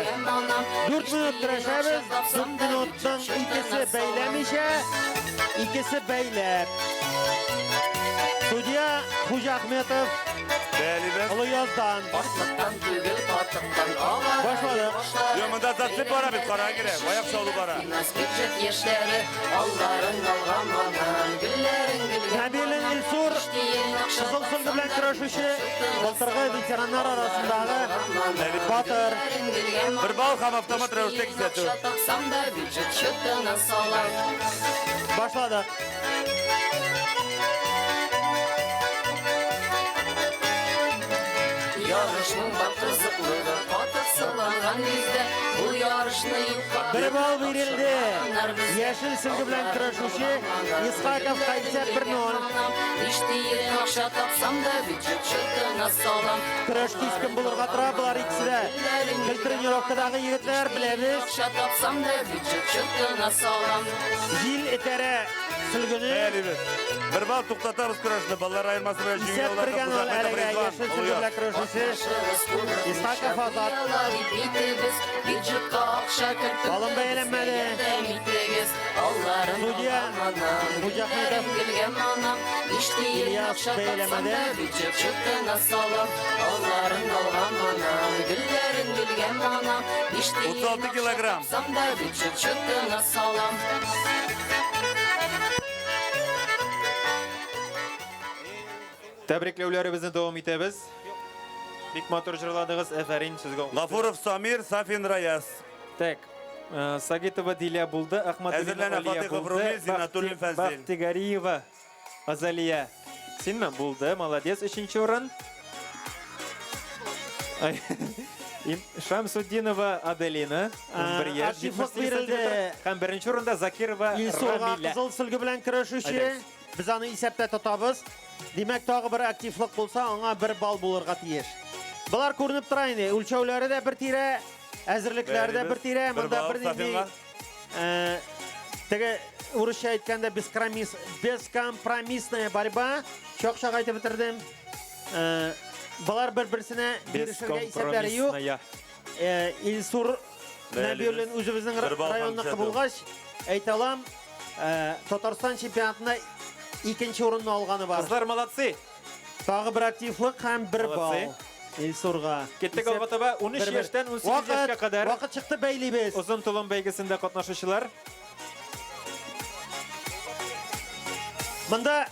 4 минут көрәшәбез. 4 минуттан икесе бәйләмичә, икесе бәйләп. Судья Хуҗа Ахметов Олы яздан. Башладык. Монда заттып бара бит, кара кирәк. Аяк салу бара. Нәбиуллин Илсур кызыл сөлге белән көрәшүче былтыргы ветераннар арасындагы батыр. 1 балл һәм автомат рәвештә кисәтү. Башладык. Ярышның бар кызыклыгы, катык сыланган йөздә, бу ярышны юкка Bir bal verildi. Yeşil silgi bilen kırışışı İshakov Kayser 1-0. İşte akşa tapsam da vücut çıktığına salam. Kırış keskin bulurga tura bular ikisi de. Kil trenirovkadagi yigitler bilemiz. Akşa tapsam da vücut çıktığına salam. Jil itere silgini. Bir bal to'xtatamiz kurashni. Ballar ayirmasi bilan İsep jingga birgen ol erege yeşil silgi bilen kırışışı. İshakov Azat. Balın beğenmedi. Sudya Mujahidov. İlyas beğenmedi. Onların olgan manam, güllerin gülgen manam. 36 kilogram. Samda vücut çıktığına salam. Təbriklewlerimizni davam etəbiz. Bik motor jırladığız əfərin sizə. Gafurov Samir, Safin Rayas. Tak. Sagitova Dilya buldu, Ahmadulina Əzirlənə Aliya Fatih buldu, Xıvrumi, Zinatulin Fəzil. Baxtigariyeva Azaliya. Sinmi buldu, молодец, 3-nji o'rin. Ay. Şamsuddinova Adelina 11 yaş. Aktiflik verildi. Hem 1-nji o'rinda Zakirova İlsorga Ramila. qizil silgi bilen kırışışı. Biz onu isepte tutabız. Demek tağı bir aktiflik bulsa ona bir bal bulurga tiyiş. Bular ko'rinib turaydi. O'lchovlari de bir tire, әзірліклері de bir tire. Bunda bir nendey tege urusha aytganda бескомпромиссная борьба. Çok aytib bitirdim. Bular bir-birisine berishirga esablari yo'q. İlsur Nabiulin o'zimizning rayonniki bo'lg'ach, aytalam, Tatariston chempionatida ikkinchi o'rinni olgani bor. Qizlar молодцы. Tag'i bir aktivlik ham bir bal. İlsurga. Ketdik Alg'ataba 13 yoshdan 18 yoshga qadar. Vaqt chiqdi baylibez. Uzun tulum beygisinde qatnashuvchilar. Bunda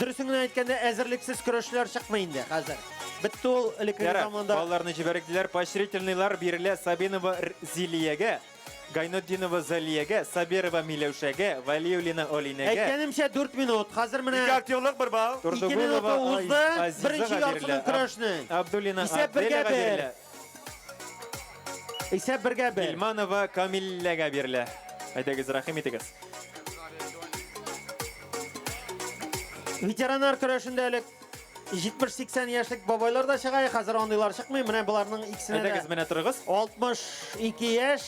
durusini aytganda әзірліксіз kurashlar chiqmaydi hozir. Bitta ol ilkiri zamonda. Ballarni jibarekdiler, поощрительныйлар берілі Сабинова Зилияга, Гайнуддинова Залияга, Сабирова Милеушага, Валиулина Олинага. Aytganimcha 4 minut. Hozir mana 2 aktivlik bir bal. 2 minutda uzdi. Birinchi yorqin kurashni. Abdulina Abdulaga berildi. Esa birga ber. Ilmanova Kamillaga berildi. Aydagiz rahim etigiz. Veteranlar kurashida 70-80 yaşlık babaylar da шығай, қазір ондайлар шықмай, міне бұларның ikisine de 62 yaş.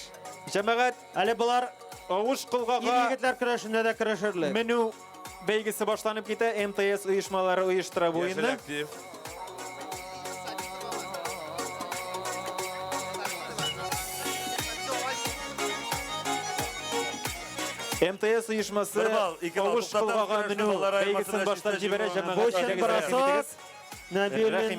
Жамағат, әлі бұлар ауыш қылғаға егетler kurashында da kurashırlar. Мену бәйгісі башланып кетті, МТС ұйышмалары ұйыштыра бойында. МТС ұйышмасы ауыш қылғаға мену бәйгісін баштан жібере жамағат. Nabiulin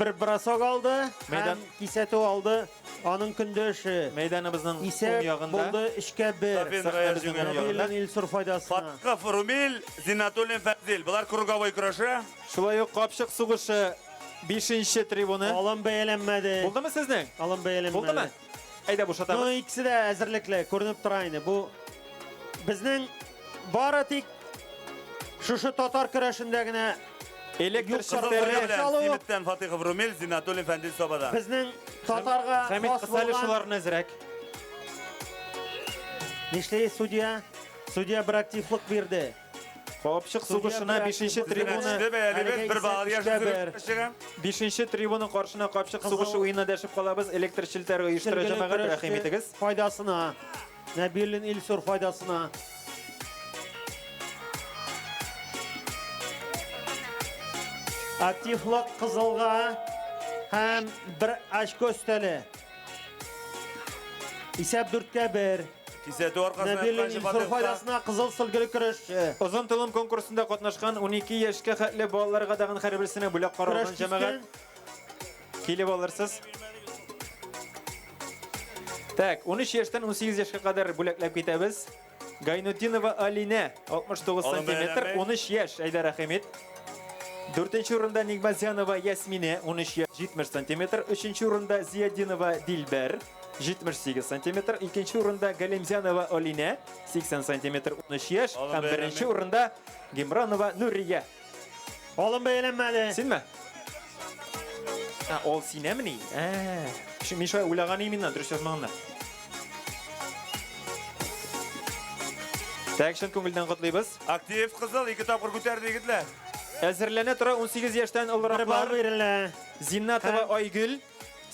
bir brasok aldı, hem kisetu aldı. Onun kündöşü. Meydanımızın İse buldu işke bir. Nabiulin İlsur faydasına. Fatih Xıvrumi, Zinatulin Fəzil. Bunlar Kurgavoy kuraşı. Şulay yok kapşık suğuşı 5-nji tribunu. Alın beğenmedi. Buldu mu sizden? Alın beğenmedi. Buldu mu? Ayda bu şatamız. Bu ikisi de әзірlikle көрініп тұрайны. Bu bizning bari tek şu Tatar kurashindagina elektr şirketleri Simit'ten Fatih Xıvrumi, Zinatulin Fəzil sobada. Bizning Tatarga Hamid Qısali şular nezirek. Neşleyi sudya bir aktiflik verdi. Kapşık suğuşuna 5-nji tribunu. 5-nji tribunun qarşına kapşık suğuşı oyuna dəşib qalabız. Elektr şilteri uyuşturucu jamaat rahim etigiz. Faydasına. Nabiulin İlsur faydasına. Aktiflik qızılğa hem bir aşko üsteli. İsep 4'ke 1. Kisetu arkasına Nabiulin İlsur faydasına qızıl silgili kürüş. Uzun tulum konkursunda qatnaşqan 12 yaşqa xatli bolalarga dag'in har birisine bulaq qaralgan jamaat. Kelib olarsız. Tak, 13 yaşdan 18 yaşqa qadar bulaqlab ketamiz. Gaynudinova Alina 69 cm, 13 yaş Aydar Ahmet. 4-nji o'rinda Nigmazyanova Yasmina 13 yaş 70 cm, 3-nji o'rinda Ziyadinova Dilber 78 cm, 2-nji o'rinda Galemzyanova Olina 80 cm 13 yaş, ham 1-nji o'rinda Gemranova Nuriya. Oğlum beğenmedi. Sinmi? Ha, ol sinemini? Şu mişa ulagani minna dürüst yazmağında. Тәкшін көңілден құтлайбыз. Актив қызыл, 2 тапқыр көтерді егітлер. Әзірлене тұра 18 яштан ұлырақлар. Зиннатова Айгүл,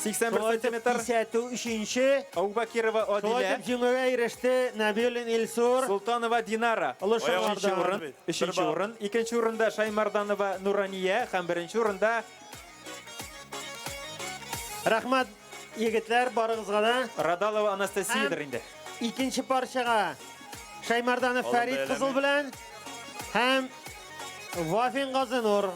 81 сантиметр. 53-ші. Аубакирова Адилә. Солайтып жеңуге ирешті Нәбиулин Илсур. Султанова Динара. Үшінші орын. Екінші орында Шаймарданова Нурания. Һәм бірінші орында Рахмат егетлер барығызға да. Радалова Анастасиядыр инде. Икенче парчаға Шаймарданов Фәрит қызыл білән һәм Вафин Газынур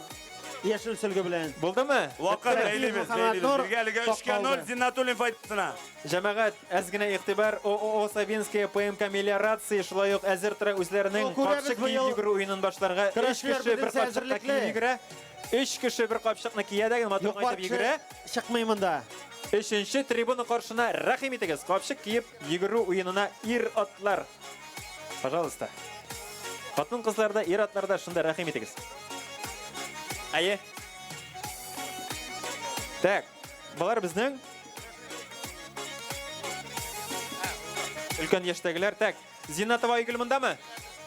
яшыл сүлгі білән. Булдымы? Вақыт бәйлейміз. Біргәлігі 3-0 Зиннатуллин файтысына. Жәмәғәт, әзгіне иқтибар ООО Сабинская ПМК мелиорация шулай ук әзір тұра үзләренең қапшық киіп йөгерү уйынын башларга 3 кеше бір қапшықта киіп йөгерә. 3 кеше бір қапшықны киядәген матур айтып йөгерә. Шықмай мында. 3-нче трибуна каршына рәхим итегез. Қапшық киіп йөгерү уйынына ир атлар. Пожалуйста. Хатын кызларда, ир атларда шунда рәхим итегез. Әйе. Так, балар безнең үлкен яшьтәгеләр. Так, Зиннатова Айгөл мондамы?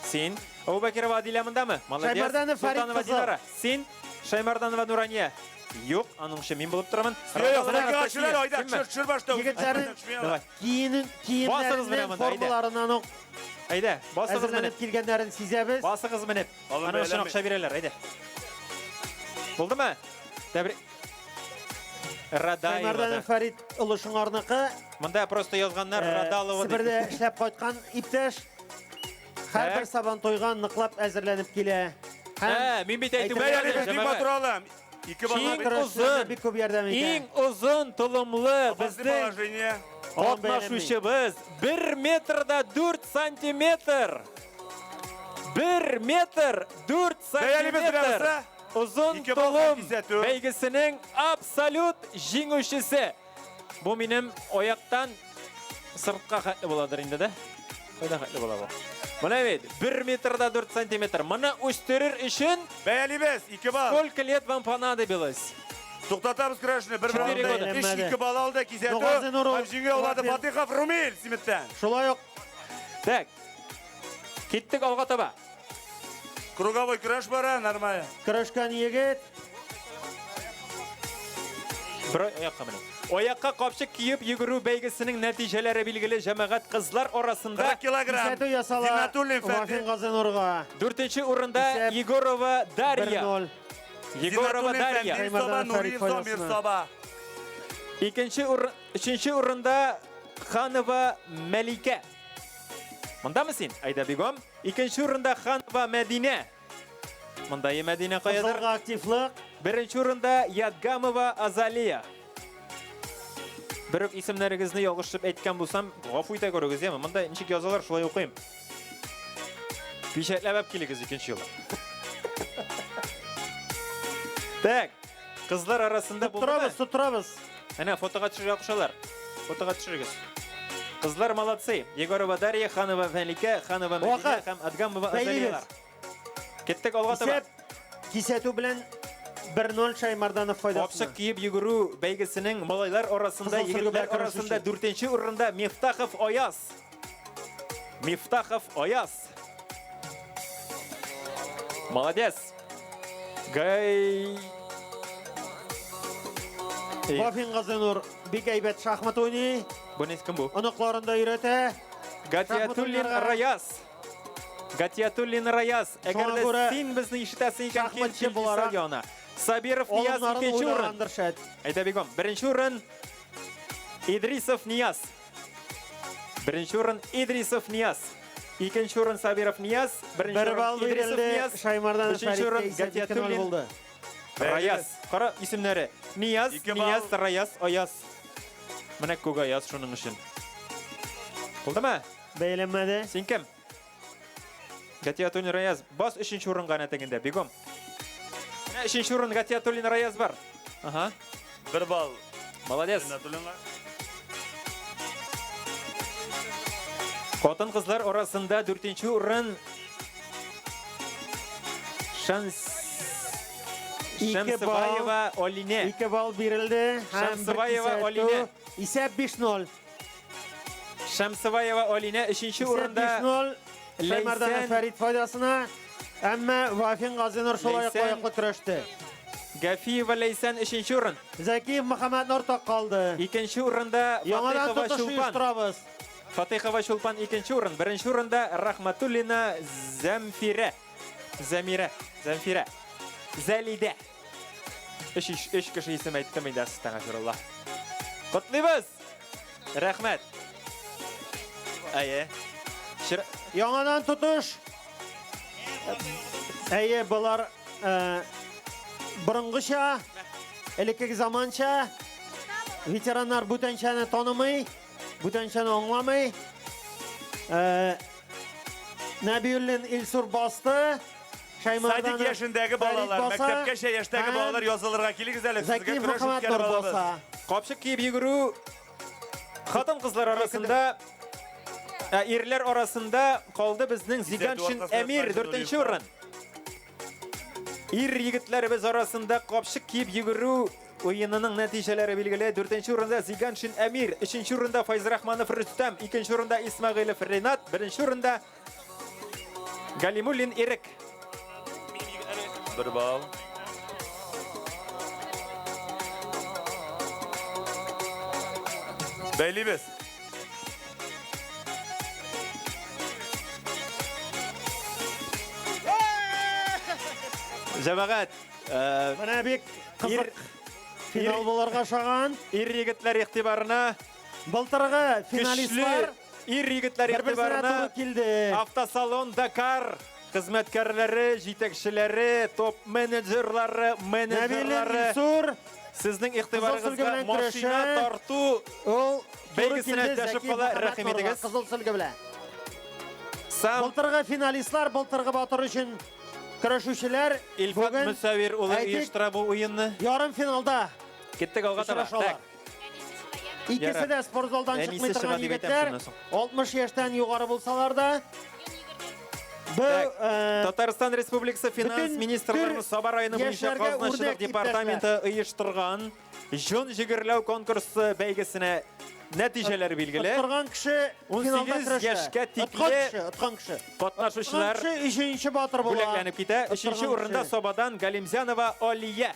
Син. Абубакирова Адилә мондамы? Молодец. Шаймарданов Фәрит Султанова кызы. Динара. Син. Шаймарданова Нурания. Юк, аныңча мин булып торамын. Егетләрнең киемнәренең формаларынан ук Әйдә, басыгыз менеп. әзерләнеп килгәннәрен сизәбез. Басыгыз менеп. Аның өчен акча бирәләр, әйдә. Булдымы? Тәбрик. Шаймарданов Радаева. Фәрит улы шуңарныкы. Монда просто язганнар Радалова. Себердә эшләп кайткан иптәш һәрбер сабан тойган ныклап әзерләнеп килә. Мин бит әйтү белән. Иң узын толымлы безнең катнашучыбыз 1 метрда 4 сантиметр. 1 метр 4 сантиметр. Узын толым бәйгесенең абсолют җиңүчесе. Бу минем аяктан сыртка хәтле буладыр инде дә. Кайда хәтле була бу? Менә бит 1 метрда 4 сантиметр. Моны үстерер өчен бәялибез 2 балл. Сколько лет вам понадобилось? Туктатабыз көрәшне. 1 балл. 2 балл алды кизәтү. Һәм җиңә алды Фатихов Румил Симиттән. Шулай ук. Так. Киттек алга таба. Круговой көрәш бара, нормально. Көрәшкән егет. Бер аякка менә. Аякка капчык киеп йөгерү бәйгесенең нәтиҗәләре билгеле. Җәмәгать кызлар арасында 40 килограмм. Зиннатуллин Вафин Газынурга. 4-нче урында Егорова Дарья. Егорова Дарья. Üçüncü урында Ханова Мәликә. Мондамы син? Айда бигом. Икенче урында Ханова Мәдинә. Монда Мәдинә каядыр? Кызылга активлык. Беренче урында Ядгамова Азалия. Бер үк исемнәрегезне ялгышып әйткән булсам, гафу итә күрегез, яме. Монда ничек язалар, шулай укыйм. Пишәтләп килегез икенче елга. Так, кызлар арасында булды. Турабыз. Әнә фотога төшерә кушалар. Фотога төшерегез. Кызлар молодцы. Егорова Дарья, Ханова Мәликә, Ханова Мәдинә һәм Адгамова Азалия. Кеттек алга таба. Кисәтү белән 1-0 Шаймарданов файдасына. Капчык киеп йөгерү бәйгесенең малайлар арасында, егетләр арасында 4-нче урында Мифтахов Аяз. Мифтахов Аяз. Молодец. Гай. Вафин Газынур бик әйбәт шахмат уйный. Бу нис кем бу? Оныкларында өйрәтә. Гатиятуллин Раяз. Гатиятуллин Раяз. Әгәр дә син безне ишетәсең икән, килче буларак яна. Сабиров Нияз 2нче урын. Әйтә бигом, 1нче урын Идрисов Нияз. 1нче урын Идрисов Нияз. 2нче урын Сабиров Нияз, 1нче урын Идрисов Нияз. Шаймарданов Фәрит Гатиятуллин булды. Раяз. Кара исемнәре. Нияз, Нияз, Раяз, Аяз. Менә күк Аяз шуның өчен. Булдымы? Бәйләнмәде. Син кем? Гатиятуллин Раяз. Бас 3нче урынга нәтегендә бигом. 3нче урын Гатиятуллин Раяз бар. Ага. 1 балл. Молодец. Хатын кызлар арасында 4нче урын Шәмсыбаева Олине. 2 балл бирелде. Шәмсыбаева Олине. Исәп 5-0. Шәмсыбаева Олине 3нче урында Шаймардан Фәрит файдасына, әмма Вафин Газинур шулай лайыклы көрәште. Гафиева Лейсан 3-нче урын. Закиев Мөхәммәд Нур калды. 2-нче урында Яңадан Фатихова тотыш Чулпан. оештырабыз. Фатихова Чулпан 2-нче урын. 1-нче урында Рахматуллина Замфира. Залида. 3 кеше исем әйттем инде сездән афирулла. Котлыйбыз. Рәхмәт. Әйе. Яңадан тотыш. Әйе, булар бұрынғыша, элеккеге заманча, ветераннар бүтәнчәне танымый, бүтәнчәне аңламый. Нәбиуллин Илсур басты. Садик яшендәге балалар, мәктәпкәчә яшьтәге балалар язылырга килегез әле. Закиев Мөхәммәд Нур баса. Капчык киеп йөгерү хатын-кызлар арасында, ирләр арасында калды безнең Зиганшин Әмир 4-нче урын. Ир егетләребез арасында капчык киеп йөгерү уенының нәтиҗәләре билгеле. 4-нче урында Зиганшин Әмир, 3-нче урында Файз Рахманов Рөстәм, 2-нче урында Исмәгыйлов Ренат, 1-нче урында Галимуллин Ирек. Bir bal. Бәйлибез. Җәмәгать, менә бик кызык финал булырга шаган. Ир егетләр игътибарына былтыргы финалистлар ир егетләр игътибарына килде. Автосалон Дакар хезмәткәрләре, җитәкчеләре, топ менеджерлары, Нәбилин сезнең игътибарыгызга машина тарту бәйгесенә дәшеп кала, рәхим итегез. Кызыл сөлге белән. Былтыргы финалистлар, былтыргы батыр өчен көрәшүчеләр Илфат Мөсәвир улы оештыра бу уенны. Ярым финалда киттек алга таба. Икесе дә спортзалдан чыкмый торган егетләр, 60 яшьтән югары булсалар да, Татарстан Республикасы финанс министрлыгы Саба районы буенча казначылык департаменты оештырган җон җигерләү конкурсы бәйгесенә нәтиҗәләр билгеле. Торган кеше финалда 18 яшькә тикле откан кеше. Катнашучылар 3нче батыр була. Бүләкләнеп китә. 3нче урында Сабадан Галимзянова Алия.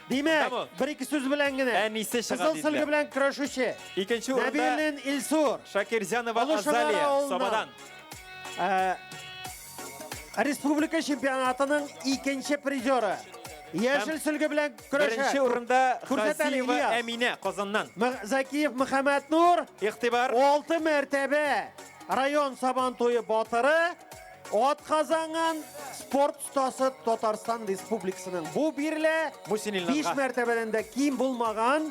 Димәк, бер-ике сүз белән генә. Әнисе чыга Кызыл сөлге белән көрәшүче. 2нче урында Нәбилин Илсур. Шакирзянова Азалия Сабадан. Республика чемпионатының 2нче призеры. Яшел сөлге белән көрәшә. 1нче урында Хазиева Әминә Казаннан. Закиев Мөхәммәд Нур. Игътибар 6 мәртәбә район Сабантуе батыры. Атказанган спорт ustaсы Татарстан Республикасының. Бу бирле 5 мәртәбәдән дә ким булмаган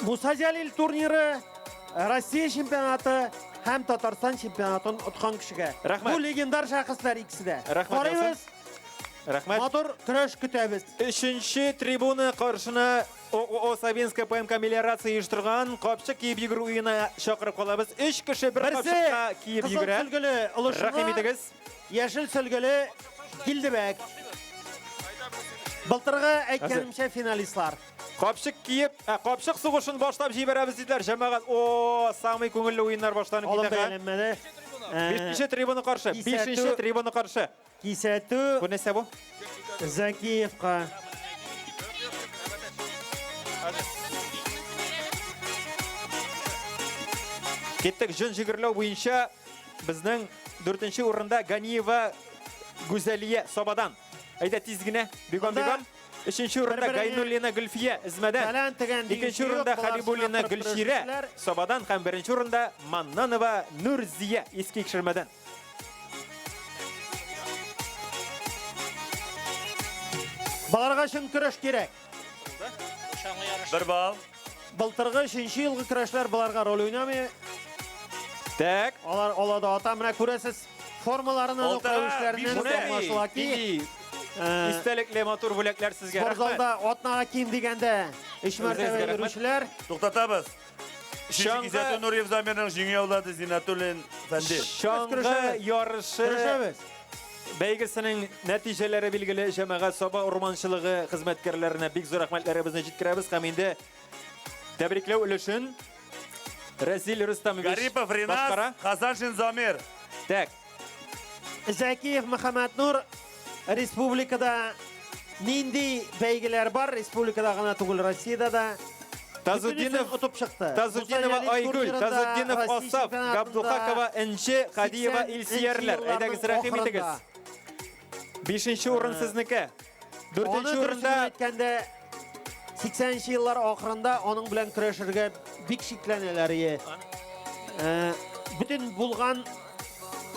Муса Җәлил турниры, Россия чемпионаты һәм Татарстан чемпионатын откан кешегә. Бу легендар шәхесләр икесе дә. Карыйбыз. Рәхмәт. Матур көрәш көтәбез. 3нче трибуна каршына ООО Сабинская ПМК мелиорация оештырган капчык киеп йөгерү уена чакырып калабыз. 3 кеше бер капчыкка киеп йөгерә. Кызыл сөлгеле олышына. Рәхим итегез. Яшел сөлгеле Килдебәк. Былтыргы әйткәнемчә финалистлар. Капчык киеп, капчык сугышын башлап җибәрәбез диделәр. Җәмәгать, самый күңелле уеннар башланып китә. 5нче трибуна каршы, 5нче трибуна каршы. Кисәтү. Бу нәрсә бу? Закиевка. Кеттек җон җигерләү буенча безнең 4нче урында Ганиева Гүзәлия Сабадан. Әйдә тиз генә, бигом. 3нче урында Гайнуллина Гөлфия Измәдән. 2нче урында Хабибуллина Гөлширә Сабадан һәм 1нче урында Маннанова Нурзия Иске Кишермәдән. Баларга өчен көрәш кирәк. Bir bal. Былтыргы 3нче елгы көрәшләр буларга роль уйнамый. Так, алар алада ата менә күрәсез формаларының рәвешләреннән машлаки. Истәлекле матур бүләкләр сезгә рәхмәт. Спортзалда атнага ким дигәндә 3 мәртәбә йөрүчеләр. Туктатабыз. Кизәтү Нуриев Замирның җиңү яулады Зинатуллин Фәнди. Шаңгы ярышы бәйгесенең нәтиҗәләре билгеле. Җәмәгать Саба урманчылыгы хезмәткәрләренә бик зур рәхмәтләребезне җиткерәбез һәм инде тәбрикләү өлешен Разил Рустамович Гарипов Ринас, Хасаншин Замир. Так. Зәкиев Мөхәммәтнур республикада нинди бәйгеләр бар? Республикада гына түгел, Россиядә да. Тазуддинов утып чыкты. Тазуддинова Айгүл, Тазуддинов Асаф, Габдулхакова Энче, Хадиева Илсиярләр. Әйдәгез, рәхим итегез. 5-нче урын сезнеке. 4-нче урында әйткәндә 80-нче еллар ахырында аның белән көрәшергә бик шикләнәләр. Бүтән булган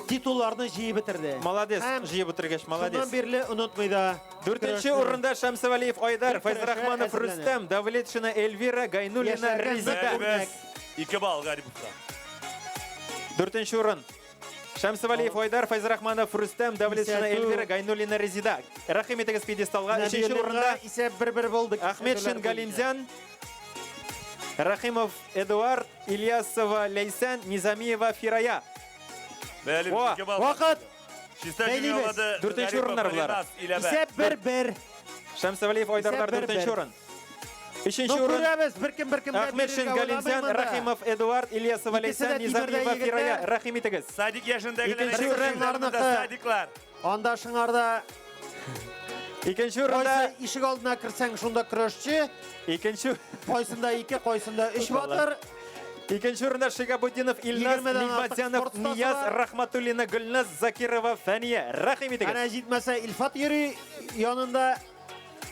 титулларны җыеп бетерде. Молодец, җыеп бетергәч, молодец. Шуннан бирле унытмый да. 4-нче урында Шәмсевалиев Айдар, Файзрахманов Рустам, Давлетшина Эльвира, Гайнуллина Резида. 2 балл Гариповка. 4-нче урын. Шәмсевалиев Айдар, Файзрахманов Рустам, Давлетшина Эльвира, Гайнуллина Резида. Рәхим итегез пьедесталга. 3-нче урында исәп 1-1 булды. Ахметшин Галимзян, Рахимов Эдуард, Ильясова Лейсан, Низамиева Фирая. Вакыт. Бәйлибез. 4-нче урыннар булар. Исәп 1-1. Шәмсевалиев Айдарлар 4-нче урын. 3-нче урын. Ахметшин Галимзян, Рахимов Эдуард, Ильясова Лейсан, Низамиева Фирая. Рәхим итегез. Садик яшендәгеләр. 2-нче урын. Садиклар. Анда шыңарда 2-нче урында ишек алдына кирсәң, шунда көрәшче. 2-нче Кайсында 2, кайсында 3 батыр. 2-нче урында Шигабуддинов Илназ, Нигматзянов Нияз, Рахматуллина Гөлназ, Закирова Фәния. Рәхим итегез. Ана җитмәсә Илфат йөри янында.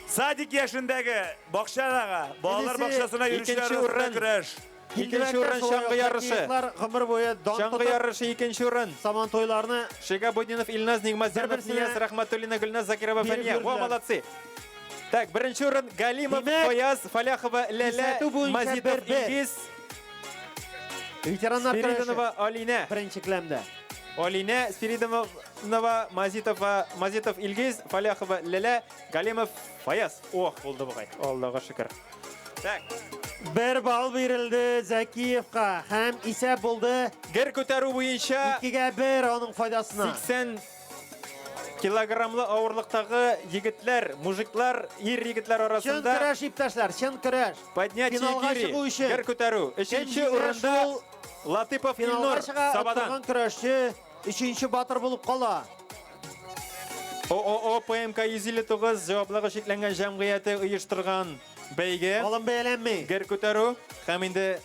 Садик яшендәге бакчаларга, балалар бакчасына йөрүчеләр арасында көрәш. 2-нче урын чаңгы ярышы. Гомер буе Чаңгы ярышы 2-нче урын. Саман тойларны Шигабуддинов Илназ, Нигматзянов Нияз, Рахматуллина Гөлназ, Закирова Фәния. Ва молодцы. Так, 1-нче урын Галимов Фаяз, Фаляхова Ләлә, Мазитов Илгиз. Ветераннар Спиридонова Алина. Беренче клемдә. Алина, Спиридонова, Мазитов Илгиз, Фаляхова Ләлә, Галимов Фаяз. Ох, булды бугай. Аллага шөкер. Так. 1 балл бирелде Зәкиевка һәм исәп булды. Гер күтәрү буенча 2-га 1 аның файдасына. 80 килограммлы авырлыктагы егетләр, мужиклар, ир-егетләр Чын арасында көрәш иптәшләр, чын көрәш. поднятие Финалга гири, чыгу өчен. гер күтәрү. 3-нче урында Латыпов Финалга Илнур чыга Сабадан. торган көрәшче 3-нче батыр булып кала. ООО ПМК 159 җаваплыгы шикләнгән җәмгыяте оештырган бәйге. Алым бәяләнми. Гер күтәрү һәм инде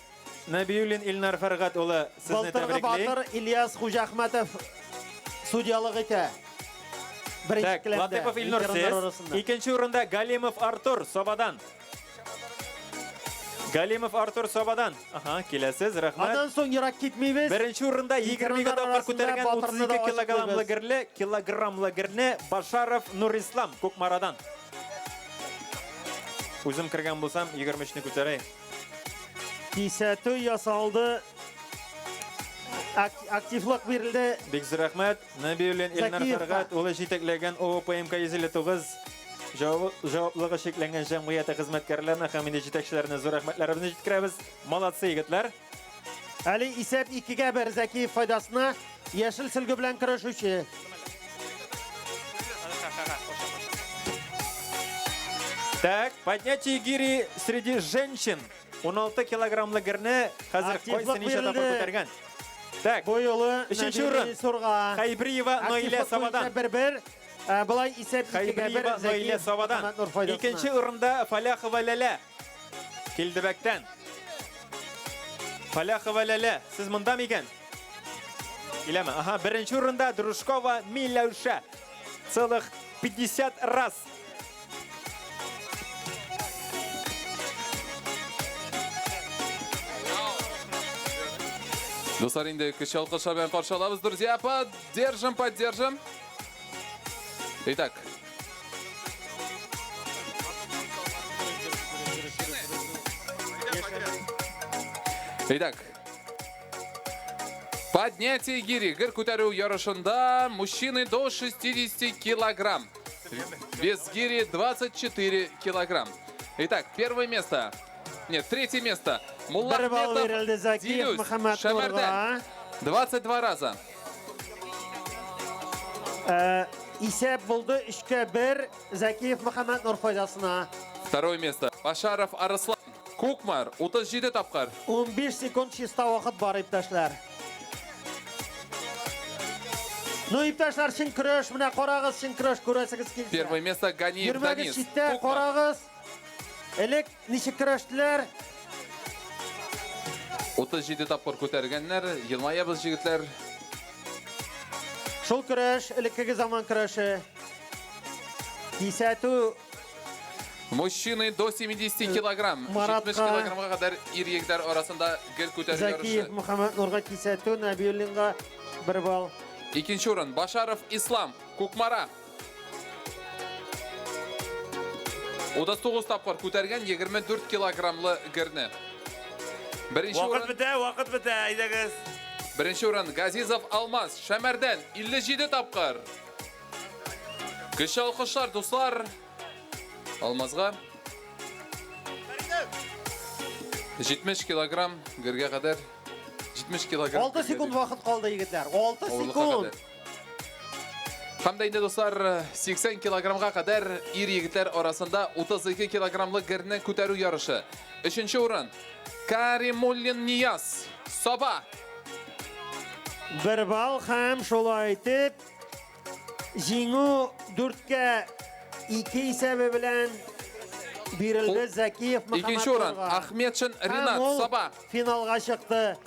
Нәбиуллин Илнар Фәргат улы сезне Былтыргы тәбрикли. батыр Ильяс Хуҗахмәтов судьялык итә. Так, Латыпов Илнур сез. 2-нче урында Галимов Артур Сабадан. Галимов Артур Сабадан. Аха, киләсез, рәхмәт. Андан соң ерак китмибез. 1-нче урында 22 тапкыр күтәргән 32 килограммлы герне Башаров Нурислам Кукмарадан. Үзем кергән булсам 23-не күтәрәй. Кисәтү ясалды. Активлык бирелде. Бик зур рәхмәт. Нәбиуллин Илнар Фәргат улы җитәкләгән ОПМК 159 җаваплыгы шикләнгән җәмгыяте хезмәткәрләренә һәм инде җитәкчеләренә зур рәхмәтләребезне җиткерәбез. Молодцы егетләр. Әле исәп 2-га 1 Зәкиев файдасына. Яшел сөлге белән көрәшүче. Так, поднятие гири среди женщин. 16 килограммлы герне хәзер кайсы ничә тапкыр күтәргән. Так, бу юлы 3-нче урын Хайбриева Наилә Сабадан. 1-1. Булай исәп 2-га 1 Наилә Сабадан. 2-нче урында Фаляхова Ләлә. Килдебәктән. Фаляхова Ләлә, сез монда микән? Киләме? Аха, 1-нче урында Дружкова Миләүшә. Целых 50 раз. Достар, инде кече алкышлар белән каршы алабыз, друзья. Поддержим. Итак. Итак. Поднятие гири. Гир күтәрү ярышында мужчины до 60 килограмм. Вес гири 24 килограмм. Итак, первое место. Нет, третье место. Муллахметов Дилюс Шамардан. 22 раза. Исәп булды 3-га 1 Зәкиев Мөхәммәт Нур файдасына. Второе место. Башаров Арыслан Кукмар 37 тапкыр. 15 секунд чиста вакыт бар иптәшләр. Ну, иптешлер, шын күреш, мына қарағыз шын күреш көресіңіз келсе. Первое место Ганиев Данис. Шитте қарағыз. Элек ниші күрештілер. 37 тапқыр көтергенлер, елмаябыз жігітлер. Шул күреш, элеккеге заман күреші. Кисәту Мужчины до 70 килограмм. Маратқа, 70 килограммға қадар ир-егдер арасында гел көтеру Закиев ярышы. Мухаммад Нурға кисәту, Нәбиуллинға 1 балл. Икенче орын Башаров Ислам, Кукмара. 39 тапқыр көтерген 24 килограммлы гірні. Вақыт біті, айдағыз. Бірінші орын Газизов Алмаз, Шәмәрден 57 тапқыр. Кіші алқышлар, достар. Алмазға 70 килограмм гірге қадар. 70 килограмм. 6 секунд вақыт қалды, егетлер. 6 секунд. Қамда енді достар 80 килограммға қадар ир егітлер арасында 32 килограммлы гірні көтеру ярышы. Үшінші орын Каримуллин Нияз, Соба. 1 балл һәм шулай итеп жиңу 4-ке 2 есебі білән бирілді Закиев Икенче орын Ахметшин Ринат, Соба. Финалға шықты.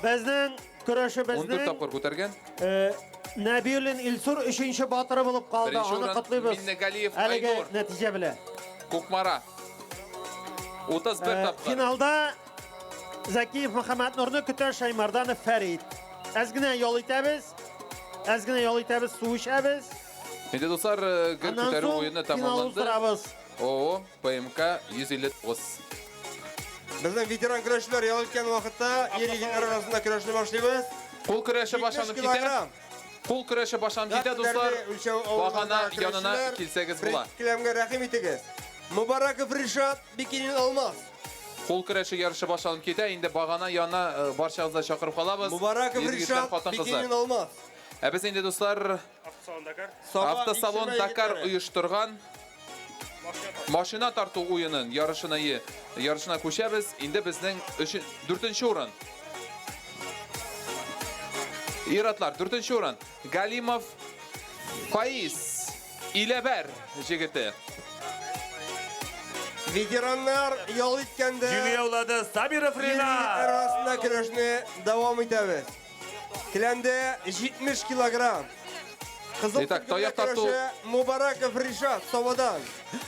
Біздің күреші 14 тапқыр көтерген. Нәбиуллин Илсур 3-ші батыры болып қалды. Бірінші Аны орын құтлайбыз. Миннегалиев Әліге Айнур, нәтиже біле. Кукмара. 31 тапқыр. Финалда Закиев Мухаммад Нурны күтер Шаймарданов Фәрид. Әзгіне yol итәбіз, су ішәбіз. Енді достар гір көтеру ойыны тамамланды. О, ПМК 159. Біздің ветеран күрешілер ел өткен уақытта ерегендер арасында күрешіне башлаймыз. Қол күреші башанып кетеді. Қол күреші башанып кетеді, достар. Бағана янына келсегіз бұла. Кілемге рәхим етегіз. Мубараков Ришат, Бикинин Алмаз. Қол күреші ярышы башанып кетеді. Енді бағана яна баршаңызда шақырып қалабыз. Мубараков Ришат, Бикинин Алмаз. Біз енді достар автосалон Дакар ұйыштырған машина тарту ойынын ярышына көшәбіз. Енді біздің 4-ші орын. Иратлар 4-ші орын. Галимов Фаиз Илебер жігіті. Ветерандар yol еткенде Жүйеулады Сабиров Ринат. Арасында күрешіне давам етәбіз. Кілемде 70 килограмм. Қызыл түлгіде күреші Мубараков Ришат, Собадан.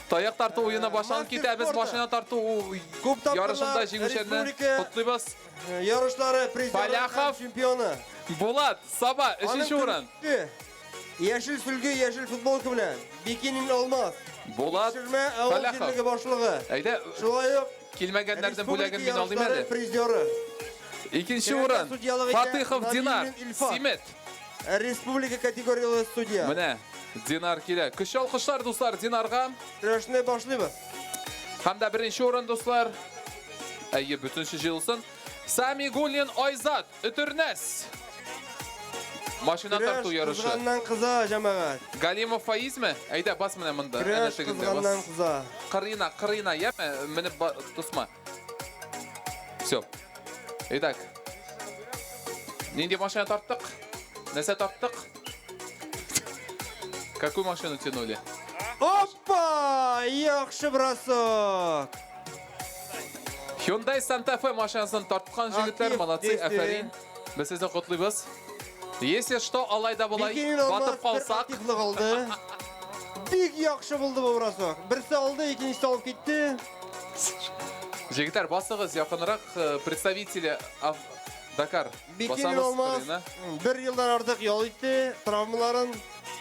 Таяқ тарту ойына башанып кетәбіз. Машина тарту ярышында жеңушеріне құтлайбыз. Ярышлары президент чемпионы. Болат, Саба, 3-ші орын. Yeşil sülgü, yeşil futbolka bilen. Bikinin olmaz. Болат, Фаляхов. Başlığı. Әйді, келмегендердің бөлегін мен алайым әлі. Екінші орын, Фатыхов Динар, Симет. Республика категориялы судья. Міне, Динар келе. Күші алқыштар, достар, Динарға. Күрешіне башлаймыз. Қамда бірінші орын, достар. Әйе, бүтінші жылсын. Сами Гулин Ойзат, Үтірнес. Машина тарту ярышы. Күреш қызғаннан қыза, жамағат. Галимов Фаиз ме? Әйді, бас міне мұнда. Күреш қызғаннан қыза. Қырына, ема, мені тұсма. Все. Итак. Ненде машина тарттық? Нәсе тарттық? Какую машину тянули? Опа! Яқшы бросок! Hyundai Santa Fe машинасын тартқан жігіттер, молодцы, әфәрин. Біз сізді құтлайбыз. Если что, алайда болай, батып қалсақ. Бик яқшы болды бұл бросок. Бірсі алды, екіншісі алып кетті. Жігіттер, басығыз яқынырақ представители Дакар. Бикинин olmaz. Bir yıldan artık yol gitti. Travmaların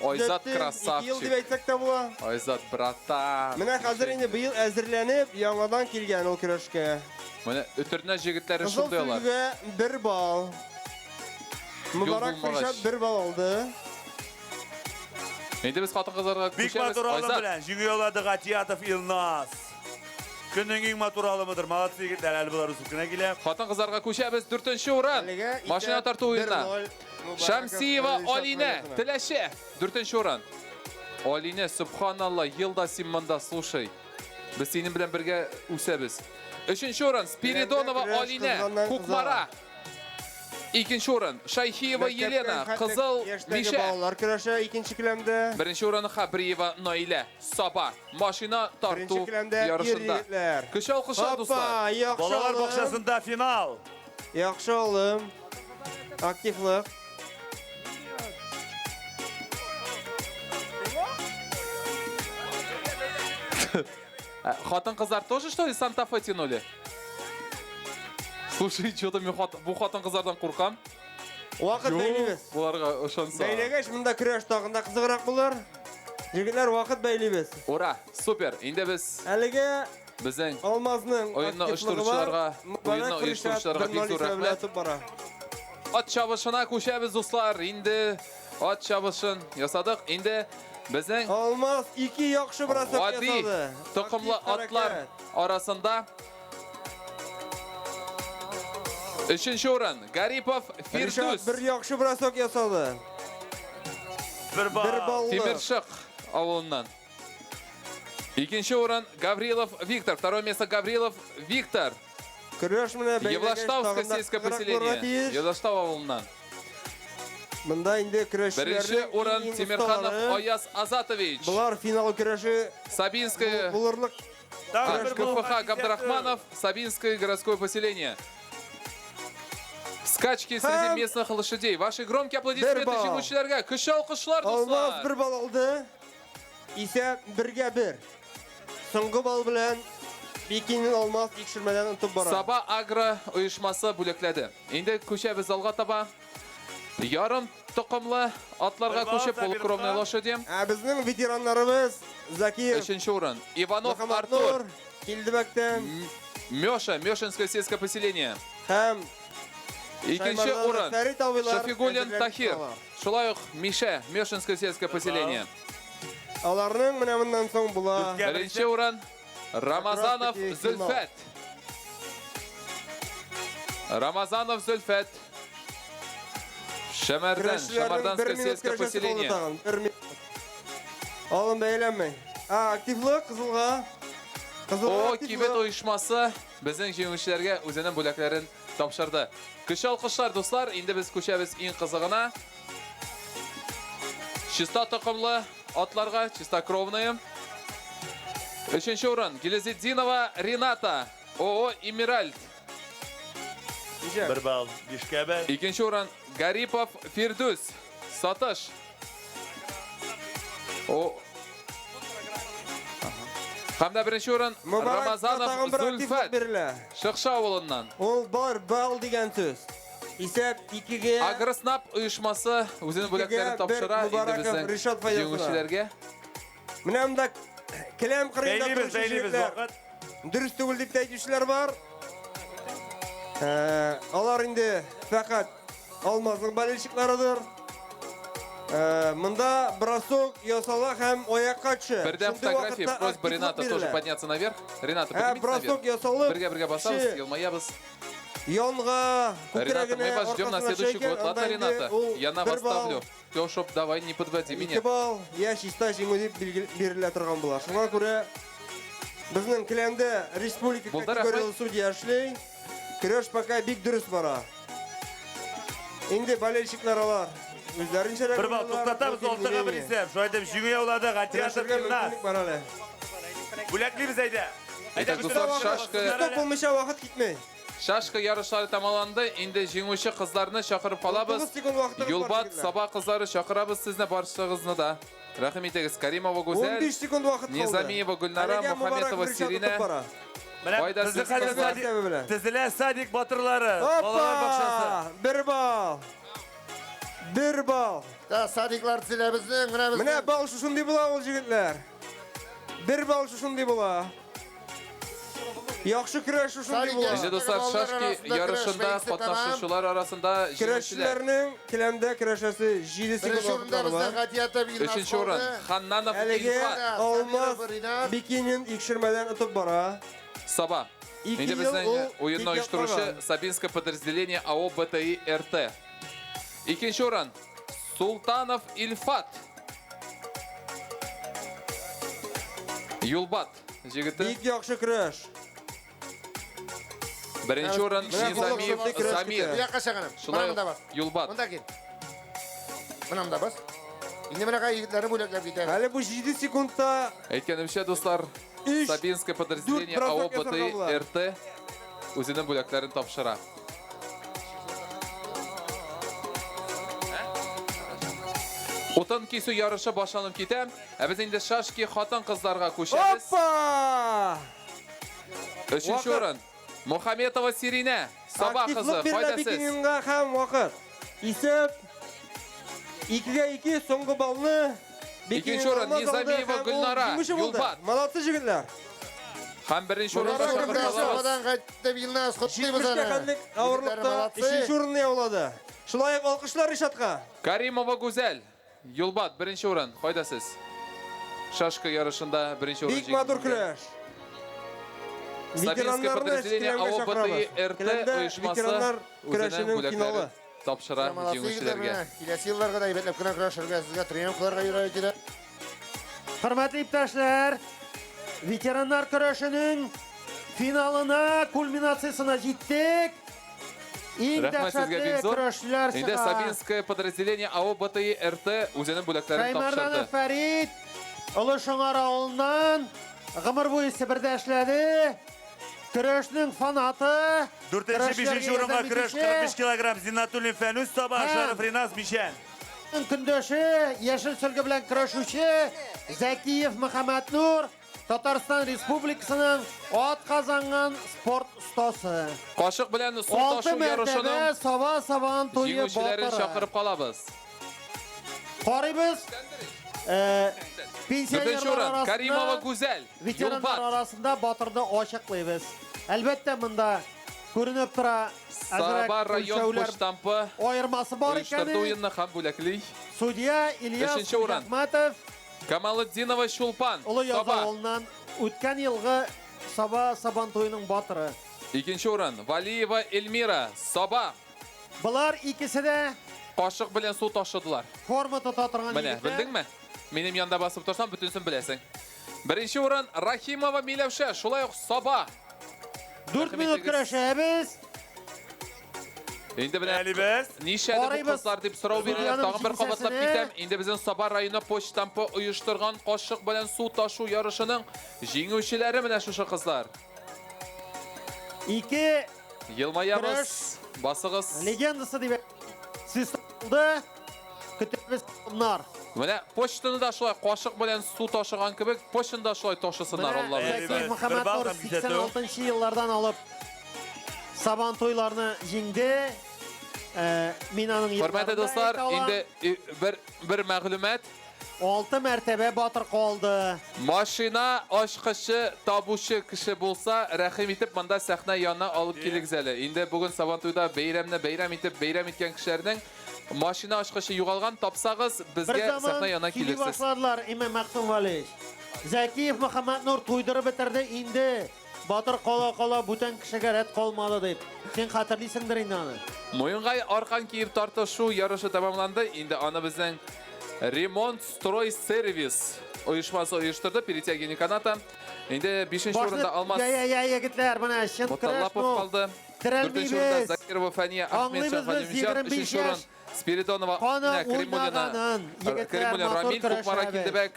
Ойзат красавчик. 2 yıl деп айтсақ та була. Ойзат, брата. Міне қазір енді биыл әзірленіп, яңадан келген ол күрешке. Міне үтіріне жігіттері Қызыл шылдайлар. сүлге 1 бал. Мубарак Ришат 1 бал алды. Енді біз қатын қызарға Бик көшеміз. матуралы білән, жүйе олады Ғатиятов Илнас. Күннің ең матуралымыдыр, молодцы егеттер, әлі бұлар үсікіне келе. Қатын қызарға көшеміз 4-ші орын. Машина тарту ойына. Шамсиева Алине, Тіләше, 4-ші орын. Алине, субханалла, елда симманда, слушай. Біз сенің білен бірге өсәбіз. 3-ші орын, Спиридонова Алине, Кукмара. Ikkinchi o'rin Shayxiyeva Yelena, Qizil Misha. Bolalar kurashi ikkinchi kilamda. Birinchi o'rinni Xabriyeva Noila, Soba, mashina tortuv yarışında. Kuch olqishlar do'stlar. Bolalar bog'chasida final. Yaxshi olim. Aktivlik. Xotin-qizlar тоже что ли Санта-Фе тянули? Слушай, что-то men bu xotin-qizlardan qo'rqam. Vaqt beylaymiz. Bularga o'shansa. Beylagach bunda kurash tog'ida qiziqroq bo'lar. Yigitlar vaqt beylaymiz. Ura, super. Endi biz Haliga bizning Olmazning o'yinni uyushtiruvchilarga bek zo'r rahmat. Ot chavishina ko'shamiz do'stlar. Endi ot chavishin yasadik. Endi bizning Olmaz 2 yaxshi bir asab yasadi. To'qimli otlar orasida 3-o'rin Garipov Firdus. Bir yaxshi bir asab yasadi. Bir ball. Тимирших ауылынан. Ikkinchi o'rin Gavrilov Viktor. Второе место Gavrilov Viktor. Евлаштовское сельское поселение. Евлаштов ауылынан. Bunda endi kurashchilar. Birinchi o'rin Temirxanov Oyas Azatович. Bular final kurashi. Сабинское. Булырлык. КФХ Габдрахманов, Сабинское городское поселение. Скачки среди местных лошадей. Ваши громкие аплодисменты жеңушілерге. Kuch olqishlar do'stlar. Olmaz bir ball oldu. Ise 1-1. So'nggi ball bilan Bekinin Olmaz tekshirmadan o'tib boradi. Saba Agro uyushmasi bo'lakladi. Endi ko'chamiz alga taba. Yarim to'qimli otlarga ko'chib polukrovnoy лошади. Bizning veteranlarimiz Zakiyev. 3-o'rin Ivanov Artur. Kildibakdan. Мёша, Мёшинское сельское поселение. Ham Ikkinchi o'rin Shafigulin Tahir. Shulay Misha, Mёшинское сельское поселение. Ularning mana bundan so'ng bular. Birinchi o'rin Ramazanov Zulfat. Ramazanov Zulfat. Shamardanskoye сельское поселение. Oğlum beylenmeyin. Aktivlik qizilga. O kibet uyushmasi bizning jenguvchilarga o'zining bo'laklarini topshirdi. Kuch olqishlar do'stlar. Endi biz ko'chamiz eng qizig'ina. Chista to'qimli otlarga, чистокровные. 3-o'rin Gilazidinova Renata. OO Emerald. Bir ball. Bishkaba. Ikkinchi o'rin Garipov Firdus. Sotish. Hamda birinchi o'rin Ramazanov Zulfat. Shiqsha avlidan. Ol bor ball degan so'z. Hisab 2ga. Agrosnap uyushmasi o'zining bo'laklarini topshira. Endi bizning jenguvchilarga. Mana bunda kilam qirg'inda Beylimiz vaqt. Durust tugul deb aytuvchilar bor. Ular endi faqat Olmazning bolelshiklaridir. Мында бросок ясала һәм аякка төшә. Бердә фотография, просьба Рената тоже подняться наверх. Рената, поднимитесь бросок наверх. ясалып. Бергә басабыз, елмаябыз. Янга, Рената, мы вас ждем на следующий год. Ладно, Рената? Я на вас ставлю. Тёшоп, давай, не подводи меня. 2 балл, я чиста җиңү дип бирелә торган була. Шуңа күрә безнең келәмдә республика категориялы судья эшли. Көрәш пока бик дөрес бара. Инде болельщиклар алар. Үзләренчә Bir ball to'xtatamiz, oltiga bir исәп. Шулай дип җиңүгә улады, гатиятов гимназ. Бүләклибез әйдә. Итак, достар, Стоп булмыйча вакыт китмәй. Шашка ярышлары тамамланды. Инде җиңүче кызларны чакырып алабыз. Юлбат Саба кызлары чакырабыз сезне барчагызны да. Рәхим итегез. Каримова Гүзәл. 15 секунд вакыт калды. Низамиева Гүлнара, Мөхәммәтова Сирина. Байда сез кызлар. Тезелә Садик батырлары. Балалар бакчасы. 1 балл. 1 балл. Садиклар тезеләбезне, менә балл шушындый була ул җегетләр. 1 балл шушындый була. Яхшы көрәш шушындый була. Инде достар, шашки ярышында катнашучылар арасында көрәшчеләрнең келәмдә көрәшәсе 7 секунд бар. 3-нче урын Ханнанов Илфат. Олмаз Бикинин икшермәдән үтеп бара. Саба. Инде безнең уенны оештыручы Сабинское подразделение АО БТИ РТ. Икенче урын Султанов Ильфат. Юлбат җегете. Бик яхшы көрәш. Birinci orun Nizamiyev Samir. Bu yakka şağanım. Şulay Mına bas. Yulbat. Onda gel. Mına da bas. Şimdi bana kay yigitlerini bulaklap gidelim. Hali bu 7 sekundda Aytganimcha dostlar, Sabinskoye подразделение АО БТИ РТ o'zining bo'laklarini topshiradi. O'tin kesu yarışı boshlanib ketam. Biz endi shashki xotin-qizlarga ko'shamiz. Hoppa! 3-chi o'rin Muhammetova Sirina, Sabah qizi, foydasiz. Bikinga ham vaqt. Isib 2-ga 2 so'nggi balni Ikkinchi o'rin Nizamiyeva Gulnora, Yulbat. Молодцы jigitlar. Ham birinchi o'ringa chaqirib olamiz. Sobadan qaytib yilnas qutlaymiz ana. Qanday og'irlikda 3-o'rinni oladi. Shulayib olqishlar Rishotga. Karimova Go'zal, Yulbat birinchi o'rin, foydasiz. Shashka yarışında birinchi o'rin. Big Madur kurash. Sabinskoye подразделение АО БТИ РТ uyushmasi o'zining bo'laklarini topshiradi yenguvchilarga. Kelasi yillarga da aybetlab kina kurashlarga sizga trenirovkalarga yuraydilar. Hurmatli iptaşlar, veteranlar kurashining finalına, kulminatsiyasına yetdik. Eng Rahmat sizga dahshatli Bekzor. kurashchilar Endi Sabinskoye подразделение АО БТИ РТ o'zining bo'laklarini Qaymardan topshirdi. Farid Ulu Sho'ng'ar aulidan g'imir bo'yi Sibirda ishladi. Kurashning fanati. 4-5 o'ringa kurash 45 kilogramm Zinnatulin Fanus, Sabah Sharif Rinaz Mishan. Kundoshi yashil sulgi bilan kurashuvchi Zakiyev Muhammad Nur Tatariston Respublikasining ot qozongan sport ustosi. Qoshiq bilan suv toshuv yarışini Savan to'yi yenguvchilarini chaqirib qolamiz. Qoribbiz pensionerlar orasida Karimova Go'zal, veteranlar orasida Botirni oshiqlaymiz. Albatta bunda ko'rinib tura Sabah rayon pochtampi ayirmasi bor uyushtirdi ekan. o'yinni ham bo'lakli. Sudya Ilyas Beshinchi o'rin. Ahmatov Kamoliddinova Shulpan, Ulu Sabah. Yo'zovuldan o'tgan yilgi Saban to'yining botiri. Ikkinchi o'rin Valiyeva Elmira, Sabah. Bular ikkisida Qoshiq bilan suv toshidilar. forma tota turgan Mana, bildingmi? Mening yonda bosib tursam, butunsin bilasan. Birinchi o'rin Rahimova Milavsha, shulay Sabah. 4 minut kurashamiz. Endi bilan nishadi bu qizlar deb so'rov beriladi. Tag'in bir qavatlab ketam. Endi bizning Sabah rayoni pochtampi uyushtirgan qoshiq bilan suv toshuv yarışhining yenguvchilari mana shu qizlar. 2 Yilmayamiz. Bosig'iz. legendasi deb siz oldi. Kutibimiz bunlar. Mana pochtini da shulay qoshiq bilan suv toshigan kibik, pochtini da shulay toshisinlar Alloh Zaki Muhammad Nur 86-yillardan olib Saban to'ylarini yengdi. Minaning Hurmatli do'stlar, endi bir ma'lumot. 6 martaba botir qoldi. Mashina oshqishi, tobushi kishi bo'lsa, rahim etib bunda sahna yonina olib kelingizlar. Endi bugun Saban to'yda bayram etib, bayram etgan kishilarning mashina oshqishi yo'qolgan topsangiz bizga sahna yonina kelasiz. Boshlarlar Imom Maqtum Valiy. Zakiyev Muhammad Nur to'ydirib bitirdi. Endi botir qola butun kishiga rad qolmadi deb. Sen xatirliysingdir endi ani. Mo'ying'ay orqan kiyib tortishuv yarışı tamomlandi. Endi ana bizning Remont Stroy Service uyushmasi uyushtirdi. Перетягивание каната. Endi 5-o'rinda Almas. Yigitlar, mana shin Mutallapov qoldi. 4-o'rinda Zakirova Faniya Ahmedjon Halimjon, 3-o'rin Spiridonova Karimulin Ramil Kokmara Kindibek.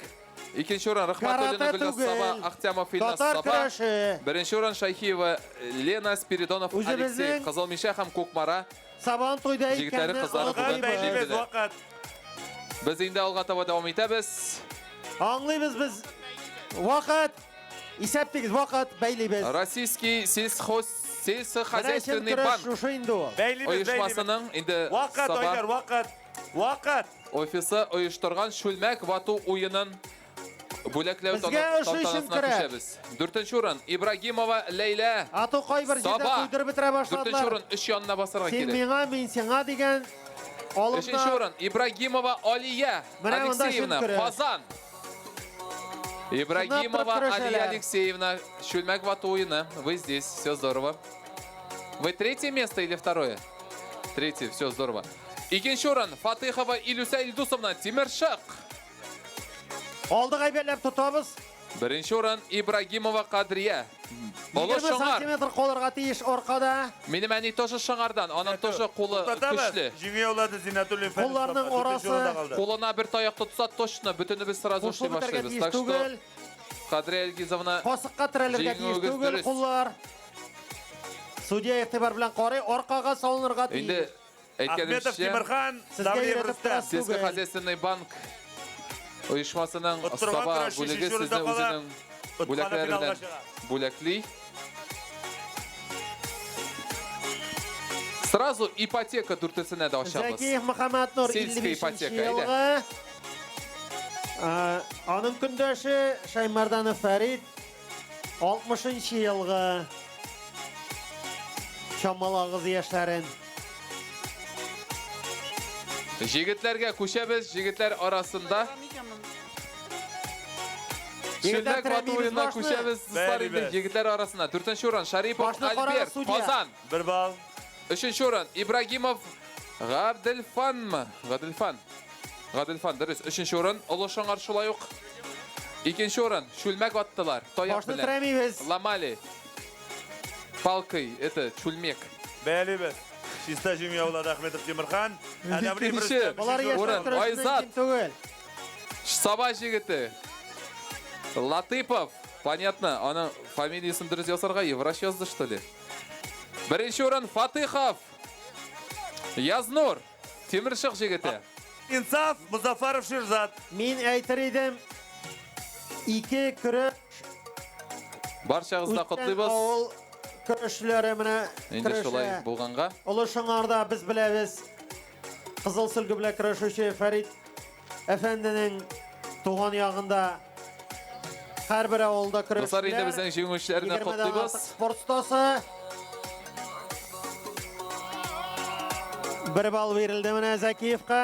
2-o'rin Rahmatulina Gulsaba Axtyamov Filnas Sabah. 1-o'rin Shayxiyeva Lena Spiridonov Alexey Qizilmisha ham Kokmara. Saban to'yda Yigitlari qizlari bugun vaqt. Biz endi olg'a tava davom etamiz. Anglaymiz biz. Vaqt hisobdagi vaqt baylaymiz. Rossiyskiy sельскохозяйственный банк uyushmasining endi vaqt ofisi uyushtirgan shulmak vatu o'yinin bo'laklash tantanasini ko'ramiz. 4-o'rin Ibragimova Leyla. Atoqoy bir yerda to'ydirib bitira boshladilar. 4-o'rin ish yonina bosarga kerak. Sen menga, men senga degan olimlar. 5-o'rin Ibragimova Oliya Alexeyevna Qozon. Ibragimova Aliya Алексеевна, шульмак ватуина. Вы здесь, все здорово. Вы третье место или второе? Третье, все здорово. Ikkinchi o'rin Fatihova Ilyusa Ildusovna Timirshaq. Oldi g'aybatlab tutamiz. Birinchi o'rin Ibragimova Qadriya. 20 Şoңар. santimetr qo'lirga teyish orqada. Meni mani toshi Şoңardan, onun toshi qo'li kuchli. Жеңе олады Зинатуллин Фәнис. Qo'llarning orasi Qo'lina bir tayoq tutsa toshni butuni biz sразу ishlay boshlaymiz. Так что Qadriya Elgizovna Qosiqqa tiralirga teyish tugul qo'llar. Sudya e'tibor bilan qarang, orqaga solinirga teyish. Endi Ахметов aytganimcha Тимирхан, Давлет Рустам. Sezgi Xazinaviy bank uyushmasining O'ttirgan Saba kurash bo'lagi uchinchi sizni o'rinda qolib, o'zining bo'laklari finalga bilan chiqadi. bo'lakli. Сразу ipoteka turtisini da oshamiz. Zakiyev Muhammad Nur Selskiy 55 ipoteka, yilgi. Onun kundoshi Shaymardanov Farid 60 yilgi. Shamol og'iz yoshlarin. Yigitlarga ko'chamiz, yigitlar orasida. Shunday qotib o'yindan ko'chamiz, sizlar endi yigitlar orasida 4-o'rin Sharipov Albert Qozon 1 ball. 3-o'rin Ibragimov G'abdilfanmi? G'adilfan durust. 3-o'rin Ulushongar shulay yo'q. 2-o'rin Shulmak otdilar. Toyoq bilan. Lamali. Palkıy, Çulmek. Бәлибез. Чиста жеңе олады Ахметов Тимирхан. O'rin Oyzat. Saba jigiti. Latipov. Понятно, ona familiyasini durust yozarga Евраш yozdi что ли. Birinchi o'rin Fatihov. Yaznur. Temirshiq jigiti. Insaf Muzaffarov Shirzat. Men aytar edim 2 kurash Barchangizga qutlaymiz. Kurashlari mana Endi shulay bo'lganga. Ulushongarda biz bilamiz. Qizil silgi bilan kurashuvchi Farid Efendining tug'an yog'ida har bir avulda kurashlar. Dostlar, endi bizning jenguvchilarini qutlaymiz. Sport ustasi. Bir bal verildi mana Zakiyevga.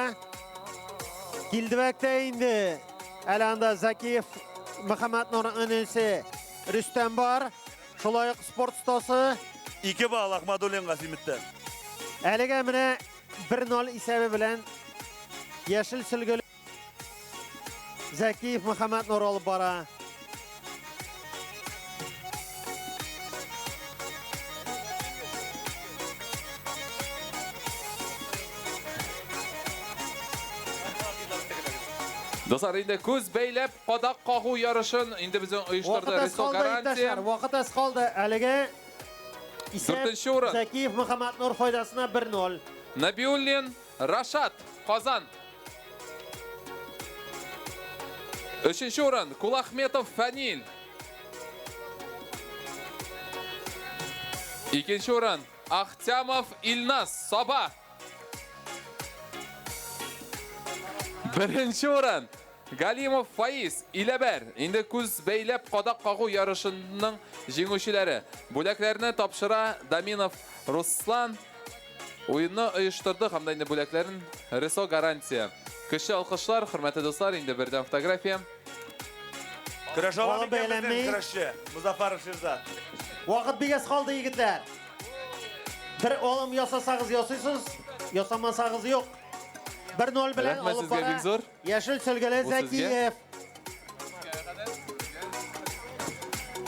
Kildivakda endi alanda Zakiyev Muhammad Nur inisi Rustam bor. Şulayıq sport ustası 2 ball Ahmadulin Qasimovdan. Aliga mana 1-0 hisobi bilan Yashil Silgul Zakiyev Muhammad Nur olib bora. Dostlar, endi ko'z beylab qodoq qo'g'u yarışın endi bizning uyushtirdi Reso Garantiya. Vaqt az qoldi. Aliga To'rtinchi o'rin Zakiyev Muhammad Nur foydasina 1-0. Nabiullin Rashad Qozon. 3-o'rin Kulahmetov Fanil. 2-o'rin Axtyamov Ilnas Soba. 1-o'rin Galimov Faiz Ilaber. Endi ko'z beylab qodoq qo'g'u yarışının jenguvchilari. Bo'laklarini topshira Daminov Ruslan. O'yinni uyushtirdi hamda endi bo'laklarini Reso Garantiya. Kishi alqishlar, hurmatli do'stlar, endi birdan fotografiya. Kurashova bilan kurashchi Muzaffarov Shirzat. Vaqt bigas qoldi yigitlar. Bir olim yosasangiz yosaysiz, yosamasangiz yo'q. 1-0 bilan olib bora. Yashil Silguli Zakiyev.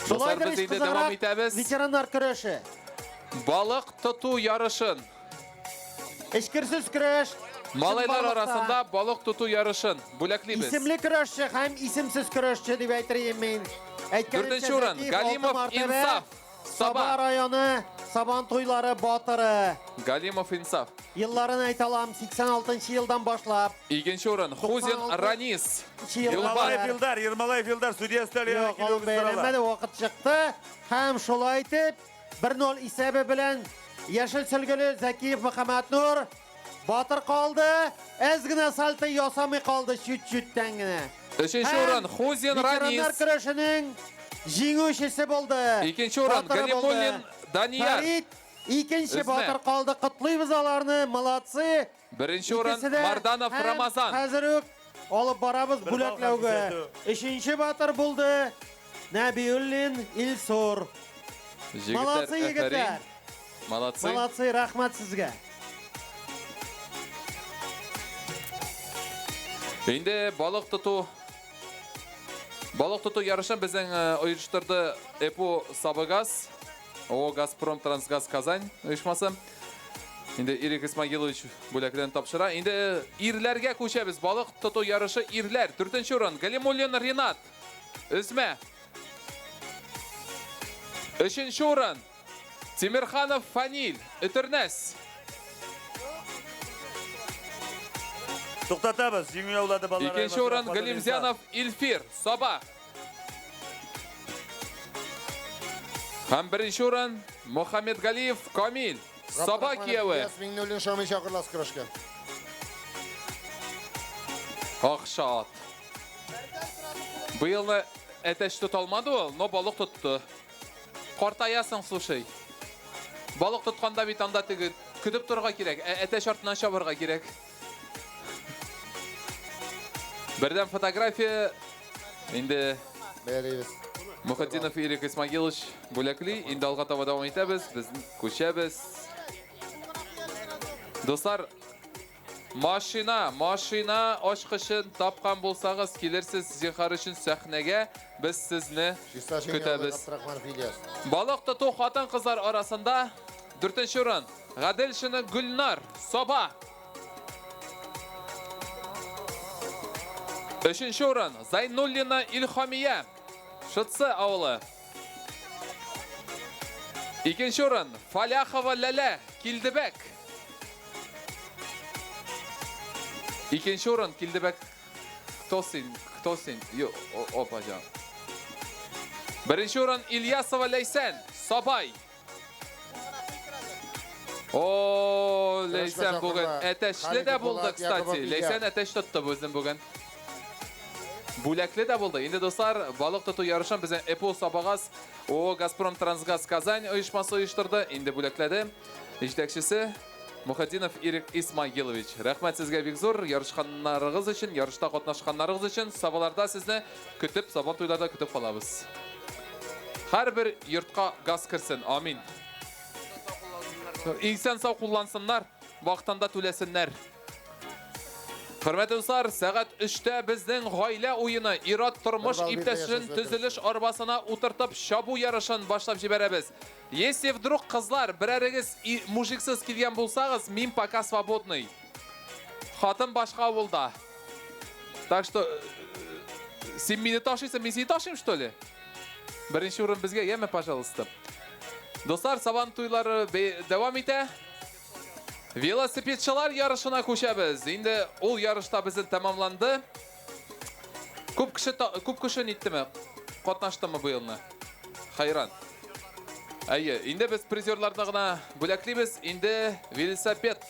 Dostlar, biz endi davom etamiz. Veteranlar kurashi. Baliq tutuv yarışın. Ishkirsiz kurash. Malaylar arasında baliq tutuv yarışın. Bo'laklaymiz. İsimli kurashchi ham isimsiz kurashchi deb aytayim men. 4-o'rin Galimov Insaf. Sabah rayoni Saban to'ylari botiri. Galimov Insaf. Yıllarini aytalam 86-yildan boshlab. 2-o'rin Xuzin Ranis. Yirmalayev Yildar sudya stali yo'q, berilmadi, vaqt chiqdi. Ham shulay aytib 1-0 hisobi bilan Yashil Silguli Zakiyev Muhammad Nur botir qoldi. Ozgina salta yosamay qoldi shut-shutdangina. 3-o'rin Xuzin Ranis. Veteranlar kurashining jenguvchisi bo'ldi. 2-o'rin Galimulin Daniyar. İkinci botir qoldi. Qutlaymiz ularni. Malatsi. 1-o'rin Mardanov Ramazan. Hozir olib boramiz bo'laklarga. 3-chi botir bo'ldi. Nabiullin Ilsur. Malatsi yigitlar. Malatsi. Malatsi, rahmat sizga. Endi baliq tutuv Балық тұту ярышын біздің ұйыштырды ЭПО Сабыгаз, о Газпром Трансгаз Казань ұйышмасы. Енді Ирик Исмагилович бөләкіден тапшыра. Енді ирлерге көшеміз. Балық тұту ярышы ирлер. 4-ші орын Галимуллин Ринат. Үзме. 3-ші орын Тимирханов Фанил. Үтірнес. Тоқтатабыз, жеңіл аулады балалар. 2-ші орын Галимзянов Ильфир. Соба. Һәм 1-ші орын Мухаммед Галиев Камил. Соба киеві. Ясминнуллин Шамил шақырлас күрішке. Ақшат. Бұйылны әтәш тұталмады ол, но балық тұтты. Қортаясың, слушай. Балық тұтқанда битанда тігі күдіп тұрға керек, әтәш артынан шабырға керек. Бірден фотография, енді Мұхаддинов Ирик Исмагилович бөләкілі, енді алға таба давам етәбіз, біз көшәбіз. Достар, машина ашқышын тапқан болсағыз, келерсіз зихар үшін сәхнеге, біз сізні күтәбіз. Балық тұту қатын қызар арасында 4-ші орын Ғаділшіні Гүлнар Соба. 3-ші орын Зайнуллина Ильхамия Шытсы ауылы. 2-ші орын Фаляхова Ләлә Килдібек. 2-ші орын Килдібек. Кто сен? Опа жан. 1-ші орын Ильясова Лейсен Собай. О, Лейсен бүгін әтәшлі де болды, кстати. Лейсен әтәш тұтты өзін бүгін. Бүләклі де болды. Енді достар, балық тұту ярышын бізден ЭПО Сабағаз, о Газпром Трансгаз Казань ұйышмасы ұйыштырды. Енді бүләкледі. Жетекшісі Мұхаддинов Ирик Исмагилович. Рахмет сізге бек зор. Ярышқанларыңыз үшін, ярышта қатнашқанларыңыз үшін сабаларда сізді күтіп, сабан тойларда күтіп қалабыз. Har bir yurtқа газ кірсін. Амин. İnsan sağ kullansınlar, vaqtında төлесінлер. Hürmetli dostlar, saat 3'te bizden gaile oyunu İrat Turmuş İpteş'in tüzülüş arabasına oturtup şabu yarışın başlap jiberemiz. Если вдруг kızlar bireriz mujiksiz kelgen bolsağız, min пока свободный. Xatın başqa olda. Так что sen meni taşıysan, men seni taşıyım что ли? Birinci orun bizge yeme пожалуйста. Dostlar, saban toylары devam ete. Velosipedçiler yarışına koşabız. Şimdi ol yarışta bizim tamamlandı. Көп kişi nitti mi? Katnaştı mı bu yılını? Hayran. Ayı, şimdi biz prizörlarına bölekliyiz. Şimdi velosiped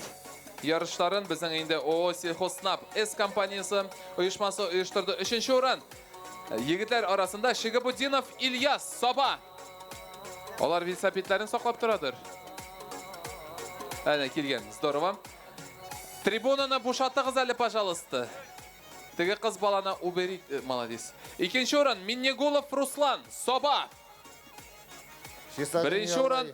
yarışların bizim şimdi o Selsnap S kompaniyası uyuşması uyuşturdu. 3. orun. Yigitler arasında Şigabudinov İlyas Soba. Olar velosipedlerini saklap duradır. Әне келген, здорово. Трибунаны бушаттығыз әлі, пожалуйста. Теге қыз баланы убери, молодец. 2. орын, Миннегулов Руслан, Соба. 1. орын,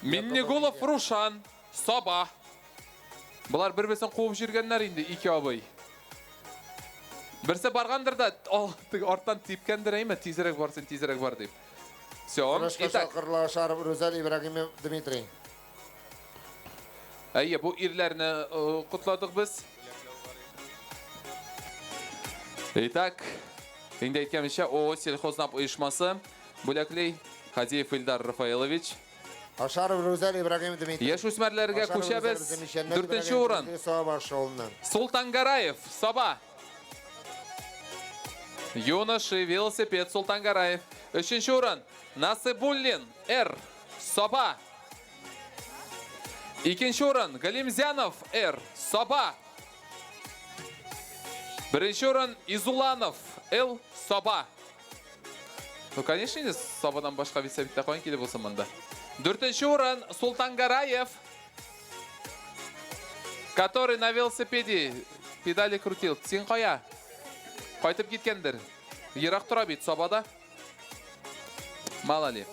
Миннегулов Рушан, Соба. Бұлар бір-бесін қуып жүргенлер енді, 2 абай. Бірсі барғандыр да, арттан тепкендір әйме, тезірек барсын, тезірек бар деп. Все, итак. Дмитрий. Әйе, бұл ирлеріні құтладық біз. Итак, енді еткемізше ООО Сельхознап ұйышмасы Бүләклей Хадиев Ильдар Рафаилович. Ашаров Рузаль Ибрагим Дмитрий. Еш өсмәрлерге көшәбіз. 4. орын. Султангараев, Соба. Юноши велосипед Султангараев. 3. орын. Насыбуллин Р. Соба. 2. орын Галимзянов Р. Соба. 1. орын Изуланов Л. Соба. Ну, конечно, не Собадан башқа велосипедте қойын келе болса мында. 4. орын Султангараев, который на велосипеде педали крутил. Сен қоя. Қайтып кеткендер. Ерақ тұра бейт Собада. Малали.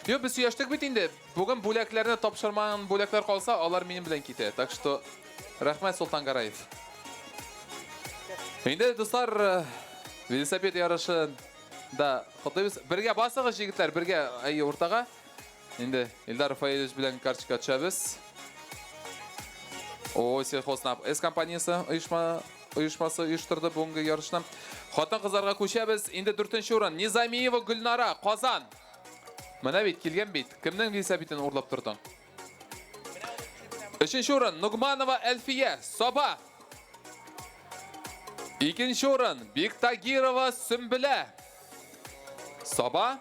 Yo, biz suyaştık bitinde. Bugün böleklerini topşırmayan bölekler kalsa, onlar benim bilen kite. Tak что, rahmet Sultan Garayev. Şimdi dostlar, велосипед ярышын да құттыбыз. Бірге басығы жігіттер, бірге әйе ортаға. Енді Илдар Фаилович білен карточка түшәбіз. Сельхознап С компаниясы ұйышмасы ұйыштырды бүгінгі ярышына. Қатын қыздарға көшәбіз. Енді 4-ші орын Низамиева Гүлнара, Қазан. Мына бет, келген бет. Кімнің велосипедін ұрлап тұрдың? 3-ші орын Нұғманова Әлфия, Соба. 2-ші орын Бектагирова Сүмбілі, Соба.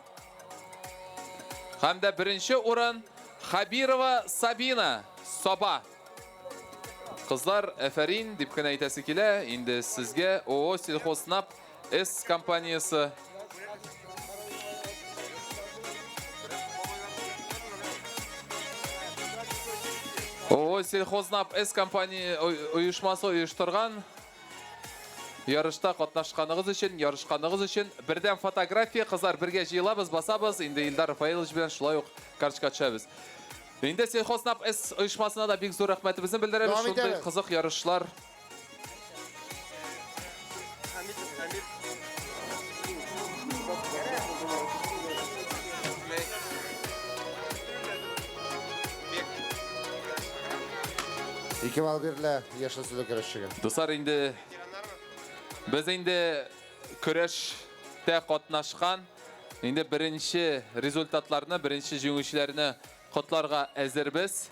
Хамда 1-ші орын Хабирова Сабина, Соба. Қызлар, әфәрин деп кіні айтасы келі. Енді сізге ООО Сельхознап С компаниясы ООО Сельхознап С компания ұйышмасы ұйыштырған ярышта қатнашқанығыз үшін бірден фотография, қыздар бірге жиылабыз, басабыз. Енді Илдар Фаилович бен шулай оқ карточка түшәбіз. Енді Сельхознап С ұйышмасына да бек зор рахметімізді білдіреміз. Шундай қызық ярышшылар. Екі бал берілі, еші сөйлі көрішіге. Достар, енді біз енді күреште қатнашқан, енді бірінші результатларына, бірінші жеңушілеріне құтларға әзірбіз.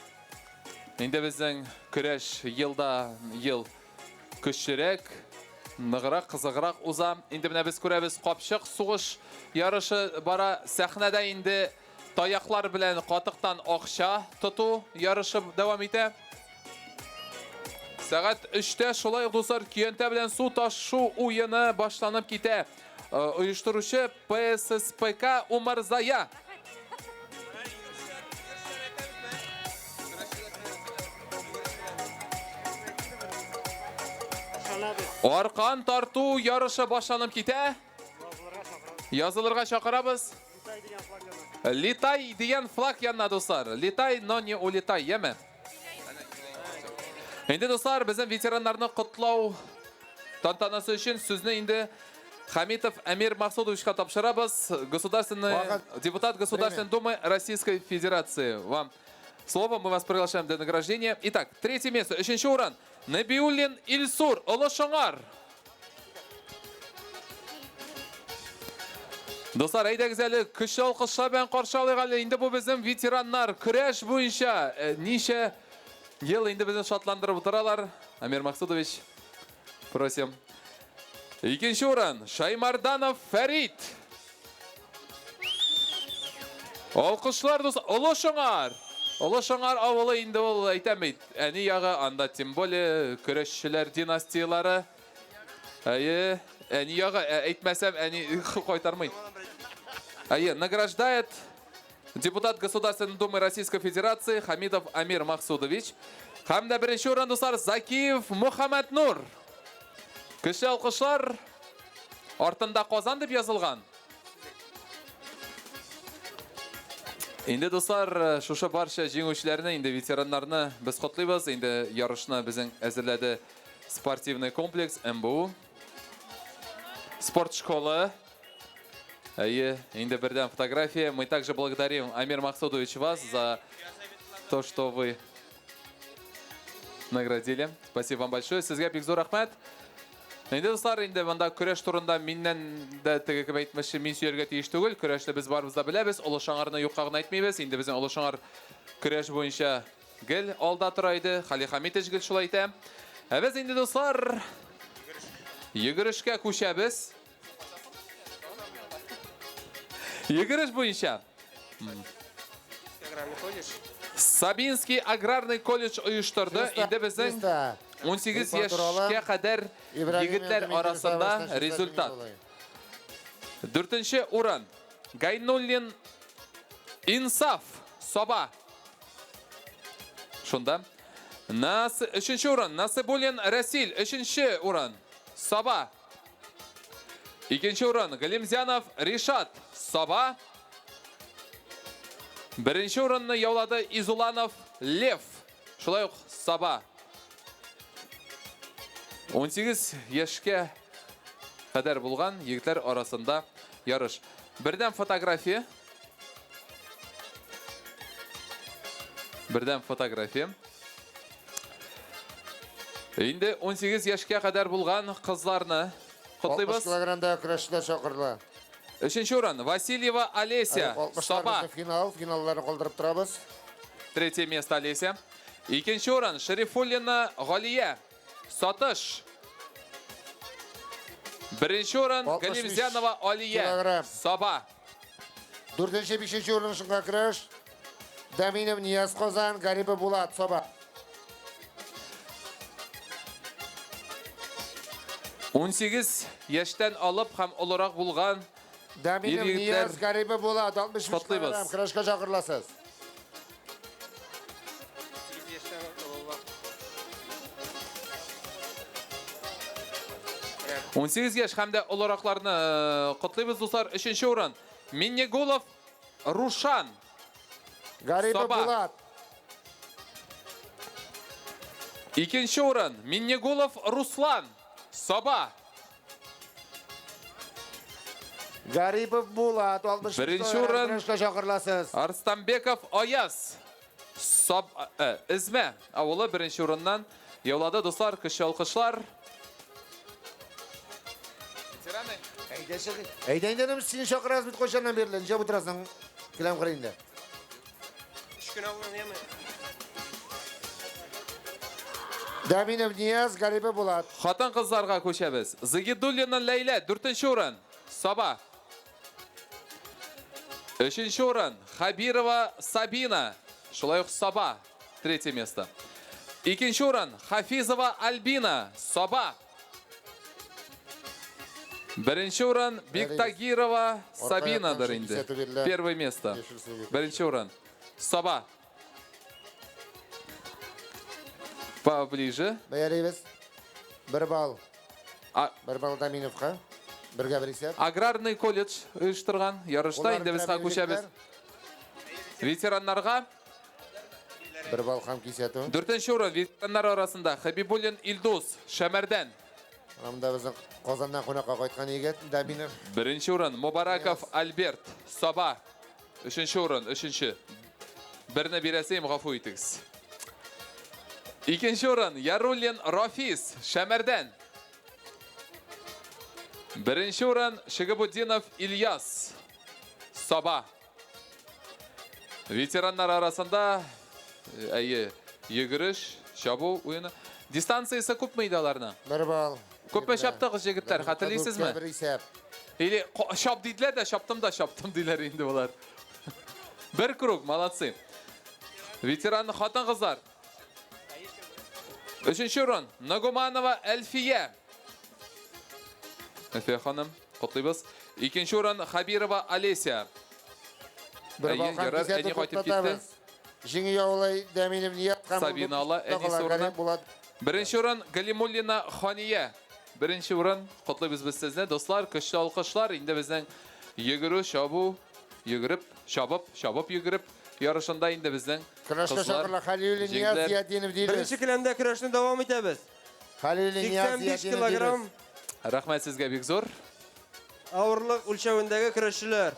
Енді біздің күреш ел күшірек, нығырақ, қызығырақ ұза. Енді міне біз көрәбіз қапшық сұғыш ярышы бара. Сәхнәдә енді таяқлар білән қатықтан ақша тұту ярышы давам ете. Сағат 3-те шулай достар күйенті білән су ташу ойыны башланып кете. Ұйыштырушы ПССПК Умарзая. Арқан тарту ярышы башланып кете. Yazılırga шақырабыз. Литай деген флаг янна достар. Литай, но не улитай, еме? Енді достар, біздің ветерандарны құтлау тантанасы үшін сөзіне енді Хамитов Амир Махсудовичқа тапшырабыз. Депутат Государственной Думы Российской Федерации. Вам слово, мы вас приглашаем для награждения. Итак, 3-е место, 3-ші орын. Набиуллин Ильсур, Ұлы Шоңар. Достар, әйдәгіз әлі күші алқышша бән қаршалығы әлі. Енді бұл біздің ветерандар күреш бойынша неше ел енді біздің шатландырып отыралар. Амир Махсудович, просим. 2-ші орын Шаймарданов Фәрит. Алқышлар достар, Ұлы Шоңар. Ұлы Шоңар ауылы енді ол айтамайды. Әні яғы анда тем более күрешшілер династиялары. Әні яғы әйтмәсәм әні қойтармайды. Награждает депутат Государственной Думы Российской Федерации Хамидов Амир Махсудович. Хамда 1-ші орын достар Закиев Мухаммад Нур. Кіші алқышлар артында Қазан деп yazылған. Енді достар, шушы барша жеңушілеріне, енді ветерандарына біз құтлайбыз. Енді ярышына біздің әзірләді спортивный комплекс МБУ. Спорт школы. Енді бірден фотография. Мы также благодарим Амир Махсудович вас за то, что вы наградили. Спасибо вам большое. Сізге бек зор рахмет. Енді достар, енді мында күреш турында меннен де тегекіп айтмашы, мен сүйерге тиіш түгіл. Күрешті біз барымызда біләбіз. Ұлы Шоңарыны юққағын айтмайбыз. Енді біздің Ұлы Шоңар күреш бойынша гіл алда тұрайды. Хали Хамитович гіл шулайды. Біз енді достар, егірішке көшәбіз. Егіріш бойынша Сабинский аграрный колледж ұйыштырды. Енді біздің 18 яшке қадар егітлер арасында результат. 4-ші орын Гайнуллин Инсаф Соба. Шунда. 3-ші орын Насыбулин Расиль. 3-ші орын Соба. 2-ші орын Галимзянов Ришат Соба. 1-ші орынны яулады Изуланов Лев. Шулай оқ Соба. 18 яшке кадәр булган егетләр арасында ярыш. Бердәм фотография. Инде 18 яшькә кадәр булган кызларны 60 котлыйбыз. килограммда көрәшчеләр чакырыла. 3-нче урын Васильева Олеся. 60 Саба. финалларны калдырып торабыз. 3 место Олеся. 2-нче урын Шерифуллина Галия. Сатыш. 1-нче урын 65 Галимзянова Алия. килограмм. Саба. 4-нче, 5-нче урын шунга көрәш. Даминов Нияз Казан, Гарипов Булат, Саба. 18 яшьтән алып һәм олырак булган Даминов Нияз, Гарипов Булат, 65 котлыйбыз. килограмм көрәшкә чакырыласыз. — 18 яшь һәм дә олыракларны котлыйбыз дуслар. 3-нче урын Миннегулов Рушан. Гарипов Саба. Булат. 2-нче урын Миннегулов Руслан. Саба. Гарипов Булат, 65 Беренче килограмм урын. көрәшкә чакырыласыз. Арстанбеков Аяз. Измә авылы 1-нче урыннан яулады дуслар. Кеше алкышлар. Әйдәндәнем син чакырасыз бит кайчаннан берле? Ничә утырасың? Киләм кырында. 3 көн авылдан яме. Даминов Нияз, Гарипов Булат. Хатын кызларга күчәбез. Зигидуллина Ләйлә 4-нче урын. Саба. 3-нче урын Хабирова Сабина. Шулай ук Саба. 3 место. 2-нче урын Хафизова Альбина. Саба. 1-нче урын Биктагирова Сабинадыр инде. 1 место. 1-нче урын Саба. Поближе. Бәяләйбез. 1 балл. 1 балл Даминовка. Бергә бер исәп. Аграрный колледж оештырган ярышта инде без күчәбез. Ветераннарга 1 балл һәм кисәтү. 4-нче урын ветераннар арасында Хабибуллин Илдус Шәмәрдән. Рамда безнең Казаннан кунакка кайткан егет Даминов. 1-нче урын Мубараков Альберт Саба. 3-нче урын, 3-нче. Берне бирәсем гафу итегез. 2-нче урын Яруллин Рафис Шәмәрдән. 1-нче урын Шигабуддинов Ильяс Саба. Ветераннар арасында йөгереш, шабу уены. Дистанциясы күпме иде аларның? 1 балл. Күпме чаптыгыз җегетләр, хәтерлисезме? Бер исәп. Или шап диделәр дә шаптым диләр инде булар. Бер круг, молодцы. Ветеран хатын кызлар. 3-нче урын Нагуманова Әлфия. Әлфия ханым, котлыйбыз. 2-нче урын Хабирова Олеся. 1 балл һәм кисәтү. Җиңү яулай Даминов Нияз һәм Сабинала Әнис урыны. 1-нче урын Галимуллина Хания. 1-нче урын котлыйбыз без сезне дуслар, көчле алкышлар. Инде безнең йөгерү, шабу, йөгереп, шабып йөгереп ярышында инде безнең көрәшкә чакырыла Халил Нияз Зиятдинов дилбез. Беренче келәмдә көрәшне дәвам итәбез. Халил Нияз 85 Зиятдинов килограмм дилбез. Рәхмәт сезгә бик зур. авырлык үлчәвендәге көрәшчеләр.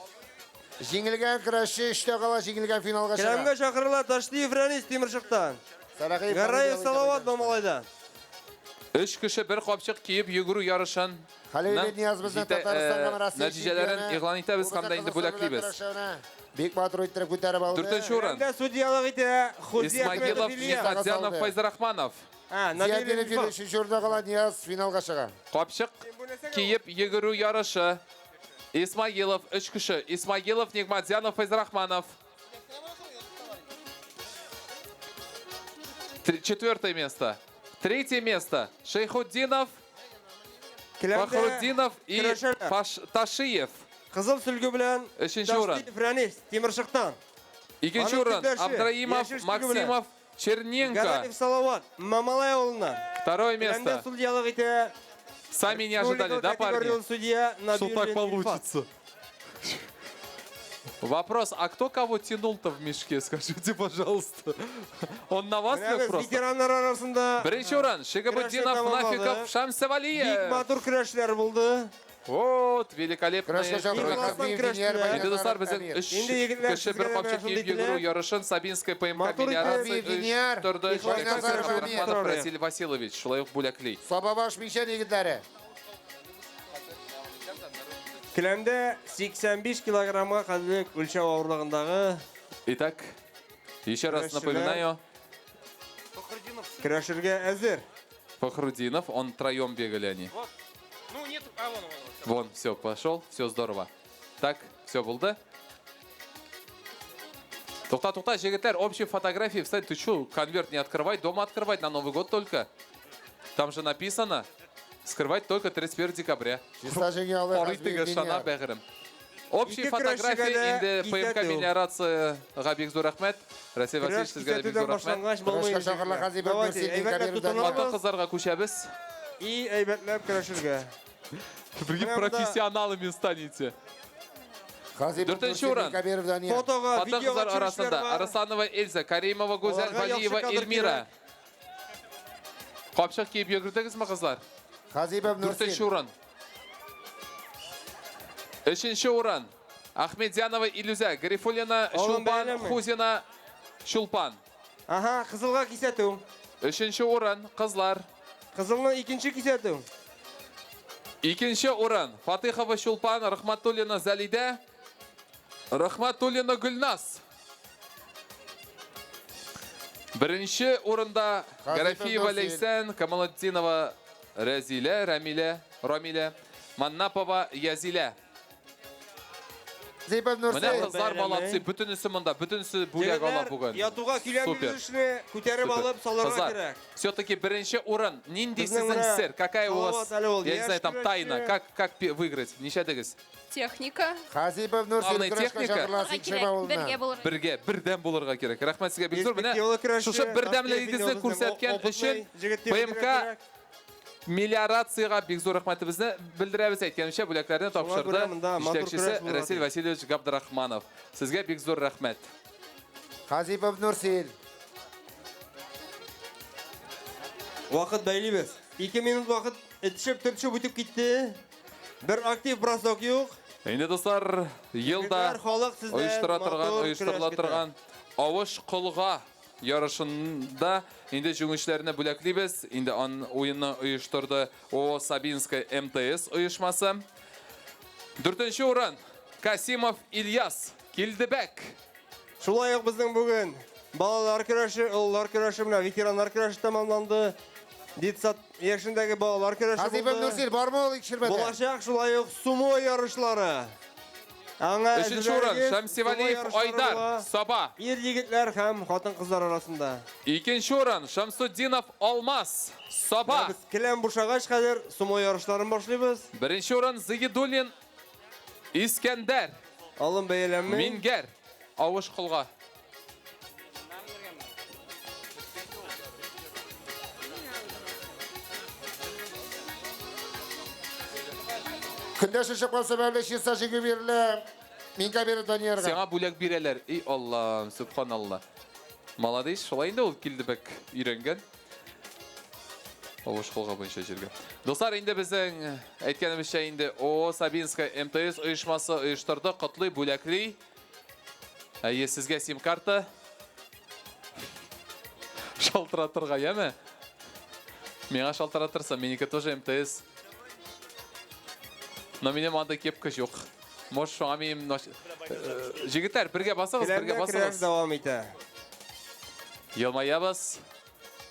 Җиңелгән көрәшче 3тә кала җиңелгән финалга чыга. Келәмгә чакырыла Ташлиев Рәнис Тимершыктан. Гараев Салават Мамалайдан. 3 кеше бер капчык киеп йөгерү ярышын. Халил Нияз безнең Татарстанга Россия нәтиҗәләрен игълан итәбез һәм дә инде бүләклибез. Бик матур иттереп күтәреп алды. 4-нче урын Судьялык итә Хузи Исмагилов Нигатзянов Файзрахманов. Зиятдинов 3-нче урында кала Нияз финалга чыга. Капчык киеп йөгерү ярышы. Исмагилов 3 кеше. Исмагилов Нигатзянов Файзрахманов. 4 место. 3 место Шейхуддинов, Фахруддинов и Ташиев. Кызыл сүлге белән 3-нче урын. Франис Тимершыктан. 2-нче урын Абдраимов, Максимов, Черненко. Гараев Салават Мамалай авылыннан. 2 место. Судьялык итә Сами не ожидали, да, парни? Судья Что так получится? Вопрос, а кто кого тянул-то в мешке, скажите, пожалуйста. Он на вас лег просто? Ветераннар арасында 1-нче урын Шигабуддинов, Нафиков, Шамсевалиев. Бик матур көрәшләр булды. Вот, великолепный. Күрәшкә чакырыла тройка. Хазиев Виньяр, Енді Баян достар, Әмир. біздің үш Енді егілер кіші бір сізге қапшық рәхмет киіп етілер. жүгіру ярышын Сабинская ПМК Матур мелиорация Хазиев Виньяр, тұрды. Ихуан Назаров Амир. Рахманов Василий Васильевич, шулай ук бүләклей. Сабабаш Мишен егетләре. Келәмдә 85 килограммга кадәр үлчәү авырлыгындагы Итак, еще раз Күрәшчеләр. напоминаю, көрәшергә әзер. Фахрудинов, он троем бегали они. Ну, нет, а вон. Вон, все, пошел, все здорово. Так, все болды. Тухта, жігіттер, общие фотографии, встань, ты что, конверт не открывай, дома открывать на Новый год только. Там же написано, скрывать только 31 декабря. Порытыгы шана бәғірім. Общие фотографии, инде ПМК мелиорация Габик Зурахмет, Расей Васильевич, сізге Габик Зурахмет. Күрәшкә чакырыла Хазиев Нурсин, Кабиров Данияр. Аты қызларға көшәбіз. И әйбәтләп көрәшергә. Бірге профессионалымен станете. Хазиев Дүртінші Нурсин, орын. Кабиров Данияр. Фотоға, Фото видеоға қыздар арасында төшүләр бар. Арасанова Эльза, Каримова Гузель, Оларға Валиева яхшы кадр Эльмира. Қапшық киіп йөгірдіңіз ме қызлар? Хазиев Нурсин. Дүртінші орын. Үшінші орын. Ахмедзянова Илюза, Гарифулина Оғын Шулпан, бәйлеме? Хузина Шулпан. Аха, қызылға кисәту. Үшінші орын қызлар. Қызылны икенче кисәту. Икенші орын. Фатихова Шулпан, Рахматуллина Залида, Рахматуллина Гүлнас. Бірінші орында Гарафиева Лейсен, Камаладдинова Разиля, Рамиля, Маннапова Язиля. Хазиев Міне Нурсин. қызлар балапсы, бүтінісі мұнда, бүтінісі бөлек ала бүгін. Ятуға киләм Супер. үзешне күтәреп алып салырга Қызлар, кирәк. все-таки бірінші орын. Нинди Біздің сіздің мына сыр? Какая у вас, Салават Әлеуол, я не знаю, там яшь тайна? күрәшче. Как выиграть? Нишәдегіз? Техника. Хазиев Нурсин, Главное, күрәшкә техника. чакырыла Сикшева авылына. Бірге, бірден болырға керек. Рахмет сізге бек зор. Міне, Перспективалы күрәшче, шушы бірдәмлігіңізді Наскев көрсеткен Бинёвыздың үшін жігіттері ПМК кирәк. мелиорацияға бек зор рахметімізді білдіреміз. Әйткенімше бүләклерден тапшырды күрә мында матур жетекшісі күрәш болады. Расил Васильевич Габдрахманов. Сізге бек зор рахмет. Хазиев Нурсин. Вакыт бәйлибез. 2 минут вакыт төшеп үтеп китте. Бер актив бросок юк. Енді достар, елда халық сізден ойыштырыла матур тұрған ауыш құлға ярышында енді жүңіштеріне бүләклейбіз. Енді ойыны ойыштырды О Сабинская МТС ойышмасы. Дүртінші орын Касимов Ильяс Килдебек. Шулай ук безнең бүген балалар көрәше, оллар көрәше менә ветераннар көрәше тамамланды. Детсад яшендәге балалар көрәше Хазиев Нурсин, бармы ул икшермәдә? Булачак шулай ук сумо ярышлары. Аңа Үшінші орын Шамсивалиев Айдар Саба. Ир егетләр һәм хатын кызлар арасында. Икенче орын Шамсуддинов Алмаз Саба. Без келәм бушагач хәзер сумо ярышларын башлыйбыз. Беренче орын Зыгидуллин Искәндәр. Алын бәяләме? Мингәр Авыш құлға. Көндәш чыгып калса бәле чиста җиге бирелә. Мин Кабиров Даниярга. Сиңа бүләк бирәләр. И Алла, субханалла. Молодец, шулай инде ул Килдебек өйрәнгән. Авыш құлға буенча җиргә. Достар, инде безнең әйткәнебезчә инде О Сабинская МТС оешмасы оештырды, котлый бүләкли. Әйе, сезгә сим-карта. Шалтыратырга, яме? Миңа шалтыратырса, минеке тоже МТС. Но минем анда кепка жоқ. Может, шуңа минем... Жігіттер, бірге басығыз, бірге Келәмдә басығыз. дәвам итә. Елмаябыз.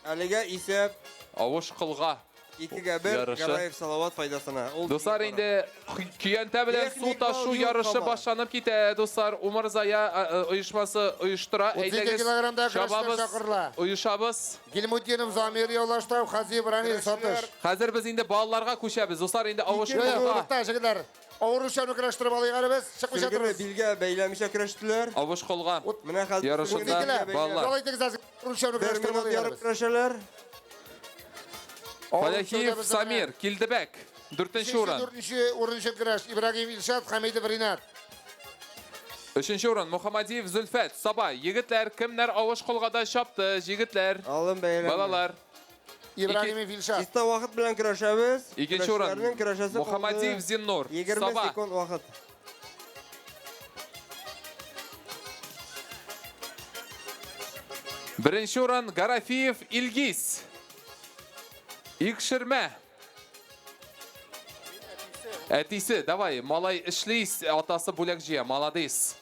Әлегә исәп Авыш құлға. 2-1 Ярышы. Гараев Салават файдасына. Достар, инде көйәнтә белән су ташу ярышы башланып китә. Достар, Умарзая оешмасы оештыра. 32 килограммда көрәшкә Шабабыз, чакырыла. оешабыз. Гилмутдинов Замир Яулаштау, Хазиев Ранил Сатыш. Хәзер без инде балаларга күчәбез. Достар, инде авыш құлға. Юлыкта җегетләр. Авыр эшне көрәштереп алыйк әле без. Чыкмыйча Сергей торабыз. билгә бәйләмичә көрәштеләр. Авыш құлға. Менә хәзер Ярышында балалар. Алай тегез авыр эшне көрәштереп алыйк әле ярып без. көрәшәләр. Фалахиев Самир, Килдебек. 4-нче урын. 4-нче урын өчен көрәш. Ибрагим Илшат, Хамидов Ринат. 3-нче урын Мөхәммәдиев Зөлфәт Саба. Егетләр, кемнәр авыш құлғада шапты? Егетләр. Алын бәйләме. Балалар. İbrahimov İlşat. Чиста вакыт белән көрәшәбез. Икенче урын Көрәшчеләрнең көрәшәсе Мухаммадиев Зиннур. 20 Саба. секунд вакыт. Birinchi o'rin Garafiyev Ilgiz. Ikshirma. Әтисе, давай, малай ішлейс, атасы бүләк жия, молодец.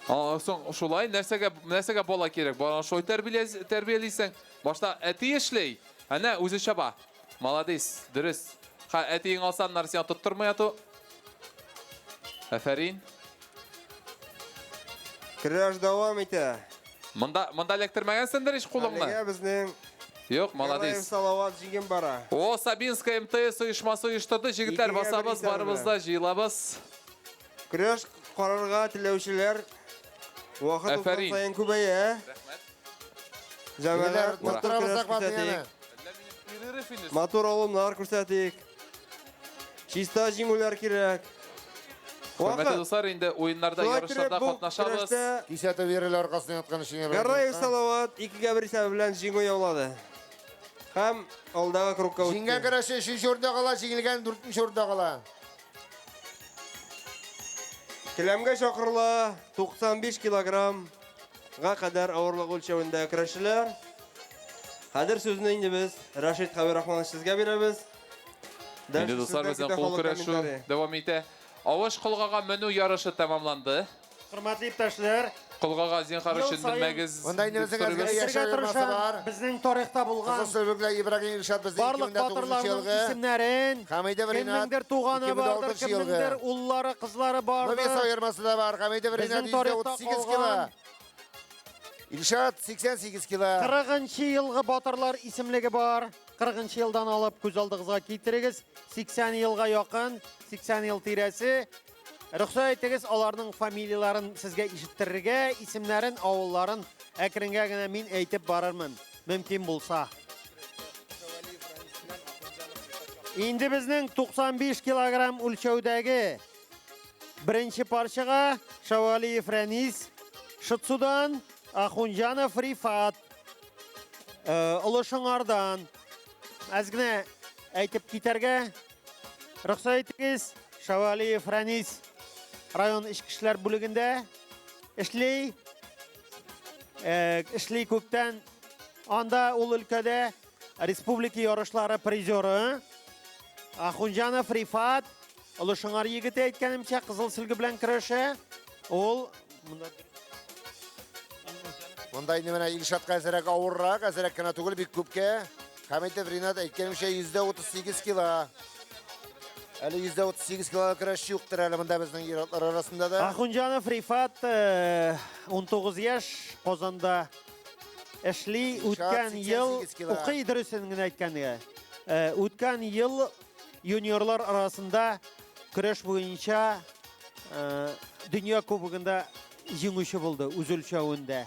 Соң, шулай, нәрсәгә бала керек? Бала шой тәрбиелейсең. Башта әти ішлей, әнә, өзі шаба. Молодец, дұрыс. Әтиің алсан, нәрсен тұттырмай ату. Әфәрин. Көрәш давам итә. Мында лектірмәгәнсіңдір еш қолыңны? Әлегә безнең Yok, молодец. Салават җиңген бара. О, Сабинская МТС оешмасы оештырды. Жігіттер, басабыз, барыбызда, жиылабыз. Көрәш карарга теләүчеләр вакыт Әфәрин. сайын күбәя. Җәмәгать матур алымнар күрсәтик. Чиста җиңүләр кирәк. Хөрмәтле дуслар, инде ойыннарда, ярышларда катнашабыз. Кисәтә верелер аркасына яткан өчен. Гараев Салават 2-1 исәбе белән җиңү яулады. Һәм алдагы кругка үтте. Җиңгән көрәшче 3-нче урында кала, җиңелгән 4-нче урында кала. Келәмгә чакырыла 95 килограммга кадәр авырлык үлчәвендә көрәшчеләр. Хәзер сүзне инде без Рашид Хәбирахманович сезгә бирәбез. Инде дуслар, безнең кул көрәшү дәвам итә. Авыш кылгага менү ярышы тәмамланды. Хөрмәтле иптәшләр, Кылгага зинһар өчен белмәгез. Монда инде безнең яшәү бар. Безнең тарихта булган Кызыл сөбекле Ибрагим Илшат безнең барлык 2009 батырларның елгы. исемнәрен, Хамида Ринат кемнеңдер туганы бардыр, 2006 елгы. кемнеңдер уллары, кызлары бардыр. Мөвес аермасы да бар. Хамида Ринат Безнең тарихта 38 кило. калган Илшат 88 кило. 40-нчы елгы батырлар исемлеге бар. 40-нчы елдан алып күз алдыгызга китерегез. 80 елга якын, 80 ел тирәсе. Рөхсәт итегез, аларның фамилияларын сезгә ишеттерергә, исемнәрен, авылларын әкренгә генә мин әйтеп барырмын, мөмкин булса. Инде безнең 95 килограмм үлчәүдәге беренче парчага Шавалиев Рәнис, Шытсудан Ахунҗанов Рифат, Олышыңардан әз генә әйтеп китәргә рөхсәт итегез. Шавалиев Рәнис район эчке эшләр бүлегендә эшли күптән. Анда ул өлкәдә республика ярышлары призеры. Ахунҗанов Рифат, Олышыңар егете әйткәнемчә, кызыл сөлге белән көрәшә. Ул Монда инде менә Илшатка әзрәк авыррак, әзрәк кенә түгел, бик күпкә. Хамитов Ринат әйткәнемчә 138 кило. Әле 138 кило көрәшче юктыр әле монда безнең ир-атлар арасында да. Ахунҗанов Рифат 19 яшь Казанда эшли. Үткән ел укый, дөресен генә әйткәндә. Үткән ел юниорлар арасында көрәш буенча дөнья кубогында җиңүче булды үз үлчәвендә.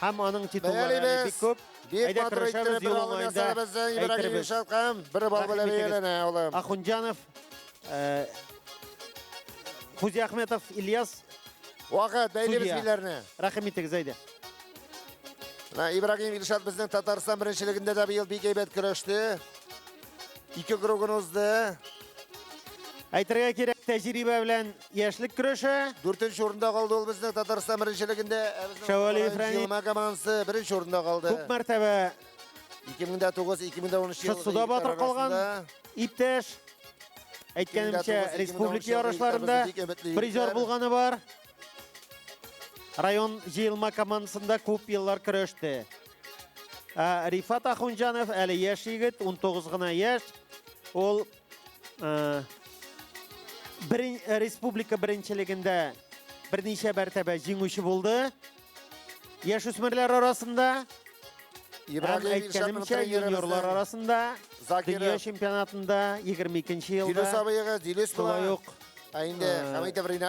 Һәм аның титуллары бик күп. Бик матур иттереп бер алым ясабыз Ибрагим Илшат һәм бер бал белән бәяләнә улым. Ахунҗанов Хузи Ахметов Ильяс вакыт бәйлебез биләрне. Рәхим итегез әйдә. Ибрагим Илшат безнең Татарстан беренчелегендә дә быел бик әйбәт көрәште. 2 кругын узды. Әйтергә кирәк, тәҗрибә белән яшьлек көрәшә. 4-нче урында калды ул безнең Татарстан беренчелегендә. Шавалиев Рәнис командасы 1-нче урында калды. Күп мәртәбә 2009-2013 Шытсуда батыр калган иптәш. Әйткәнемчә, республика ярышларында призер булганы бар. Район җыелма командасында күп еллар көрәште. Рифат Ахунҗанов әле яшь егет, 19 гына яшь. Ул республика беренчелегендә берничә мәртәбә җиңүче булды. Яшүсмерләр арасында Ибрагим Илшат юниорлар арасында дөнья чемпионатында 22-нче елда шулай ук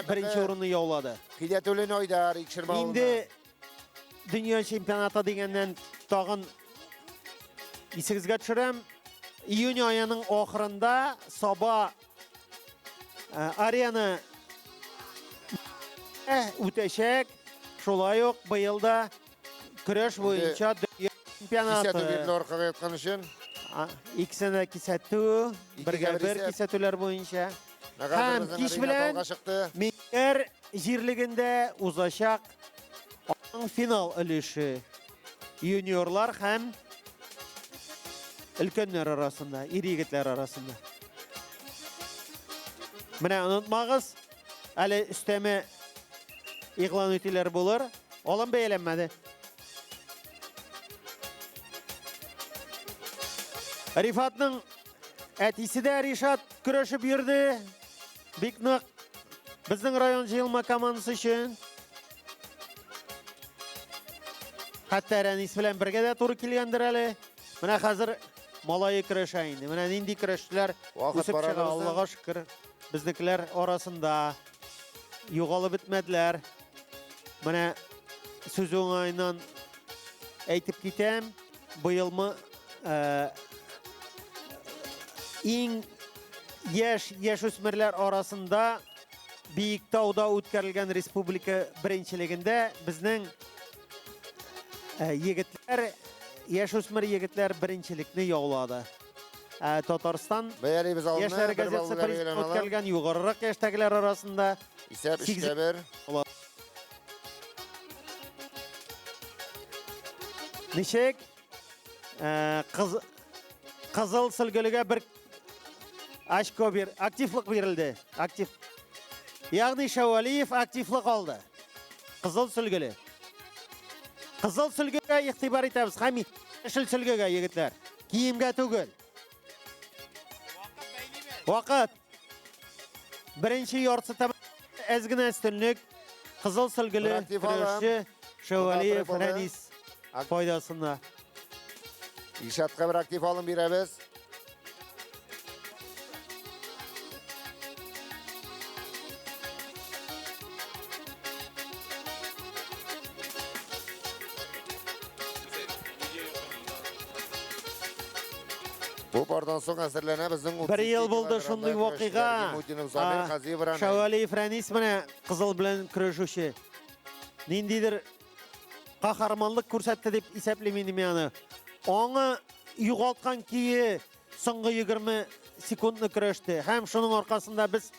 беренче урынны яулады. Хидәтуллин Айдар икшермә. Инде дөнья чемпионаты дигәннән тагын исегезгә төшерәм. Июнь аеның ахырында Саба арена үтәчәк. Шулай ук быел да көрәш буенча Кисәтү бирде аркага яткан өчен. Икесенә кисәтү, бергә бер кисәтүләр буенча. Һәм кич белән Мингәр җирлегендә узачак финал өлеше. Юниорлар һәм өлкәннәр арасында, ир-егетләр арасында. Менә онытмагыз, әле өстәмә игълан итүләр булыр. Алым бәяләнмәде. Рифатның әтисе дә Ришат көрәшеп йөрде. Бик нык безнең район җыелма командасы өчен. Хәтта Рәнис белән бергә дә туры килгәндер әле. Менә хәзер малайы көрәшә инде. Менә нинди көрәшләр үсеп чыга, Аллага шөкер. Безнекеләр арасында югалып бетмәделәр. Менә сүз уңайыннан әйтеп китәм, быелмы иң яшүсмерләр арасында Биектауда үткәрелгән республика беренчелегендә безнең егетләр, яшүсмер егетләр беренчелекне яулады. Татарстан яшьләр газетасы үткәрелгән югарырак яшьтәгеләр арасында исәп 3-1. Ничек? Кызыл сөлгелегә бер очко активлык бирелде. Актив. Ягъни Шәвалиев активлык алды. Кызыл сөлгеле. Кызыл сөлгегә игътибар итәбез. Һәм яшел сөлгегә егетләр. Киемгә түгел. Вакыт. Беренче ярты әз генә өстенлек. Кызыл сөлгеле көрәшче Шәвалиев Рәнис файдасында. Ишатка бер актив алым бирәбез. Бу пардан соң әзерләнә безнең 1 ел булды шундый вакыйга. Шәвалиев Рәнис менә кызыл белән көрәшүче. Ниндидер каһарманлык күрсәтте дип исәплим инде аны. Аңы югалткан кие соңгы 20 секундны көрәште. Һәм шуның аркасында без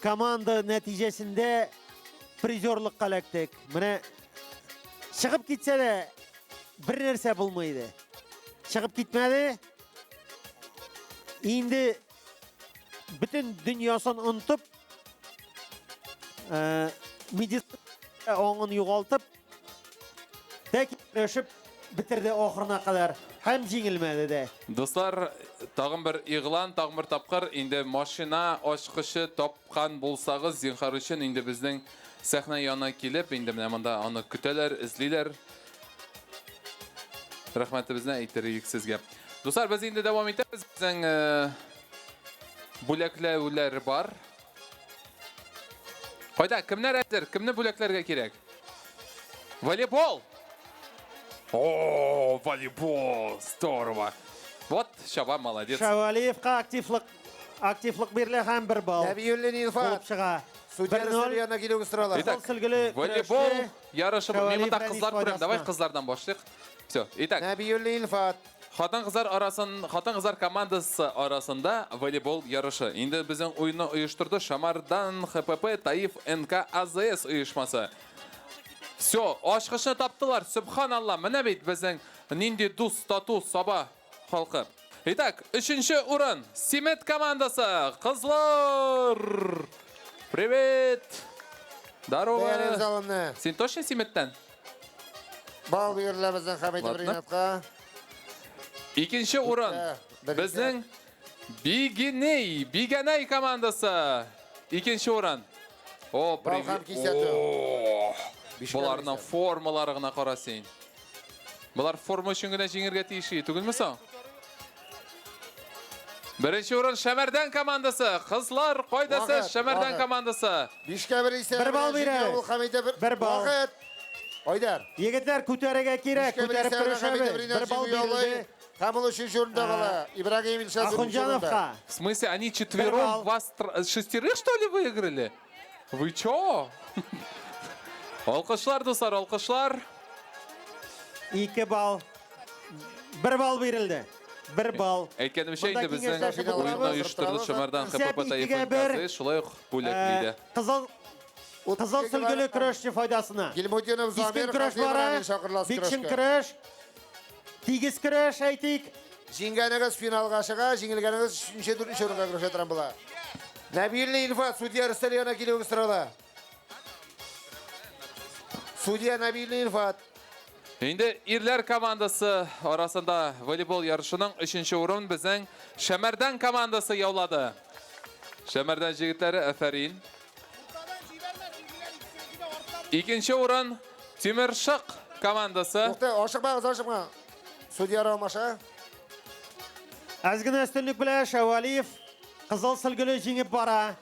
команда нәтиҗәсендә призерлыкка эләктек. Менә чыгып китсә дә бер нәрсә булмайды. Чыгып китмәде. Инде bütün дөньясын онтып, медицина аңын югалтып, тәкирешеп битерде ахырына кадәр. Һәм җиңелмәде дә. Дуслар, тагын бер игълан, тагын бер тапкыр инде машина ачкычы тапкан булсагыз, зинһар өчен инде безнең сәхнә янына килеп, инде менә монда аны көтәләр, эзлиләр. Рәхмәтебезне әйтерик сезгә. Дуслар, без инде дәвам итәбез. Безнең бүләкләүләр бар. Кайда, кемнәр әзер? Кемне бүләкләргә кирәк? Волейбол! О, волейбол! Здорово! Вот, Шаба, молодец. Шавалиевка активлык бирелә һәм 1 балл. Нәбиюллин Илфат. Судьялар янына килүгә соралар. Итак, волейбол ярышы. Мин монда кызлар күрәм. Давай кызлардан башлыйк. Все. Итак. Нәбиюллин Илфат. Хатын-кызлар командасы арасында волейбол ярышы. Инде безнең уйынны оештырды Шамардан ХПП Таиф НК АЗС оешмасы. Все, ачкычны таптылар. Субханалла. Менә бит безнең нинди дус, тату, Саба халкы. Итак, 3-нче урын. Симет командасы. Кызлар! Привет! Здорово! Син точно Симеттен? Бал бирелә безнең Хәмит Ринатка. 2-нче урын. Безнең Бигеней командасы. 2-нче урын. О, привет. Буларның формалары гына карасың. Булар форма өчен генә җиңергә тиеши, түгелме соң? 1-нче урын Шәмәрдән командасы. Кызлар, кайдасы Шәмәрдән командасы? 5-1 исә 1 балл бирә. 1 балл. Айдар. Егетләр күтәрергә кирәк, күтәреп көрәшәбез. 1 балл бирелде. Һәм ул 3-нче урында кала. Ибрагим Илшат. Ахунҗановка. В смысле, они четвером вас шестерых, что ли, выиграли? Вы чё? Алкышлар, дуслар, алкышлар. 2 балл. 1 bal verildi. 1 bal. Әйткәнемчә Монда инде безнең киңәшләшеп уенны утырабыз. оештырды Шомардан Исәп ХПП 2-гә Таифын 1. Казы, шулай ук бүләкле. Кызыл сөлгеле көрәшче файдасына. Гилмутдинов Кискен Замир, көрәш Хазиев бара. Рамил шақырыласы Бикшин көрәшкә. көрәш. Тигез көрәш әйтик. Жеңгәнегез финалга чыга, жеңелгәнегез 3-4 урынга көрәшә торган була. Нәбилли Илфат судья Русталияна килүгә сырала. Судья Нәбилли Илфат. Инде ирләр командасы арасында волейбол ярышының 3-нче урын безнең Шәмәрдан командасы яулады. Шәмәрдан җегетләре афәрин. 2-нче урын Тимершык командасы. Тукта, ашыкмагыз, ашыкма. Судья Ромаша. Әзгенә өстенлек белән Шәвалиев кызыл сөлгеле җиңеп бара.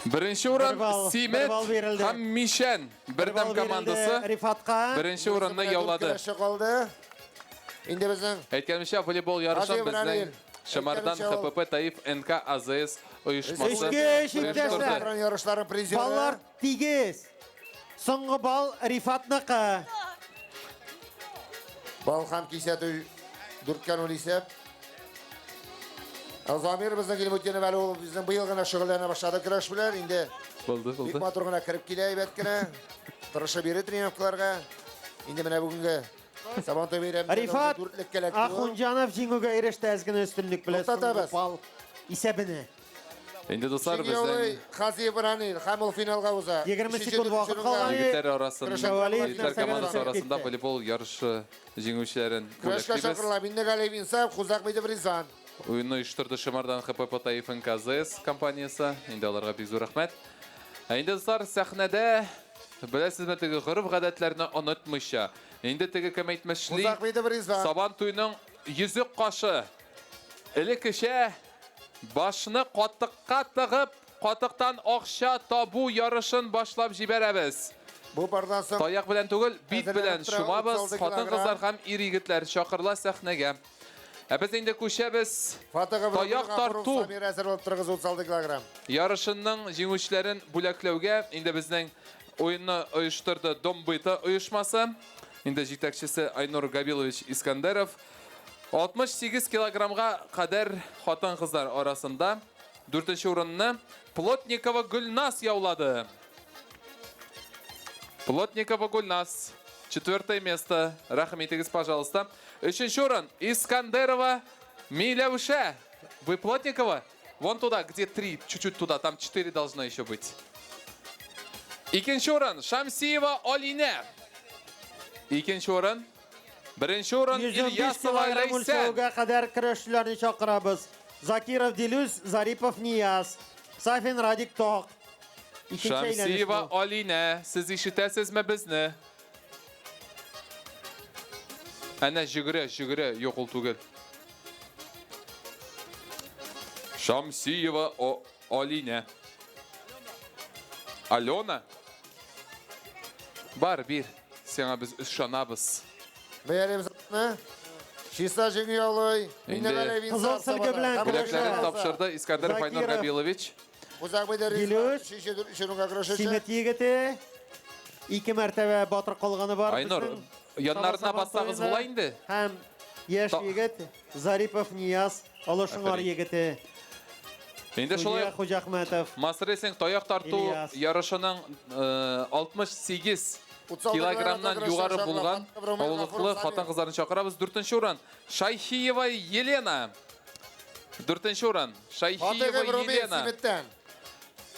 Беренче урын бал Симет verildi. һәм Мишән бердәм командасы Рифатка. беренче урынны яулады. Көрәшә калды. Инде безнең Әйткәнемчә, волейбол ярышын Хазиев безнең Рамил. Шәмәрдан Әйткәнемчә, ул- ХПП Таиф НК АЗС оешмасы Өчкә чиктәшләр. оештырды. ярышларын призеры. Баллар тигез. Соңгы бал Рифатныкы. Балхан кисәтү 4-0 исәп. Замир безнең Гилмутдинов әле ул безнең быел гына шөгыльләнә башлады көрәш белән. Инде Булды, бик булды. матур гына кирип килә әйбәт кенә. Тырышып бирә тренировкаларга. Инде менә бүгенге Сабантуй бәйрәмендә Рифат 4-лек кәләк. Ахунҗанов җиңүгә иреште әзгенә өстенлек белән. Туктатабыз. Соңгы бал исәбенә. Инде достар Шигеолый безнең Хазиев Рамил һәм ул финалга уза. 20 секунд вакыт калган. егетләр арасында Шәвалиев егетләр нәрсәгә командасы нәрсә арасында китте? волейбол ярышы җиңүчеләрен Көрәшкә бүләклибез. чакырыла Миннегалиев Инсаф, Хузахмедов Ризан. Уенны оештырды Шәмәрдан ХПП Таиф НК АЗС компаниясе. Инде аларга бик зур рәхмәт. Инде достар сәхнәдә беләсезме теге гореф гадәтләрне онытмыйча. Инде теге кем әйтмешли Хузахмедов Ризан. Сабан туйның йөзек кашы элеккечә башны катыкка тыгып, катыктан акча табу ярышын башлап җибәрәбез. Бу пардан соң Таяк белән түгел, бит белән Әзерләнеп тора, шумабыз. 36 Хатын-кызлар һәм ир-егетләр чакырыла сәхнәгә. Ә без инде күчәбез таяк тарту Самир әзер булып торгыз 36 килограмм. ярышының җиңүчеләрен бүләкләүгә. Инде безнең уенны оештырды Домбыйта оешмасы. Инде җитәкчесе Айнур Габилович Искандеров 68 килограммга кадәр хатын-кызлар арасында 4-нче урынны Плотникова Гульнас яулады. Плотникова Гульнас 4-е место. Рахметегез, пожалуйста. 3-нче урын Искандерова Милявша. Вы Плотникова? Вон туда, где 3, чуть-чуть туда, там 4 должно еще быть. 2-нче урын Шамсиева Олине. 2-нче урын. 1-нче урын 105 Ильясова килограмм Райсен. үлчәүгә кадәр көрәшчеләрне чакырабыз. Закиров Дилүз, Зарипов Нияз, Сафин Радик Ток. Шамсиева Олине. Сез ишетәсезме безне? Әнә жүгерә, юк ул түгел. Шамсиева Олине. Алена? Бар, бир. Сеңа біз ышанабыз. Бәялебезне. Шиса җиңү яулый. Миннегалиев Инсаф. Бүләкләрен тапшырды Искандеров Айнур Габилович. Хузахмедов Ризан. 3-4 урынга көрәшәчәк. Симет егете 2 мәртәбә батыр калганы бар. Айнур, яннарына бассагыз була инде. Һәм яшь егет Зарипов Нияз, Алышыңар егете. Инде шулай Хуҗахмәтов. Масресинг таяк тарту Ильяс. ярышының 68 килограммнан югары булган авыллыклы хатын-кызларны чакырабыз. 4-нче урын Шайхиева Елена. 4-нче урын Шайхиева Елена.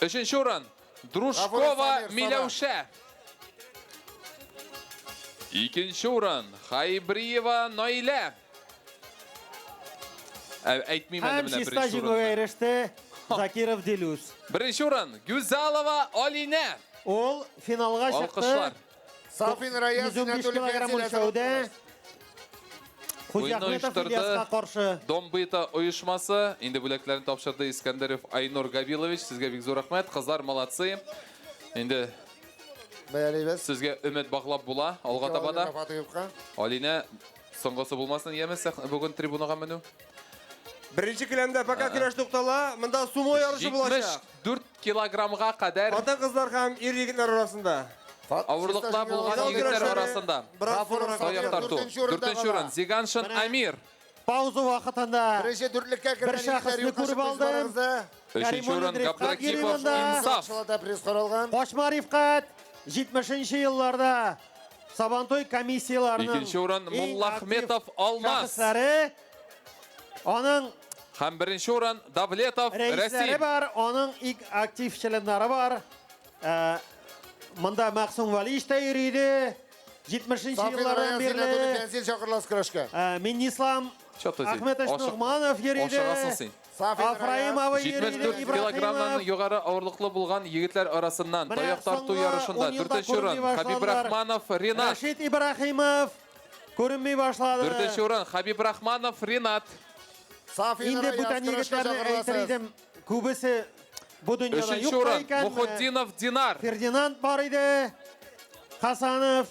3-нче урын Дружкова Милявша. 2-нче урын Хайбриева Наилә. Әйтмим әле Һәм менә чиста беренче җиңүгә урын. иреште Закиров Дилүз. 1-нче урын Гүзалова Алине. Ул финалга Алкышлар. чыкты. Сафин Раяз 115 килограмм үлчәүдә. Уенны Хуҗахмәтов Ильяска оештырды каршы. Домбыйта оешмасы. Инде бүләкләрен тапшырды Искандеров Айнур Габилович. Сезгә бик зур рәхмәт. Кызлар молодцы. Инде бәялибез. Сезгә өмет баглап була. Алга таба да. Алине соңгысы булмасын ямәсә бүген трибунага менү. Беренче келәмдә пока көрәш туктала. Монда сумо ярышы булачак. 74 килограммга кадәр Хатын-кызлар һәм ир-егетләр арасында. Авырлыкта булган егетләр арасында. Таяк тарту. 4-нче урын Зиганшин Амир. Пауза вакытында беренче дүртлеккә Бер шәхесне күреп алдым. 3-нче урын Габдракипов Инсаф. Кошма Рифкат 70-нче елларда Сабантуй комиссияларының 2-нче урын Муллахметов Алмаз. шәхесләре, аның Һәм 1-нче урын Давлетов рәисләре Рәсим. бар, аның актив членнары бар. Монда Максум Валиевич та йөриде. 70-нче еллардан бирле. Минислам Ахметович Нугманов йөриде. Афраимов йөриде. 74 килограммнан югары авырлыклы булган егетләр арасыннан таяк тарту ярышында 4-нче урын Хабиб Рахманов Ринат. Рашид Ибрахимов күренмей башлады. 4-нче урын Хабиб Рахманов Ринат. Инде бүтән егетләрне әйтер идем. Күбесе бу дөньяда 3-нче юк урын икән. Мухуддинов Динар. Фердинанд бар иде. Хасанов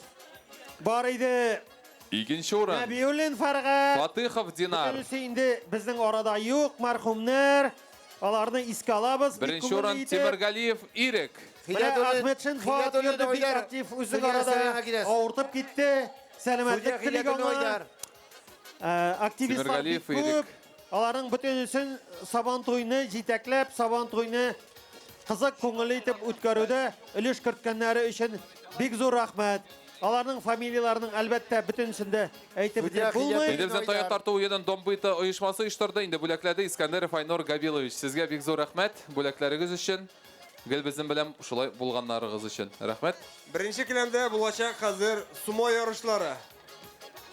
бар иде. 2-нче урын Нәбиуллин Фәргать. Фатыхов Динар. Бөтенесе инде безнең арада юк, мәрхүмнәр. Аларны искә алабыз. 1-нче урын Тимергалиев Ирек. Ахметшин Фат йөрде бик актив үзең арада авыртып китте. Сәламәтлек телик аңа. Активистлар бик Тимергалиев Ирек. күп. Аларның бөтенесен Сабантуйны җитәкләп, Сабантуйны кызык күңелле итеп үткәрүдә өлеш керткәннәре өчен бик зур рәхмәт. Аларның фамилияларының әлбәттә бөтенсендә әйтеп бетереп булмый. Инде безнең таяк тарту уенын Домбыйты оешмасы оештырды. Инде бүләкләде Искәндәров Айнур Габилович. Сезгә бик зур рәхмәт бүләкләрегез өчен. Гел безнең белән шулай булганнарыгыз өчен. Рәхмәт. Беренче келәмдә булачак хәзер сумо ярышлары.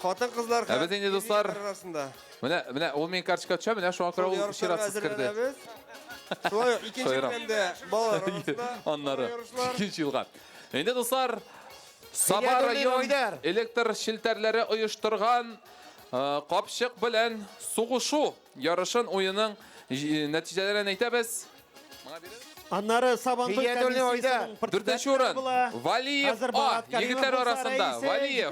Хатын-кызлар Без инде дуслар, арасында. менә ул мин карточка төшә, менә шуңа күрә ул чиратсыз керде. Шулай икенче келәмдә балалар арасында Аннары 2 елга. Инде дуслар, Саба район электр шелтәрләре оештырган капчык белән сугышу ярышын уенның нәтиҗәләрен әйтәбез. Аннары Сабантуй комиссиясының 4-нче урын Валиев А егетләр арасында. Валиев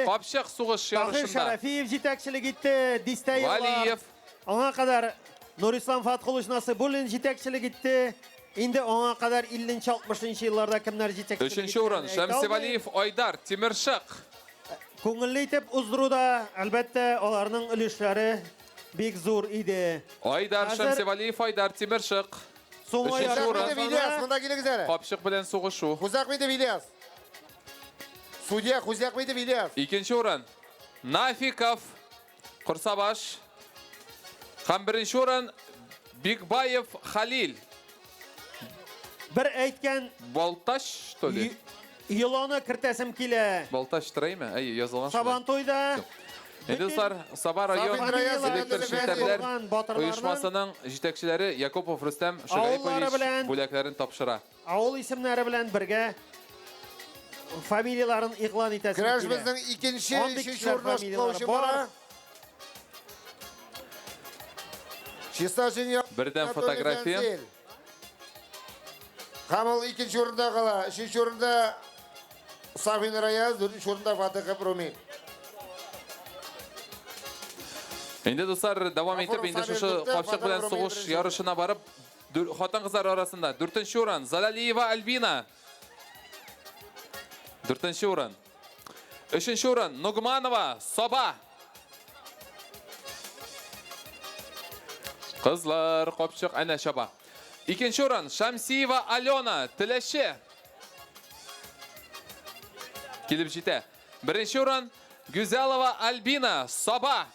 капчык сугыш Тахир ярышында. Шарафиев җитәкчелек итте. Дистә еллар. Валиев. Аңа кадәр Нурислам Фатхулович Насыйбуллин җитәкчелек итте. Инде аңа кадәр 50-60 елларда кемнәр җитәкчелек итте. 3-нче урын Шәмсивалиев Айдар Тимершык. Күңелле итеп уздыруда, әлбәттә, аларның өлешләре бик зур иде. Айдар Шәмсивалиев Айдар Тимершык. 3-нче урын капчык белән сугышу. Хузакмидов Ильяс. Судья Хузакмидов Ильяс. 2-нче урын Нафиков Курсабаш. Һәм 1-нче урын Бикбаев Халил. Бер әйткән Балташ, то ли? Еланы кертәсем килә. Балташ трейме? Әй, язылган шулай. Сабантуйда Инде дуслар, Саба район электр шелтәрләр оешмасының җитәкчеләре Якупов Рустам Шагаипович бүләкләрен тапшыра. Авыл исемнәре белән бергә фамилияларын игълан итәсем килә. Көрәшебезнең икенче, өченче урынлаштыручы бара. Чисташин Бердән фотография. Камыл икенче урында кала, өченче урында Сафин Раяз, дүртенче урында Фатыха Проми. Инде дуслар, давам итеп, инде шушы капчык белән сугыш ярышына барып, хатын-кызлар арасында 4-нче урын Залалиева Альбина. 4-нче урын. 3-нче урын Нугманова Саба. Кызлар капчык әнә чаба. 2-нче урын Шамсиева Алена Теләше. Килеп җитә. 1-нче урын Гүзәлова Альбина Саба.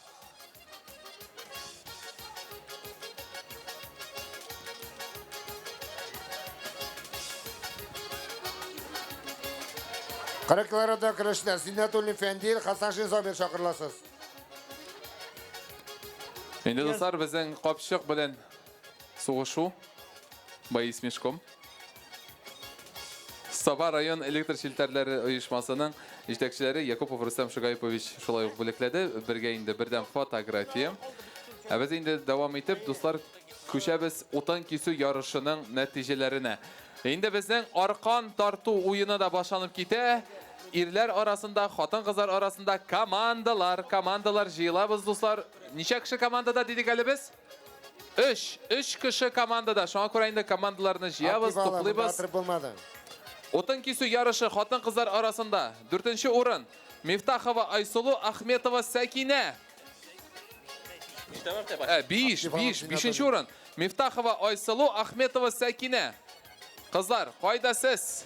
Кырыкларда көрәшләр Зиннатуллин Фәндил, Хасаншин Замир шакырласыз. Инде дуслар, безнең капчык белән сугышу Боис Мешком. Саба район электр шелтәрләре оешмасының җитәкчеләре Якупов Рустам Шагаипович шулай ук бүләкләде. Бергә инде бердән фотография. Без инде дәвам итеп, дуслар, күчәбез утын кисү ярышының нәтиҗәләренә. Инде безнең аркан тарту уены да башланып китә. Ирләр арасында, хатын-кызлар арасында командалар җыелабыз, дуслар. Ничә кеше командада дидек әле без? 3 кеше командада. Шуңа күрә инде командаларны җыябыз, туплыйбыз. Отын кесу ярышы хатын-қыздар арасында 4-ші орын Мифтахова Айсулу Ахметова Сәкине. 5-ші орын Мифтахова Айсулу Ахметова Сәкине. Қыздар, қайда сіз?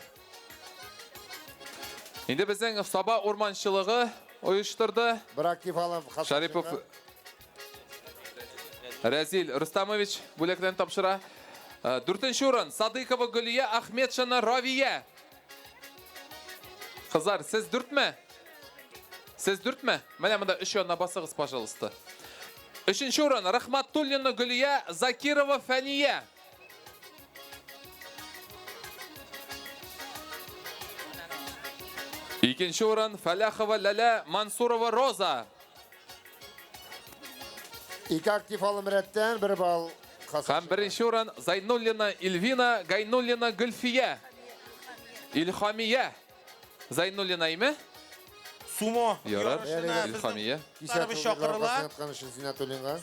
Енді біздің Саба орманшылығы ойыштырды. Бір актив алам. Шарипов Разил Рустамович бөлеклерін тапшыра. 4-ші орын Садыкова Гүлия Ахметшина Равия. Қыздар, сіз дүртмі? Сіз дүртмі? Мәне мұнда 3 орынна басығыз, пожалуйста. 3-ші орын Рахматтуллина Гүлия Закирова Фәния. 2-ші орын Фаляхова Ләлә Мансурова Роза. 2 актив алым рәттен, 1 бал. Һәм 1-ші орын Зайнуллина Ильвина Гайнуллина Гүлфия. Илхамия. Зайнуллина име? Сумо Ярар, ярышына Илхамия. Тарабыз шақырыла.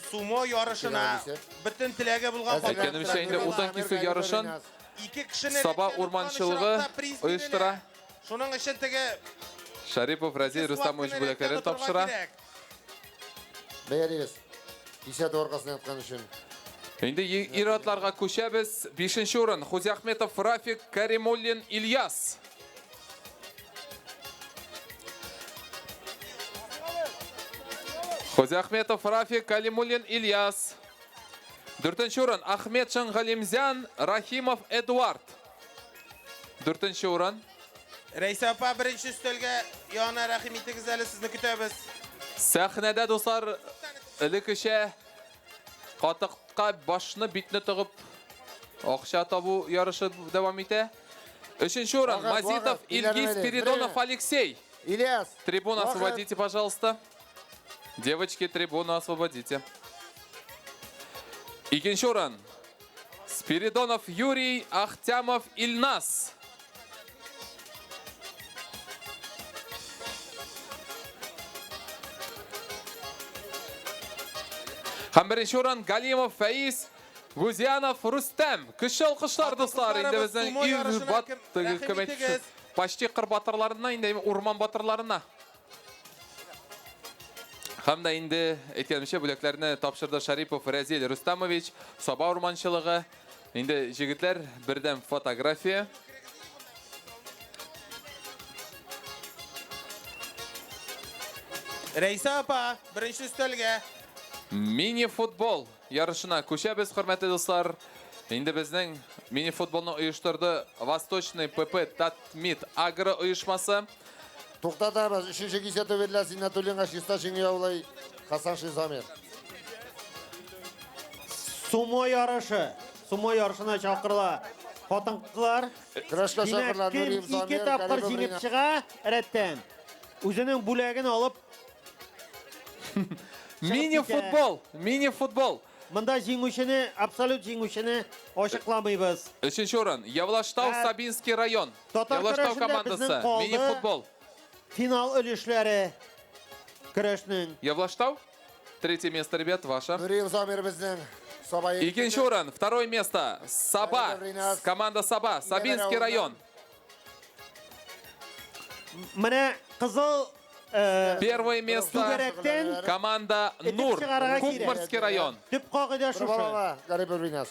Сумо ярышына бүтін тіләге болған Әйткенімізше енді отан кесу ярышын Саба орманшылығы ойыштыра. Шуның үшін теге Шарипов Разил Рустамович бөлеклерін тапшыра. Бәйәрегіз. Кесет орқасын атқан үшін. Енді иратларға көшәбіз. 5-ші орын Хузи Ахметов Рафик Каримуллин Ильяс. Хузи Ахметов Рафик Калимуллин Ильяс. 4-ші орын Ахметшин Галимзян Рахимов Эдуард. 4-ші орын. Рәйсә апа 1-ші үстелге яна рәхим итегіз әлі сізні күтәбіз. Сәхнәдә достар элеккечә катыкка башны битне тыгып акча табу ярышы дәвам итә. 3-ші орын Мазитов Ильгиз Спиридонов Алексей. Ильяс. Трибуну освободите, пожалуйста. Девочки, трибуну освободите. 2-ші орын Спиридонов Юрий Ахтямов Ильнас. 1-ші орын Галимов Фаиз Гузянов Рустам. Кіші алқыштар достар. Енді біздің почти қыр батырларына, енді урман батырларына. Хамда енді еткенімше бүліклеріне тапшырды Шарипов Разил Рустамович, Саба урманшылығы. Енді жігітлер бірден фотография. Рәйсә апа 1-ші үстелге. Мини-футбол ярышына көшәбіз, құрметті достар. Енді біздің мини-футболны ұйыштырды Восточный ПП Татмит Агро ұйышмасы. Тоқтатабыз, 3-ші кесеті верілі Зинатуллинға шиста жеңі яулай Хасан Шизамер. Сумо ярышына шақырла. Хатын-қызлар, Динәккін 2 тапқыр жеңіп шыға әрәттен. Өзінің бүләгін алып Мини-футбол. Мында жеңушіні, абсолют жеңушіні ашықламайбыз. 3-ші орын Явлаштау Сабинский район. Явлаштау командасы. Мини-футбол. Финал өлішлері күрешінің. Явлаштау. 3 место, ребят, ваше. 2-ші орын. 2 место. Саба. Команда Саба. Сабинский район. Міне қызыл 1 место. Команда Нур. Кукмарский район. Түп қағыда шушы.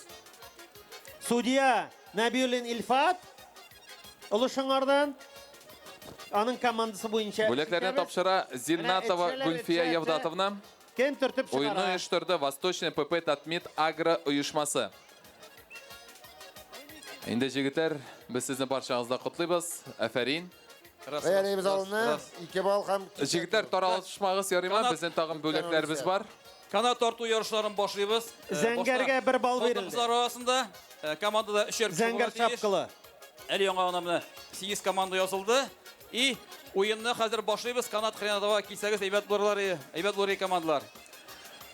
Судья Набиулин Ильфат. Ұлышыңардан. Аның командасы бойынша. Бүліклеріне тапшыра Зиннатова Гульфия Евдатовна. Ойыны ұйыштырды Восточный ПП Татмит Агро ұйышмасы. Енді жігіттер, біз сіздің баршаңызда құтлайбыз. Әфәрин. Бәйәрейбіз алыны, 2 бал қам. Жігіттер таралышмағыз ярыма, біздің тағын бөліклеріміз бар. Канат тарту ярышларын башлайбыз. Зәңгәргә 1 бал берілді. Қызлар арасында командада 3 Зәңгәр шапқылы. Әлі яңа ғанамны 8 команда yazıldı. И ойынны хәзер башлайбыз. Канат хренадова кисәгіз әйбәт булыры командалар.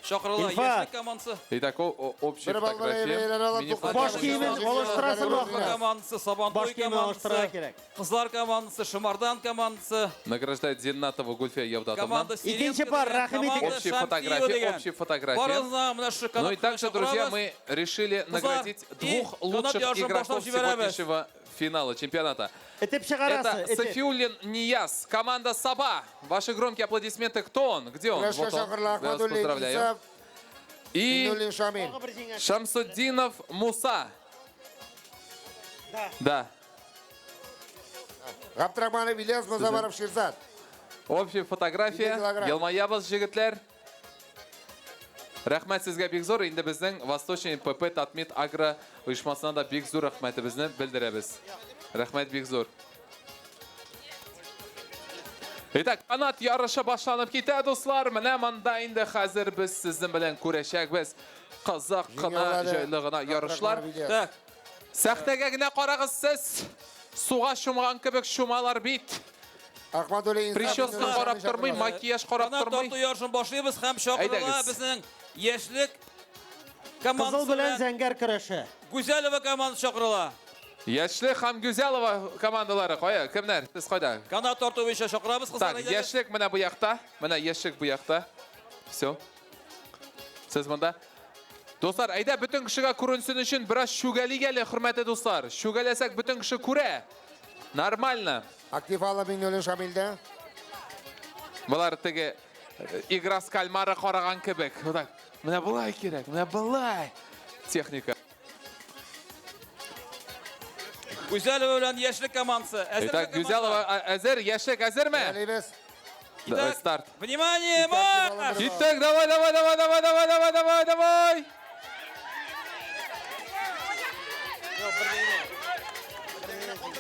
Шақырыла яшьлек командасы. Итак, общая фотография. Баш киемен алыштырасың Қызлар командасы, Сабантуй командасы, Қызлар командасы, Шымардан командасы. Награждает Зиннатова Гульфия Евдатовна. Команда Серебряная, Общая фотография. Ну и также, друзья, мы решили наградить 2 лучших игроков сегодняшнего финала чемпионата. Этеп шығарасы. Это Сафиуллин Нияз, команда Саба. Ваши громкие аплодисменты. Кто он? Где он? Күрәшкә Вот он. шақырыла Я вас Ахмадуллин поздравляю. Иса, И Миннуллин Шамил. Шамсуддинов Муса. Да. Ғабдрахманов Ильяс, Музабаров Ширзат. Общая фотография. килограмм. Елмаябыз жігітлер. Рахмет сізге бек зор. Енді біздің Восточный ПП Татмит Агро ұйышмасына да бек зор рахметімізді білдіреміз. Рахмет бек зор. Итак, канат ярышы башланып кетті, достар. Менә мында енді қазір біз сіздің білен күрешәкбіз. Қызық қына жайлығына ярышлар. Так. Сәхтәгә генә қарағыз сіз. Суға шумған кебек шумалар бит. Ахмадуллин Прическа қарап тұрмай, макияж қарап Канат тұрмай. тарту ярышын башлыйбыз һәм шақырыла Әйдәгез. безнең яшьлек Қызыл командасы белән белән зәңгәр көрәше. Гүзәлова командасы шақырыла. Яшьлек һәм Гүзәлова командалары кая? Кемнәр? Сез кайда? Канат тарту буенча шақырабыз Так, кызлар. яшьлек менә бу якта. Менә яшьлек бу якта. Все. Сез монда. Достар, әйдә бөтен кешегә күренсен өчен бераз шүгәлик әле, хөрмәтле достар. Шүгәләсәк бөтен кеше күрә. Нормально. Актив ала Миннуллин Шамилдә. Булар теге игра с кальмары караган кебек. Вот менә булай кирәк, менә булай. Техника. Гүзәлова белән яшьлек командасы. Итак, Гүзәлова әзер, яшьлек әзерме? Әлебез. Да, старт. Внимание, марш! Итак, давай, давай, давай, давай, давай, давай, давай, давай.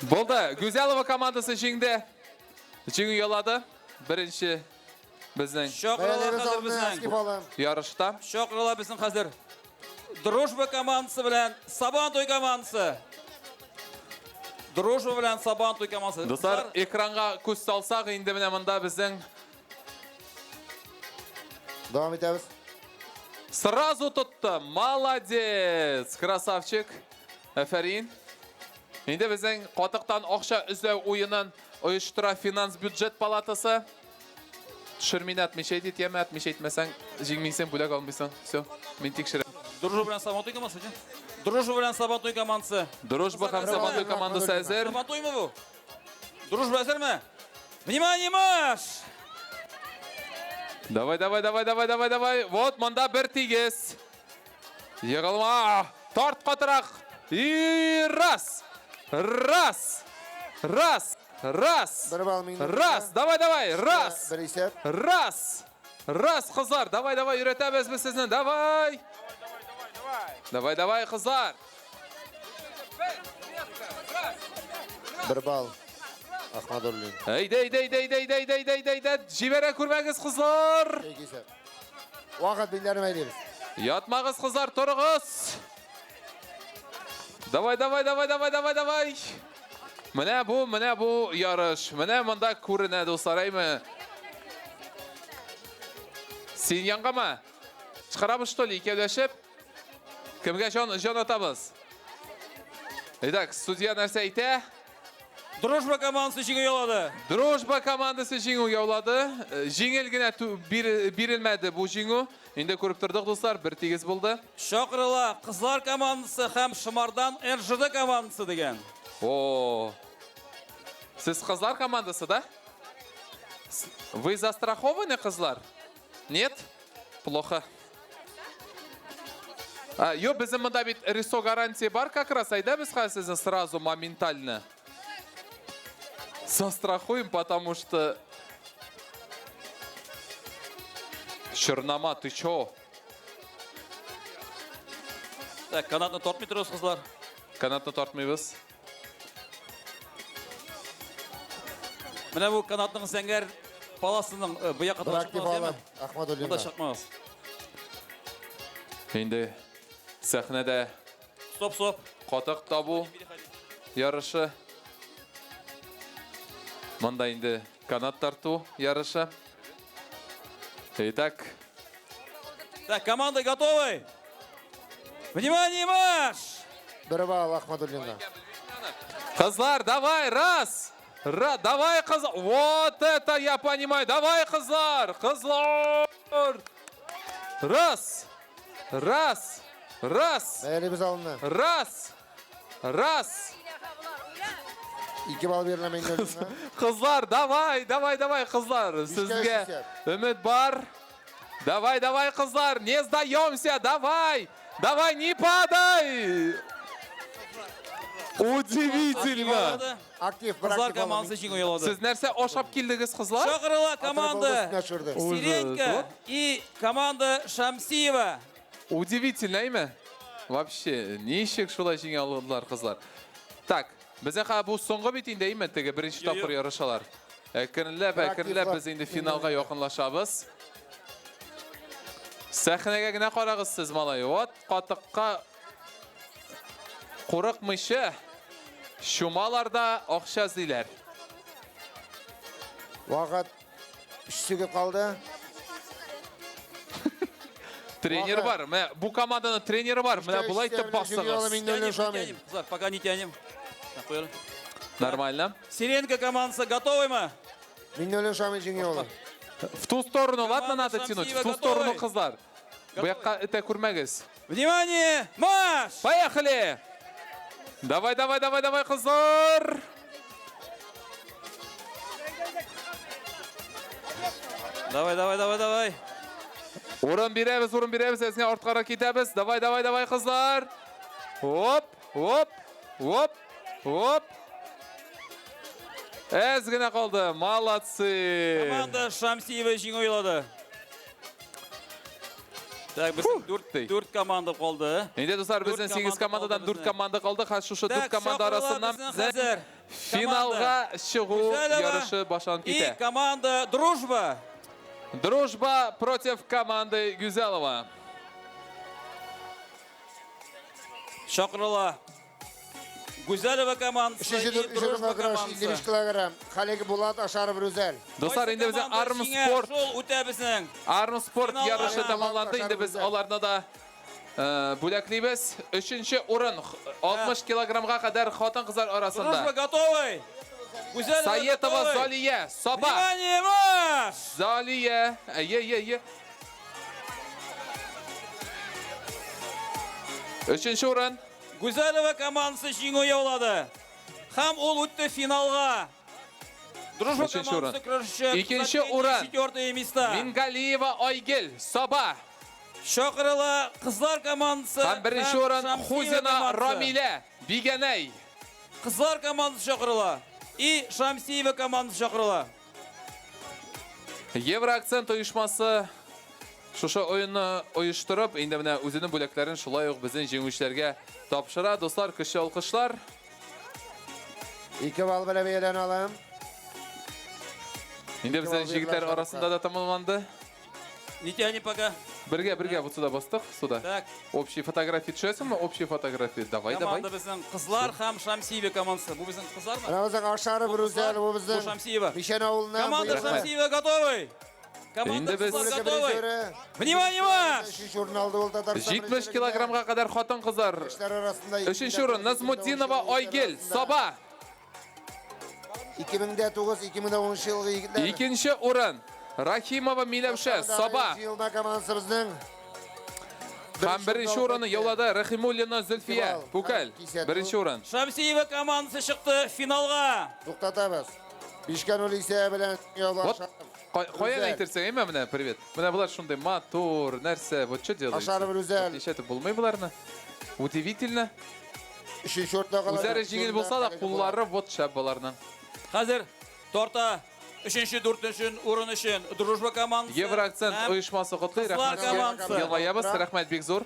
Болды, Гүзәлова командасы жеңді. Жеңу ялады. Бірінші біздің Шақырыла хәзер безнең. ярышта. Шақырыла безнең хәзер. Дружба командасы белән Сабантуй командасы. Дружба белән Сабантуй командасы. Достар, экранға күз салсақ, енді менә мында біздің Давам итәбез. сразу тұтты. Молодец, красавчик. Әфәрин. Енді біздің қатықтан ақша үзләу ойынын ұйыштыра финанс бюджет палатасы. Түшірмейін әтмешей дейді, емі әтмешей етмесең, жеңмейсен, бүләк алмайсың. Все, мен текшірем. Дружба белән Сабантуй командасы. Дружба белән Сабантуй командасы. Дружба һәм Сабантуй командасы әзер. Сабантуймы бу? Дружба әзерме? Внимание, марш! Давай, давай, давай, давай, давай, давай. Вот, мында бір тигіз. Еғылма. Тарт қатырақ. И раз. Раз. Раз. Раз. Раз. Давай, давай. Раз. Раз. Раз, қызлар. Давай, давай, үйретеміз біз сіздің. Давай. Давай, давай, қызлар. Бір бал. Ахмадуллин. Әйді. Жібере көрмәңіз, қызлар. Уақыт білдерім әйдеміз. Ятмағыз, қызлар, тұрғыз. Давай, давай, давай, давай, давай, давай. Менә бу ярыш. Менә монда күренә, достар, әйме. Сен яңғама? Шығарабыз, что ли, икәүләшеп? Кімге жан атабыз? Итак, судья нәрсе әйтә? Дружба командасы жеңу яулады. Дружба командасы жеңу яулады. Жеңел генә бирелмәде бу жеңу. Инде күреп тордык, достар, бер тигез булды. Шақырыла кызлар командасы һәм Шымардан РЖД командасы дигән. О. Сез кызлар командасы, да? Вы застрахованы, кызлар? Нет? Плохо. Ё, безнең монда бит рисо гарантия бар, как раз айда без хәзер сразу моментально. Застрахуем, потому что... Чернома, ты чё? Так, канатны тартмый торабыз, кызлар. Канатны тартмыйбыз. Менә бу канатның зәңгәр паласының быякка Ахмадуллин. Монда чыкмагыз. Инде сәхнәдә Стоп. Катык табу ярышы. Монда инде канат тарту ярышы. Итак. Так, команда готовы? Внимание, марш! Бір бал Ахмадуллинға. Кызлар, давай, раз! Давай, кызлар! Вот это я понимаю! Давай, кызлар! Кызлар! Раз! Раз! Раз! Бәйлебіз алынды. Раз! Раз! 2 bal verilen Minno'nun. Kızlar, davay kızlar. Sizge ümit var. Davay kızlar. Не сдаемся, давай. Давай, не падай. Удивительно. Aktif, Kızlar komandası için oyaladı. Siz nerse oşap kildiniz kızlar? Шақырыла команда Сиренко и команда Шамсиева. Удивительно, değil mi? Вообще, нешік шулай жеңе алғылар қызлар. Так, бізден қа бұл соңғы бетінде değil mi? Теге бірінші тапқыр ярышалар. Әкіріліп, біз енді финалға яқынлашабыз. Сәхінеге гіне қарағыз сіз, малай. Вот, қатыққа қорық мүші. Şumalarda okşazdiler. Vakat 3 sekund kaldı. Тренер var. Bu komandanın treneri var. Бұлай тіп бассыңыз. Кызлар, пока не тянем. Нормально. Сиренко командасы готовы мы? Миннолен Шамиль жеңе В ту сторону, ладно, надо тянуть. В ту сторону, қызлар. Бұяққа өте көрмәгіз. Внимание, марш! Поехали! Давай, қызлар! Давай. Орын береміз, әсіне артқара кетеміз. Давай, қызлар! Оп! Әзгіне қалды, молодцы! Команда Шамсиева жеңе ойылады. Так, біздің 4 команда қалды. Енді достар, біздің 8 командадан 4 команда қалды. Қашушы 4 команда арасынан біздің финалға шығу ярышы башланып И кетті. команда Дружба. Дружба против команды Гюзелова. Шақырыла. Гүзелова командасы и Дружба командасы. 55 килограмм. Халеги Булат Ашаров Рүзел. Достар, енді біздің Арм спорт ярышы тамамланды. Енді біз оларына да бүләклейбіз. 3-ші орын 60 килограммға қадар қатын қызар арасында. Дружба готовы. Саетова Залия, Соба. Внимание, марш! Залия, Үшінші орын. Гүзелова командасы жеңе ойылады. Хам ол өтті финалға. Дружба командасы күріші. Екінші орын. 4 места. Мингалиева Айгел, Соба. Шақырыла қызлар командасы. Хам бірінші орын Хузина Рамиле, Бигеней. Қызлар командасы шақырыла. И Шамсиева командасы шақырыла. Евроакцент ойышмасы шушы ойынны ойыштырып, енді міне өзінің бөләклерін шулай оқ біздің жеңушілерге тапшыра. Достар, кіші алқышлар. 2 bal bile beylen alım. Енді біздің жігіттер арасында да тамамланды. Не тяни пока. Бірге вот сюда бастық, сюда. Так. Общие фотографии түсесің ме? Общие фотографии. Давай. Команда біздің қызлар, хам Шамсиева командасы. Бұл біздің қызлар ма? Ana bizden Ашаров Рүзел, bu bizden Шамсиева. Mişen oğlundan. Команда Шамсиева готовы. Команда қызлар готовы. Внимание, марш! 70 килограммға қадар қатын қызар. 3-ші орын Назмуддинова Айгел, Соба. 2009-2010 жылғы егітлер. 2-ші орын Рахимова Милевше, Соба. Жылда командасы біздің. Хам 1-ші орыны еулады Рахимуллина Зүлфия, Пукаль. 1-ші орын. Шамсиева командасы шықты финалға. Тоқтатамыз. Бишкен Улисе білен еулар. Қоян айтырсың, еме міне, привет. Міне бұлар шундай мотор, нәрсе, вот что делаете? Ашаров Рүзел. Ешеті болмай бұларны. Удивительно. Үзәрі жеңіл болса да, құллары вот шәп бұларны. Қазір торта 3-4 орын үшін Дружба командасы. Евроакцент ойышмасы құтлы. Рахмет. Елмаябыз, рахмет бек зор.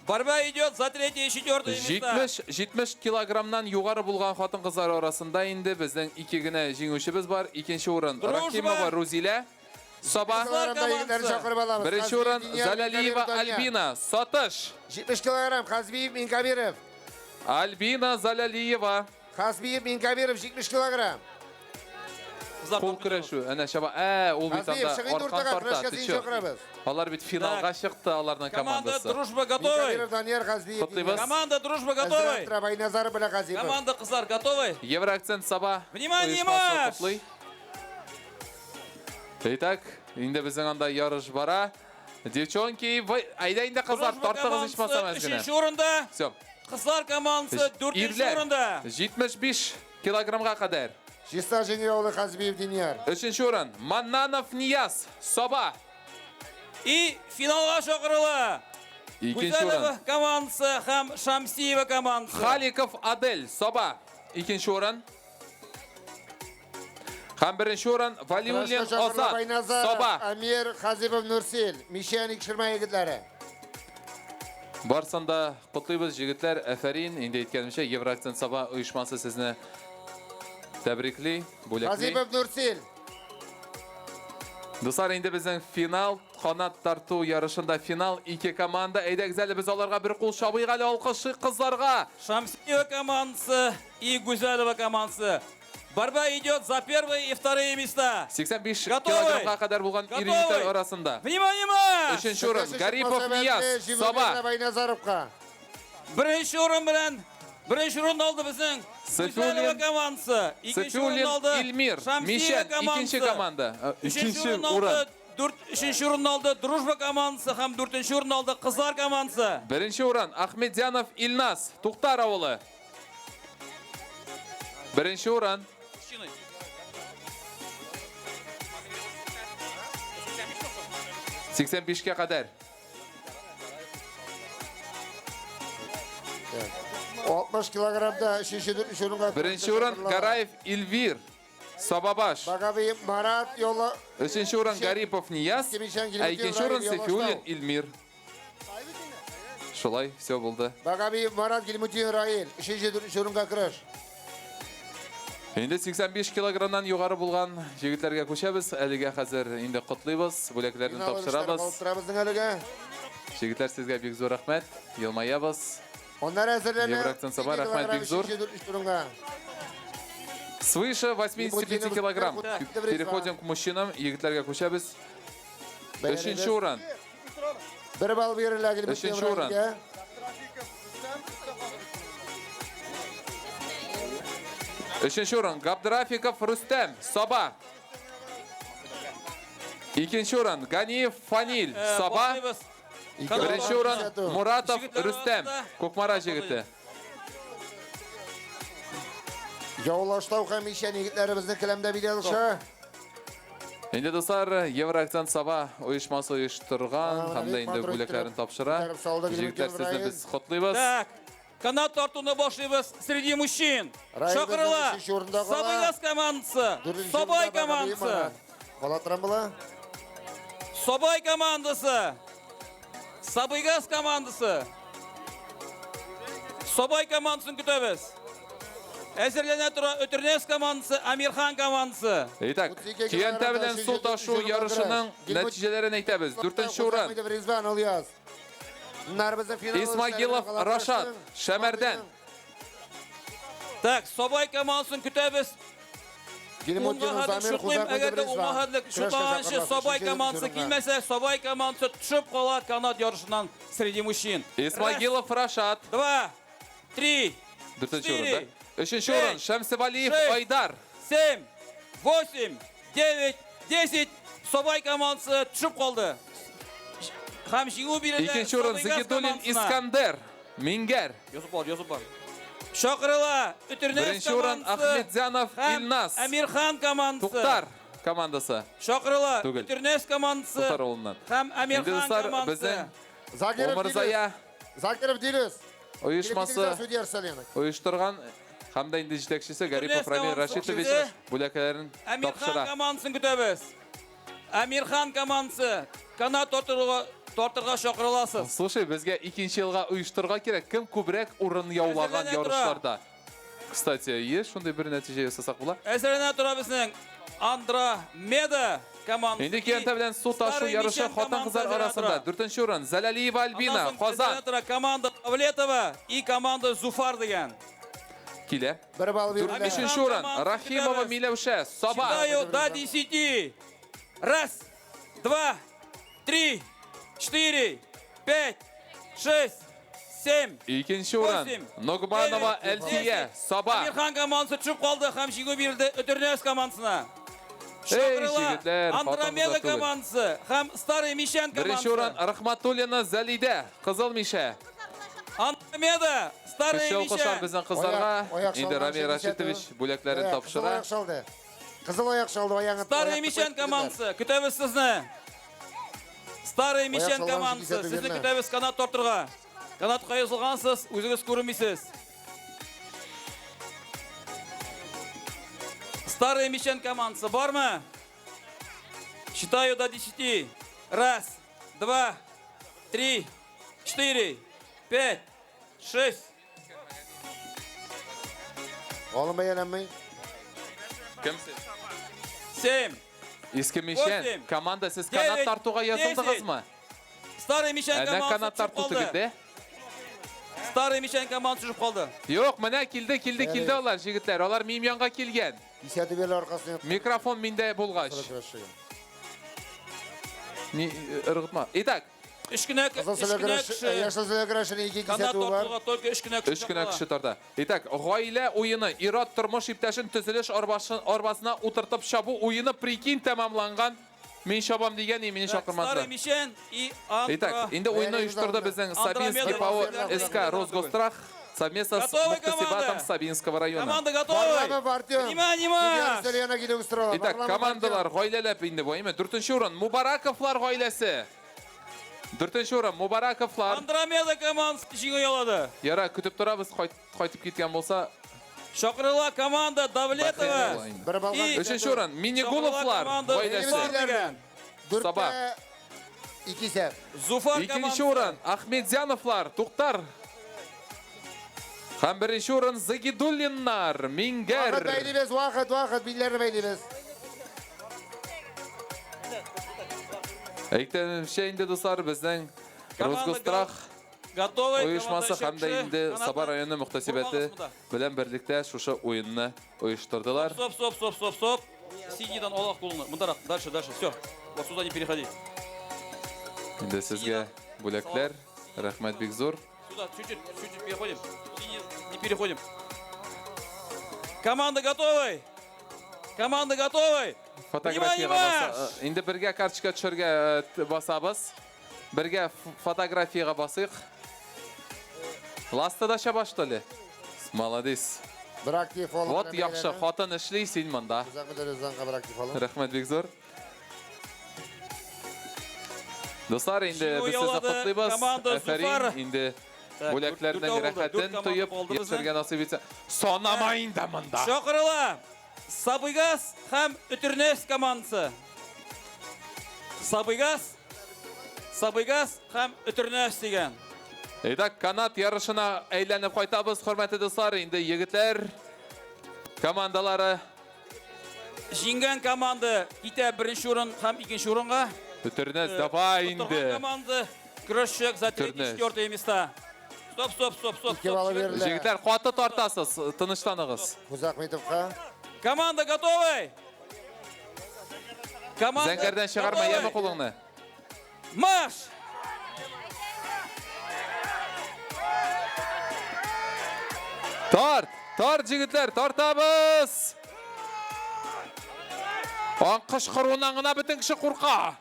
Борьба идет за 3-4 места. 70 килограммнан юғары болған қатын қыздар арасында енді біздің 2 гіне жеңушіміз бар. 2-ші орын Рахимова Рузиля, Соба. 1-ші орын Залалиева Альбина, Сотыш. 70 килограмм Хазбиев Минкабиров. Альбина Залалиева. Хазбиев Минкабиров 70 килограмм. Қол күрешу. Әне шаба, ол бейтанда арқан тарта. Алар бит финалға шықты аларның командасы. Команда Дружба готовы. Команда Дружба готовы. Команда қызлар готовы. Евроакцент Соба. Внимание, марш! Итак, енді біздің анда ярыш бара. Девчонки, айда қызлар, тартығыз ішмасам әзгіне. 3-ші орында. Kızlar komandası 4. orunda. 75 kilogramga kadar. Шеста жеңе олы Қазбиев Диняр. 3. o'rin Mannanov Niyaz Soba. И финалга шақырыла. 2. Гузалова o'rin komandасы ham Шамсиева komandасы. Xalikov Adel Soba. 2. o'rin. Ham 1. o'rin Valiulin Ozod Soba. Amir Xazibov Nursil. Mishan ikshirma yigitlari. Barsanda qutlaymiz jigitlar. Afarin. Endi aytganimcha Евроakcent Soba uyushmasi sizni tabrikli, bo'lakli. Xazibov Nursil. Dostlar, endi bizning final qanot tortuv yarışında final 2 komanda. Aydagizali biz ularga bir qo'l shabig'ali olqishi qizlarga. Шамсиева komandасы и Гузалова komandасы. Борьба идет за первые и вторые места. 85 Готовы? kilogramga kadar bo'lgan Готовы? iri-yigitlar orasida. Внимание! 3. o'rin Garipov Niyaz Soba. Baynazarovga. 1. o'rin bilan 1. o'rinni oldi bizning Guzalova komandasi. 2. o'rinni oldi Ilmir Shamsiyeва Mishan komandasi. 2. komanda. 3. 2. o'rinni o'rin. oldi 3. o'rinni oldi Drujba komandasi ham 4. o'rinni oldi Qizlar komandasi. 1. o'rin Ahmedjanov Ilnaz To'xtar avuli. 1. o'rin 85 ga kadar. 60 kilogramda 3. o'ringa. 1. o'rin Garayev Ilvir Sobabash. Bagavi Marat yo'li. 3. o'rin Garipov Niyaz. 2. o'rin Sefiulin Ilmir. Şolay, все bo'ldi. Bagavi Marat Gilmutin Rail. 3. o'ringa kirish. Endi 85 kilogramdan yuqori bo'lgan yigitlarga ko'chamiz. Aliga hozir endi qutlaymiz, bo'laklarni topshiramiz. Yigitlar sizga bek zo'r rahmat. Yilmayamiz. Onlar hazırlanır. Евроакцент Soba rahmat bek zo'r. Свыше 85 килограмм. Переходим к мужчинам. Yigitlarga ko'chamiz. 3. o'rin. Bir bal beriladi Gilmutin 3. o'rin. Railga. 3. o'rin Gabdrafikov Rustam Soba. 2. o'rin Ganiyev Fanil Soba. 1. o'rin Muratov Rustam Ko'kmara yigiti. Yovlashtov ham Mishan yigitlarimizni kilamda videolasha. Endi dostlar, Евроакцент Soba uyushmasi uyushtirgan hamda endi bo'laklarini topshira. Yigitlar sizni biz qutlaymiz. Так, kanat tortuğunu boşlayız среди мужчин. Шақырыла. Sabigaz komandası. Sobay komandası. Qolatran bo'la. Sobay komandası. Sabigaz komandası. Sobay komandasını kütübüz. Әзірләнә тұра Өтірнес командасы, Амирхан командасы. Итак, Киянта bilen su taşı yarışının neticelerini aytamiz. 4. o'rin Rizvan Olyaz. Ismagilov Rashad Shamardan. Так, Sobay komandasını kütübüz. Onga hadlik şuqlayım, əgər də onga hadlik şuqlanışı Sobay komandası kilməsə, Sobay komandası düşüb qolar kanat yarışından среди мужчин. Ismagilov Rashad. 2, 3, 4. o'rinda. 3. o'rin Shamsivaliyev Aydar. 7, 8, 9, 10 Sobay komandası düşüb qoldu. Ham jingу birində 2. o'rin Zigidulin Iskander Mingar. Yozub var. Şaqırıla Ötürnes 1. o'rin Ahmedjanov Ilnaz. Amirxan komandası. To'xtar komandasi. Şaqırıla Ötürnes komandası. To'xtar o'g'lidan. Ham Amirxan komandası. Bizning Omirzaya Zakirov Dilus uyushmasi uyushtirgan hamda endi yetakchisi Garipov Ramil Rashidovich bo'laklarini Amirxan topshira. komandasını kütübüz. Amirxan komandası. Kanat tortırğa şaqırılasız. Слушай, bizga 2. yilga uyushtirgan kerak. Kim ko'proq o'rin yovlagan yarışlarda. Kstati, есть shunday bir natija yasasak bo'lar. Әзірләнә тұра біздің Andromeda komandası. Endi Kiyanta bilan suv tashuv yarışı xotin-qizlar orasida 4. o'rin Zalaliyeva Albina Qozon. Komanda Pavletova и komanda Zufar degan. Kile. 5. o'rin Rahimova Milavsha Soba. Считаю до 10. 1, 2, 3, 4, 5, 6, 7. 2. o'rin Nogmanova Eltiya Soba. Amirxan komandası düşüb qaldı. Ham jingу berildi Ötürnes komandasına. Yigitlar, Andromeda komandası, ham Starый Mishan komandası. 1. o'rin Rahmatulina Zalida Qizil Misha. Андромеда, Старый Кіші қошар Мишен. біздің қыздарға. Енді Рами Рашитович бүләкләрін тапшыра. Қызыл аяқ шалды, аяғын. Старый Мишен командасы, күтәбіз сізні. Старый Мишен Аяқ командасы, шалған сізні жігіттеріне. күтәбіз канат тортырға. Канат қайысылғансыз, өзіңіз көрінмейсіз. Старый Мишен командасы, бар ма? Считаю до 10. Раз, два, 3, 4, 5, 6. Oğlum beğenmeyin. Kimsiz? 7. Eski Mişen, Ostim. komanda siz Девять, kanat tartuğa yazıldınız десять. mı? Starый Мишен Ne командасы kanat düşüp tartuğu қалды. girdi? Старый Мишен командасы düşüp қалды. Yok, mene kildi olar jigitler. Olar Mimyanға kelgen. Deseti beli arkasına. Mikrofon minde bulgaç. Irgıtma. İtak. Üç güne Yaşıl sülü güreşini iki Kanat deseti var. tortuğa только üç güne Üç güne kişi torda. İtak, gaile oyunu, irad turmuş iptaşın tüzülüş orbasına oturtup şabu oyunu prikin tamamlangan. Men şabam degen emini Старый şakırmazdı. Мишен и Андро. İtak, indi oyunu uyuşturdu bizim Sabinski Pao СК Росгострах совместно с Готовы, Мухтасибатом команда? Сабинского района. Команда готовы? Внимание, марш! İtak, komandalar gailelep indi bu. 4-cü orun Mubarakovlar gailesi. 4-cü orun Mubarakovlar. Андромеда командасы жеңіл алады. Yara kütüp turabız qaytып ketken bolsa. Шақырыла команда Давлетова. И 3-cü orun Minigulovlar gailesi. Sabah. 2 set. Zufar 2-ci orun Ahmedjanovlar, Tuğtar. Hem 1-ci orun Zagidullinlar, Minger. Vakit beylimiz, vakit. Billerini beylimiz. Әйтен şeyinde dostlar bizden Rosgosтрах Готовы? uyuşması hem de indi Sabah rayonu muhtasibeti bilen birlikte şuşa oyununu uyuşturdular. Стоп. Сидидан олақ қолыны. Мұндарақ, дальше. Все. Вот сюда не переходи. Şimdi sizge бүләкләр, рәхмәт бик зур. Сюда, чуть-чуть переходим. Не переходим. Команда готовы? Команда готовы? Fotografiyaga basa. Endi birga kartochka tushirga basamiz. Birga fotografiyaga basayıq. Lastadasha başladı. Молодец. Bir aktif olun. Вот yaxşı, xotin ishlaysan menda. Bir aktif olun. Rahmat bek zo'r. Do'stlar, endi biz sizni qutlaymiz. Afarin, endi bo'laklardan rohatdan to'yib yashirga nasib etsa. Sonamayın da menda. Шақырыла. Сабыгас һәм Үтірнес командасы. Сабыгас һәм Үтірнес деген. İtak, kanat yarışına eğlenip qaytabız, hürmetli dostlar. Endi yigitler komandalari Жеңген команда китә бірінші орын һәм икенче орынға. Үтірнес, давай Құттықтаған инде. команда Крышек за 3-4 места. Стоп. Жігітлер, қуатты тартасыз, тыныштанығыз. Кузахметовқа. Команда готовы? Команда Зәңгәрден шығарма, емі қолыңны. Марш! Тарт жігітлер, тартабыз! Анқыш қыруынан ғына бітін кіші құрқа.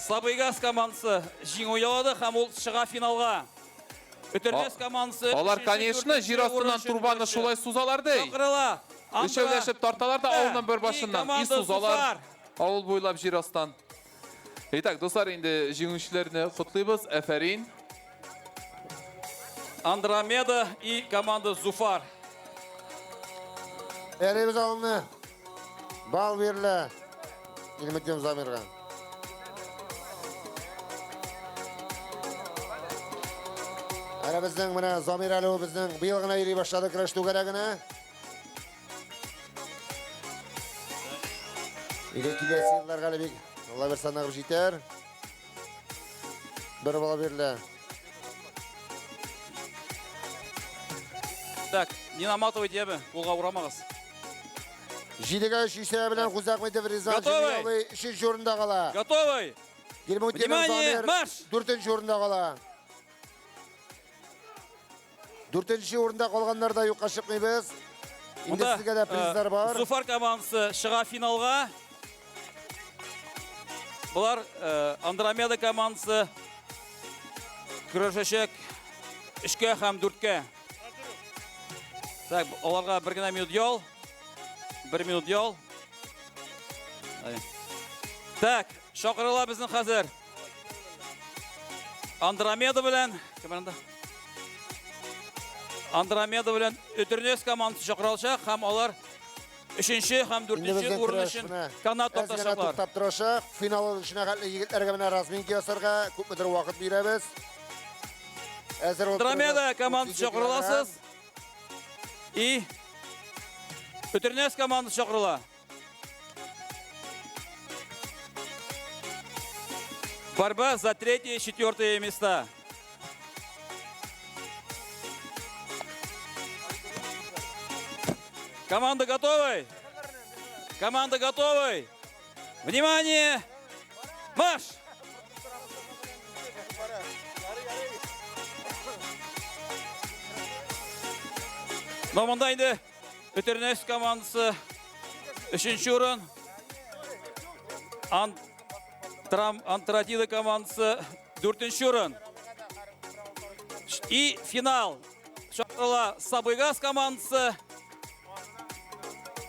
Сабыгас командасы жеңу алады һәм ол шыға финалға. Үтірнес командасы... Олар, конечно, жер астынан турбаны шулай сузаларды. Шақырыла. Үшеулешіп тарталар да ауылынан бір башынан. И сузалар. Ауыл бойлап жер астан. Итак, достар, енді жеңушілеріне құтлайбыз. Әфәрин. Андромеда и команда Зуфар. Elimiz alını. Bal verile. İlmetken Zamirgan. Ana bizning mana Zamir Ali bizning bu yilgina yili boshladi kurash to'garagini. Kelasi yillarga Alibek Alloh bersa naqib yetar. Bir bola berildi. Так, не наматывайте ебі, қолға ұрамағыз. Жидіға шүйсе білен Хузахметов Ризан Жемиловы 3-ші орында қала. Готовы? Внимание, марш! 4-ші орында қала. 4-ші орында қалғандарда юққа шықмайбыз. Енді сізге де приздар бар. Зуфар командасы шыға финалға. Бұлар Андромеда командасы күрешешек 3-ке һәм 4-ке. Так, оларға 1 генә минут ял. 1 минут ял. Так, шақырыла безнең хәзер. Андромеда белән, кемнәндә? Андромеда белән Өтернес командасы шақырылачак һәм алар 3-нче һәм 4-нче урын өчен канат тоташалар. Туктап торачак. Финал өчен хәтле егетләргә менә разминка ясарга күпмедер вакыт бирәбез. Андромеда командасы шақырыласыз. И Өтернес командасы шақырыла. Борьба за 3-е и 4-е места. Команда готовы? Команда готовы? Внимание! Марш! Норманда инде Өтернес командасы 3-нче урын. Антратида командасы 4-нче урын. И финал. Шақырыла Сабыйгаз командасы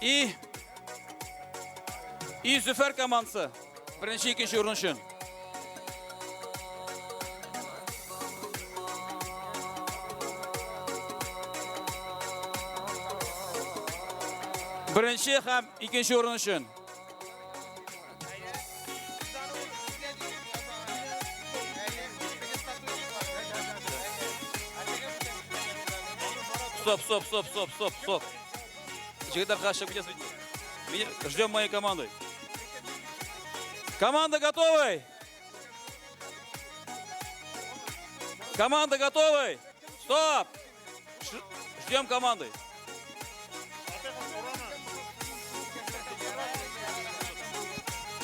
и Зөфәр командасы. 1-нче, 2-нче урын өчен. Birinci һәм 2-нче урын өчен. Стоп. Жигиттер, хорошо, ждем моей команды. Команда готовы? Команда готовы? Стоп! Ждем команды.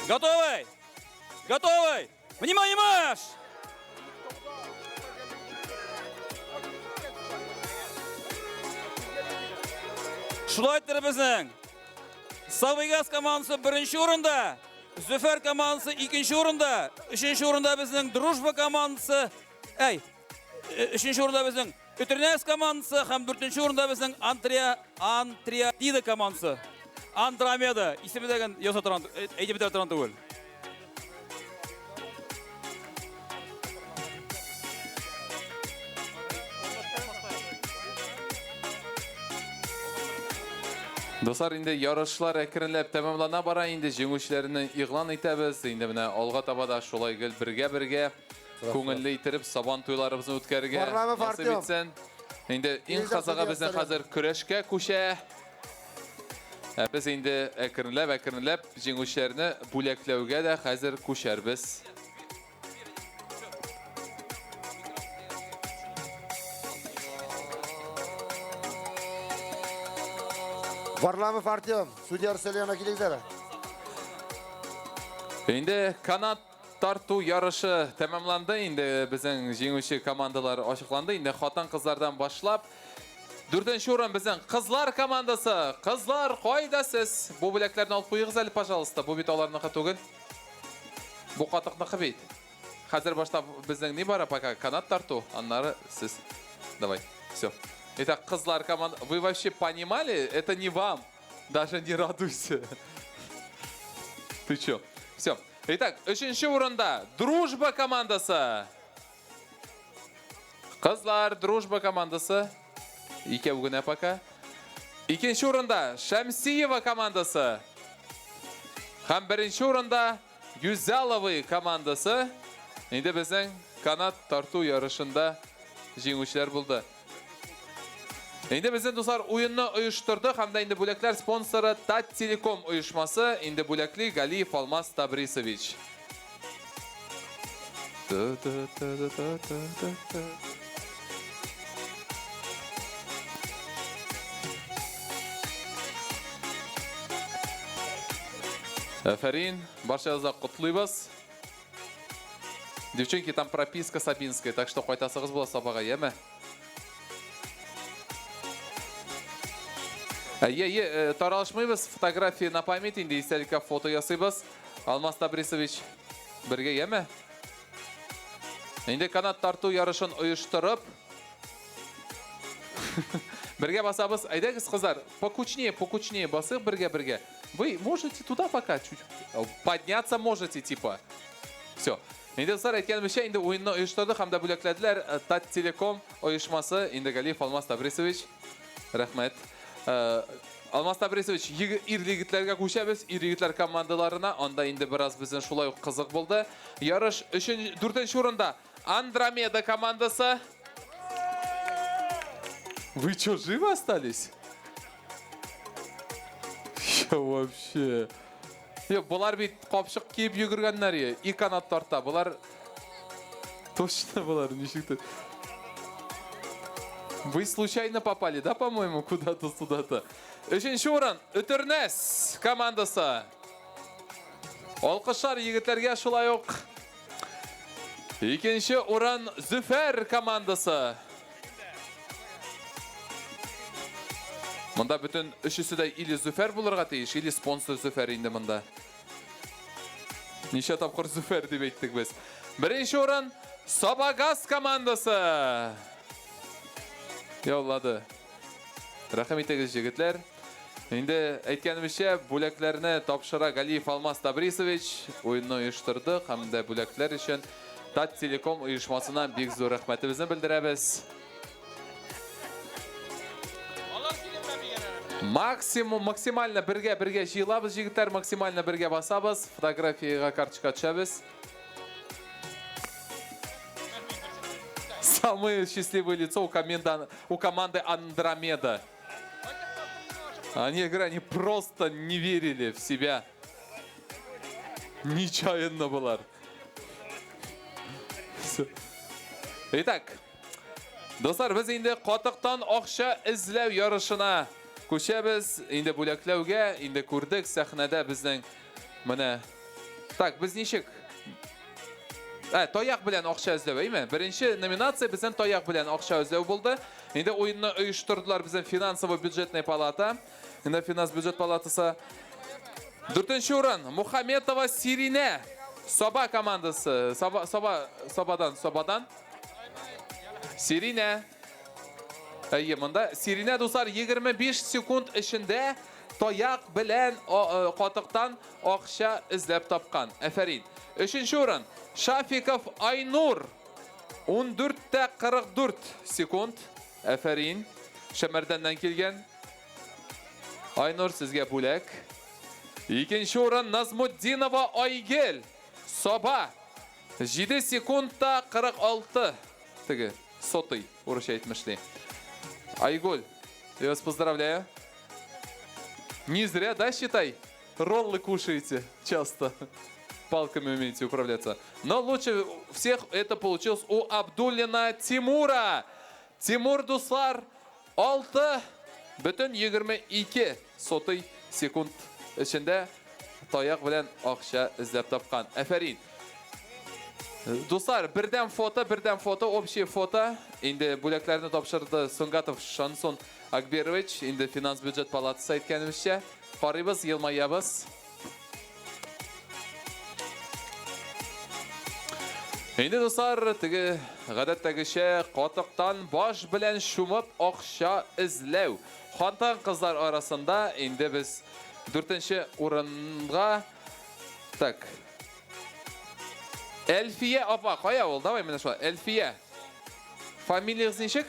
Готовы? Готовы? Внимание, марш! Шулайтыр безнең. Сабыйгаз командасы 1-нче урында, Зөфәр командасы 2-нче урында, 3-нче урында безнең Дружба командасы, 3-нче урында безнең Өтернес командасы һәм 4-нче урында безнең Антриатида командасы. Андромеда, исеме дигән яза торган, әйтеп бетә торган түгел. Достар, инде ярышлар әкренләп тәмамлана бара, инде җиңүчеләрне игълан итәбез. Инде менә алга таба да шулай гел бергә күңелле итеп сабан туйларыбызны үткәрергә насыйп итсен. Инде иң казага безнең хәзер көрәшкә күчә. Без инде әкренләп җиңүчеләрне бүләкләүгә дә хәзер күчәрбез. Varlamov Artyom, судья Арселяна килегезләр. Инде канат тарту ярышы тәмамланды. Инде безнең җиңүче командалар ачыкланды. Инде хатын-кызлардан башлап 4-нче урын безнең кызлар командасы. Кызлар, кайда сез? Бу бүләкләрне алып куегыз әле, пожалуйста. Бу бит аларныкы түгел. Бу катыкныкы бит. Хәзер баштап безнең ни бара пока канат тарту, аннары сез. Давай. Всё. Итак, кызлар команда. Вы вообще понимали? Это не вам. Даже не радуйся. Ты чё? Все. Итак, 3-нче урында Дружба командасы. Кызлар, Дружба командасы. Икәү генә пока. 2-нче урында Шәмсиева командасы. Һәм 1-нче урында Юзаловы командасы. Инде безнең канат тарту ярышында җиңүчеләр булды. Инде безнең дуслар уенны оештырды һәм дә инде бүләкләр спонсоры Таттелеком оешмасы. Инде бүләкли Галиев Алмаз Табрисович. Афарин, барчагызга котлыйбыз. Девчонки, там прописка Сабинская, так что кайтасыгыз була сабага, яме? Таралышмайбыз, фотография на память, инде истәлеккә фото ясыйбыз. Алмаз Табрисович, бергә яме? Инде канат тарту ярышын оештырып, Бірге басабыз. Айдагыз қыздар, покучнее басық бірге. Вы можете туда пока чуть подняться можете, типа. Все. Енді достар, әйткенімізше, енді ойынны ұйыштырды, қамда бөлекләділер Тат Телеком ұйышмасы, енді Галиев Алмас Табрисович. Рахмет. Алмас Табрисович, ирлігітлерге көшәбіз, ирлігітлер командаларына, онда енді біраз біздің шулай қызық болды. Ярыш 4-ші орында Андромеда командасы. Вы что, живы остались? Я вообще... Бұлар бейт қопшық кейіп жүгіргенлер, и канат торта. Бұлар... Точно бұлар, нешікті. Вы случайно попали, да, по-моему, куда-то сюда-то? 3-ші орын, Үтірнес командасы. Олқышар егітлерге шулай оқ. 2-ші орын, Зүфер командасы. Мұнда бүтін үшісі де или Зүфер бұлырға тейіш, или спонсор Зүфер енді мұнда. Неше тапқыр Зүфер деп еттік біз. 1-ші орын, Собагаз командасы. Яулады. Рахым етегіз жігітлер. Енді әйткенімізше, бүләклеріне тапшыра Галиев Алмас Табрисович ойынны ұйыштырды. Қамда бүләклер үшін Тат Телеком ұйышмасына бек зор рахметімізді білдірәбіз. Максимально бірге жиылабыз, жігіттер, максимально бірге басабыз, фотографияға карточка түшәбіз. Самое счастливое лицо у команды Андромеда. Они просто не верили в себя. Нечаянно бұлар. Итак, достар, біз енді Қатықтан ақша ізләу ярышына көшәбіз, енді бүләкләуге, енді көрдік сәхнәдә біздің мұны. Так, біз нешік? Таяқ білән ақша ізләу, әйме? Бірінші номинация біздің таяқ білән ақша ізләу болды. Енді ойынны ұйыштырдылар біздің финансово-бюджетный палата. Енді финанс бюджет палатасы. 4-ші орын, Мухаметова Сирине. Соба командасы. Собадан. Сирине. Мұнда Сирине достар 25 секунд ішінде таяқ білән Қатықтан ақша ізләп тапқан. Әфәрин. 3-ші орын, Шафиков Айнур. 14-44 секунд. Әфәрин. Шәмәрдәннен келген. Айнур сізге бүләк. 2-ші орын, Назмуддинова Айгел. Соба. 7 секундта 46. Тігі, сотый, орыша айтмышли. Айгуль, я вас поздравляю. Не зря, да, считай? Роллы кушаете часто. Палками умеете управляться. Но лучше всех это получилось у Абдуллина Тимура. Тимур Дуслар 6 бүтін 22 сотой секунд ішінде таяқ білән ақша іздеп тапқан. Әфәрин. Достар, бірден фото, общий фото. Енді бүләклеріні тапшырды Сунгатов Шансон Акберович. Енді финанс бюджет палатасы айткенімізше. Қарибыз, елмайябыз. Енді достар, ғадаттагіше Қатықтан баш білән шумып ақша ізләу. Қантан қыздар арасында енді біз 4-ші орынға Әлфие апа, қая ол? Давай мені шуа. Әлфие. Фамилияғыз нешік?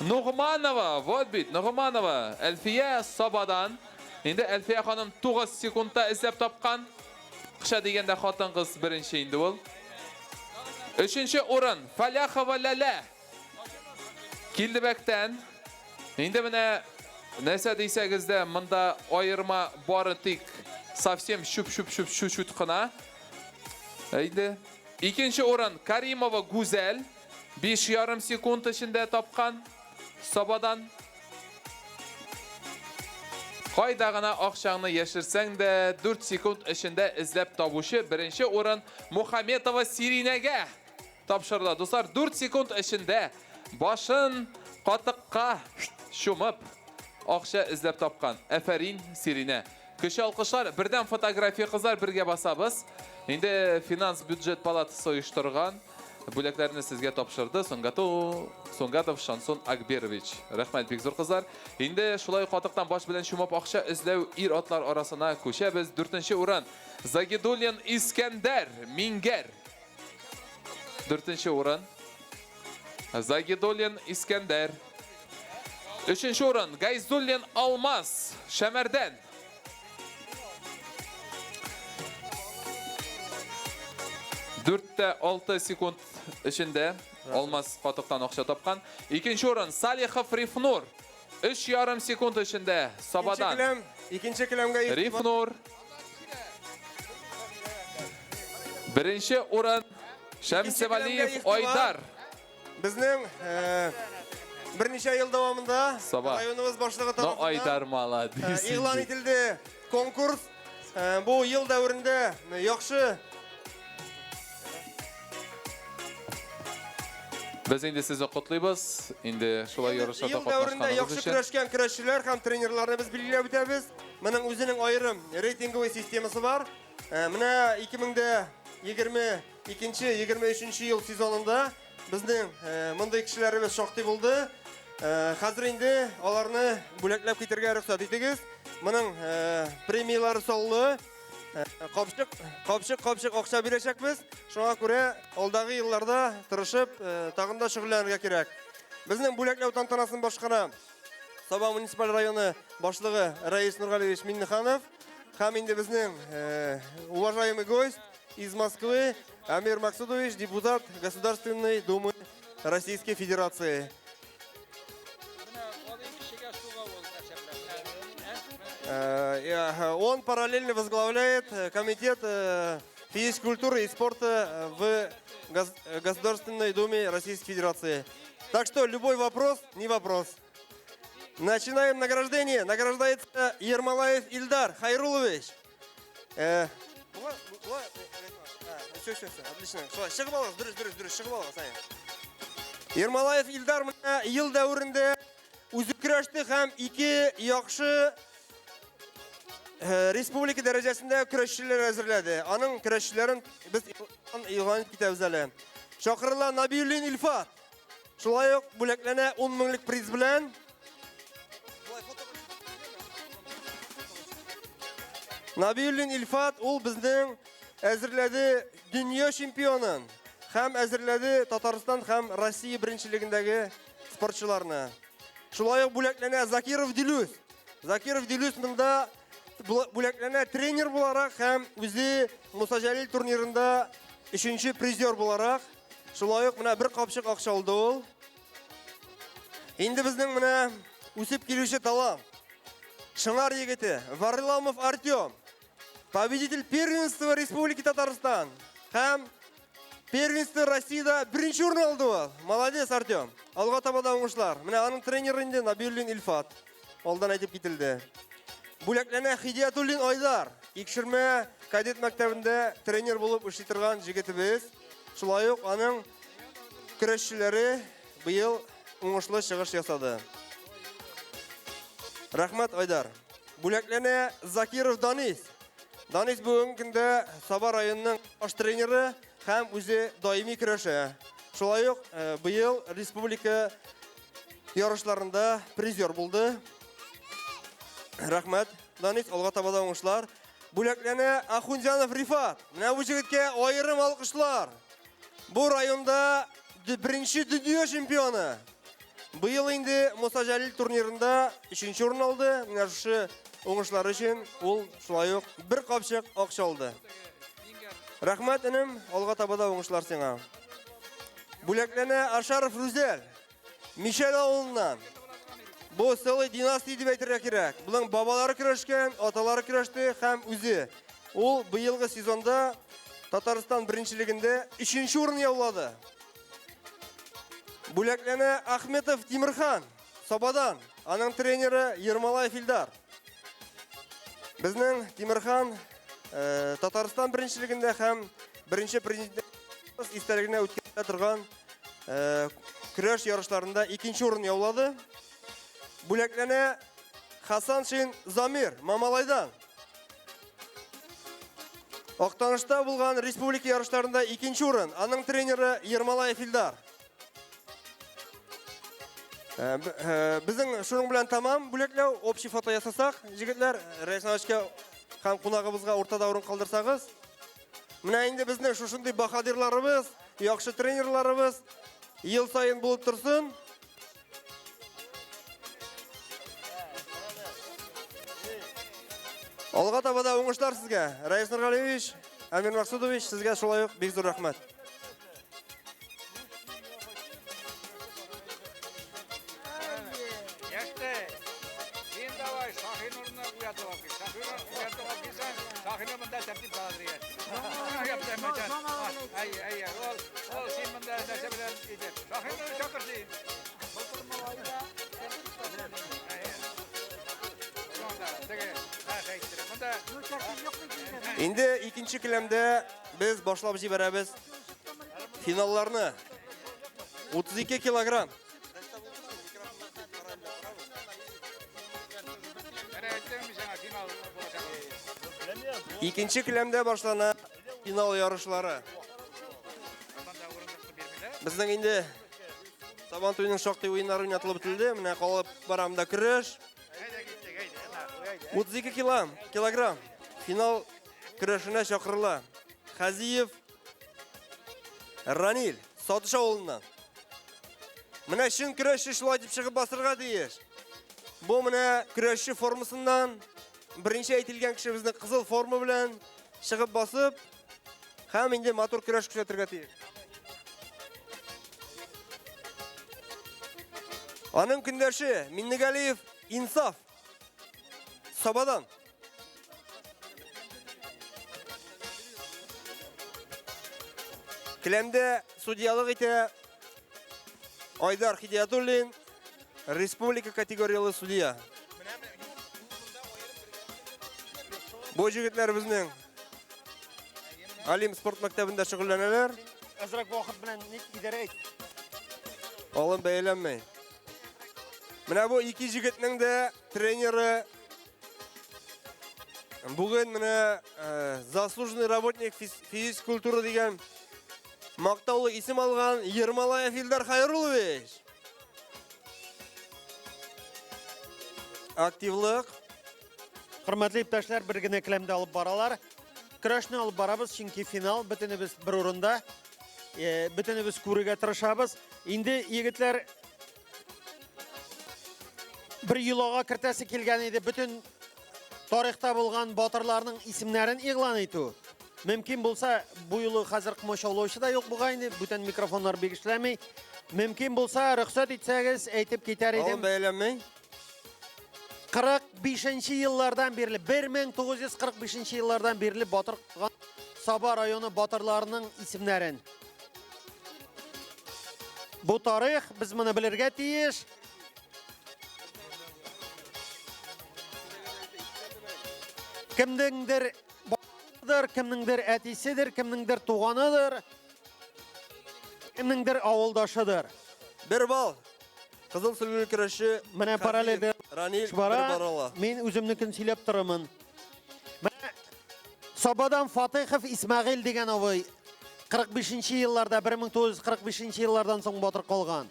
Нұғманова. Вот бит, Нұғманова. Әлфие Собадан. Енді Әлфие ханым 9 секундта іздеп тапқан. Қыша дегенде қатын қыз бірінші енді ол. 3-ші орын. Фаляхова Ләлә. Келдібәктен. Енді міне нәрсе дейсәгізді мұнда айырма бары тек совсем шүп-шүп қына. Әйді. 2-ші орын Каримова Гузел. 5,5 секунд ішінде тапқан Собадан. Қайдағына ақшаңны ешірсәң де 4 секунд ішінде ізлеп табушы. 1-ші орын Мухаметова Сиринеге тапшырды. Достар, 4 секунд ішінде башын Қатыққа шумып ақша ізлеп тапқан. Әфәрин Сирине. Кіші алқышлар, бірден фотография қыздар бірге басабыз. Енді финанс бюджет палатасы ұйыштырған Бүләкләрне сезгә тапшырды Сонгатов Шансон Акберович. Рәхмәт бик зур кызлар. Инде шулай катыктан баш белән чумап акча эзләү ир атлар арасына күчәбез. 4нче урын Загидуллин Искәндәр Мингәр. 4нче урын Загидуллин Искәндәр. 3нче урын Гайзуллин Алмаз Шәмәрдән. 4-6 секунд içinde Алмаз катыктан акча тапкан. 2нче урын Салихов Рифнур 3,5 секунд içinde Сабадан. İkinci kilemge Рифнур. 1нче урын Шәмсевалиев Айдар. Bizning bir necha yil davomida Sabah. rayonimiz boshlig'i No Айдар молодец. e'lon etildi konkurs. Bu yil davrida yaxshi Biz endi sizni qutluymiz. Endi şulay yarışlarda yil davrida qatnashganingiz yaxshi uchun. kurashgan kurashchilar ham trenerlarni biz belgilab o'tamiz. Mening o'zining ayrim reytingoviy sistemasi bor. Mana 2022-23 yil sezonida bizning bunday kishilarimiz shoqti bo'ldi. Hozir endi ularni bo'laklab ketirga ruxsat etingiz. Mening premiyalari sonli qopshiq ақша berəcəkmiz. Şuna görə oldagi yillarda tirishib, tag'in da shug'ullanishga kerak. Bizning bo'laklab tantanasini boshqara Sabah munisipal rayoni boshlig'i Rais Nurg'aliyevich Minnixanov, ham endi bizning уважаемый гость из Москвы Амир Максудович, депутат Государственной Думы Российской Федерации. Он параллельно возглавляет комитет физической культуры и спорта в Государственной Думе Российской Федерации. Так что любой вопрос, не вопрос. Начинаем награждение. Награждается Ермолаев Ильдар Хайрулович. Все, отлично. Ермолаев Ильдар ел дәврендә үзе көрәште һәм ике яхшы республика дәрәҗәсендә көрәшчеләр әзерләде. Аның көрәшчеләрен без игълан итеп китәбез әле. Шакырлар Набиуллин Илфат. Шулай ук бүләкләнә 10 меңлек приз белән. Набиуллин Илфат ул безнең әзерләде дөнья чемпионын һәм әзерләде Татарстан һәм Россия беренчелегендәге спортчыларны. Шулай ук бүләкләнә Закиров Дилүс. Закиров Дилүс монда бүләкләнә тренер буларак һәм үзе Муса Җәлил турнирында 3нче призер буларак. Шулай ук менә бер капчык акча алды ул. Инде безнең менә үсеп килүче талант Шыңар егете Варламов Артем, победитель первенства Республики Татарстан һәм первенство Россияда беренче урын алды ул. Молодец, Артем. Алга таба да уңышлар. Менә аның тренеры инде Набиуллин Илфат. Алдан әйтеп кителде. Бүләкләнә Хидиятуллин Айдар. Икшермә кадет мәктәбендә тренер булып эшли торган җегетебез. Шулай ук аның көрәшчеләре быел уңышлы чыгыш ясады. Рәхмәт, Айдар. Бүләкләнә Закиров Данис. Данис бүгенге көндә Саба районының аш тренеры һәм үзе даими көрәшә. Шулай ук быел республика ярышларында призер булды. Рәхмәт, Данис, алга таба да уңышлар. Бүләкләнә Ахунҗанов Рифат. Менә бу җегеткә аерым алкышлар. Бу районда беренче дөнья чемпионы. Быел инде Муса Җәлил турнирында 3нче урын алды. Менә шушы уңышлары өчен ул шулай ук бер капчык акча алды. Рәхмәт, энем, алга таба да уңышлар сиңа. Бүләкләнә Ашаров Рүзәл. Мишәл авылыннан. Бу сылы династия дип әйтергә кирәк. Буның бабалары көрәшкән, аталары көрәште һәм үзе. Ул быелгы сезонда Татарстан беренчелегендә 3нче урын яулады. Бүләкләнә Ахметов Тимирхан, Сабадан. Аның тренеры Ермолаев Илдар. Безнең Тимирхан Татарстан беренчелегендә һәм беренче президент истәлегенә үткәрелә торган көрәш ярышларында 2нче урын яулады. Бүләкләнә Хасаншин Замир Мамалайдан. Актанышта булган республика ярышларында 2нче урын. Аның тренеры Ермолаев Илдар. Безнең шуның белән тамам бүләкләү, общий фото ясасак, җегетләр, Рәйсәнәчкә һәм кунагыбызга уртада урын калдырсагыз. Менә инде безнең шушындый баһадирларыбыз, яхшы тренерларыбыз ел сайын булып торсын. Алга таба да уңышлар сезгә. Раис Нургалиевич, Амир Максудович, сезгә шулай ук бик зур рәхмәт. Инде икенче келәмдә без башлап җибәрәбез финалларны. 32 килограмм. Икенче келәмдә башлана финал ярышлары. Безнең инде Сабантуйның шактый уеннары уйнатылып бетелде. Менә калып барамда көрәш. 32 килограмм. Финал көрәшенә чакырыла. Хазиев Ранил Сатыш авылыннан. Менә шин көрәшче шулай дип чыгып басырга тиеш. Бу менә көрәшче формасыннан беренче әйтелгән кеше безнең кызыл форма белән чыгып басып, һәм инде матур көрәш күрсәтергә тиеш. Аның көндәше Миннегалиев Инсаф Сабадан. Келәмдә судьялык итә Айдар Хидиятуллин, республика категориялы судья. Бу җегетләр безнең Алим спорт мәктәбендә шөгыльләнәләр. Азрак вакыт белән ник идарә ит. Алын бәяләнмәй. Менә бу ике җегетнең дә тренеры бүген менә заслуженный работник физик культура дигән мактаулы исем алган Ермолаев Илдар Хайрулович. Активлык. Хөрмәтле иптәшләр, бер генә келәмдә алып баралар. Көрәшне алып барабыз, чөнки финал бөтенебез бер урында. Бөтенебез күрергә тырышабыз. Инде егетләр bir йолага кертәсе килгән иде, бөтен тарихта булган батырларның исемнәрен игълан итү. Мөмкин булса, бу юлы хәзер комачаулаучы да юк бугайны, бүтән микрофоннар бик эшләми. Мөмкин булса, рөхсәт итсәгез, әйтеп китәр идем. Алын бәяләнмәй. 45-нче еллардан бирле, 1945 еллардан бирле батыр Саба районы батырларының исемнәрен. Бу тарих без моны белергә тиеш. Кемнеңдер батыр, кемнеңдер әтисидер, кемнеңдер туганыдыр, кемнеңдер авылдашыдыр. Бер бал. Кызыл сөлгеле көрәшче Менә параллельдә Ранил бара. Мин үземнекен сөйләп торырмын. Менә Сабадан Фатыйхов Исмәгыйль дигән авый 45-нче елларда 1945 еллардан соң батыр калган.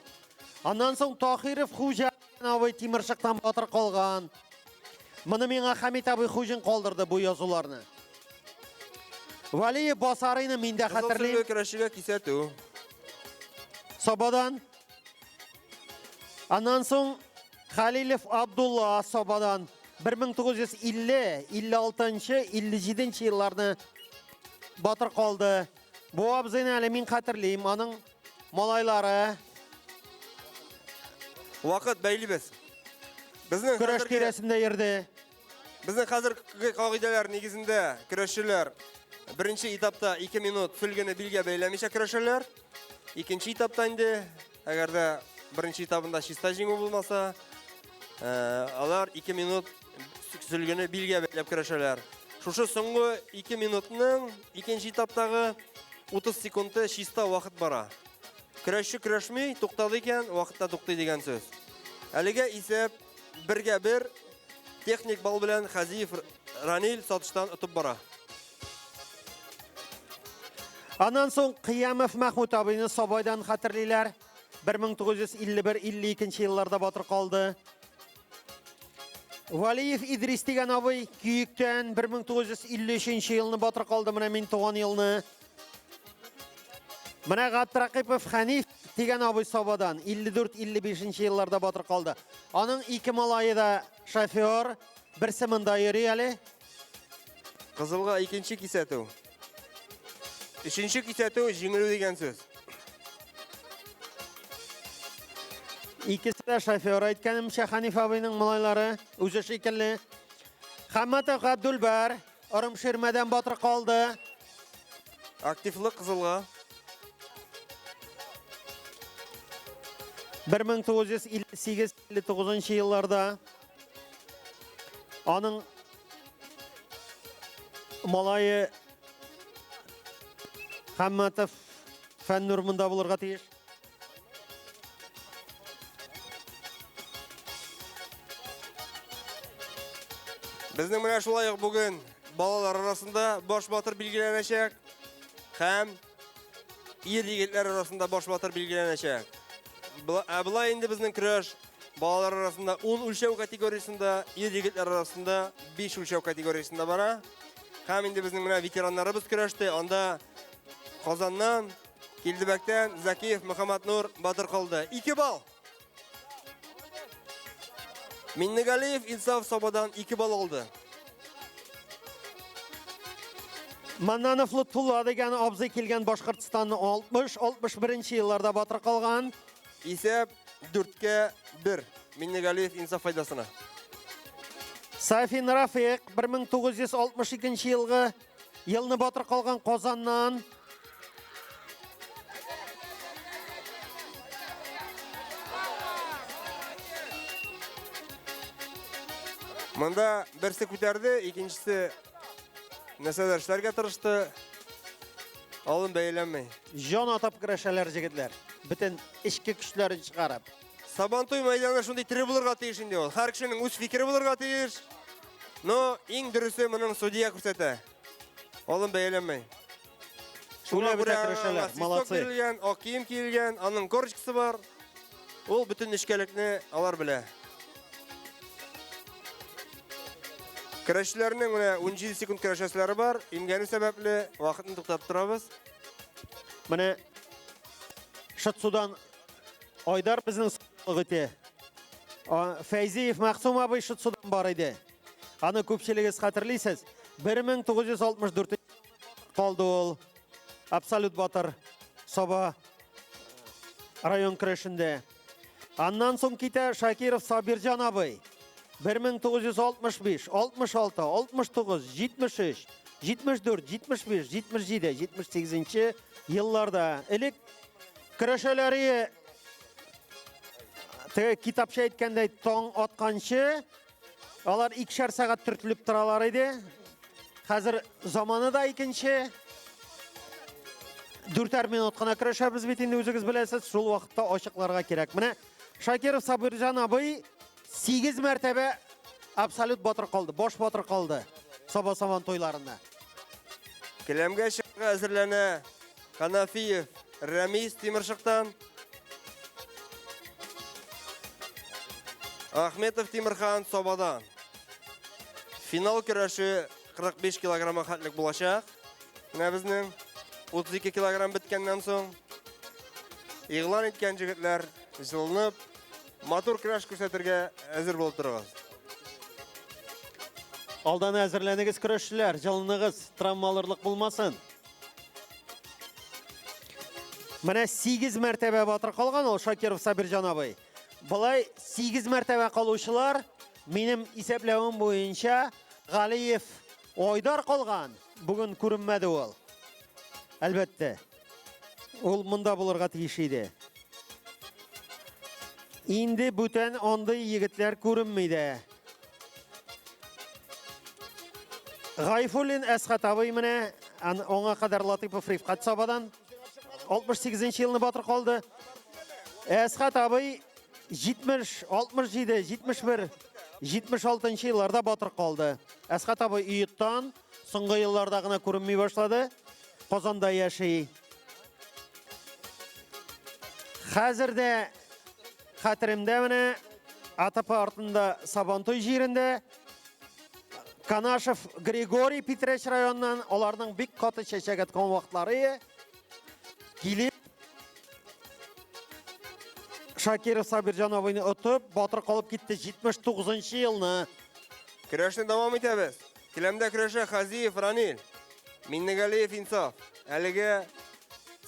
Аннан соң Тахиров Хуҗа авый Тимершыктан батыр калган. Моны миңа Хамит абый Хуҗин калдырды бу язуларны. Вали Басарыйны мин дә хәтерлим. Кызыл көрәшчегә кисәтү. Сабадан. Аннан соң Халилов Абдулла Сабадан 1950, 56, 57 елларны батыр калды. Бу абзыйны әле мин хәтерлим, аның малайлары. Вакыт бәйлибез. Безнең көрәш тирәсендә йөрде. Безнең хәзерге кагыйдәләр нигезендә көрәшчеләр беренче этапта 2 минут сөлгене билгә бәйләмичә көрәшәләр. Икенче этапта инде, әгәр дә беренче этабында чиста җиңү булмаса, алар 2 минут сөлгене билгә бәйләп көрәшәләр. Шушы соңгы 2 минутның икенче этаптагы 30 секунды чиста вакыт бара. Көрәшче көрәшми, туктады икән, вакытта туктый дигән сүз. Әлегә исәп 1-1 техник бал белән Хазиев Ранил Сатыштан утып бара. Анан соң Кыямов Махмут абыйны Сабайдан хатırlыйлар. 1951-52 елларда батыр калды. Валиев Идрис дигән абый Күйектән 1953 елны батыр калды. Менә мин туган елны. Менә Габдракипов Ханиф дигән абый Сабадан 54-55 елларда батыр калды. Аның ике малайы да шофер, берсе монда йөри әле. Кызылга икенче кисәтү. Üçüncü кисәтү җиңелү дигән сүз. İkisi de şoför aytkanımcha Hanif abinin malайлары үзе шикелле. Хамматов Абдулбар Ырымширмәдән батыр калды. Активлык кызылга. 1958-59 елларда аның малайы Хамматов Фәннур монда булырга тиеш. Безнең менә шулай ук бүген балалар арасында баш батыр билгеләнәчәк һәм ир-егетләр арасында баш батыр билгеләнәчәк. Булай инде безнең көрәш балалар арасында 10 үлчәү категориясында, ир-егетләр арасында 5 үлчәү категориясында бара. Һәм инде безнең менә ветераннарыбыз көрәште. Анда Казаннан, Килдебәктән Закиев Мөхәммәд Нур батыр калды. 2 бал. Миннегалиев Инсаф Сабадан 2 бал алды. Маннанов Лутфулла дигән абзый килгән Башкортстанны 60-61 елларда батыр калган. Исәп 4-1. Миннегалиев Инсаф файдасына. Сафин Рафиq 1962 елны батыр калган Казаннан. Монда берсе күтәрде, икенчесе нәрсәләр эшләргә тырышты. Алын бәйләнмәй. Җан атап көрәшәләр җегетләр. Бөтен эчке көчләрен чыгарып. Сабантуй мәйданы шундый тире булырга тиеш инде ул. Һәр кешенең үз фикере булырга тиеш. Но иң дөресе моның судья күрсәтә. Алын бәйләнмәй. Шуңа бөтен көрәшәләр. Молодцы. Ак кием киелгән, аның корочкасы бар. Ул бөтен нечкәлекне алар белә. Көрәшчеләрнең менә 17 секунд көрәшәсләре бар. Имгәнү сәбәпле вакытны туктатып торабыз. Менә Шатсудан Айдар безнең сыгыты. Фәйзиев Мәхсум абый Шатсудан бар иде. Аны күпчелегез хәтерлисез. 1964 калды ул. Абсолют батыр Саба район көрәшендә. Аннан соң китә Шакиров Сабирҗан абый. 1965, 66, 69, 73, 74, 75, 77, 78 елларда элек көрәшәләре китапча әйткәндәй таң атканчы алар 2 сәгать төртелеп торалар иде. Хәзер заманы да икенче. 4 минут кына көрәшәбез бит инде үзегез беләсез, шул вакытта ачыкларга кирәк. Менә Шакиров Сабирҗан абый 8 мәртәбә абсолют батыр калды, баш батыр калды Саба Сабантуйларында. Келәмгә чыгырга әзерләнә Ханафиев Рамис Тимершыктан. Ахметов Тимирхан Сабадан. Финал көрәше 45 килограмма хәтлек булачак. Менә безнең 32 килограмм биткәннән соң игълан иткән җегетләр җылынып матур көрәш күрсәтергә әзер булып торыгыз. Алдан әзерләнегез көрәшчеләр, җылыныгыз, травмалырлык булмасын. Менә 8 мәртәбә батыр калган ул Шакиров Сабирҗан абый. Булай 8 мәртәбә калучылар минем исәпләвем буенча Галиев Айдар калган. Бүген күренмәде ул. Әлбәттә. Ул монда булырга тиеш иде. Инде бүтән андый егетләр күренми дә. Гайфуллин Әсхат абый менә аңа кадәр Латыйпов Рифкат Сабадан 68 елны батыр калды. Әсхат абый 70, 67, 71, 76 елларда батыр калды. Әсхат абый Уйыттан соңгы елларда гына күренми башлады. Qozonda yaşay. Hozirda xatirimda mana Atapa ortunda Sabantoy yerinde Kanashov Grigoriy Petrech rayonidan ularning bek qoti chechak atgan vaqtlari kelib Shakirov Sabirjonovni o'tib, Botir qolib ketdi 79-yilni. Kurashni davom etamiz. Kilamda kurasha Xaziyev Ranil, Minnigaliyev Insof. Haliga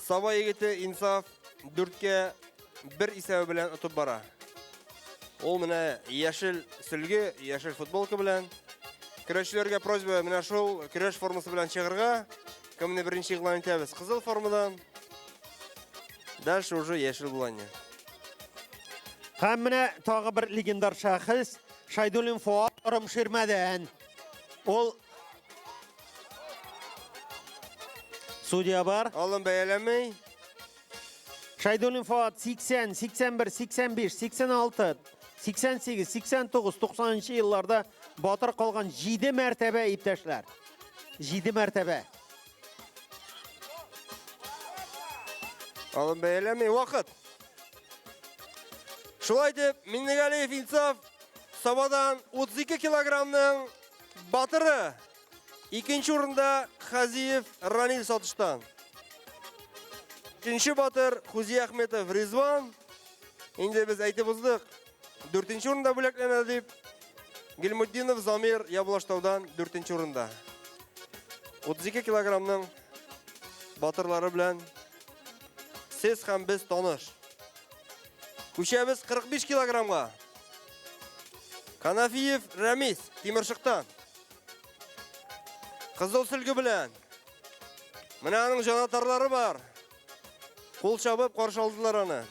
Sabo yigiti Insof 4ga 1 hisobi bilan o'tib bora. O mana yashil silgi, yashil futbolka bilan kurashchilarga prozba mana shu kurash formasi bilan chig'irga kimni birinchi e'lon etamiz. Qizil formadan dальше уже yashil bo'ladi. Hammana tog'i bir legendar shaxs Shaydulin Fuat Urumshirmadan. Ol sudya bar. Olim bayalanmay. Shaydulin Fuat 80, 81, 85, 86, 88, 89, 90-yillarda Botir qolgan 7 martaba iptashlar. 7 martaba. Olim bayalanmay vaqt. Şulay deb Minnigaliyev Insof Sabodan 32 kilogramning Batiri. İkinci o'rinda Xaziyev Ranil sotishdan. Üçüncü Batir Xuziy Ahmetov Rizvan. Endi biz aytib o'zdik. 4-o'rinda bo'laklanadi deb Gilmuddinov Zamir Yablashtovdan 4-o'rinda. 32 kilogramning Batirlari bilan siz ham biz tonish. Ko'chamiz 45 kilogramga. Kanafiyev Ramiz Timirshiqdan. Qizil silgi bilan. Minaning janotarlari bor. Qo'l chabib qarshi oldilar ona.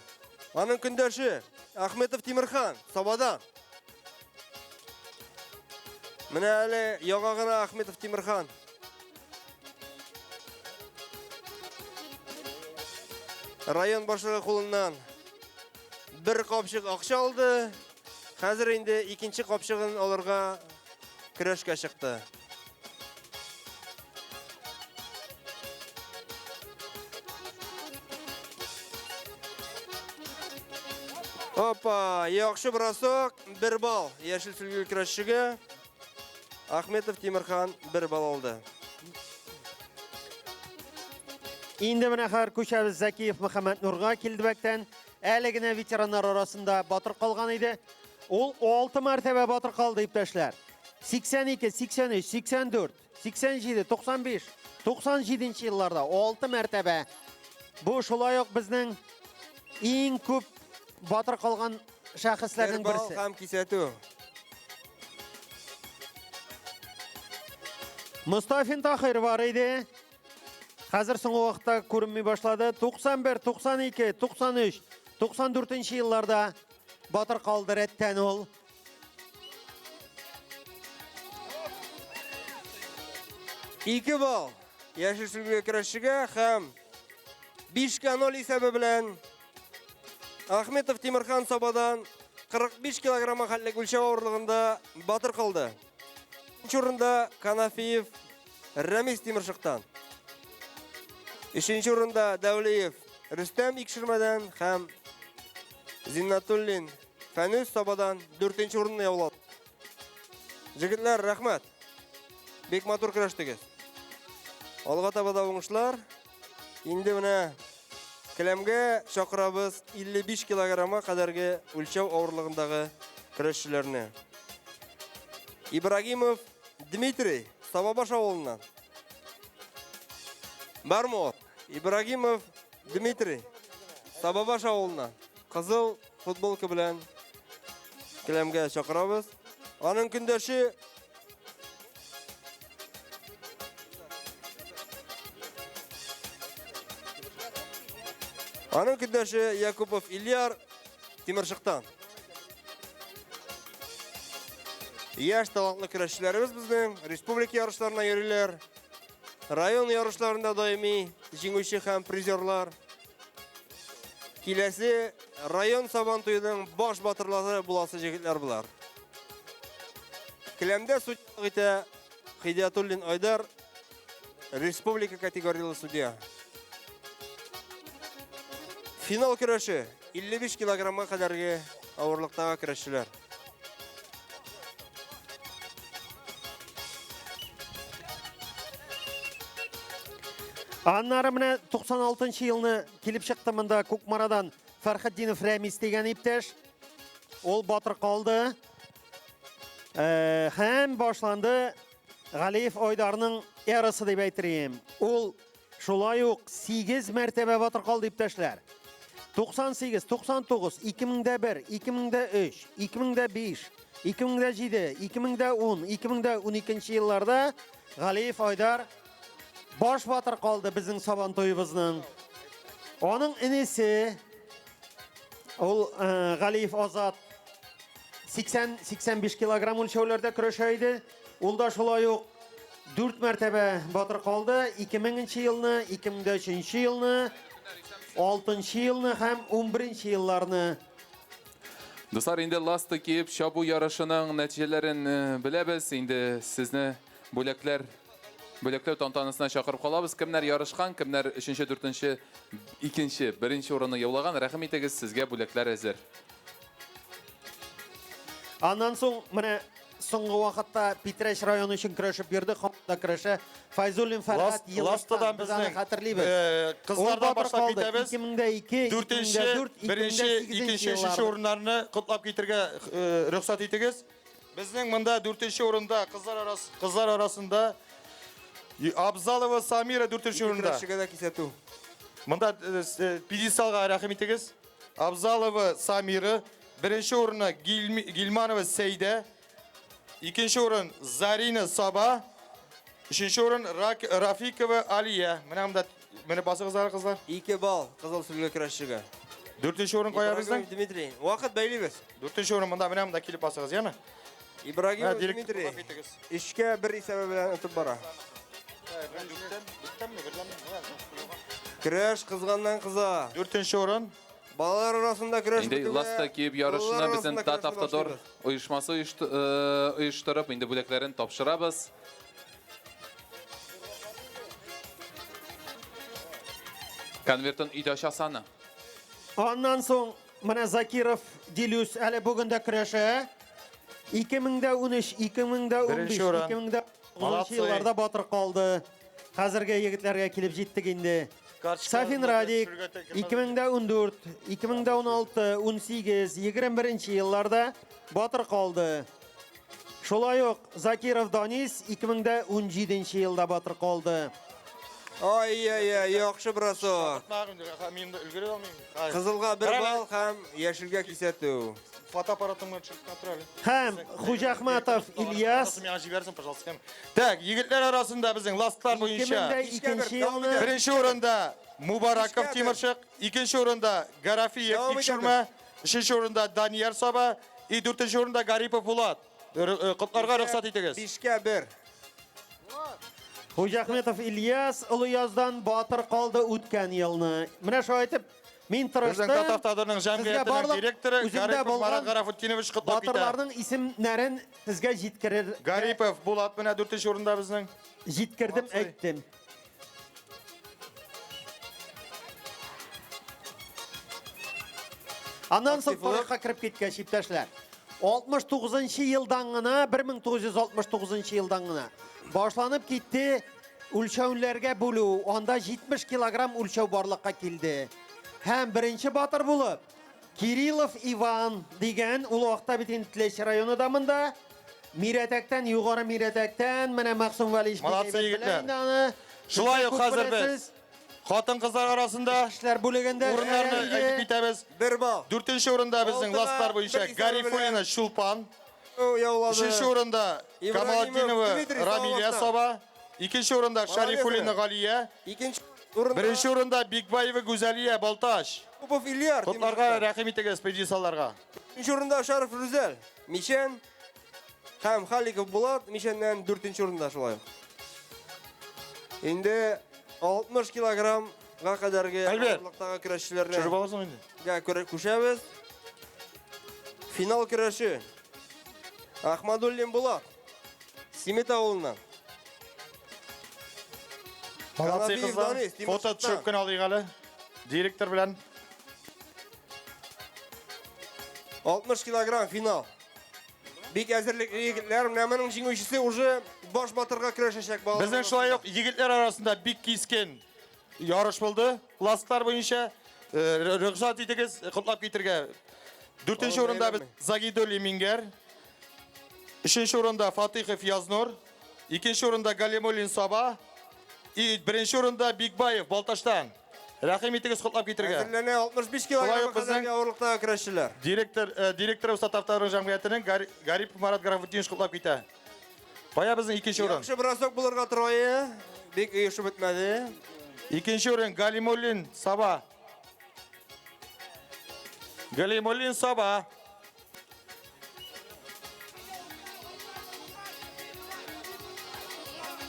Aning kundoshi Ahmetov Timirxon Sabodan. Mana hali yog'og'ina Ahmetov Timirxon. Rayon boshlig'i qo'lidan bir qopshiq aqcha oldi. Hozir endi ikkinchi qopshig'ini olirga kurashga chiqdi. Hoppa, yaxshi brosok, 1 bal. Yashil silgi kurashiga Ahmetov Timirxon 1 bal oldi. Endi mana har ko'chamiz Zakiyev Muhammad Nurga keldibakdan aligina veteranlar orasida Botir qolgan edi. Ol 6 martaba Botir qoldi iptashlar. 82, 83, 84, 87, 95, 97-yillarda 6 martaba. Bu shulayoq bizning eng ko'p Botir qolgan shaxslarning birisi. Ham kisatu. Mustafin Tahir var edi. Hozir so'nggi vaqtda ko'rinmay boshladi. 91, 92, 93, 94-yillarda Botir qoldi retdan ol. Ikki bal. Yashil silgiga kurashiga ham 5-0 hisobi bilan Ahmetov Timirxon Sabodan 45 kg mahallik o'lchov og'irlig'ida Botir qoldi. 3-o'rinda Kanafiyev Ramiz Timirshiqdan. 3-o'rinda Davliyev Rustam Ikshirmadan ham Zinnatullin Fanus Sabodan 4-o'rinni yavladi. Jigitlar, rahmat. Bek motor kurashdingiz. Olg'a tabada o'ngishlar. Endi mana kilamga chaqiramiz 55 kg qadarga o'lchov og'irlig'idagi kurashchilarni. Ibragimov Dmitriy Sabobash ovulundan. Barmo Ibragimov Dmitriy Sabobash ovulundan. Qizil futbolka bilan kilamga chaqiramiz. Onun kundoshi Yakupov Ilyar Timirshiqdan. Yaş talantlı kurashchilarimiz bizning respublika yarışlarına yurilar. Rayon yarışlarında doimiy jinguvchi ham prizyorlar. Kelasi rayon Sabantoyning bosh botirlari bo'lasi jigitlar bular. Kilamda sudyaligida Hidayatullin Oydar, республика категориялы судья. Финал көрәші 55 килограммға қадарғы ауырлықтағы көрәшілер. Аннары менә 96 елны килеп чыкты монда Кукмарадан Фәрхетдинов Рәмис дигән иптәш. Ул батыр калды. Һәм башланды Галиев Айдарның эрасы дип әйтергәм. Ул шулай ук 8 мәртәбә батыр калды иптәшләр. 98, 99, 2001, 2003, 2005, 2007, 2010, 2012 елларда Галиев Айдар баш батыр калды безнең Сабантуебызның. Аның инесе ул Галиев Азат 80-85 килограмм үлчәүләрдә көрәшә иде. Ул да шулай ук 4 мәртәбә батыр калды. 2000 елны, 2003 елны, 6 елны һәм 11 елларны. Достар, инде ласты киеп чабу ярышының нәтиҗәләрен беләбез. Инде сезне бүләкләр тантанасына чакырып калабыз. Кемнәр ярышкан, кемнәр 3-нче, 4-нче, 2-нче, 1-нче урынны яулаган. Рәхим итегез, сезгә бүләкләр әзер. Аннан соң менә соңгы вакытта Питрәч районы өчен көрәшеп йөрде. Хатта көрәшә Файзуллин Фәрхат Ластадан безнең кызлардан башлап китәбез. 2002, 4-нче, 1-нче, 2-нче, 3-нче урыннарны котлап китергә рөхсәт итегез. Безнең монда 4-нче урында кызлар арасында Абзалова Самира 4-нче урында. Монда пьедесталга рәхим итегез. Абзалова Самира, 1-нче урынны Гилманова Сейдә, 2-нче урын Зарина Саба, 3-нче урын Рафикова Алия. Менә басыгызлар кызлар. 2 балл кызыл сүлгә көрәшчегә. 4-нче урын кая безнең? Дмитрий, вакыт бәйлибез. 4-нче урын монда килеп басыгыз, яме? Ибрагимов Дмитрий. 3-кә 1 исәбе белән үтеп бара. Көрәш кызганнан кыза. 4-нче урын. Балалар арасында көрәш Инде ласта киеп ярышына безнең Тат Автодор оешмасы оештырып, инде бүләкләрен тапшырабыз. Конвертын өйдә ачасаны. Аннан соң менә Закиров Дилюс әле бүген дә көрәшә. 2013, 2015, 2010 елларда батыр калды. Хәзергә егетләргә килеп җиттек инде. Сафин Радик 2014, 2016, 18, 21 елларда батыр калды. Шулай ук Закиров Данис 2017 елда батыр калды. Ай, яхшы бросок. Кызылга 1 балл һәм яшелгә кисәтү. Фотоаппаратымны чыгып тора. Һәм Хуҗахматов Ильяс. Так, егетләр арасында безнең ластлар буенча 2002 елны 1-нче урында Мубараков Тимиршик, 2-нче урында Гарафиев Тикшермә, 3-нче урында Данияр Саба, 4-нче урында Гарипов Булат. Котларга рөхсәт итегез. 5-кә 1. Хуҗахматов Ильяс Улы Яздан батыр калды үткән елны. Менә шулай итеп мин тырыштым. Безнең Тат Автодорның җәмгыятенең директоры Гарипов Марат Гарафутдинович котлап китә. Батырларның исемнәрен сезгә җиткерер. Гарипов Булат менә 4-нче урында безнең. Җиткердем, әйттем. Аннан соң тарихка кирип киткәч иптәшләр. 69 елдан гына, 1969 елдан гына башланып китте үлчәүләргә бүлү. Анда 70 килограмм үлчәү барлыкка килде. Һәм беренче батыр булып Кириллов Иван дигән ул вакытта бит Интлеш районында монда Мирәтәктән, югары Мирәтәктән менә Максум Валич егетләр. Шулай ук хәзер без хатын-кызлар арасында эшләр бүлегендә урыннарны әйтеп китәбез. 1 балл. 4-нче урында безнең ластлар буенча Гарифулина Шулпан. 3-нче урында Камалдинова Рамилия Саба. 2-нче урында Шарифулина Галия. 1-нче урында Бигбаева Гүзәлия Балташ. Попов Ильяр. Котларга рәхим итегез педисаларга. 3-нче урында Шариф Рүзәл. Мишен һәм Халиков Булат. Мишеннән 4-нче урында шулай. Инде 60 килограммга кадәрге авырлыктагы көрәшчеләрне Чыгып аласың инде. Күчәбез. Финал көрәше. Ахмадуллин Булат. Симет авылыннан. Молодцы, кызлар. Фото төшүп кенә алыйк әле. Директор белән. 60 килограмм финал. Бик әзерлек егетләр, менә моның җиңүчесе уже баш батырга көрәшәчәк балалар. Безнең шулай ук егетләр арасында бик кискен ярыш булды. Класслар буенча рөхсәт итегез котлап китергә. 4нче урында без Загидули Мингер. 3нче урында Фатихов Язнур. 2нче урында Галимуллин Саба. 1нче урында Бикбаев Балташтан. Рәхим итегез котлап китергә. Әзерләнә 65 килограмм кадәр авырлыкта көрәшчеләр. Директор Сатавтары җәмгыятенең Гарипов Марат Графутдинович котлап китә. Кая безнең 2нче урын? Яхшы бросок булырга тора. Бик оешып бетмәде. 2нче урын Галимуллин Саба. Галимуллин Саба.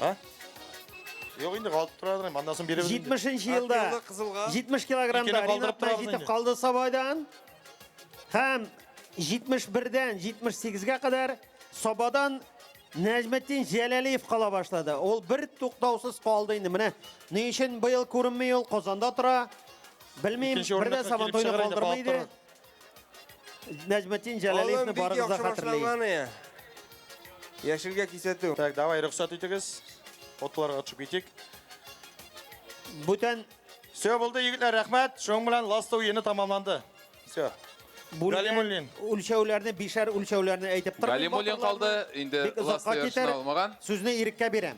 Ha? Yok indi kaldı turadır. Mandasın biri 70 yılda 70 kilogramda rinatdan жетip kaldı Sabah'dan. Hem 71'den 78'e kadar Sabah'dan Necmettin Jelaliyev kala başladı. Ol bir to'xtavsiz kaldı indi. Mine ne için bu yıl görünmüyor yol Kozanda tura. Bilmeyim bir de Sabantoy'unu kaldırmaydı. Necmettin Jelaliyevni barınızda hatırlayın. Яшелгә кисәтү. Так, давай рөхсәт итегез. Фотоларга төшүп китик. Бүтән Все булды егетләр, рәхмәт. Шуның белән ластау йыны тамамланды. Все. Галимуллин. Үлчәүләрне, бишәр үлчәүләрне әйтеп торды. Галимуллин калды, инде ластау ярышына алмаган. Сүзне иреккә бирәм.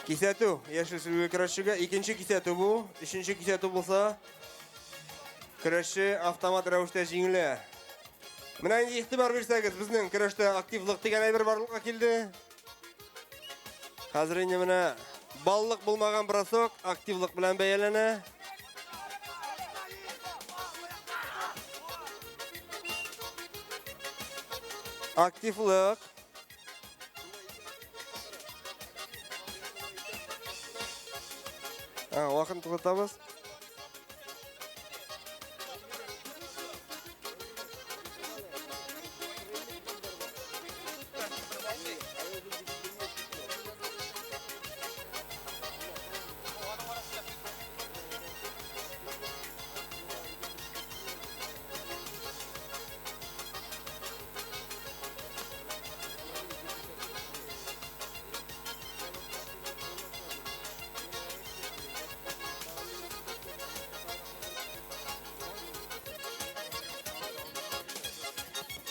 Кисәтү, яшел сүлгә көрәшчегә икенче кисәтү бу. Өченче кисәтү булса, көрәшче автомат рәвештә җиңелә. Менә инде игътибар бирсәгез, безнең көрәштә активлык дигән әйбер барлыкка килде. Хәзер инде менә баллык булмаган бросок активлык белән бәяләнә. Активлык. Вакытын туктатабыз.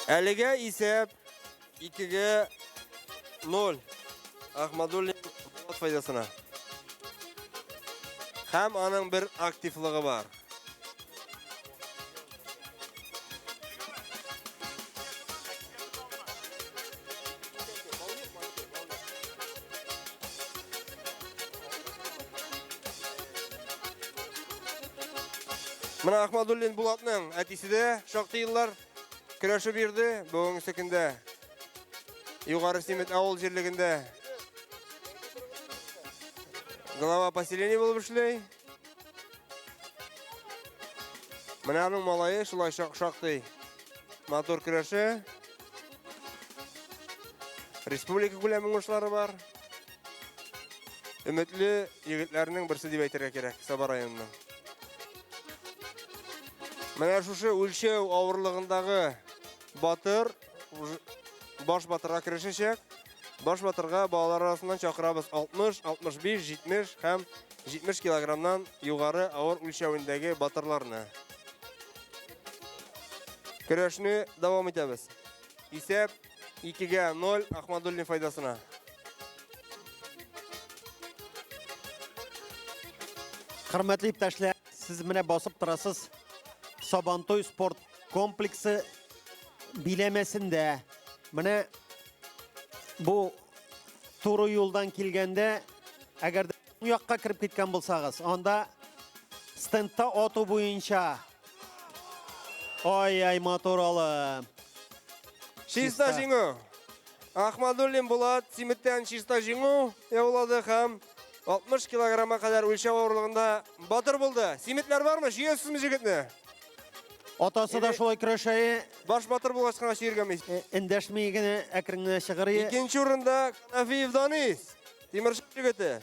Әлегә исәп 2-0 Ахмадуллин файдасына. Һәм аның бер активлыгы бар. Менә Ахмадуллин Булатның әтисе дә шактый еллар көрәшеп бирде. Бүгенге көндә Югары Симет авыл җирлегендә глава поселения булып эшләй. Менә аның малае шулай шактый мотор көрәше. Республика күләме уңышлары бар. Өметле егетләрнең берсе дип әйтергә кирәк Саба районының. Менә шушы үлчәү авырлыгындагы батыр баш батырга керешәчәк. Баш батырга балалар арасыннан чакырабыз 60, 65, 70 һәм 70 килограммнан югары авыр үлчәвендәге батырларны. Көрәшне дәвам итәбез. Исәп 2-0 Ахмадуллин файдасына. Хөрмәтле иптәшләр, сез менә басып торасыз Сабантой спорт комплексы биләмәсендә. Менә бу туры юлдан килгәндә, әгәр бу якка кирип киткән булсагыз, анда стендта ату буенча ай моторалы. Чиста җиңү. Ахмадуллин Булат Симеттән чиста җиңү яулады һәм 60 килограммга кадәр үлчәү авырлыгында батыр булды. Симетләр бармы? Җыясызмы җегетне? Атасы да шулай көрәшәе. Баш батыр булгач кына чиргәмис. Эндәшмәй генә әкренләп чыгырый. Икенче урында Нафиев Данис. Тимерче җегете.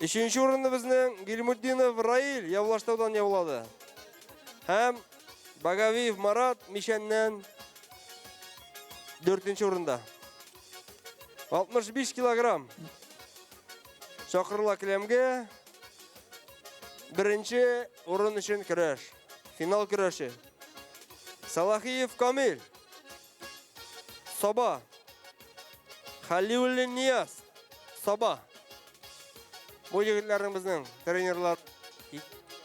Üçüncü orunda bizning Gilmuddinov Rail Yavlaştaudan явлады. Hem Bagaviyev Marat Mişen'den 4. orunda. 65 kilogram. Çakırla kilemge birinci orun için kürəş. Final kürəşi. Salahiyev Kamil. Sabah. Halilulli Niyaz. Sabah. Bu yigitlerimizin trenerler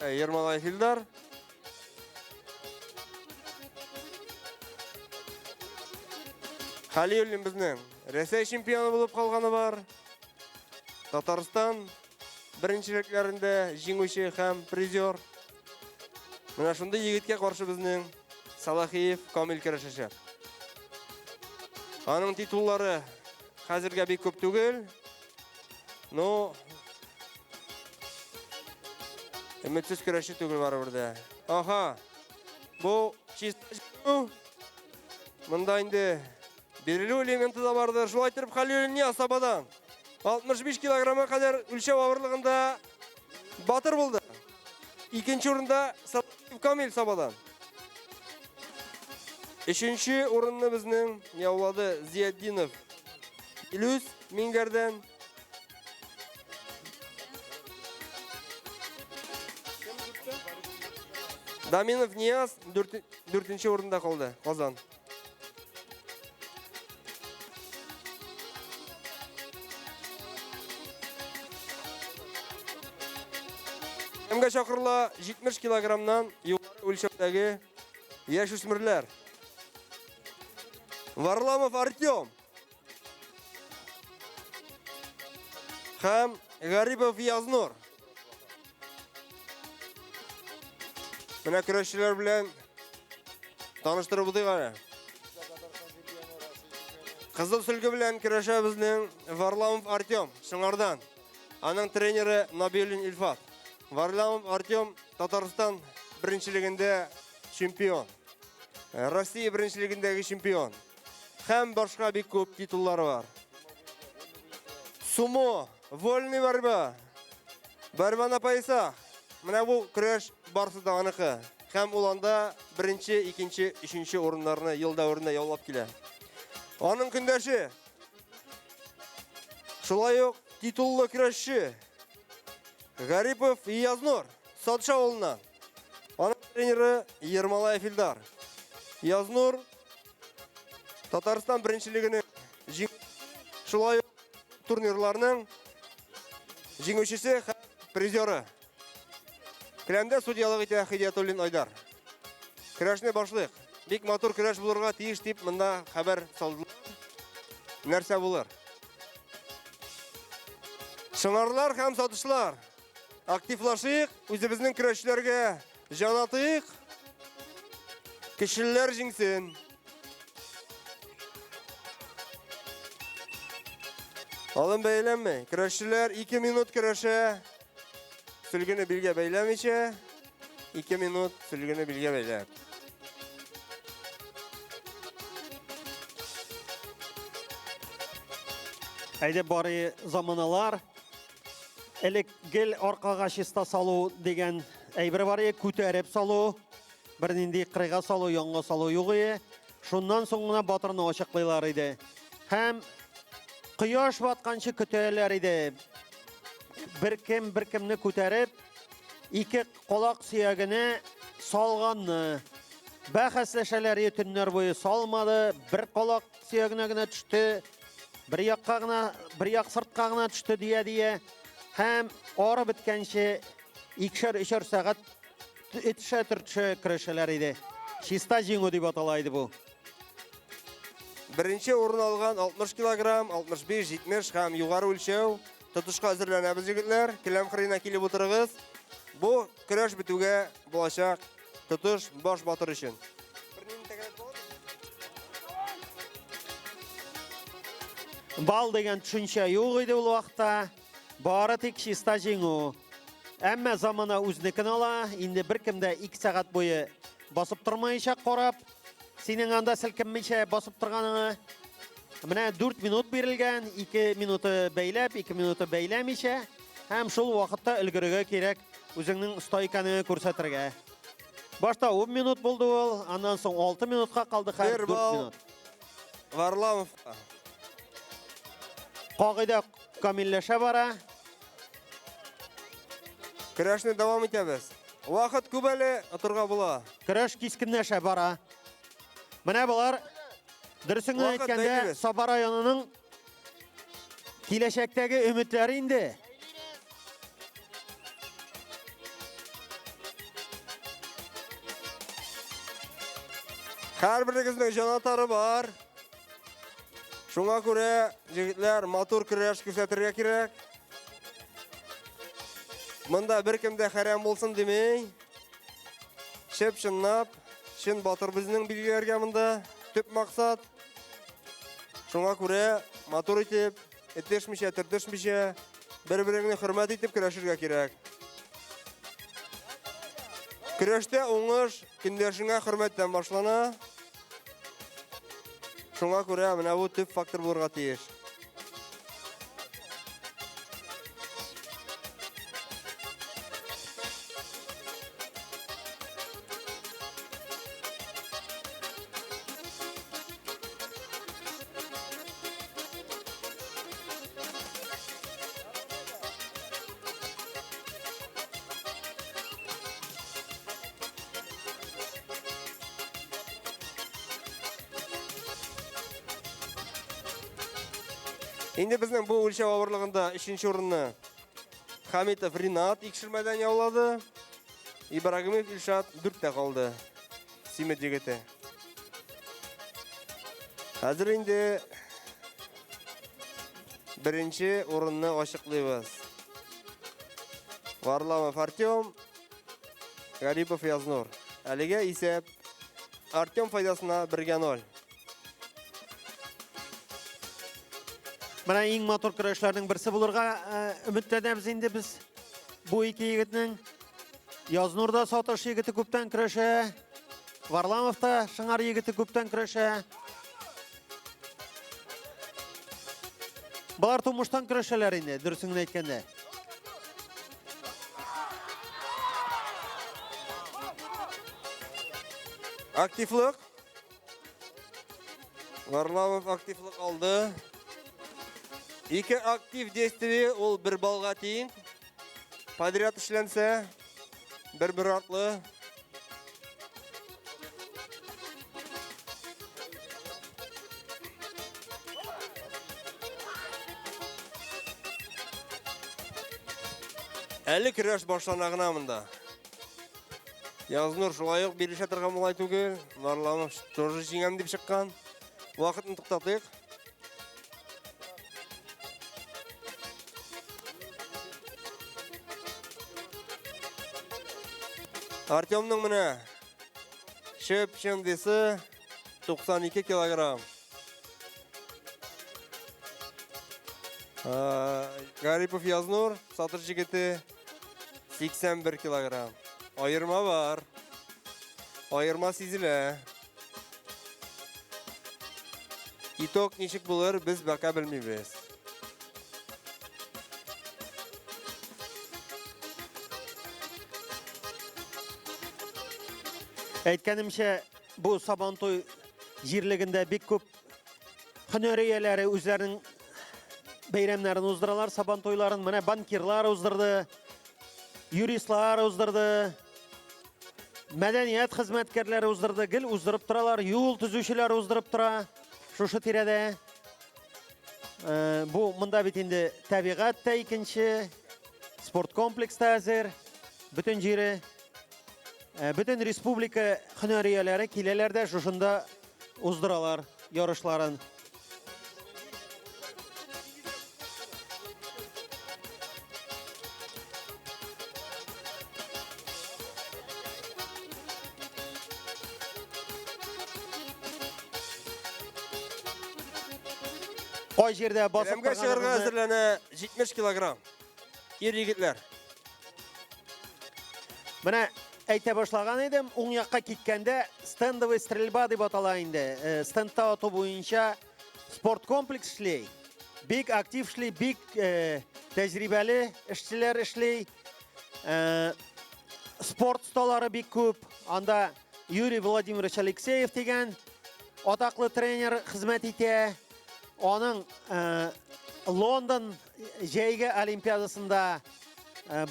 Yermalay Hildar. Halilulli bizning Rosey çempionu bo'lib qolgani bor. Tatariston birinchiliklarida jinguvchi ham prizyor. Mana shunda yigitga qarshi bizning Salahiyev Kamil kurashacak. Onun titullari hozirga bek ko'p tugul. No ümitsiz kurashi tugul var burada. Aha. Bu чисто Mında indi belirli elementi de vardır. Şulay aytırıp Halilulli Niyaz Sabah'dan 65 kilograma kadar ülçev ağırlığında batır buldu. İkinci orunda Salahiyev Kamil Sabah'dan. Üçüncü orunda bizning yavladı Ziyaddinov İlüz Minger'den. Daminov Niyaz 4. orunda kaldı. Kazan. Emge çakırla 70 kilogramdan yukarı ölçekdeki yaş üsmürler. Varlamov Artyom. Hem Garipov Yaznur. Mene küreşçiler bilen tanıştırıp bulduk ara. Kızıl sülgü bilen küreşe bizning Varlamov Artyom. Şunlardan. Anın treneri Nabilin İlfat. Varlamov Artyom Tataristan birinçiliginde çempion. Rossiya birinçiligindeki çempion. Hem başka bir köp titulları var. Sumo, Volny Barba, Barba na paysa. Mene bu küreş barsı da anıqı. Hem olanda birinci, ikinci, üçüncü orunlarını yıl davrında yollap kile. Onun kündeşi. Şulay yok titullu küreşçi. Garipov Yaznur, Sadşa olundan. Onun treneri Yermalay Hildar. Yaznur Tataristan birinçiliginin şulay turnirlarının jinguvchisi prizyori. Kilemde sudyalık ite Hidayatullin Aydar. Kürashni başlayık. Bek motor kürash bulurga tiyish deb mında haber saldılar. Nerse bulur. Şınarlar hem satışlar. Aktiflaşıyık, özümüzün küreşçilerge can atıyık. Kişiler jingsin. Alın beylenme. Küreşçiler 2 minut küreşe. Sülgünü bilge beylemişe. 2 minut sülgünü bilge beyler. Әйде бары заманалар. Элек гел аркага шиста салу деген әйбер бар е, күтәреп салу. Бір нинди кырыга салу, яңга салу юк е. Шуннан соңына батырны ачыклыйлар иде. Һәм кояш батканчы көтәләр иде. Бер кемне күтәреп, ике колак сөягенә салганны. Бәхәсләшәләр төннәр буе салмады, бер колак сөягенә генә төште. Bir yak sırtqa gına düştü diye. Hem ara bitkənçe 2-3 saat etişe küreşeler idi. Şista jingo deb atalaydı bu. Birinci orun algan 60 kilogram, 65, 70 hem yukarı ölçev. Tutuşqa hazırlanabız yigitler. Kilem kırına kelip oturğız. Bu küreş bituge bulaşaq. Tutuş baş batır için. Bal деген түшінше yok idi ул вакытта. Бары тек шиста жеңу. Әмма замана үзенекен ала. Инде беркемдә 2 сәгать буе басып тормаячак карап, синең анда селкенмичә басып торганың. Менә 4 минут бирелгән, 2 минуты бәйләп, 2 минуты бәйләмичә. һәм шул вакытта өлгерергә кирәк үзеңнең оста икәнеңне күрсәтергә. Башта 10 минут булды ул, аннан соң 6 минутка калды, хәзер 4 минут. Варламов. Кагыйдә камилләшә бара. Көрәшне дәвам итәбез. Вакыт күп әле, оторга була. Көрәш кискенләшә бара. Менә булар дөресен Вакыт әйткәндә бәйлебез. Саба районының киләчәктәге өметләре инде. Һәрберегезнең җанатары бар. Шуңа күрә җегетләр матур көрәш күрсәтергә кирәк. Монда беркем дә хәрәм булсын димей. Шеп-чынлап, чын батыр безнең билгеләргә монда төп максат. Шуңа күрә матур итеп, этешмичә, төртешмичә, бер-береңне хөрмәт итеп көрәшергә кирәк. Көрәштә уңыш көндәшеңә хөрмәттән башлана. Шуңа күрә менә бу төп фактор булырга тиеш. Инде безнең бу үлчәү авырлыгында 3нче урынны Хамитов Ринат икшермәдән яулады. Ибрагимов Илшат 4тә калды. Симет җегете. Хәзер инде беренче урынны ачыклыйбыз. Варламов Артем, Гарипов Язнур. Әлегә исәп Артем файдасына 1-0. Менә иң матур көрәшләрнең берсе булырга өметләнәбез инде без. Бу ике егетнең Язнурда сатыш егете күптән көрәшә, Варламовта шыңар егете күптән көрәшә. Булар тумыштан көрәшәләр инде, дөресен әйткәндә. Активлык. Варламов активлык алды. Ике актив действие ул 1 балга тиң. Подряд эшләнсә, бер артлы. Әле көрәш башлана гына монда. Язнур шулай ук бирешә торган булай түгел. Варламов тоже җиңәм дип чыккан. Вакытны туктатыйк. Артемның менә шеп-чын весы 92 килограмм. Гарипов Язнур сатыр җигете 81 килограмм. Айырма бар. Айырма сизелә. Иток ничек булыр, без бака белмибез. Әйткәнемчә, бу Сабантуй җирлегендә бик күп һөнәрияләре үзләренең бәйрәмнәрен уздыралар, Сабантуйларын. Менә банкирлар уздырды, юристлар уздырды, мәдәният хезмәткәрләре уздырды, гел уздырып торалар, юл төзүчеләр уздырып тора. Шушы тирәдә бу монда бит инде табигать та икенче, спорт комплекс та әзер, бөтен җире. Bütün республика һөнәрияләре киләләр дә шушында уздыралар ярышларын. Кай җирдә басып Бәйрәмгә чыгарга әзерләнә 70 килограмм. Ир егетләр. Менә әйтә башлаган идем, уң якка киткәндә стендовый стрельба дип атала инде. Стендта ату буенча спорт комплекс эшләй. Бик актив эшли, бик тәҗрибәле эшчеләр эшли. Спорт столары бик күп. Анда Юрий Владимирович Алексеев дигән атаклы тренер хезмәт итә. Аның Лондон җәйге олимпиадасында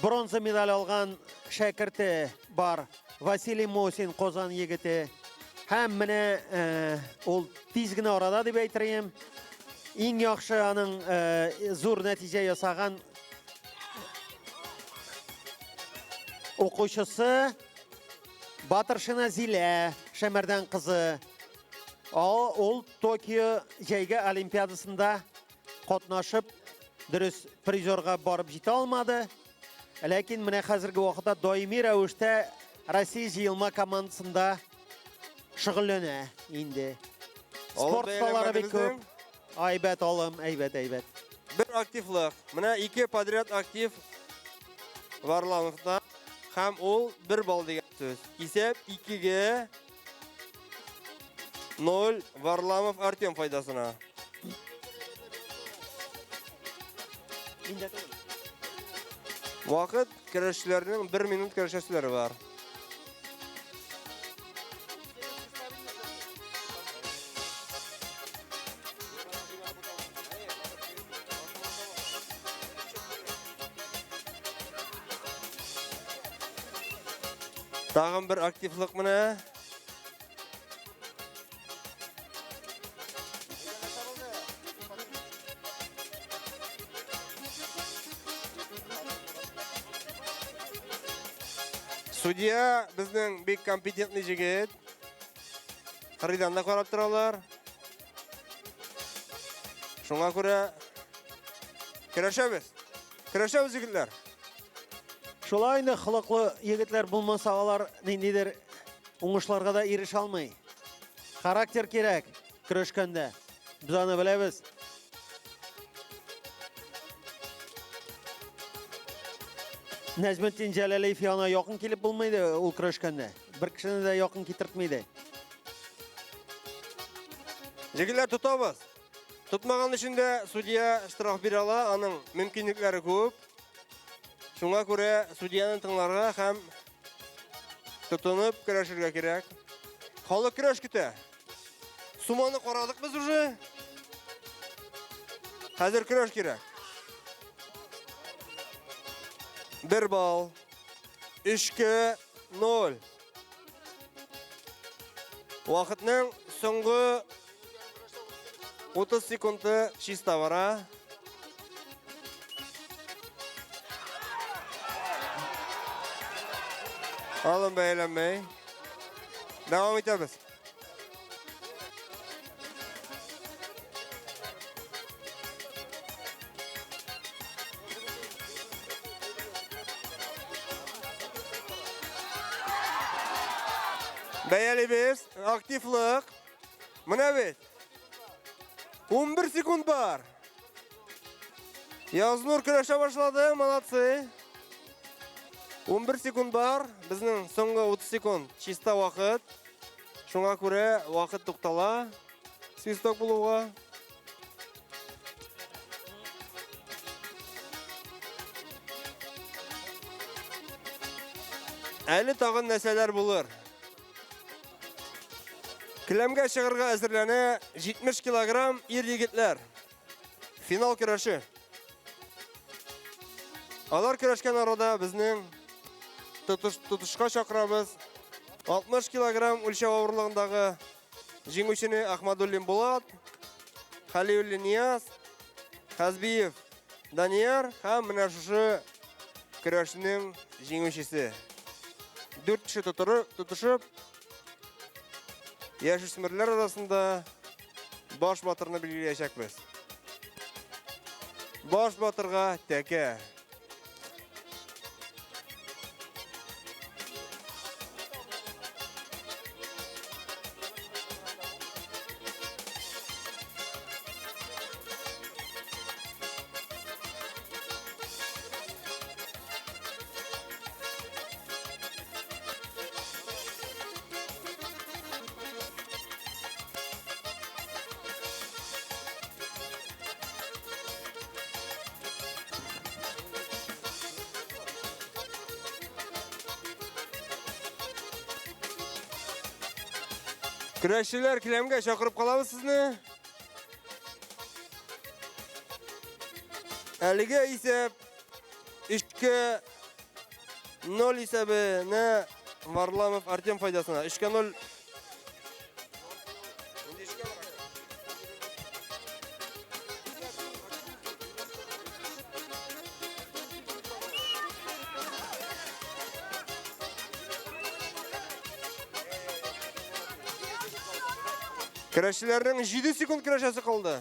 бронза медаль алган шәкерте бар. Василий Мосин, Казан егете. Һәм менә ул тиз генә арада дип әйтергә. Иң яхшы аның зур нәтиҗә ясаган оқучысы Батыршина Зилә Шәмәрдән кызы. Ул Токио җәйге олимпиадасында катнашып, дөрес призерга барып җитә алмады. Ләкин менә хәзерге вакытта даими рәвештә Россия җыелма командасында шөгыльләнә инде. Спорт столары бик күп. Айбәт алым, әйбәт. Бер активлык. Менә 2 подряд актив Варламовта һәм ул 1 балл дигән сүз. Исәп 2-ге 0 Варламов Артем файдасына. Вакыт көрәшчеләрнең 1 минут көрәшәселәре бар. Тагын бер активлык менә. Судья безнең бик компетентный җегет. Кырыйдан да карап торалар. Шуңа күрә көрәшәбез. Көрәшәбез егетләр. Шулай инде хылыклы егетләр булмаса алар ниндидер уңышларга да ирешә алмый. Характер кирәк көрәшкәндә. Без аны беләбез. Нәҗметдин Җәләлиев яна якын килеп булмайды ул көрәшкәндә. Бер кешене дә якын китертмәйде. Җегетләр тотабыз. Тотмаган өчен дә судья штраф бирә ала, аның мөмкинлекләре күп. Шуңа күрә судьяны тыңларга һәм тотынып көрәшергә кирәк. Халык көрәш көтә. Суманы карадык без уже. Хәзер көрәш кирәк. 1 балл. 3-0. Вакытның соңгы 30 секунды чиста бара. Алын бәйләнмәй. Дәвам итәбез. Бәялибез, активлык. Менә бит. 11 секунд бар. Язнур көрәшә башлады, молодцы. 11 секунд бар, безнең соңгы 30 секунд чиста вакыт. Шуңа күрә вакыт туктала. Свисток булуга. Әле тагын нәрсәләр булыр. Келәмгә чыгарга әзерләнә 70 килограмм ир-егетләр. Финал көрәше. Алар көрәшкән арада безнең тотышка чакырабыз. 60 килограмм үлчәү авырлыгындагы җиңүчене Ахмадуллин Булат, Халиуллин Нияз, Хазбиев Данияр һәм менә шушы көрәшнең җиңүчесе. 4 кеше тотышып, яшүсмерләр арасында баш батырны билгеләячәкбез. Баш батырга тәкә. Күрәшчеләр, келәмгә чакырып калабыз сезне. Әлегә исәп 3-0 исәбенә Варламов Артем файдасына. 3-0. Көрәшчеләрнең 7 секунд көрәшәсе калды.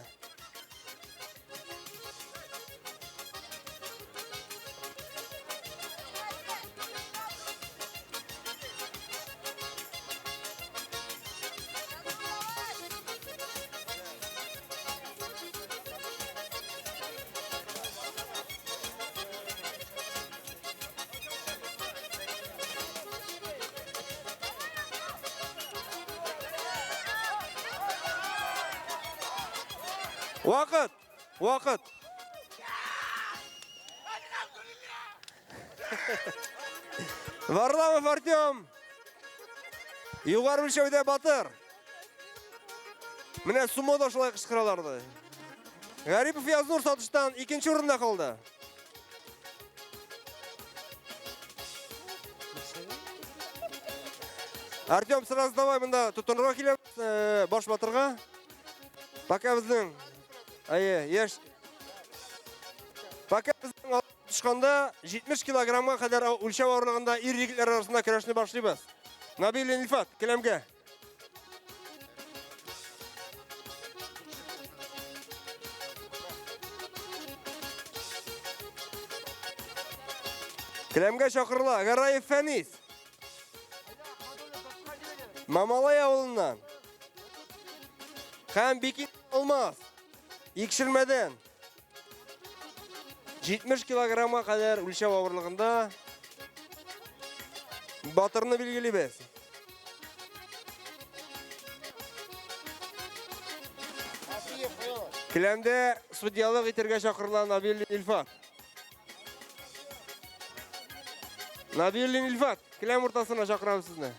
Вакыт. Варламов Артем. Югары өлчәүдә батыр. Менә сумода шулай кычкыраларды. Гарипов Язнур сатыштан 2-нче урында калды. Артем, сразу давай монда тутынырга киләбез баш батырга. Пока безнең яшь. Пока безнең тушканда 70 килограммга кадәр үлчәү авырлыгында ир-егетләр арасында көрәшне башлыйбыз. Набил Илфат, келәмгә. Келәмгә чакырыла Гараев Фәнис. Мамалай авылыннан. Һәм Бикин Алмаз. Икшермәдән. 70 килограммга кадәр үлчәү авырлыгында батырны билгелибез. Келәмдә судьялык итәргә чакырыла Набил Илфат. Набил Илфат, келәм уртасына чакырабыз сезне.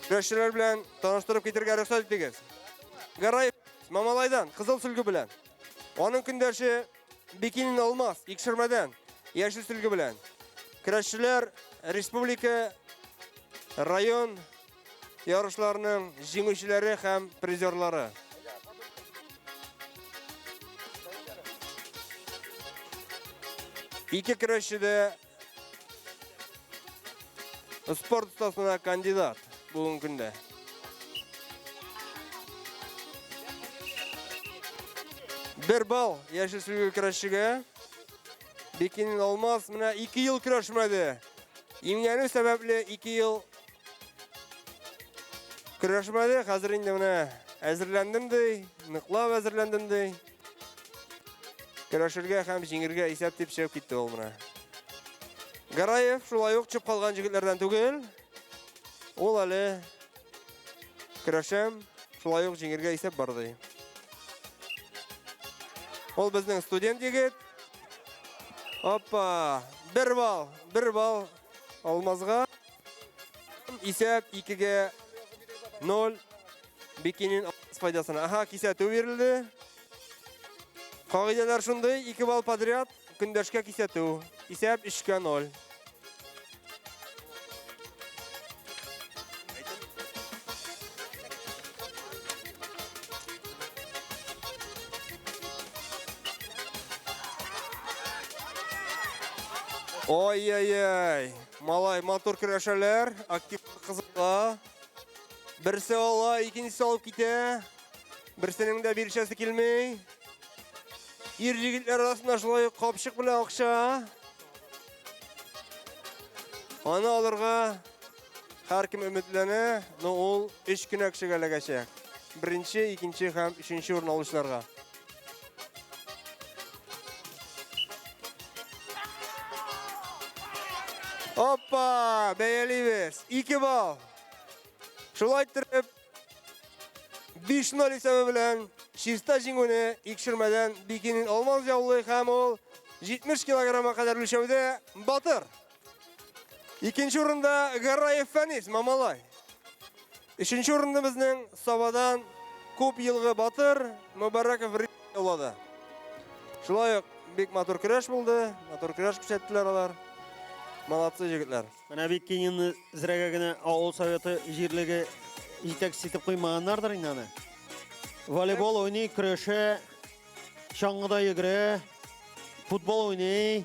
Көрәшчеләр белән таныштырып китергә рөхсәт итегез. Гараев Мамалайдан кызыл сүлге белән. Аның көндәше Бикин Алмаз Икшермәдән яшел сүлге белән. Көрәшчеләр республика, район ярышларының җиңүчеләре һәм призерлары. Ике көрәшчедә спорт остасына кандидат бүгенге көндә. Бер балл яшел сүлге көрәшчегә. Бикин Алмаз менә 2 ел көрәшмәде. Имгәнү сәбәпле 2 ел көрәшмәде. Хәзер инде менә әзерләндем ди, ныклап әзерләндем ди. Көрәшергә һәм җиңергә исәп дип чыгып китте ул менә. Гараев шулай ук чыгып калган җегетләрдән түгел. Ул әле көрәшәм, шулай ук җиңергә исәп барды. Ул безнең студент егет. Опа, 1 балл Алмазга. Исәп 2-0 Бикинин файдасына. Аха, кисәтү бирелде. Кагыйдәләр шундый, 2 балл подряд көндәшкә кисәтү. Исәп 3-0. Ой-ой-ой, малай матур көрәшәләр, актив кызыла. Берсе ала, икенчесе алып китә. Берсенең дә бирешәсе килмәй. Ир-егетләр арасында шулай капчык белән акча. Аны алырга һәркем өметләнә, но ул 3 көн акчага эләгәчәк. 1-нче, 2-нче һәм 3-нче урын алучыларга. Опа, бәялибез. 2 балл. Шулай итеп 5-0 исәбе белән Шиста жиңуне икшермәдән Бикинин Алмаз яулый һәм ул 70 килограммга кадәр өлчәүдә Батыр. Икенче урында Гараев Фәнис Мамалай. Üçüncü урында безнең Сабадан күп елгы Батыр Мубараков Рилады. Шулай ук бик матур көрәш булды. Матур көрәш күрсәттеләр алар. Молодцы җегетләр. Менә бик киңне зрәгә генә авыл советы җирлеге җитәкчесе итеп куймаганнардыр инде аны. Волейбол уйный, көрәшә, чаңгыда йөгерә, футбол уйный.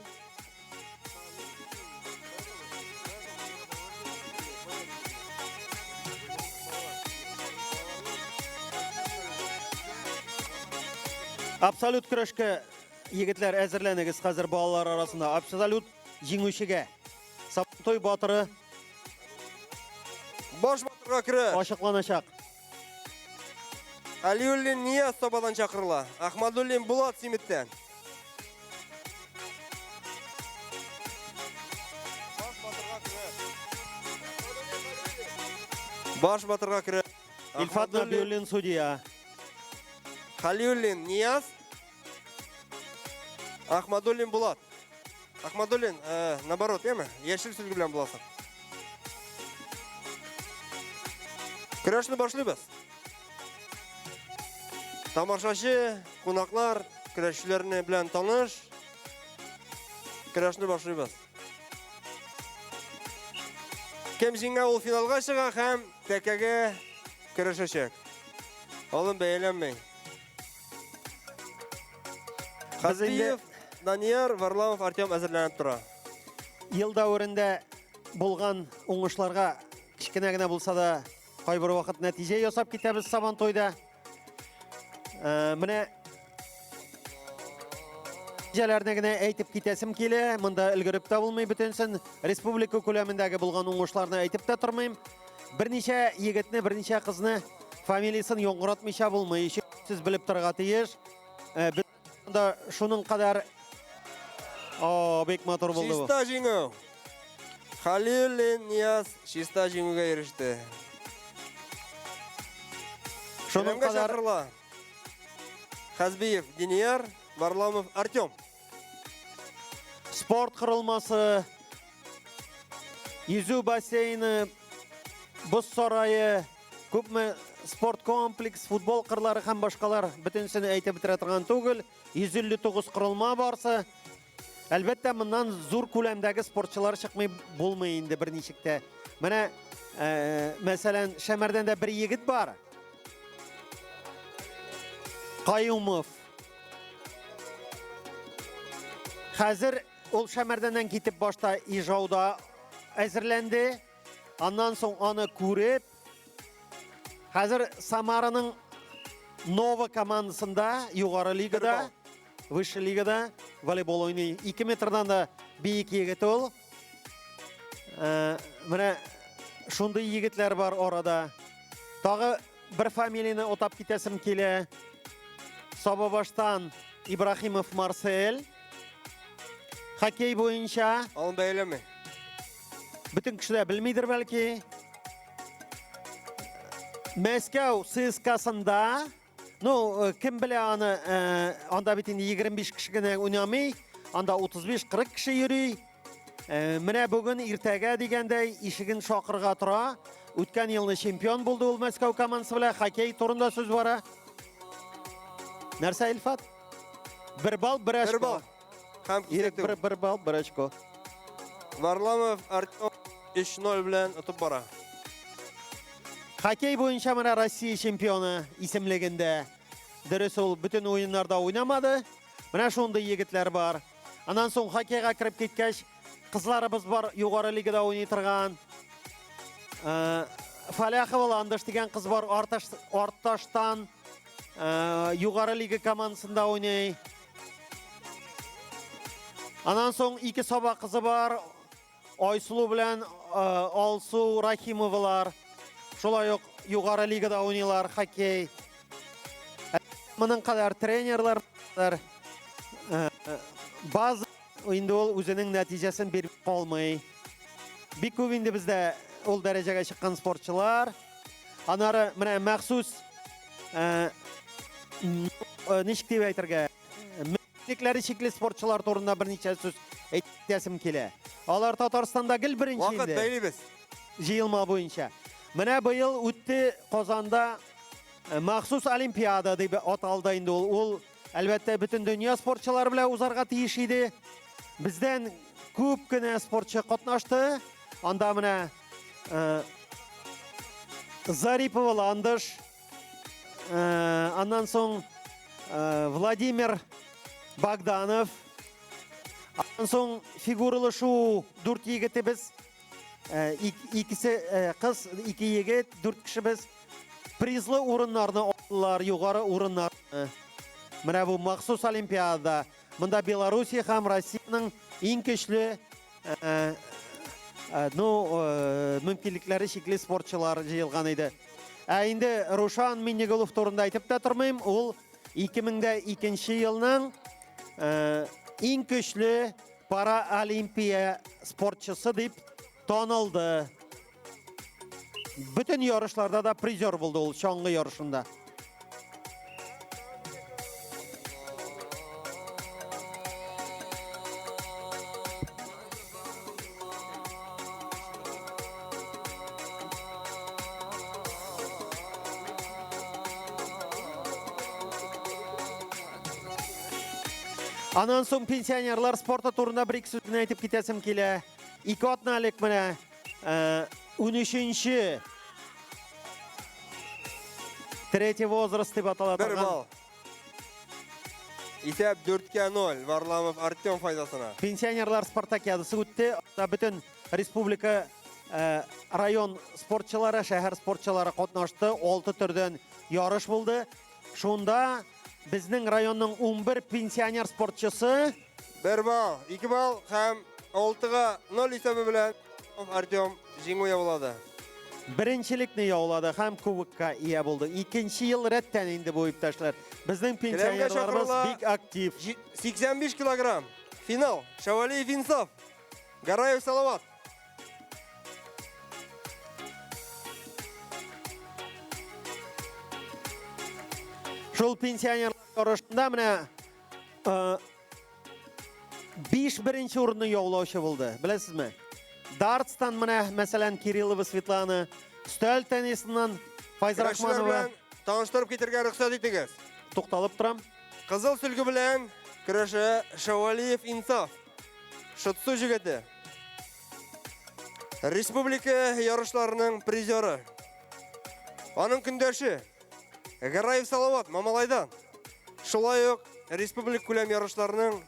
Абсолют көрәшкә егетләр әзерләнегез хәзер балалар арасында. Абсолют җиңүчегә Сабантой батыры Баш батырга көрәш ачыкланачак. Алиуллин Нияз Сабадан чакырыла. Ахмадуллин Булат Симиттән. Баш батырга көрәш Илфат Набиуллин судья. Халиуллин Нияз. Ахмадуллин Булат. Ахмадуллин, наоборот, яме? Яшел сүзгә белән буласың. Көрәшне башлыйбыз. Тамашачы, кунаклар, көрәшчеләрне белән таныш. Көрәшне башлыйбыз. Кем җиңә ул финалга чыга һәм тәкәгә көрәшәчәк. Алын бәяләнмәй. Хазиев, Данияр, Варламов, Артем әзерләнеп тора. Ел дәврендә булган уңышларга кичкенә генә булса да кайбер вакыт нәтиҗә ясап китәбез Сабантойда. Менә нәтиҗәләрне генә әйтеп китәсем килә. Монда өлгереп тә булмый бөтенсен. Республика күләмендәге булган уңышларны әйтеп тә тормыйм. Берничә егетне, берничә кызны фамилиясын яңгыратмыйча булмый. Сез белеп торырга тиеш. Biz şunun kadar bek motor buldu bu. Шиста җиңү. Халиуллин Нияз шиста җиңүгә иреште. Шунun kadar Хазбиев Денияр, Варламов Артем. Sport kırılması, yüzü baseyni, buz sarayı, күпме sport комплекс, futbol kırları һәм башкалар бөтенсен әйтеп бетерә торган түгел. 159 кырылма барсы. Әлбәттә, моннан зур күләмдәге спортчылар чыкмый булмый инде берничектә. Менә, мәсәлән, Шәмәрдән дә бер егет бар. Каюмов. Хәзер ул Шәмәрдәннән китеп башта Ижауда әзерләнде. Аннан соң аны күреп, хәзер Самараның Нова командасында, югары лигада, высшая лигада волейбол уйный. 2 метрдан да бийик егет ул. Менә шундый егетләр бар арада. Тагы бер фамилияны отап китәсем килә. Сабабаштан Ибрахимов Марсель. Хоккей буенча. Аны бәйләме. Бөтен кешеләр белмидер бәлки. Мәскәү ЦСКАсында, кем белә аны, анда бит инде 25 кеше генә уйнамый, анда 35-40 кеше йөри. Менә бүген иртәгә дигәндәй ишеген шакырга тора. Үткән елны чемпион булды ул Мәскәү командасы белән, хоккей турында сүз бара. Нәрсә Илфат? 1 балл, 1 очко. 1 балл. Һәм кисәтү. 1 балл, 1 очко. Варламов Артем 3-0 белән отып бара. Хоккей буенча менә Россия чемпионы исемлегендә. Дөрес ул бөтен уеннарда уйнамады. Менә шундый егетләр бар. Аннан соң хоккейга кирип киткәч, кызларыбыз бар, югары лигада уйный торган. Фаляхова Ландыш дигән кыз бар, Артташтан югары лига командасында уйный. Аннан соң 2 саба кызы бар, Айсулу белән Алсу Рахимовалар. Шулай ук югары лигада уйныйлар хоккей. Моның кадәр тренерлар база инде ул үзенең нәтиҗәсен биреп калмый. Бик күп инде бездә ул дәрәҗәгә чыккан спортчылар. Анары менә махсус ничек дип әйтергә, мөмкинлекләре чикле спортчылар турында берничә сүз әйтәсем килә. Алар Татарстанда гел беренче инде. Вакыт бәйлибез. Җыелма буенча. Менә быел үтте Казанда махсус олимпиада дип аталды инде ул. Ул әлбәттә бөтен дөнья спортчылары белән узарга тиеш иде. Бездән күп кенә спортчы катнашты. Анда менә Зарипов Ландыш, аннан соң Владимир Богданов, аннан соң фигуралы шу 4 егетебез, икесе кыз, 2 егет, 4 кешебез призлы урыннарны алдылар, югары урыннарны. Менә бу махсус олимпиада. Монда Белоруссия һәм Россиянең иң көчле мөмкинлекләре чикле спортчылар җыелган иде. Инде Рушан Миннеголов турында әйтеп тә тормыйм. Ул 2002 елның иң көчле параолимпия спортчысы дип танылды. Bütün yarışlarda da prizör buldu ol şanlı yarışında. Анан соң пенсионерлар спорты турында bir iki сүзне әйтеп китәсем килә. 2 атналык менә 13-нче третий возраст дип атала Бер торган. бал. Исәп 4-0 Варламов Артем файдасына. Пенсионерлар спартакиадасы үтте. Бөтен республика район спортчылары, шәһәр спортчылары катнашты. 6 төрдән ярыш булды. Шунда безнең районның 11 пенсионер спортчысы 1 бал, 2 бал һәм 6-га 0 исәбе белән Артем җиңү яулады. Беренчелекне яулады һәм кубокка ия булды. 2нче ел рәттән инде бу иптәшләр. Безнең пенсионерларыбыз бик актив. 85 килограмм. Финал. Шавалиев Инсаф. Гараев Салават. Шул пенсионерлар арасында менә 5 беренче урынны яулаучы булды. Беләсезме? Дартстан менә мәсәлән Кириллова Светлана, стөл теннисыннан Файза Рахманова. Таныштырып китергә рөхсәт итегез. Тукталып торам. Кызыл сөлге белән көрәшә Шавалиев Инсаф. Шотсу җигете. Республика ярышларының призеры. Аның көндәше Гараев Салават Мамалайдан. Шулай ук республика күләм ярышларының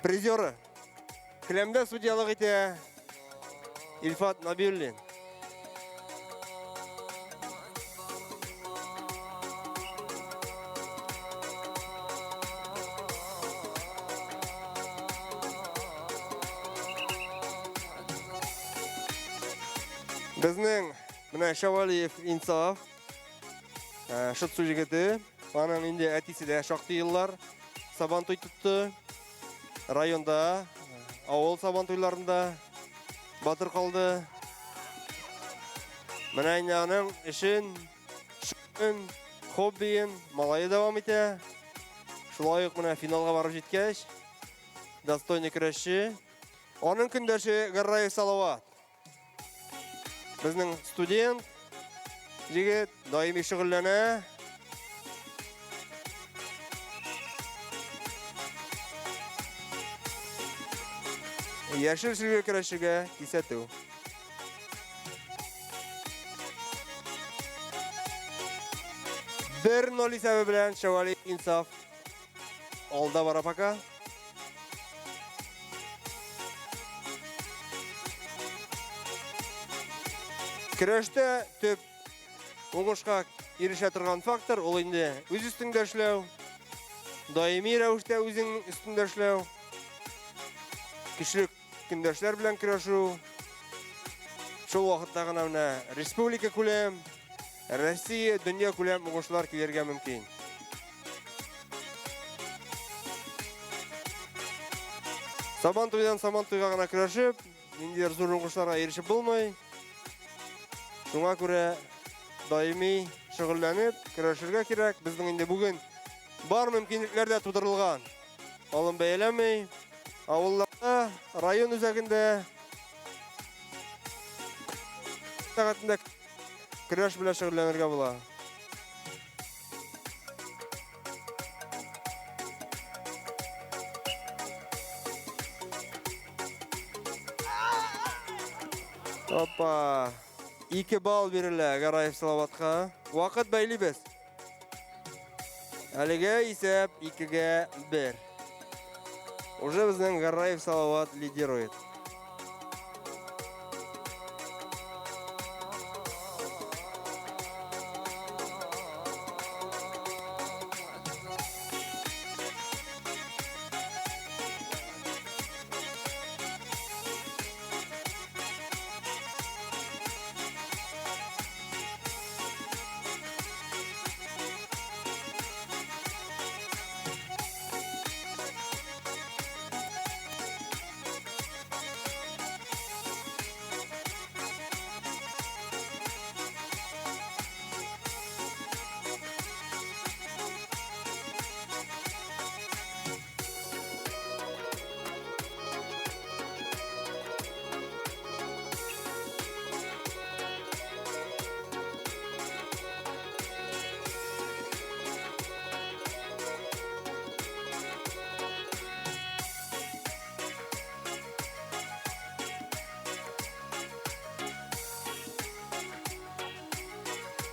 призеры. Келәмдә судьялык итә Илфат Набиуллин. Безнең менә Шавалиев Инсаф Шотсу җигете. Аның инде әтисе дә шактый еллар сабантуй тотты. Районда, авыл сабантуйларында батыр калды. Менә аның эшен, хоббиен малае дәвам итә. Шулай ук менә финалга барып җиткәч, достойный көрәшче. Аның көндәше Гараев Салават. Безнең студент җигет даими шөгыльләнә. Яшел сөлге көрәшегә кисәтү. Бер 0 исәбе белән Шавалиев Инсаф алда бара пока. Көрәштә төп уңышка ирешә торган фактор ул инде үз өстендә эшләү, даими рәвештә үзең өстендә эшләү, кишлек көндәшләр белән көрәшү. Шул вакытта гына менә республика күләм, Россия, дөнья күләм уңышлар килергә мөмкин. Сабантуйдан сабантуйга гына көрәшеп, инде зур уңышларга ирешеп булмый. Шуңа күрә даими шөгыльләнеп, көрәшергә кирәк. Безнең инде бүген бар мөмкинлекләр дә тудырылган. Алын бәяләмәй, авылларда, район үзәгендә сәгатендә көрәш белән шөгыльләнергә була. Опа! 2 балл бирелә Гараев Салаватка. Вакыт бәйлибез. Әлегә исәп 2-ге 1. Уже безнең Гараев Салават лидирует.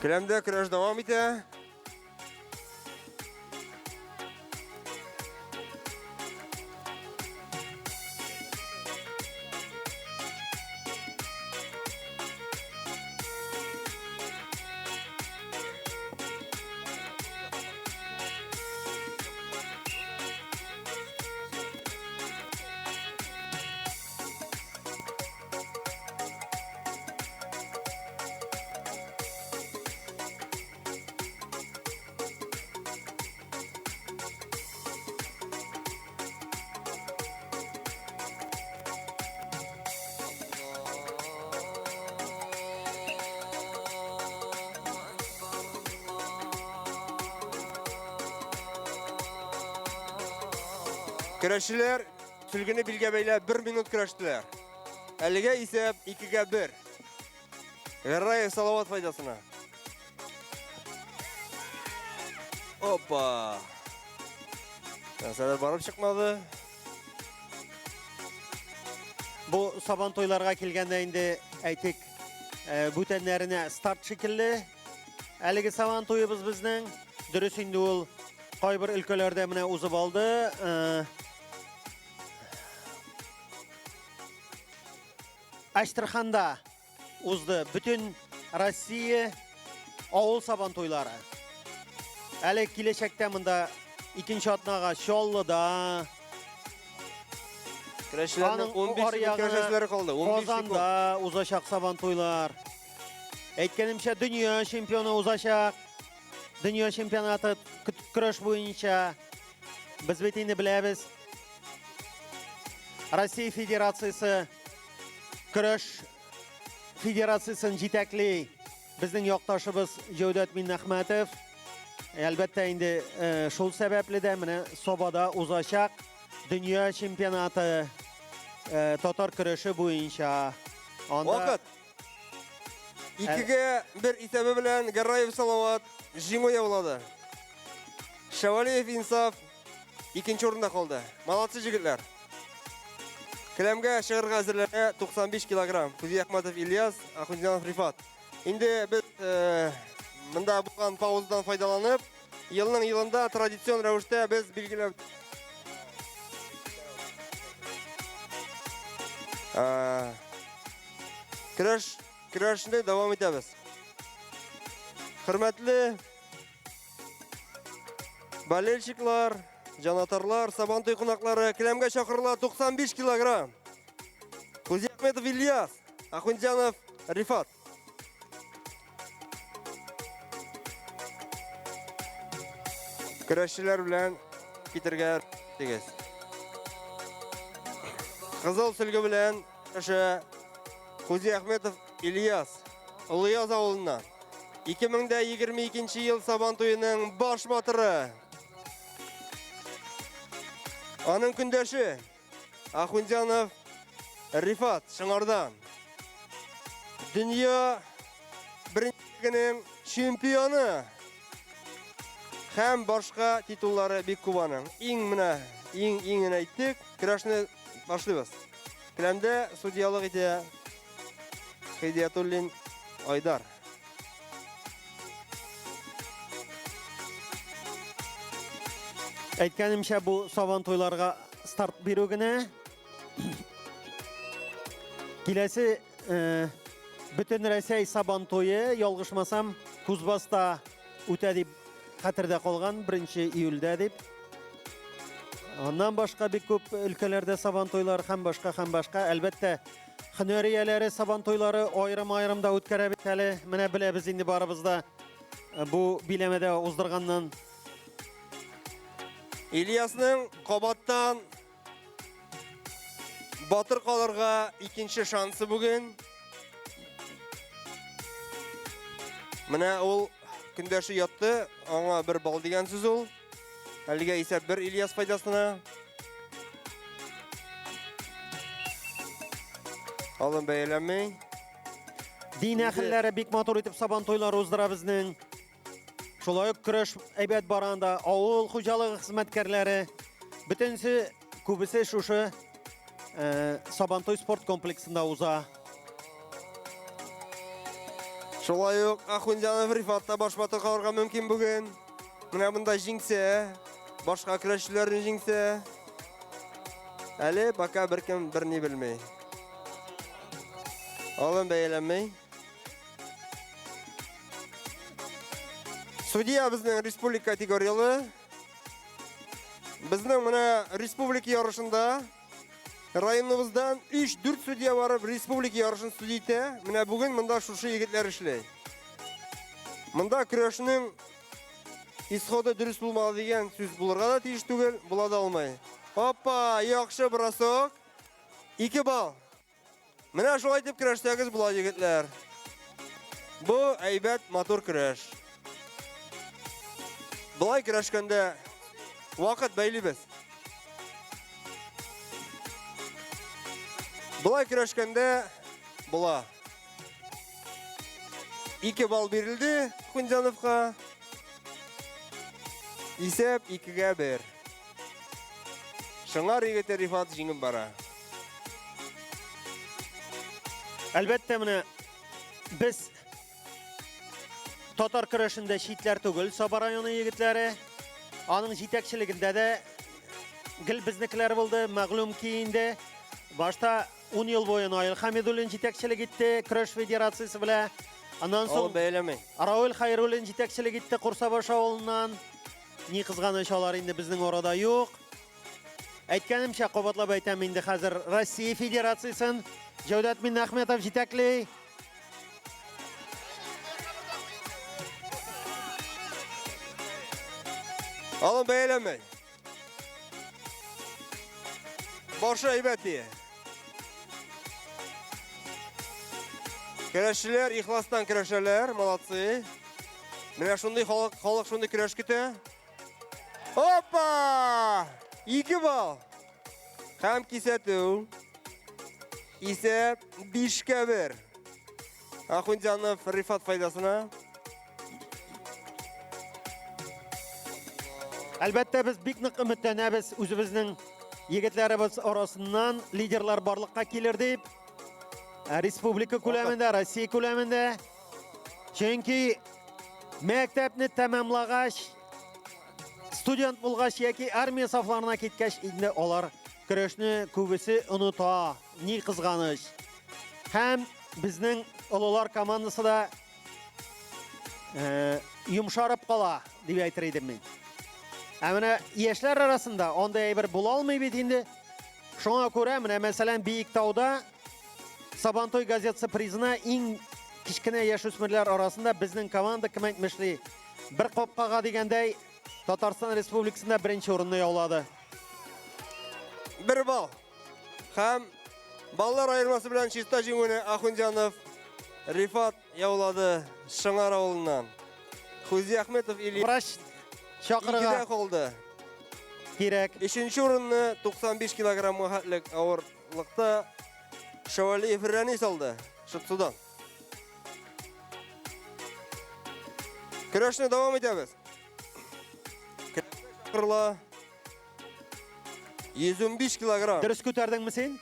Келәмдә көрәш дәвам итә. Көрәшчеләр сөлгене билгә бәйләп 1 минут көрәштеләр. Әлегә исәп 2-ге 1. Гараев Салават файдасына. Опа! Нәрсәләр барып чыкмады. Бу сабан тойларга килгәндә инде әйтик, бүтәннәренә старт шикелле. Әлеге сабан туебыз безнең дөрес инде ул кайбер өлкәләрдә менә узып алды. Аштраханда узды бүтән Россия авыл сабан туйлары. Әле киләчәктә монда икенче атнага Чаллыда, Көрәшчеләрнең 15 көрәшчеләре калды. 15 Казанда узачак сабан туйлар. Әйткәнемчә, дөнья чемпионы узачак. Дөнья чемпионаты көрәш буенча без бит инде беләбез. Россия Федерациясы көрәш федерациясын җитәкли безнең якташыбыз Җәүдәт Миннәхмәтов. Әлбәттә инде шул сәбәпле дә менә Собада узачак дөнья чемпионаты татар көрәше буенча. Вакыт 2-ге 1 исәбе белән Гараев Салават җиңү яулады. Шавалиев Инсаф икенче урында калды. Молодцы җегетләр. Келәмгә чыгарга әзерләнә 95 килограмм. Кузи Ахматов Ильяс, Ахундинов Рифат. Инде без монда булган паузадан файдаланып, елның елында традицион рәвештә без билгеләп көрәшне дәвам итәбез. Хөрмәтле болельщиклар, җанатарлар, сабантуй кунаклары, келәмгә чакырыла 95 килограмм. Кузи Ахматов Ильяс, Ахундинов Рифат. Көрәшчеләр белән китергә тигез. Кызыл сөлге белән Кузи Ахматов Ильяс, Улыяз авылыннан. 2022 ел Сабантуйының баш батыры. Аның күндәше Ахунҗанов Рифат Шыңардан. Дөнья беренчелегенең чемпионы. Һәм башка титуллары бик күп аның. Иң әйттек, көрәшне башлыйбыз. Келәмдә судьялык итә Хидиятуллин Айдар. Әйткәнемчә, бу Сабантуйларга старт бирү генә. Киләсе бөтен Рәсәй Сабантуйы, ялгышмасам, Кузбасста үтә дип хәтердә калган 1 июльдә дип. Аннан башка бик күп өлкәләрдә Сабантуйлар һәм башка. Әлбәттә, һөнәрияләре Сабантуйлары аерым-аерымда үткәрә бит әле. Менә беләбез инде барыбызда бу биләмәдә уздырганнан. Ильясның Кабаттан батыр калырга икенче шансы бүген. Менә ул көндәше ятты, аңа 1 бал дигән сүз ул. Әлегә исәп 1 Ильяс файдасына. Алын бәяләмәй. Дин әһелләре бик матур итеп Сабантуйлар уздыра безнең. Шулай ук көрәш әйбәт баранда, авыл хуҗалыгы хезмәткәрләре, бөтенсе күбесе шушы Сабантуй спорт комплексында уза. Шулай ук Ахунҗанов Рифатта баш батыр калырга мөмкин бүген. Менә монда җиңсә, башка көрәшчеләрне җиңсә, әле бака беркем берни белмәй. Алын бәяләмәй. Судья безнең республика категориялы. Безнең менә республика ярышында районыбыздан 3-4 судья барып республика ярышын судья итә. Менә бүген монда шушы егетләр эшләй. Монда көрәшнең исходы дөрес булмады дигән сүз булырга да тиеш түгел, була да алмай. Опа, яхшы бросок. 2 бал. Менә шулай дип көрәшсәгез була егетләр. Бу әйбәт матур көрәш. Булай көрәшкәндә вакыт бәйлибез. Булай көрәшкәндә була. 2 бал бирелде Хунҗановка. Исәп 2-гә 1. Шыңар егете Рифат җиңеп бара. Әлбәттә, менә без татар көрәшендә читләр түгел, Саба районы егетләре. Аның җитәкчелегендә дә гел безнекеләр булды, мәгълүм ки инде. Башта 10 ел буена Айл Хамидуллин җитәкчелек итте көрәш федерациясе белән. Аннан соң Рауил Хайруллин җитәкчелек итте Курсабаш авылыннан. Ни кызганыч, алар инде безнең арада юк. Әйткәнемчә, кабатлап әйтәм, инде хәзер Россия федерациясын Җәүдәт Миннәхмәтов җитәкли. Алын бәяләмәй. Башы әйбәт ие. Көрәшчеләр ихластан көрәшәләр, молодцы. Менә шундый халык шундый көрәш көтә. Опа! 2 бал. Һәм кисәтү. Исәп 5-гә 1. Ахунҗанов Рифат файдасына. Әлбәттә, без бик нык өметләнәбез үзебезнең егетләребез арасыннан лидерлар барлыкка килер дип. Республика күләмендә, Россия күләмендә. Чөнки мәктәпне тәмамлагач, студент булгач яки армия сафларына киткәч, инде алар көрәшне күбесе оныта. Ни кызганыч. Һәм безнең олылар командасы да йомшарып кала дип әйтер идем мин. Менә яшьләр арасында андай әйбер була алмый бит инде. Шуңа күрә, менә мәсәлән, Биектауда Сабантуй газетасы призына иң кичкенә яшүсмерләр арасында безнең команда кем әйтмешли, 1 капкага дигәндәй Татарстан Республикасында 1-нче урынны яулады. 1 бал. Һәм баллар айырмасы белән чиста җиңүне Ахунҗанов Рифат yauladı Şınar avulundan. Huzi Ahmetov İlyas. Braş Şakırıga. İkide oldu. Kirek. 3-nji orunny 95 kilogram hatlik ağırlıkta Şevali Efranis aldı. Şutsudan. Kürəşine devam edemiz. Şakırla 115 kilogram. Dürüst köterdin mi sen?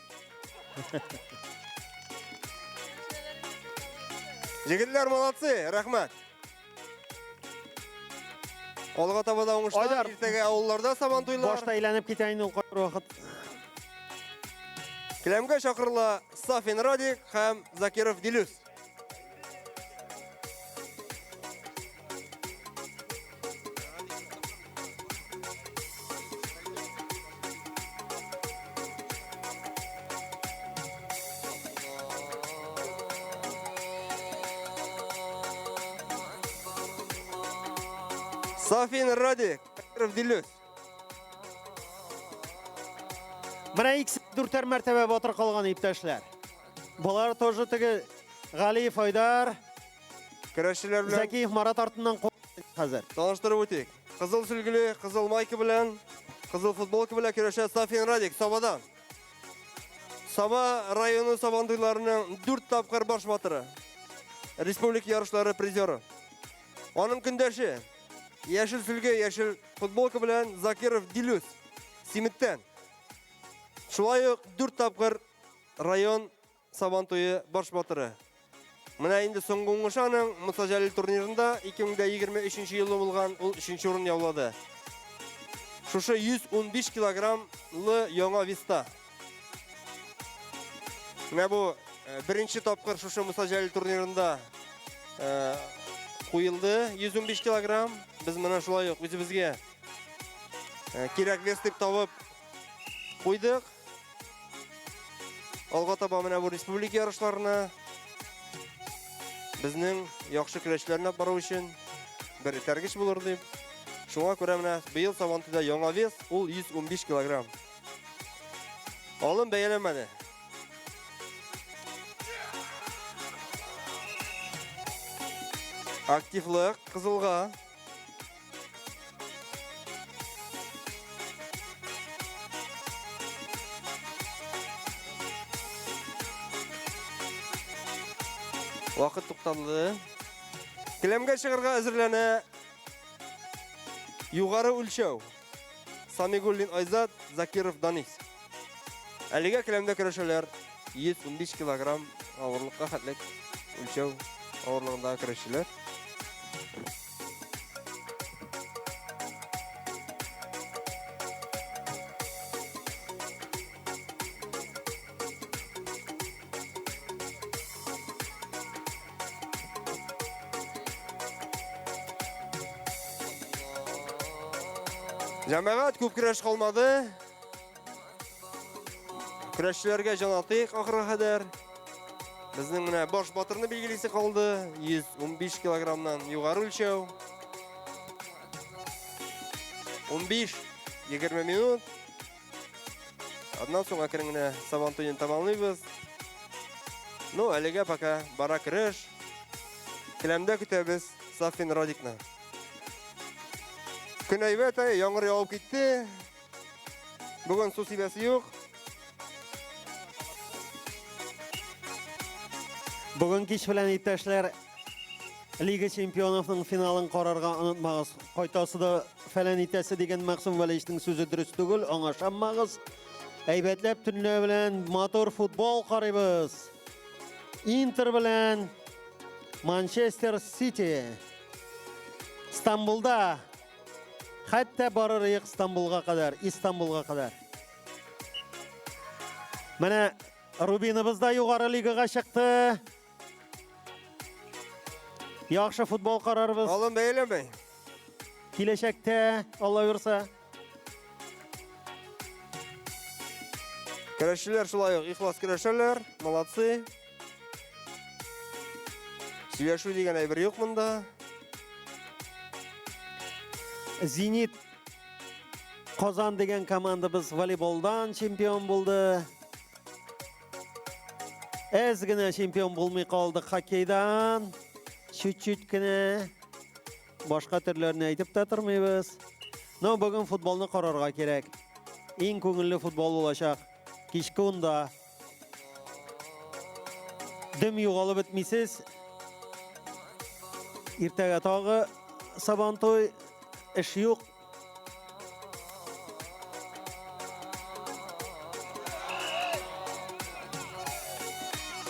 Jigitler malatsi, rahmat. Olga tabada oңuşlar, irtege avullarda saban toylar. Boşta eğlenip gitayın ol koyur vakit. Kilemge şakırla Safin Radik hem Zakirov Dilus. Safin Radik, Zakirov Dilus. Bana ikisi dürter mertebe batır kalgan iptaşlar. Bular тоже tege Gali Faydar. Kürəşçiler bilen Zakiyev Marat артından hazır. tanıştırıp ötük. Kızıl sülgülü, kızıl mayka bilen, kızıl futbolka bilen kürəşe Safin Radik Sabadan. Saba rayonu sabandılarının 4 tapkır baş batırı. Respublik yarışları prizörü. Onun kündəşi yeşil sülgü, yeşil futbolka bilen Zakirov Dilus Simit'ten. Şulay 4 tapkır rayon sabantoyu baş batırı. Мына инде соңгы уңышаның Муса Җәлил турнирында 2023 елы булган ул 3нче урын яулады. Шушы 115 килограммлы яңа веста. Менә бу беренче тапкыр шушы Муса Җәлил турнирында куелды 115 килограмм. Без менә шулай ук үзебезгә кирәк вес дип табып куйдык. Алга таба менә бу республика ярышларына Безнең яхшы көрәшләрне бару өчен бер тәргиш булыр дип. Шуңа күрә менә быел Сабантуйда яңа вес ул 115 килограмм. Алым бәяләнмәде. Активлык кызылга. Вакыт тукталды. Килемгә чыгарга әзерләнә. Югары үлчәү. Самигуллин Айзат, Закиров Данис. Әлегә килемдә көрәшәләр 115 килограмм авырлыкка хәтлек үлчәү авырлыгында көрәшәләр. Җәмәгать күп көрәш калмады. Көрәшчеләргә җанатыйк ахырга кадәр. Безнең менә баш батырны билгелисе калды. 115 килограммнан югары үлчәү. 15-20 минут. Аннан соң әкрен генә Сабантуйны тамамлыйбыз. Ну, әлегә пока бара көрәш. Келәмдә көтәбез Сафин Радикны. Көн әйбәт, яңгыр яуып китте. Бүген су сибәсе юк. Бүген кич белән иптәшләр Лига чемпионовның финалын карарга онытмагыз. Кайтасы да фәлән итәсе дигән Максим Валиевның сүзе дөрес түгел, аңашамагыз. Әйбәтләп төнлә белән мотор футбол карыйбыз. Интер белән Манчестер Сити. Стамбулда Хәтта барырык Стамбулга кадәр, Истанбулга кадәр. Менә Рубиныбыз да югары лигага чыкты. Яхшы футбол карарбыз. Алым бәйләмәй. Киләчәктә, Алла юрса. Көрәшчеләр шулай ук ихлас көрәшәләр. Молодцы. Сөйләшү дигән әйбер юк монда. Зенит Казан деген командабыз волейболдан чемпион булды. Әз генә чемпион булмый калды хоккейдан. чуть-чуть кенә башка төрләрне әйтеп тә тормыйбыз. Но бүген футболны карарга кирәк. Иң күңелле футбол булачак. Кичке унда. Дөм югалып бетмисез. Иртәгә тагы Сабантуй, эш юк.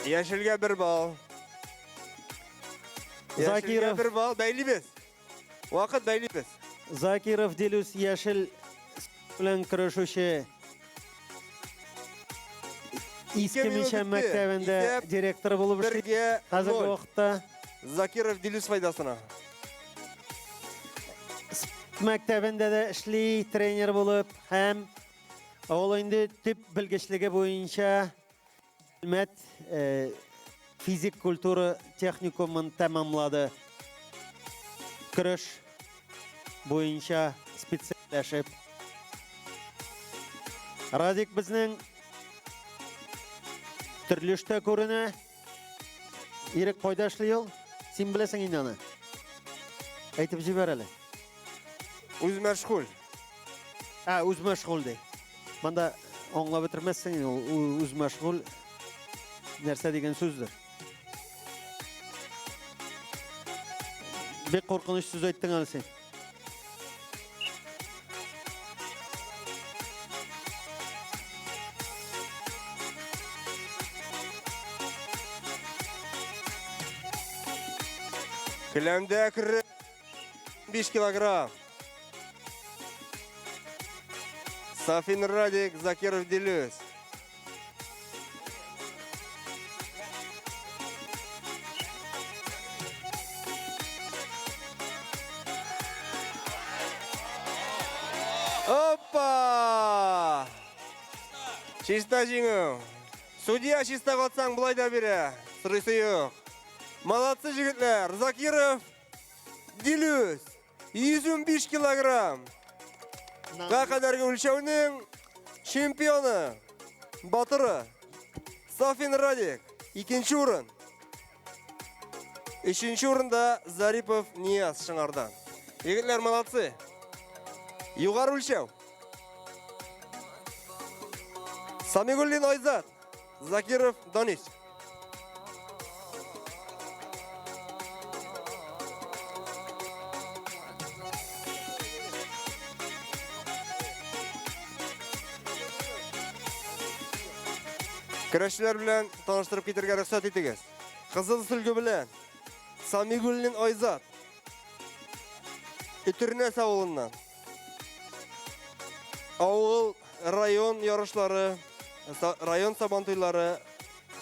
Яшелгә бер бал. Яшелгә бер бал бәйлибез. Вакыт бәйлибез. Закиров Делюс яшел белән көрәшүче. Иске Мишәм мәктәбендә директор булып эшли. Хәзерге вакытта Закиров Делюс файдасына. Мәктәбендә дә эшли, тренер булып һәм ул инде төп белгечлеге буенча мәт физик культура техникумын тәмамлады. Көрәш буенча специалләшеп. Радик безнең төрле эштә күренә. Ирек кайда эшли ул? Син беләсең инде аны. Әйтеп җибәр әле. Үз мәшгуль. Үз мәшгуль ди. Монда аңлап бетермәссең, ул үз мәшгуль нәрсә дигән сүздер. Бик куркыныч сүз әйттең әле син. Келәмдә кірі 5 килограмм. Сафин Радик, Закиров Делюс. Опа! Чиста жеңу. Судья чиста қатсаң бұлай да бере. Сұрысы yok. Молодцы жігітлер. Закиров Делюс. 115 килограмм. Қақадарғы өлшеуінің чемпионы. Батыры. Сафин Радик. 2-ші орын. 3-ші орында Зарипов Нияз шыңардан. Егітлер молодцы. Юғар өлшеу. Самигуллин Айзат. Закиров Данис. Көрәшчеләр белән таныштырып китәргә рөхсәт итегез. Кызыл сөлге белән Самигуллин Айзат. Өтернәс авылыннан. Авыл район ярышлары, район сабантуйлары,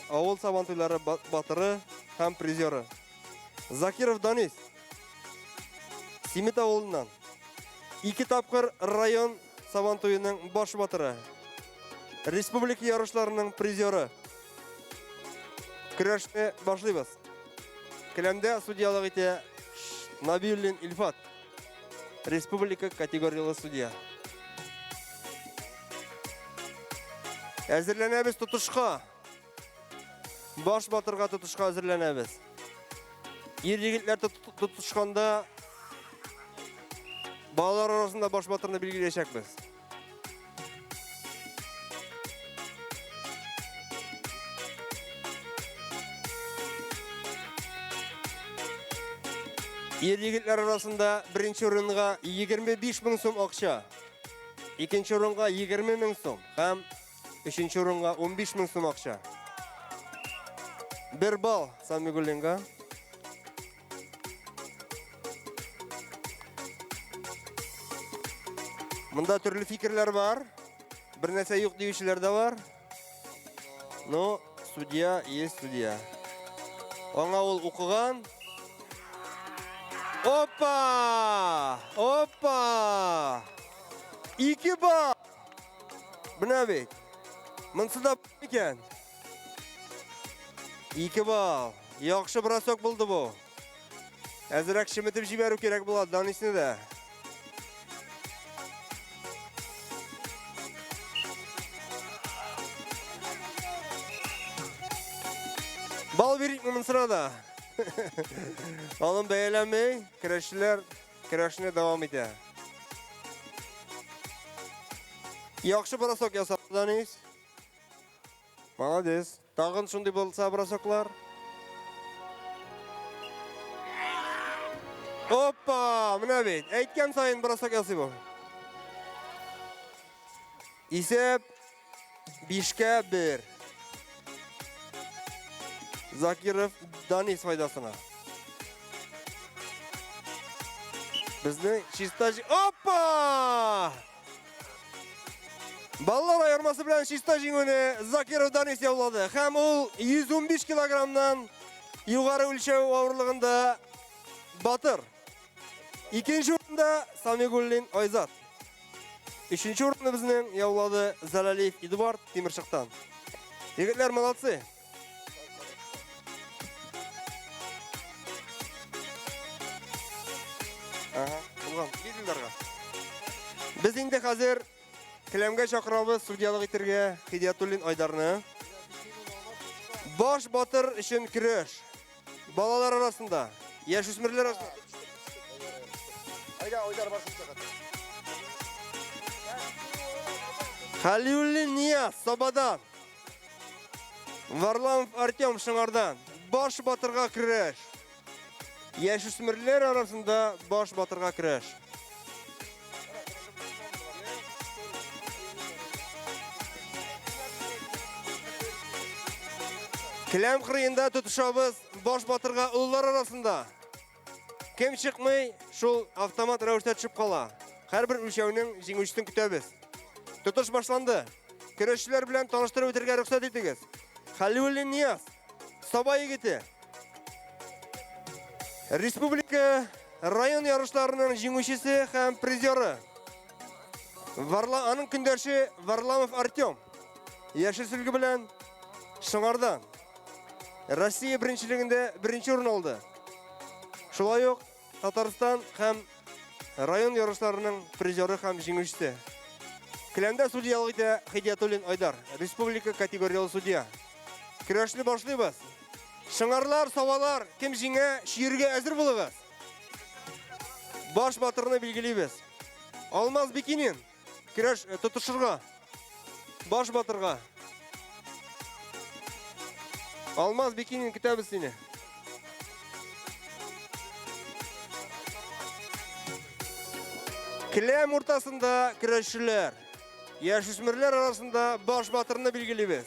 авыл сабантуйлары батыры һәм призеры. Закиров Данис. Симит авылыннан. 2 тапкыр район сабантуйының баш батыры. Республика ярышларының призеры. Көрәшне башлыйбыз. Келәмдә судьялык итә Набиуллин Ильфат. Республика категориялы судья. Әзерләнәбез тотышка. Баш батырга тотышка әзерләнәбез. Ир-егетләр тотышканда балалар арасында баш батырны билгеләячәкбез. Ир-егетләр арасында беренче урынга 25 мең сум акча, икенче урынга 20 мең сум һәм өченче урынга 15 мең сум акча. Бер бал Самигуллинга. Монда төрле фикерләр бар. Бер нәрсә юк диючеләр дә бар. Но судья есть судья. Аңа ул укыган. Опа! Опа! 2 бал. Менә бит. Монсы да икән. 2 бал. Яхшы бросок булды бу. Әзрәк шиметеп җибәрү кирәк була Данисны да. Бал бирик монысына да. Alın beğenmeyi, kreşçiler kreşine devam ediyor. Yaxşı brasok yasapladanıyız. Молодец. Tağın şunday bolsa brasoklar. Hoppa, mına beyt. Aytgan sayın brasok yasay bu. İsep 5'e 1. Zakirov Danis faydasına. Bizning Shistaji hoppa! Ballar ayırması bilen Shistaji'ni Zakirov Danis yolladı. Hem o 115 kilogramdan yukarı ölçeği ağırlığında Batır. İkinci orunda Samigullin Oyzat. Üçüncü orunda bizning yolladı Zalaliyev Eduard Temirchiqdan. Yigitlar молодцы. Aha, bulgan. Bildilerga. Biz indi hazır kilemge çakırabız судьялык итәргә Хидиятуллин Айдарны. Баш батыр için көрәш. Балалар арасында, яшүсмерләр арасында. Айда Айдар башын чакырды. Халиуллин Нияз Сабадан. Варламов Артем Шыңардан. Баш батырга көрәш. Яшүсмерләр арасында баш батырга көрәш. Киләм кырыенда тотышабыз баш батырга уллар арасында. Кем чыкмый, шул автомат рәвештә төшеп кала. Һәрбер үлчәүнең җиңүчесен көтәбез. Тотыш башланды. Көрәшчеләр белән таныштырып үтәргә рөхсәт итегез. Халиуллин Нияз, Саба егете. Республика район ярышларының җиңүчесе һәм призеры. Аның көндәше Варламов Артем. Яшелсөлге белән Шыңардан. Россия беренчелегендә беренче урын алды. Шулай ук Татарстан һәм район ярышларының призеры һәм җиңүчесе. Келәмдә судьялык итә Хидиятуллин Айдар, республика категориялы судья. Көрәшне башлыйбыз. Шыңарлар, савалар, кем җиңә, шиергә әзер булыгыз. Баш батырны билгелибез. Алмаз Бикинин, көрәш тотышырга. Баш батырга. Алмаз Бикинин көтәбез сине. Келәм уртасында көрәшчеләр. Яшүсмерләр арасында баш батырны билгелибез.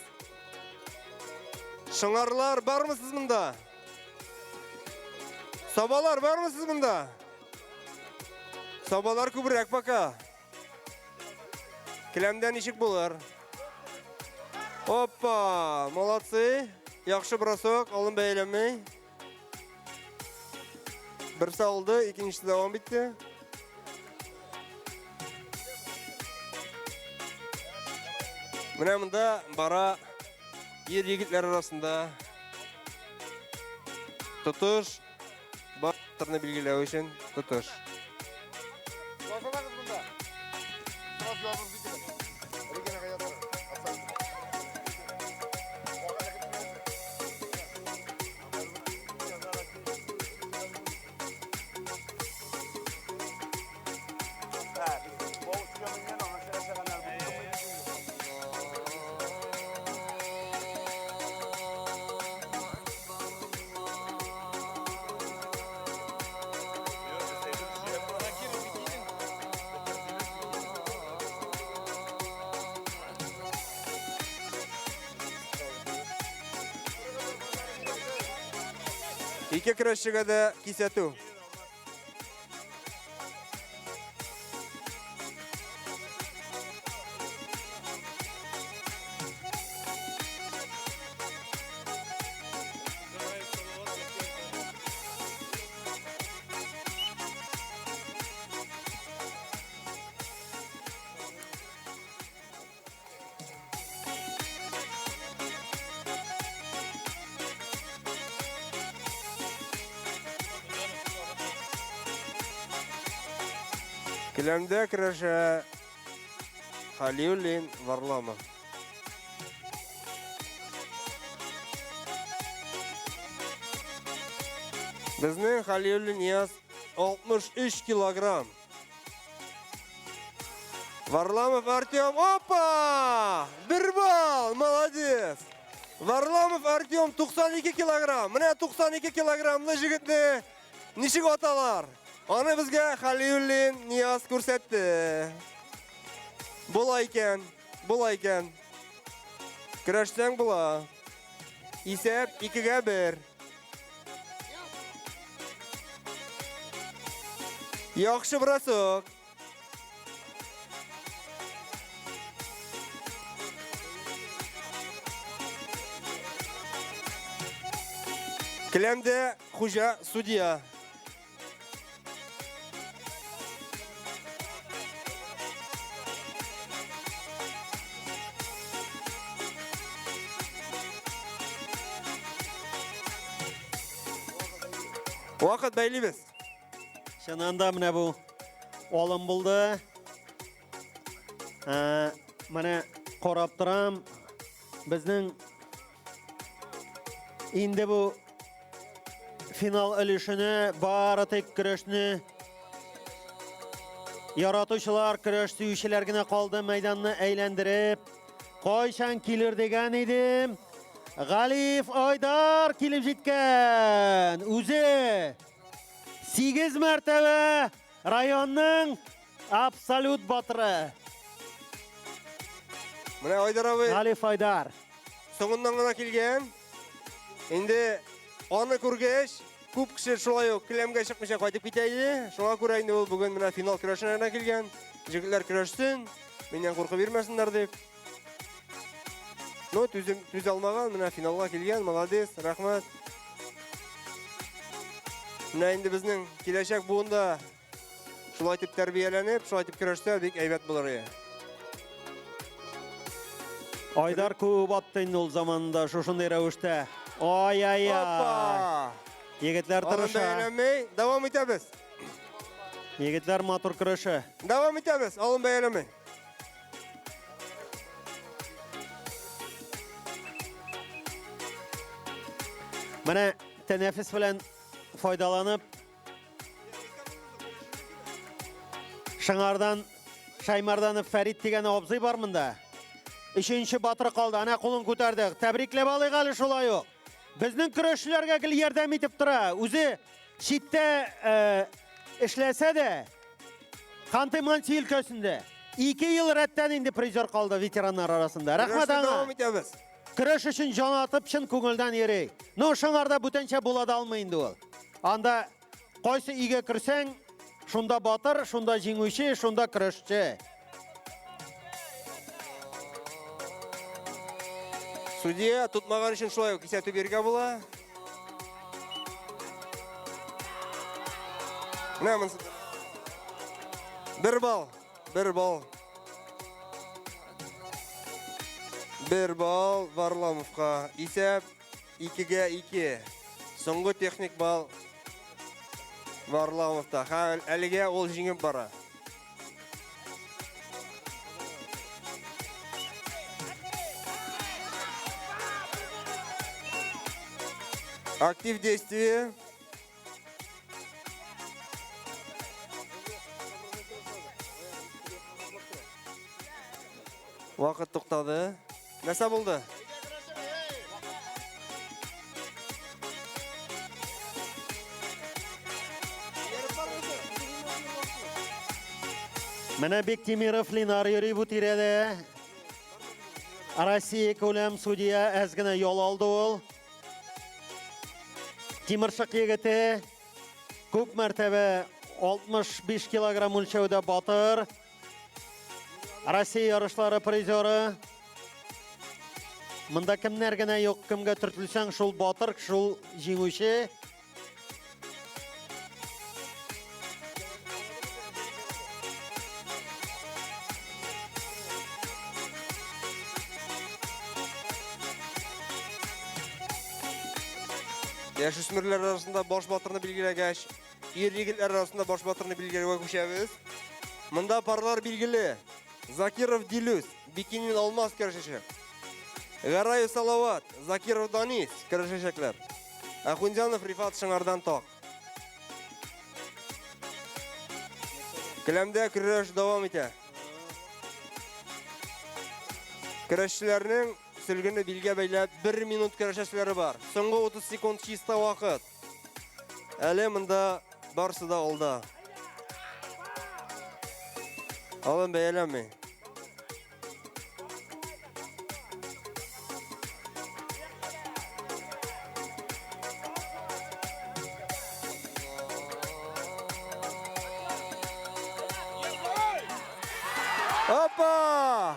Шыңарлар бармысыз монда? Сабалар бармысыз монда? Сабалар күбрәк пока. Келәмдә ничек булыр? Опа, молодцы. Яхшы бросок, алын бәйләмей. Бер салды, икенчесе дәвам итте. Менә монда бара егетләр арасында тотыш батырны билгеләү өчен тотыш. Ике көрәшчегә дә кисәтү. Келәмдә көрәшә Халиуллин Варламов. Bizning Halilulli Niyaz 63 kilogramm. Varlamov Artyom, opa! Bir bal, молодец. Varlamov Artyom 92 kilogramm. Mana 92 kilogrammli yigitni nishig otalar. Ana bizga Halilulli Niyaz ko'rsatdi. Bo'la ekan, bo'la ekan. Kurashsang bo'la. Isab 2-1. Yaxshi brasok. Kilemde Xo'ja sudya. Vaqt baylaymiz. Şananda mana bu olim bo'ldi. Mana qarab turam. Bizning endi bu final ülüşünü, bari tek kurashni yaratuvchilar kurash suyuvchilargina qoldi maydonni aylantirib. Qo'yshan kelir degan edim. G'alif Oydar kelib jetgan. O'zi 8 martaba rayonning absolut botiri. Mana Oydar abi. G'alif Oydar. So'ngundan gana kelgan. Endi onu ko'rgach, ko'p kishi shulay kilemga chiqmasa qaytib ketaydi. Shunga ko'ra endi u bugun mana final kurashina kelgan. Yigitlar kurashsin, mendan qo'rqib bermasinlar deb. No, tüz almagan, mana finalga kelgan. Молодец, rahmat. Mana endi bizning kelajak buunda shulay deb tarbiyalanib, shulay deb kurashsa bek aybat bo'lar edi. Oydar ko'p otdi endi ol zamonda shunday ravishda. Ay ay ay. Yigitlar tirishadi. Bayramay, davom etamiz. Yigitlar motor kurashi. Davom etamiz, olin bayramay. Mana teneffüs bilan foydalanib Şangardan Şaymardanov Farid degan obzay bor bunda. 3-chi botir qoldi. Ana qo'lin ko'tardik. Tabriklab olaylik hali shulay yo'q. Bizning kurashchilarga yordam etib tura. O'zi chetda ishlasa-da Xanty-Mansi yilkasida 2 yil ratdan endi prizor qoldi veteranlar orasida. Rahmat anga. Davom etamiz. Kurash uchun jon atib, chin ko'ngildan yeray. No Şangarda butuncha bo'ladi olmaydi u. Anda qaysi uyga kirsang, shunda botir, shunda jinguvchi, shunda kurashchi. Судья tutmagan uchun shulay kesatib bergan bo'la. Mana bir bal. Bir bal Varlamovga. Isab 2-2. So'nggi texnik bal Varlamovda. Haliga ol jingib bora. Актив действие. Vaqt to'xtadi. Nasa bo'ldi? Mana Bektemirov Linar yuriy bu tirada. Rossiya ko'lam sudya azgina yo'l oldi ol. Timirchiq yigiti ko'p martaba 65 kilogramm o'lchovda botir. Rossiya yarışlari prizori. Bunda kimlargina yo'q, kimga turtilsang shul botir, shul jinguvchi. Yaşösmürler arasında bosh botirni belgilagach, yigitlar arasında bosh botirni belgilaga ko'shamiz. Bunda parlar belgili. Zakirov Dilus, Bikinin Olmaz kurashacak. G'arayev Salovat, Zakirov Danis kurashacaklar. Axunjanov Rifat Şangardan Toq. Kilemde kürüş devam ete. Kürüşçülerinin sülgünü bilge beyle 1 minut kürüşçüleri var. Soңғы 30 sekund çista vakit. Әлі мында барсы да oldu. Alın beğenme. Hoppa!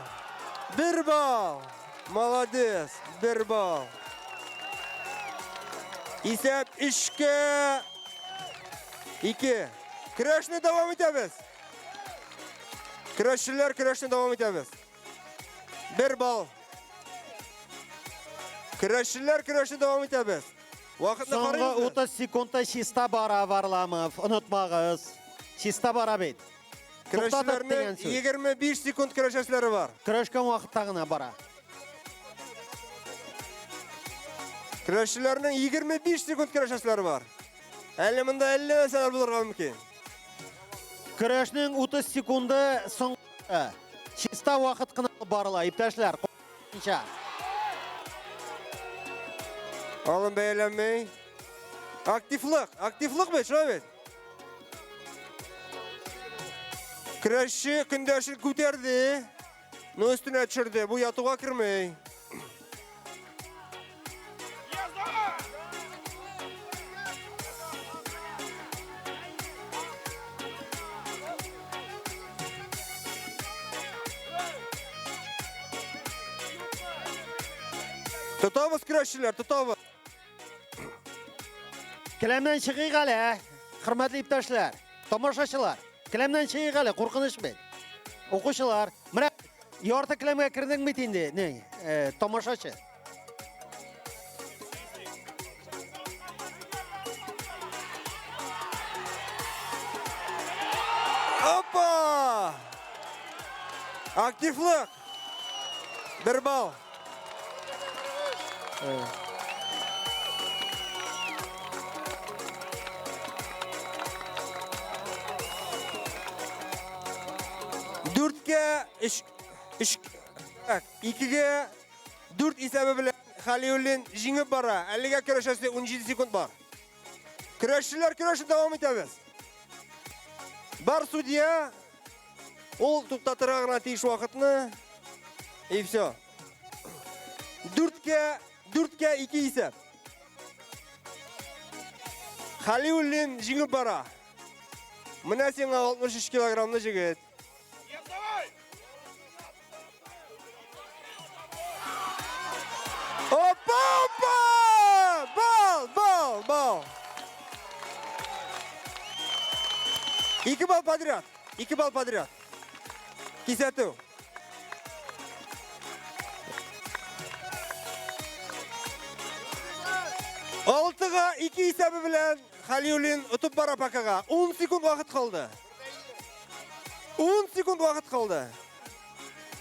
1 bal. Молодец. 1 bal. İsep 3'e 2. Kürəşlə devam edəmiz. Kürəşçilər kürəşlə devam edəmiz. 1 bal. Kürəşçilər kürəşlə devam edəmiz. Vaqtını Soңғы qarayınız. 30 sekundda Şista bara varlamov, unutmağız. Şista bara bit. Kürəşçilərinin 25 sekund kürəşəsləri var. Kürəşkən vaqtdağına bara. Kürəşçilərinin 25 sekund kürəşəsləri var. Әлі мында 50 нәрселер булырга мөмкин. Көрәшнең 30 секунды соңгы. Чиста вакыт кына барыла, иптәшләр. Алын бәйләнмәй. Активлык бит, шулай бит. Көрәшче көндәшен күтәрде. Но өстенә төшерде. Бу ятуга кирмәй. Tutavız kürəşçilər, tutavız. Келәмнән чыгыйк әле, хөрмәтле иптәшләр, тамашачылар. Келәмнән чыгыйк әле, куркыныч бит. Укучылар, менә ярты келәмгә кирдең бит инде, тамашачы. Hoppa! Aktiflik. 1 bal. Dörtge 2'ge 4 isabı bilen Halil'in jingib bara. 50'ge körəşəsi 17 sekund var. Körəşçilər körəşə devam etəmiz. Бар судья, ол туктатырга гына тиеш вакытны. И все. 4'ge 2 исәп. Халиуллин жиңеп бара. Менә сиңа 63 килограммлы җегет. Опа! Бал! 2 bal подряд. 2 bal подряд. Кисәтү. Altıga 2 исәбе белән Халиуллин утып бара пакага. 10 секунд вакыт калды. 10 секунд вакыт калды.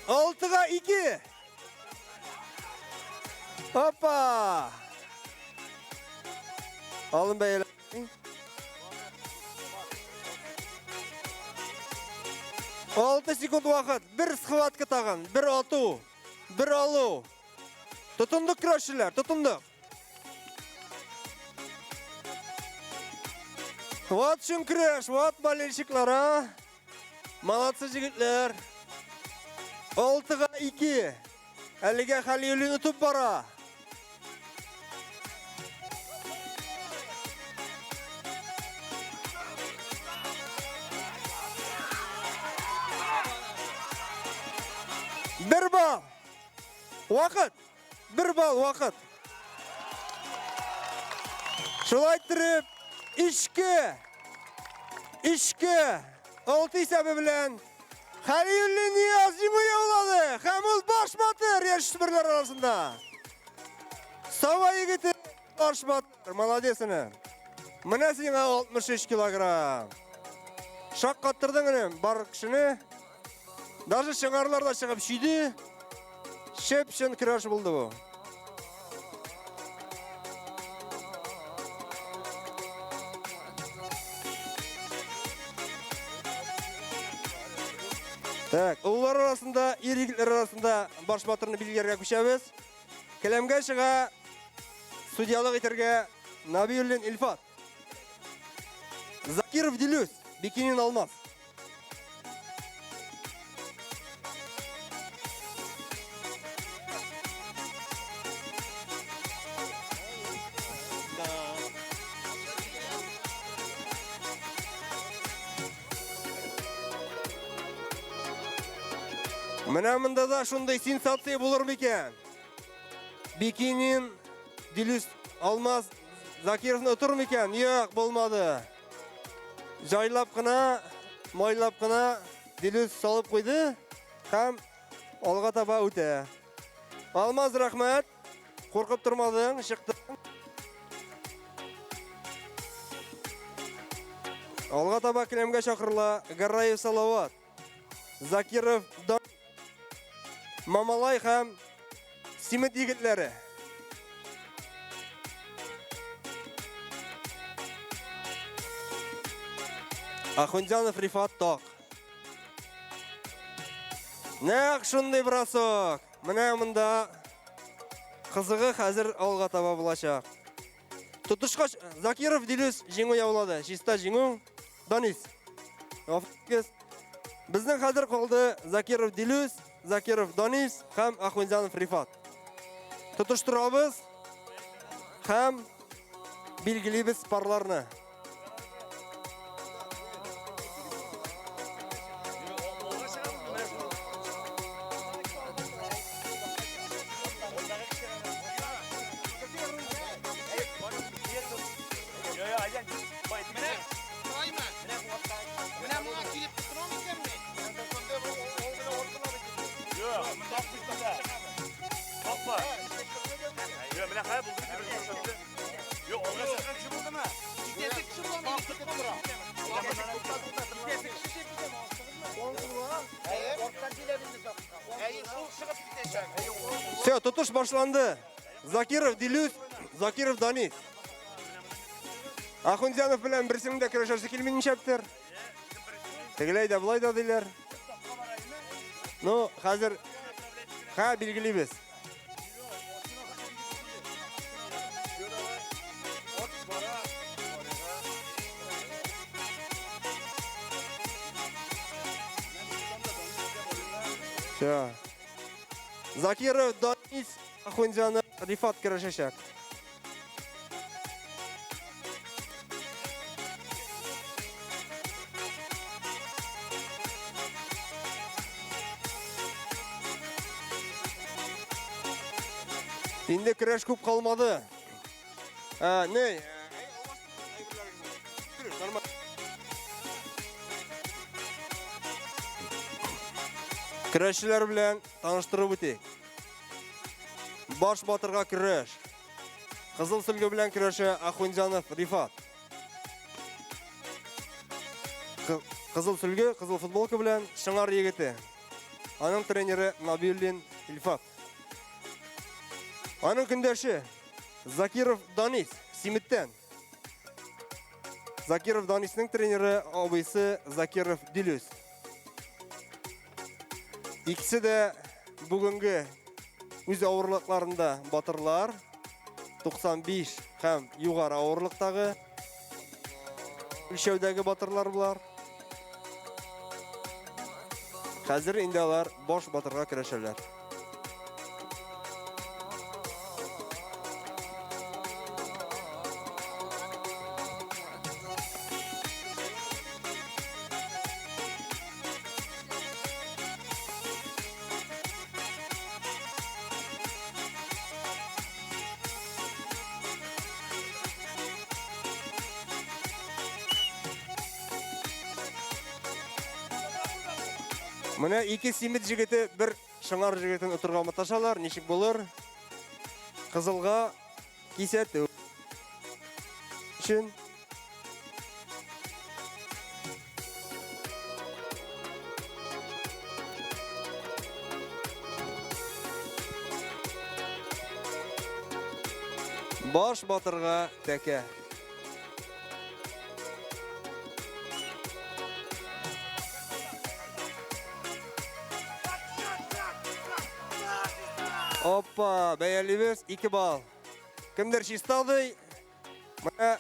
6'ga 2. Hoppa! Alın beyler. Altı sekund vakit. Bir sıhhatka tağın. Bir atı. Bir alı. Tutunduk kürəşçilər, tutunduk. Вот үшін күреш, вот болельщиклара. Молодцы жігітлер. 6'ga 2. Әліге Халиуллин ұтып бара. Bir bal. Vakit. 1 bal vakit. Şulay тұрып, 3'ge 6 исәбе белән Халиуллин Нияз җиңү яулады. Һәм ул баш батыр яшьсмерләр арасында. Сава егете баш батыр. Молодец аны. Менә сиңа 63 килограмм. Шаккаттырдың аны бар кешене. Даже шыңарлар да чыгып шүйді. Шеп-шын көрәш булды бу. Так, улар арасында, ир-егетлер арасында баш батырны билгеләргә күчәбез. Келәмгә чыга судьялык итәргә Набиуллин Илфат. Закиров Дилюс, Бикинин Алмаз. Менә монда да шундай сенсация булыр микән? Бикинин Дилюс Алмаз Закировны отыр микән? Юк, булмады. Жайлап кына, майлап кына Дилюс салып куйды һәм алга таба үтә. Алмаз, рәхмәт. Куркып тормадың, чыктың. Алга таба келәмгә чакырыла Гарраев Салават. Закиров Мамалай һәм Симит егетләре. Ахунҗанов Рифат Ток. Нәк шундый бросок. Менә монда кызыгы хәзер алга таба булачак. Тутышкач Закиров Дилюс җиңү яулады. Чиста җиңү. Данис. Безнең хәзер калды Закиров Дилюс, Закиров Данис һәм Ахунҗанов Рифат. Тотыштырабыз һәм билгелибез парларны. Все, тотуш башланды. Закиров Дилюс, Закиров Данис. Ахунҗанов белән берсенең дә көрәшәсе килми ничәптер. Тегеләй дә булай да диләр. Ну, хәзер билгелибез. Все. Закиров Данис, Ахунҗанов Рифат көрәшәчәк. Инде көрәш күп калмады. Не? Көрәшчеләр белән таныштырып үтик. Баш батырга көрәш. Кызыл сөлге белән көрәшә Ахунҗанов Рифат. Кызыл сөлге, кызыл футболка белән Шыңар егете. Аның тренеры Набиуллин Илфат. Аның көндәше Закиров Данис Симиттән. Закиров Данисның тренеры абыйсы Закиров Дилюс. Икесе дә бүгенге үз авырлыкларында батырлар. 95 һәм югары авырлыктагы үлчәүдәге батырлар булар. Хәзер инде алар баш батырга көрәшәләр. Менә ике Симит җегете бер Шыңар җегетен утырга маташалар. Ничек булыр? Кызылга кисәтү өчен баш батырга тәкә. Hoppa, bəyərliyimiz 2 bal. Kimdir şista aldı? Mana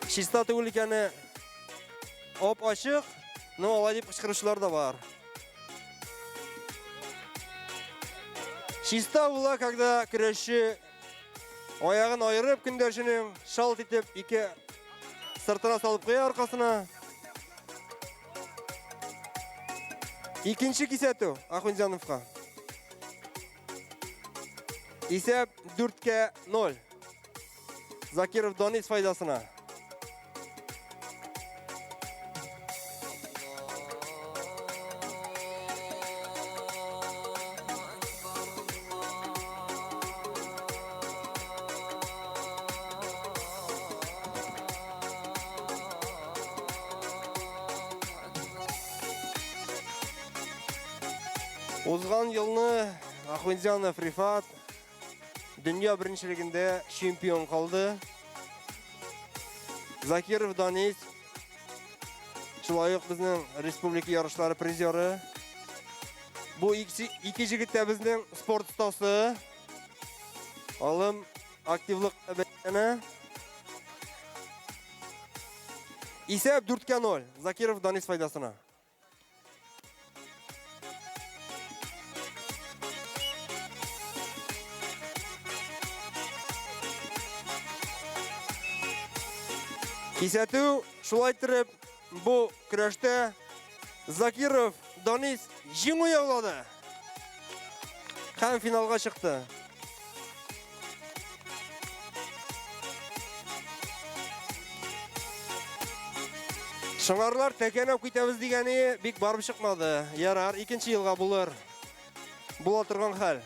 şista түгел икәне açıq. Ne olay deyip qışqırışlar da var. Şista була, когда көрәшче ayağın ayırıp күндәршенең шалт итеп ике sırtına salıp koyar arkasına. İkinci кисәтү Ахунзяновка. İsep 4-0. Zakirov Danis faydasına. Ozgan yılını Ахунзянов Рифат dünya birinçiliginde şampiyon kaldı. Zakirov Danis Şulayıq bizning respublika yarışları prizori. Bu iki jigit de bizning sport ustası. Alım aktivlik ebedene. İsep 4-0 Zakirov Danis faydasına. Кисәтү шулай итеп бу көрәштә Закиров Danis җиңү яулады. Һәм финалга чыкты. Шыңарлар тәкәнәп китәбез дигәне бик барып чыкмады. Ярар, 2нче елга булыр. Була торган хәл.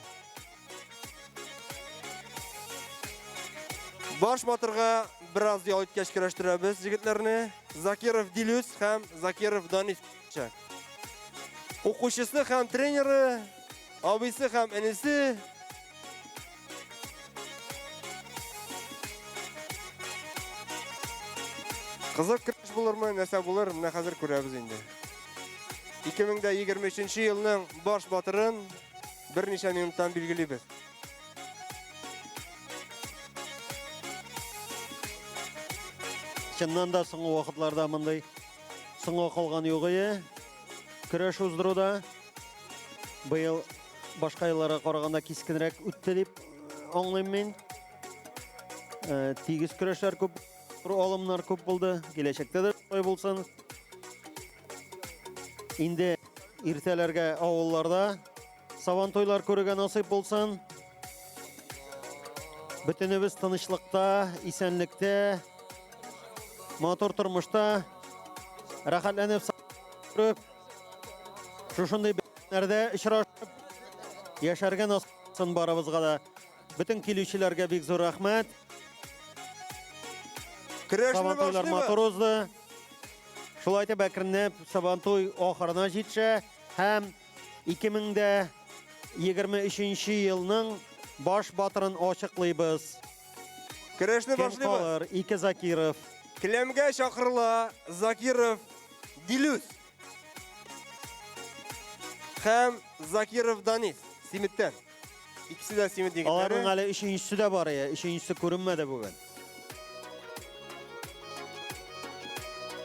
Баш батырга biraz ял иткәч көрәштерәбез җегетләрне. Закиров Дилюс һәм Закиров Danis. Укучысы һәм тренеры, абыйсы һәм әнисе. Кызык көрәш булырмы, нәрсә булыр, менә хәзер күрәбез инде. 2023 елның баш батырын берничә минуттан билгелибез. Чыннан да соңгы вакытларда мондай соңга калган югы көрәш уздыруда быел башка елларга караганда кискенрәк үтте дип аңлыйм мин. Тигез көрәшләр күп, алымнар күп булды. Киләчәктә дә шулай булсын. Инде иртәләргә авылларда сабантуйлар күрергә насыйп булсын. Бөтенебез тынычлыкта, исәнлектә, матур тормышта рәхәтләнеп күреп, шушындый бәйрәмнәрдә очрашып, яшәргә насыйп барыбызга да. Бүтән килүчеләргә бик зур рәхмәт. Сабантуйлар матур узды. Шулай итеп әкренләп сабантуй ахырына җитсә һәм 2023 елның баш батырын ачыклыйбыз. Көрәшне башлыйбыз. 2 Закиров. Келемгә чакырыла Закиров Дилюс һәм Закиров Danis Симиттән. İkisi de Simit егетләре. Аларның әле 3нчесе дә бар, 3нчесе күренмәде бүген.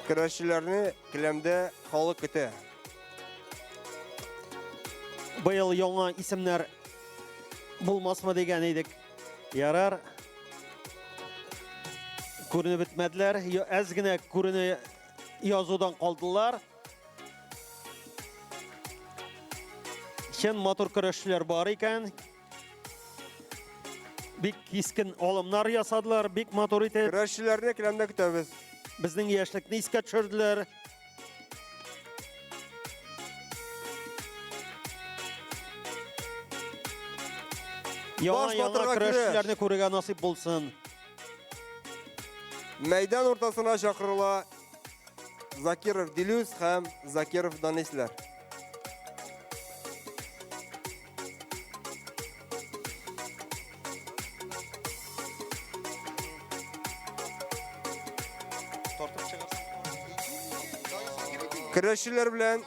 Көрәшчеләрне келәмдә халык көтә. Быел яңа исемнәр булмасмы дигән идек. Ярар. Күренеп бетмәделәр, әз генә күрене язудан калдылар. Чын матур көрәшчеләр бар икән. Бик кискен алымнар ясадылар, бик матур итеп. Көрәшчеләрне келәмдә көтәбез. Безнең яшьлекне искә төшерделәр. Яңа көрәшчеләрне күрергә насыйп булсын. Мәйдан ортасына чакырыла Закиров Дилюс һәм Закиров Данислар. Көрәшчеләр белән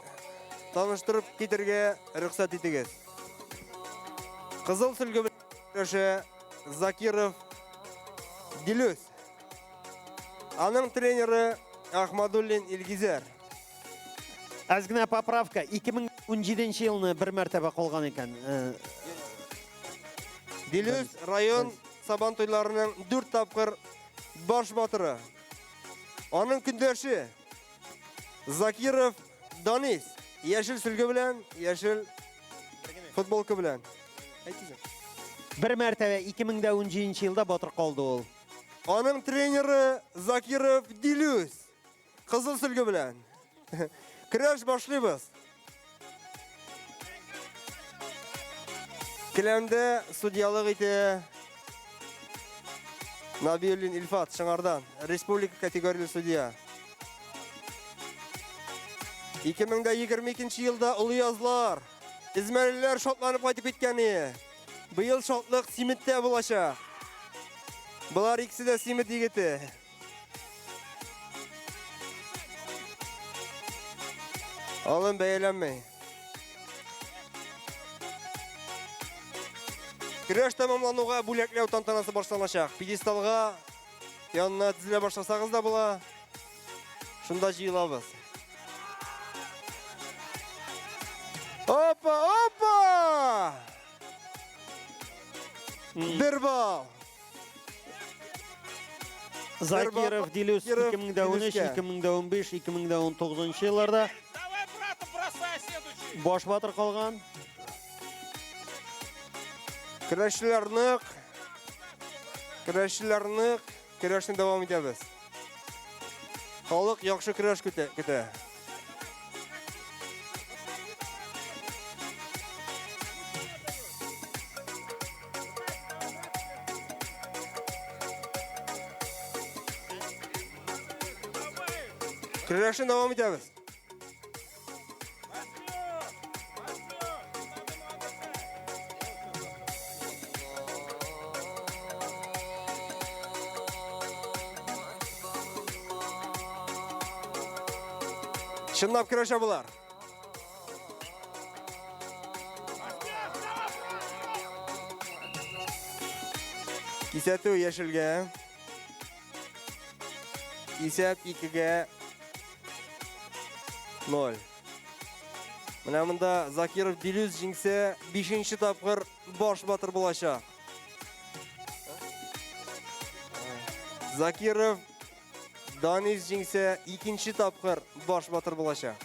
таныштырып китерге рөхсәт итегез. Кызыл сүлге белән Закиров Дилүс. Аның тренеры Ахмадуллин Илгизер. Әзгенә поправка. 2017 елны бер мәртәбә калган икән. Дилүс район сабан туйларының 4 тапкыр баш батыры. Аның көндәше Закиров Данис. Яшел сүлге белән, яшел футболка белән. Бер мәртәбә 2017 елда батыр калды ул. Аның тренеры Закиров Дилүс. Кызыл сүлге белән. Көрәш башлыйбыз. Келәмдә судьялык итә Набиуллин Илфат Шыңардан, республика категориялы судья. 2022 елда улы язлар, измәлеләр шатланып кайтып киткәне. Быел шатлык Симиттә булачак. Булар икесе дә Симит егете. Алын бәяләнмәй. Көрәш тәмамлануга бүләкләү тантанасы башланачак. Пьедесталга янына тезелә башласагыз да була. Шунда җыелабыз. Опа! Бер бал. Закиров Дилүс 2013, 2015, 2019 елларда баш батыр калган. Көрәшчеләрне көрәшне дәвам итәбез. Халык яхшы көрәш көтә. Көрәшне дәвам итәбез. Шынлап көрәшә булар. Кисәтү яшелгә. Исәп 2-гә 0. Менә монда Закиров Дилүс җиңсә 5-нче тапкыр баш батыр булачак. Закиров Данис җиңсә 2-нче тапкыр баш батыр булачак.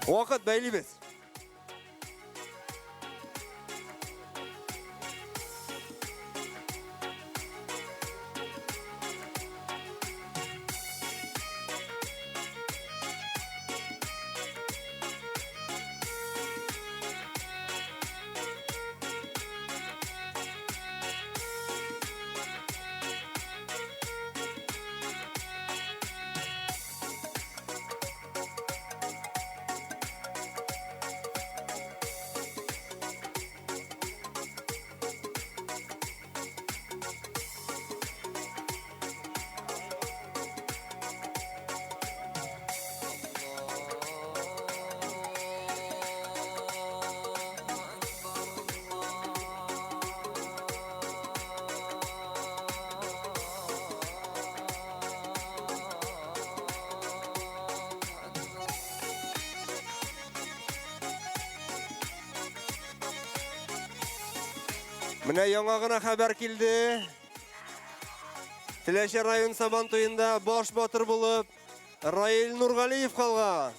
Вакыт бәйлибез. Менә яңа гына хәбәр килде. Теләшә район Сабан туенда баш батыр булып Раил Нургалиев калган.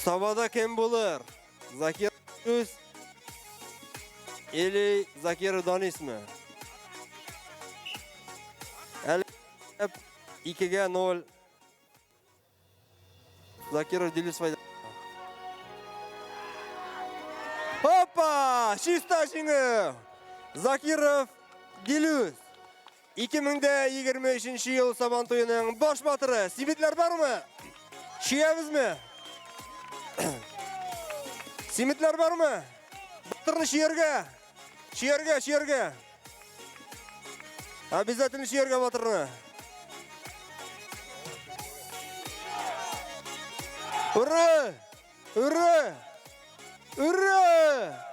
Сабада кем булыр? Закир Дилүс или Закир Данисме? Әле 2-гә 0. Закиров Дилүс файда. чиста жеңі. Закиров Гелюс. 2023 ел сабан тойының баш батыры. Симитлер бар ма? Шиябыз ме? Симитлер бар ма? Батырны шиерге. Шиерге. Обязательно шиерге батырны. Ура! Ура! Ура!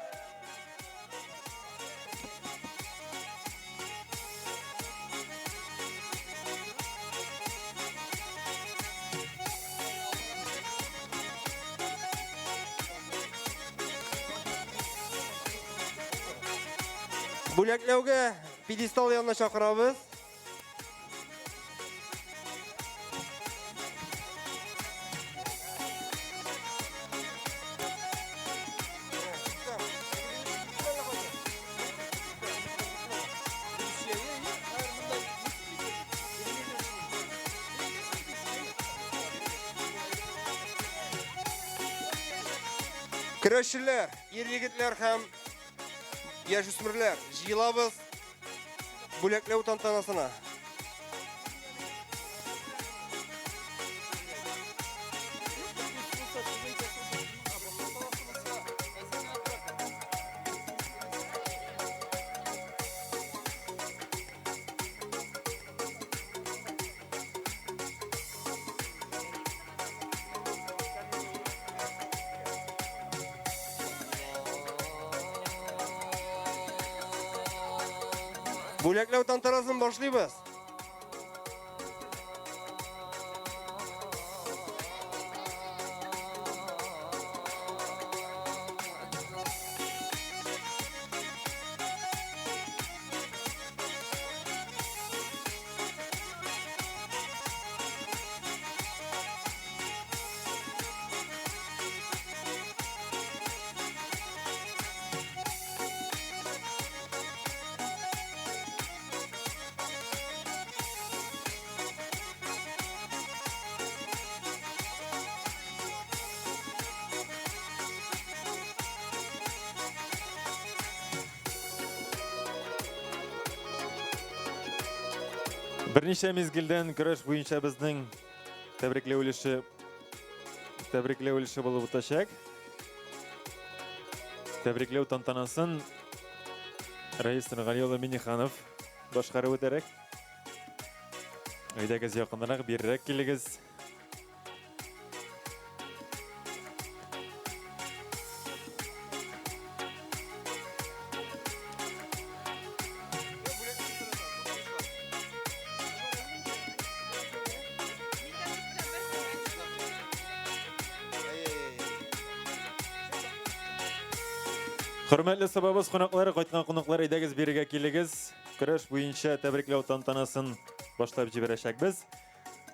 Бүләкләүгә пьедестал янына чакырабыз. Көрәшчеләр, ир-егетләр һәм яшүсмерләр, җыелабыз бүләкләү тантанасына. Бүләкләү тантанасын башлыйбыз. Берничә мезгилдән көрәш буенча безнең тәбрикләү өлеше булып үтәчәк. Тәбрикләү тантанасын Рәис Нургали улы Миниханов башкарып үтәрәк. Әйдәгез якынрак, биррәк килегез. Хөрмәтле сабабыз кунаклары, кайткан кунаклар, әйдәгез бирегә килегез. Көрәш буенча тәбрикләү тантанасын башлап җибәрәчәкбез.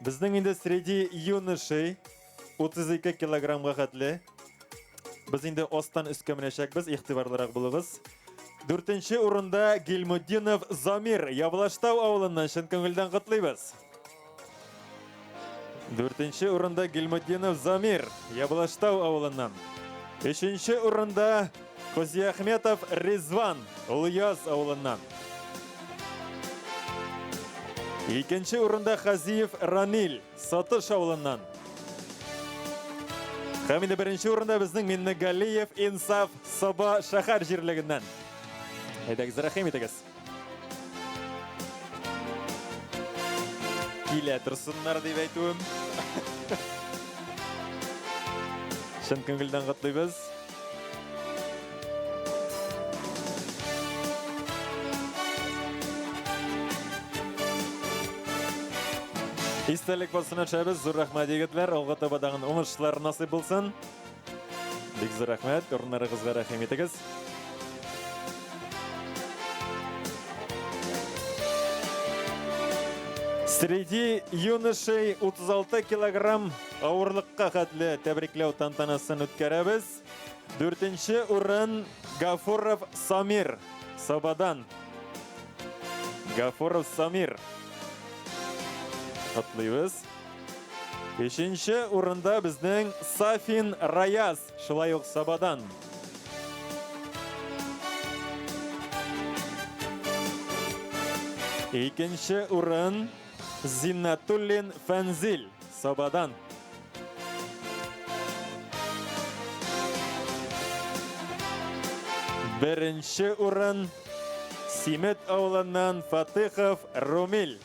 Безнең инде среди юношей 32 килограммга хәтле. Без инде астан өскә менәчәкбез, игътибарлырак булыгыз. 4нче урында Гилмутдинов Замир, Явлаштау авылыннан чын күңелдән котлыйбыз. 4нче урында Гилмутдинов Замир, Явлаштау авылыннан. 3нче урында Козиахметов Резван, Улыяз авылыннан. 2нче урында Хазиев Рамил, Сатыш авылыннан. Һәм инде 1нче урында безнең Миннегалиев Инсаф Саба шәһәр җирлегеннән. Әйдәгез, рәхим итегез. Килә торсыннар дип әйтүем. Чын күңелдән котлыйбыз. Истәлек басына шәбіз, зур рәхмәт егетләр, алға табадагын уңышлар насыйп булсын. Бик зур рәхмәт, орыннарыгызга рәхим итегез. Среди юношей 36 килограмм авырлыкка хәтле тәбрикләү тантанасын үткәрәбез. 4нче урын Гафуров Самир, Сабадан. Гафуров Самир. Котлыйбыз. 5нче урында безнең Сафин Раяз, шулай ук Сабадан. Икенче урын Зиннатуллин Фанзил Сабадан. Беренче урын Симет ауылынан Фатыхов Румил.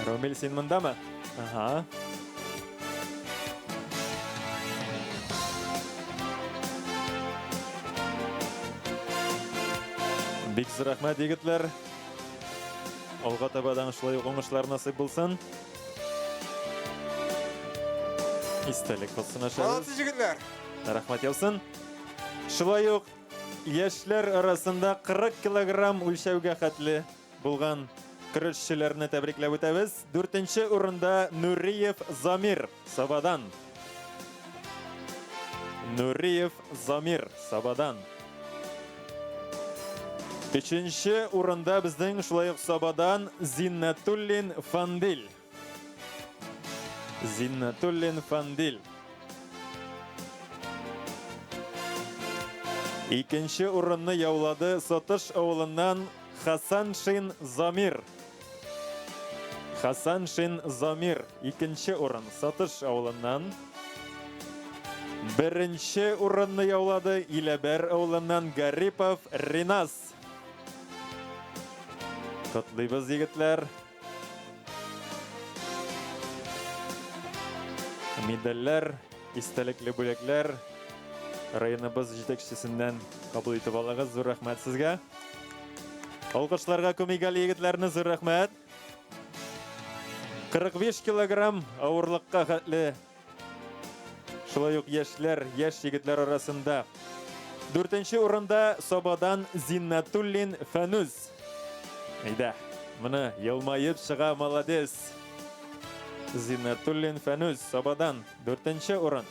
Румил, сен мындамы? Ага. Бик рахмат, егетлер. Алға табадан шулай оңышлар насип булсын. Истәлек булсын ашабыз. Молодцы, егетлер. Рахмат яусын. Шулай ук яшьләр арасында 40 килограмм үлчәүгә хәтле булган көрәшчеләрне тәбрикләп үтәбез. 4нче урында Нуриев Замир Сабадан. Нуриев Замир Сабадан. 3нче урында безнең шулай ук Сабадан Зиннатуллин Фандил. Зиннатуллин Фандил. Икенче урынны яулады Сотыш авылыннан Хасан Шин Замир. Хасан Шин Замир. Икенче урын Сотыш авылыннан. Беренче урынны яулады Иләбәр авылыннан Гарипов Ринас. Котлыйбыз, егетләр. Медальләр, истәлекле бүләкләр районыбыз җитәкчесеннән кабул итеп алыгыз. Зур рәхмәт сезгә. Алкышларга күмигәл егетләрне зур рәхмәт. 45 килограмм авырлыкка хәтле шулай ук яшьләр, яшь егетләр арасында 4нче урында Сабадан Зиннатуллин Фануз. Әйдә, моны елмаеп чыга, молодец. Зиннатуллин Фануз Сабадан 4нче урын.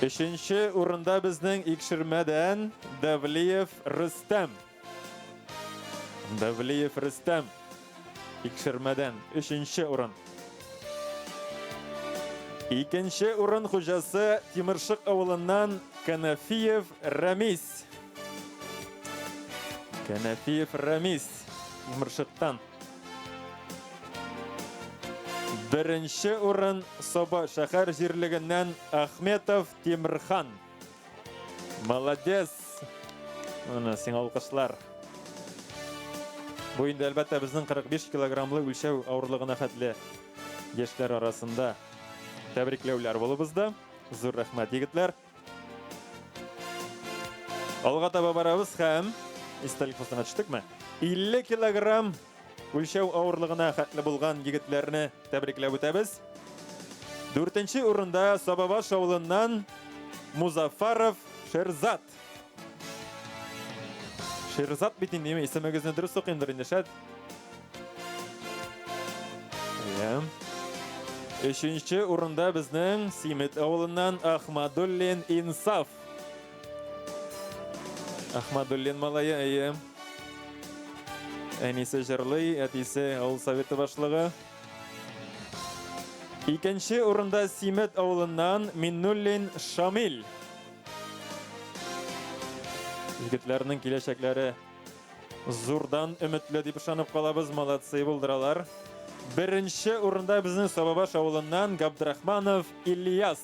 5нче урында безнең Икшермәдән Давлиев Рустам. Давлиев Рустам. Икшермәдән 3нче урын. 2нче урын хуҗасы Тимершык авылыннан Канафиев Рамис. Канафиев Рамис Тимершыктан. 1нче урын Саба шәһәр җирлегеннән Ахметов Тимирхан. Молодец. Аны сиңа алкышлар. Бу инде әлбәттә безнең 45 килограммлы үлчәү авырлыгына хәтле яшьләр арасында тәбрикләүләр булып бездә. Зур рәхмәт, егетләр. Алга таба барабыз һәм истәлек постына төштекме? 50 килограмм үлчәү авырлыгына хәтле булган егетләрне тәбрикләп үтәбез. 4нче урында Сабабаш авылыннан Музафаров Шерзат. Шерзат бит инде исемегезне дөрес укыймдыр инде шәт. 3нче урында безнең Симет авылыннан Ахмадуллин Инсаф. Ахмадуллин малае. Әнисе җырлый, әтисе авыл советы башлыгы. 2нче урында Симет авылыннан Миннуллин Шамил. Егетләрнең киләчәкләре зурдан өметле дип ышанып калабыз, молодцы булдыралар. 1нче урында безнең Сабабаш авылыннан Габдрахманов Ильяс.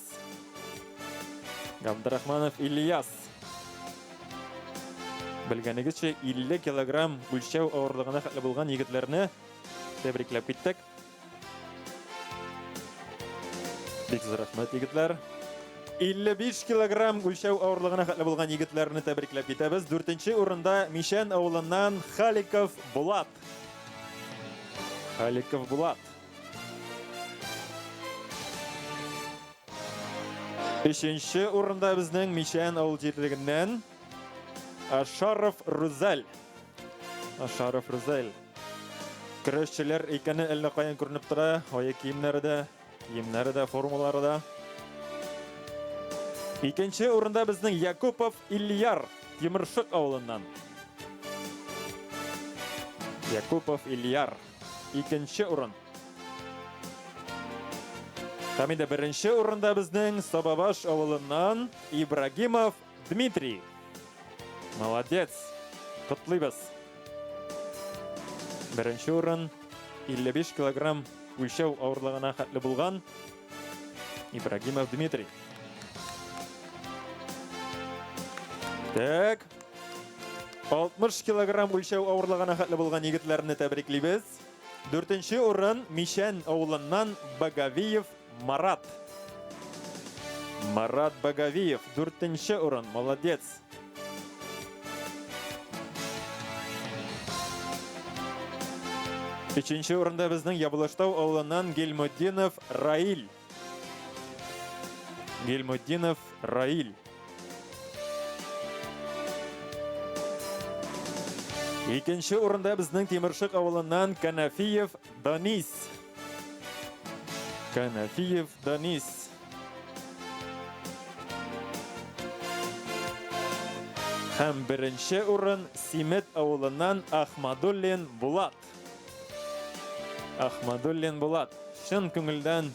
Габдрахманов Ильяс. Белгәнегезчә 50 килограмм үлчәү авырлыгына хәтле булган егетләрне тәбрикләп киттек. Бик зур рәхмәт, егетләр. 55 килограмм үлчәү авырлыгына хәтле булган егетләрне тәбрикләп китәбез. 4нче урында Мишән авылыннан Халиков Булат. Халиков Булат. 5нче урында безнең Мишән авыл җирлегеннән Ашаров Рузаль. Ашаров Рузаль. Көрәшчеләр икәне әллә каян күренеп тора. Ая киемнәре дә, формалары да. 2нче урында безнең Якупов Ильяр Тимершык авылыннан. Якупов Ильяр. 2нче урын. Һәм инде 1нче урында безнең Сабабаш авылыннан Ибрагимов Дмитрий. Молодец. Котлыйбыз. Беренче урын 55 килограмм үлчәү авырлыгына хәтле булган Ибрагимов Дмитрий. Так. 60 килограмм үлчәү авырлыгына хәтле булган егетләрне тәбриклибез. 4нче урын Мишән авылыннан Багавиев Марат. Марат Багавиев 4нче урын. Молодец. 3нче урында безнең Ябылыштау авылыннан Гелмуддинов Раил. Гелмуддинов Раил. 2нче урында безнең Тимершык авылыннан Канафиев Данис. Канафиев Данис. Һәм 1нче урын Симет авылыннан Ахмадуллин Булат. Ахмадуллин Булат. Шын күңелдән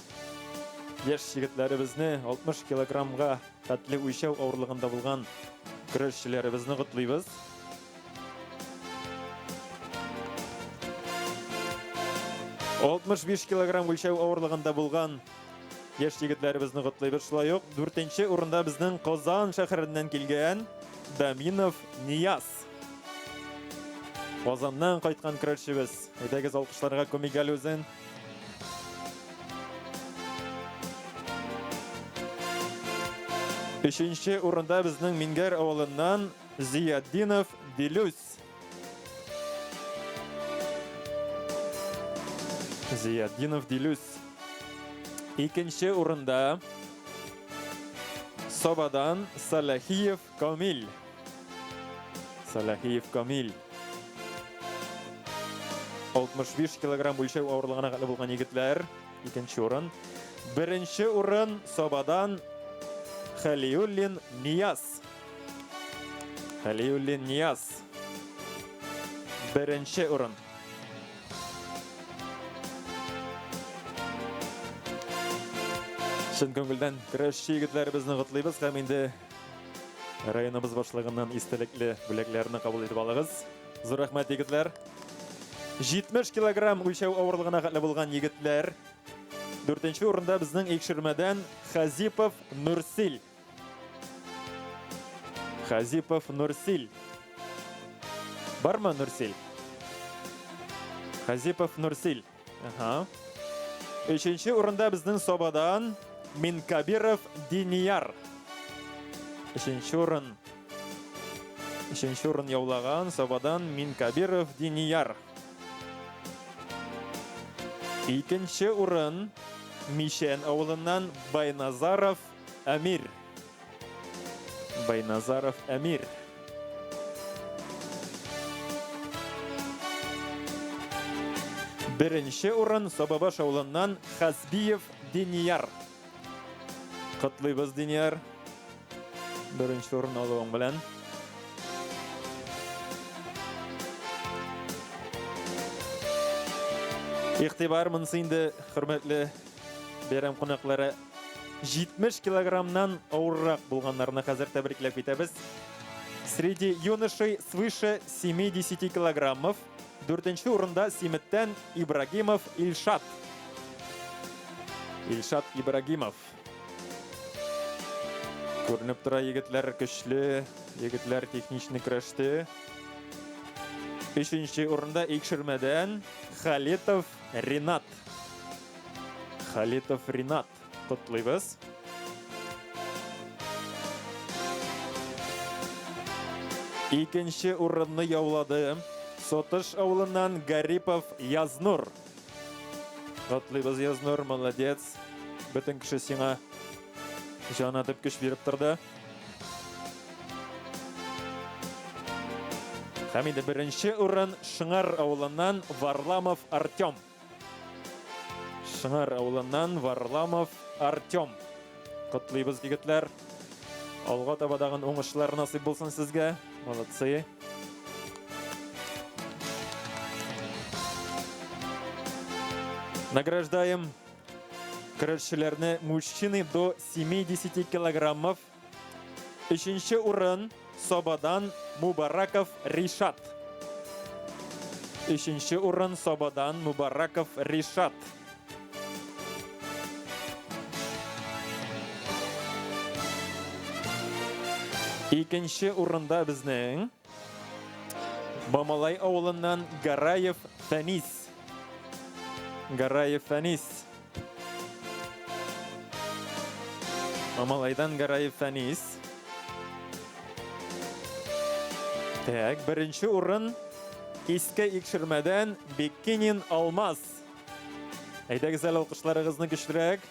яшь егетләребезне 60 килограммга хәтле үлчәү авырлыгында булган көрәшчеләребезне котлыйбыз. 65 килограмм үлчәү авырлыгында булган яшь егетләребезне котлыйбыз. Шулай ук 4нче урында безнең Казан шәһәреннән килгән Даминов Нияз. Казаннан кайткан көрәшчебез. Әйдәгез алкышларга күмигәл үзен. Өченче урында безнең Мингәр авылыннан Зияддинов Дилүс. Зияддинов Дилүс. Икенче урында Собадан Салахиев Камил. Салахиев Камил. 65 килограмм үлчәү авырлыгына хәтле булган егетләр. Икенче урын. Беренче урын Собадан Халиуллин Нияз. Халиуллин Нияз. Беренче урын. Шын күңелдән көрәшче егетләребезне котлыйбыз һәм инде районыбыз башлыгыннан истәлекле бүләкләрне кабул итеп алыгыз. Зур рәхмәт егетләр. 70 килограмм үлчәү авырлыгына хәтле булган егетләр. 4нче урында безнең Экшермәдән Хазипов Нурсил. Хазипов Нурсил. Бармы Нурсил? Хазипов Нурсил. Ага. 3нче урында безнең Собадан Минкабиров Динияр. 3нче урын. 3нче урын яулаган Собадан Минкабиров Динияр. 2нче урын Мишән авылыннан Байназаров Әмир. Байназаров Әмир. 1нче урын Сабабаш авылыннан Хасбиев Динияр. Котлыйбыз Динияр. 1нче урын алуың белән. Игътибар монысы инде хөрмәтле бәйрәм кунаклары 70 килограммнан авыррак булганнарны хәзер тәбрикләп итәбез. Среди юношей свыше 70 килограммов 4нче урында Симеттән Ибрагимов Ильшат. Ильшат Ибрагимов. Күренеп тора егетләр көчле, егетләр техничный көрәштә. 3нче урында Экшермәдән Халитов Ринат. Халитов Ринат. Котлыйбыз. Икенче урынны яулады Сотыш авылыннан Гарипов Язнур. Котлыйбыз Язнур, молодец. Бөтен кеше сиңа җан атып көч биреп торды. Һәм инде 1нче урын Шыңар авылыннан Варламов Артем. Шыңар авылыннан Варламов Артем. Котлыйбыз егетләр. Алга табадаган уңышлар насыйп булсын сезгә. Молодцы. Награждаем көрәшчеләрне мужчины до 70 килограммов. 3нче урын Собадан Мубараков Ришат. Üçüncü урын Собадан Мубараков Ришат. İkinci урында безнең Бамалай авылыннан Гараев Фәнис. Гараев Фәнис. Мамалайдан Гараев Фәнис. Так, беренче урын Иске икшермәдән Беккинин Алмаз. Әйдәгез әле алкышларыгызны көчлерәк.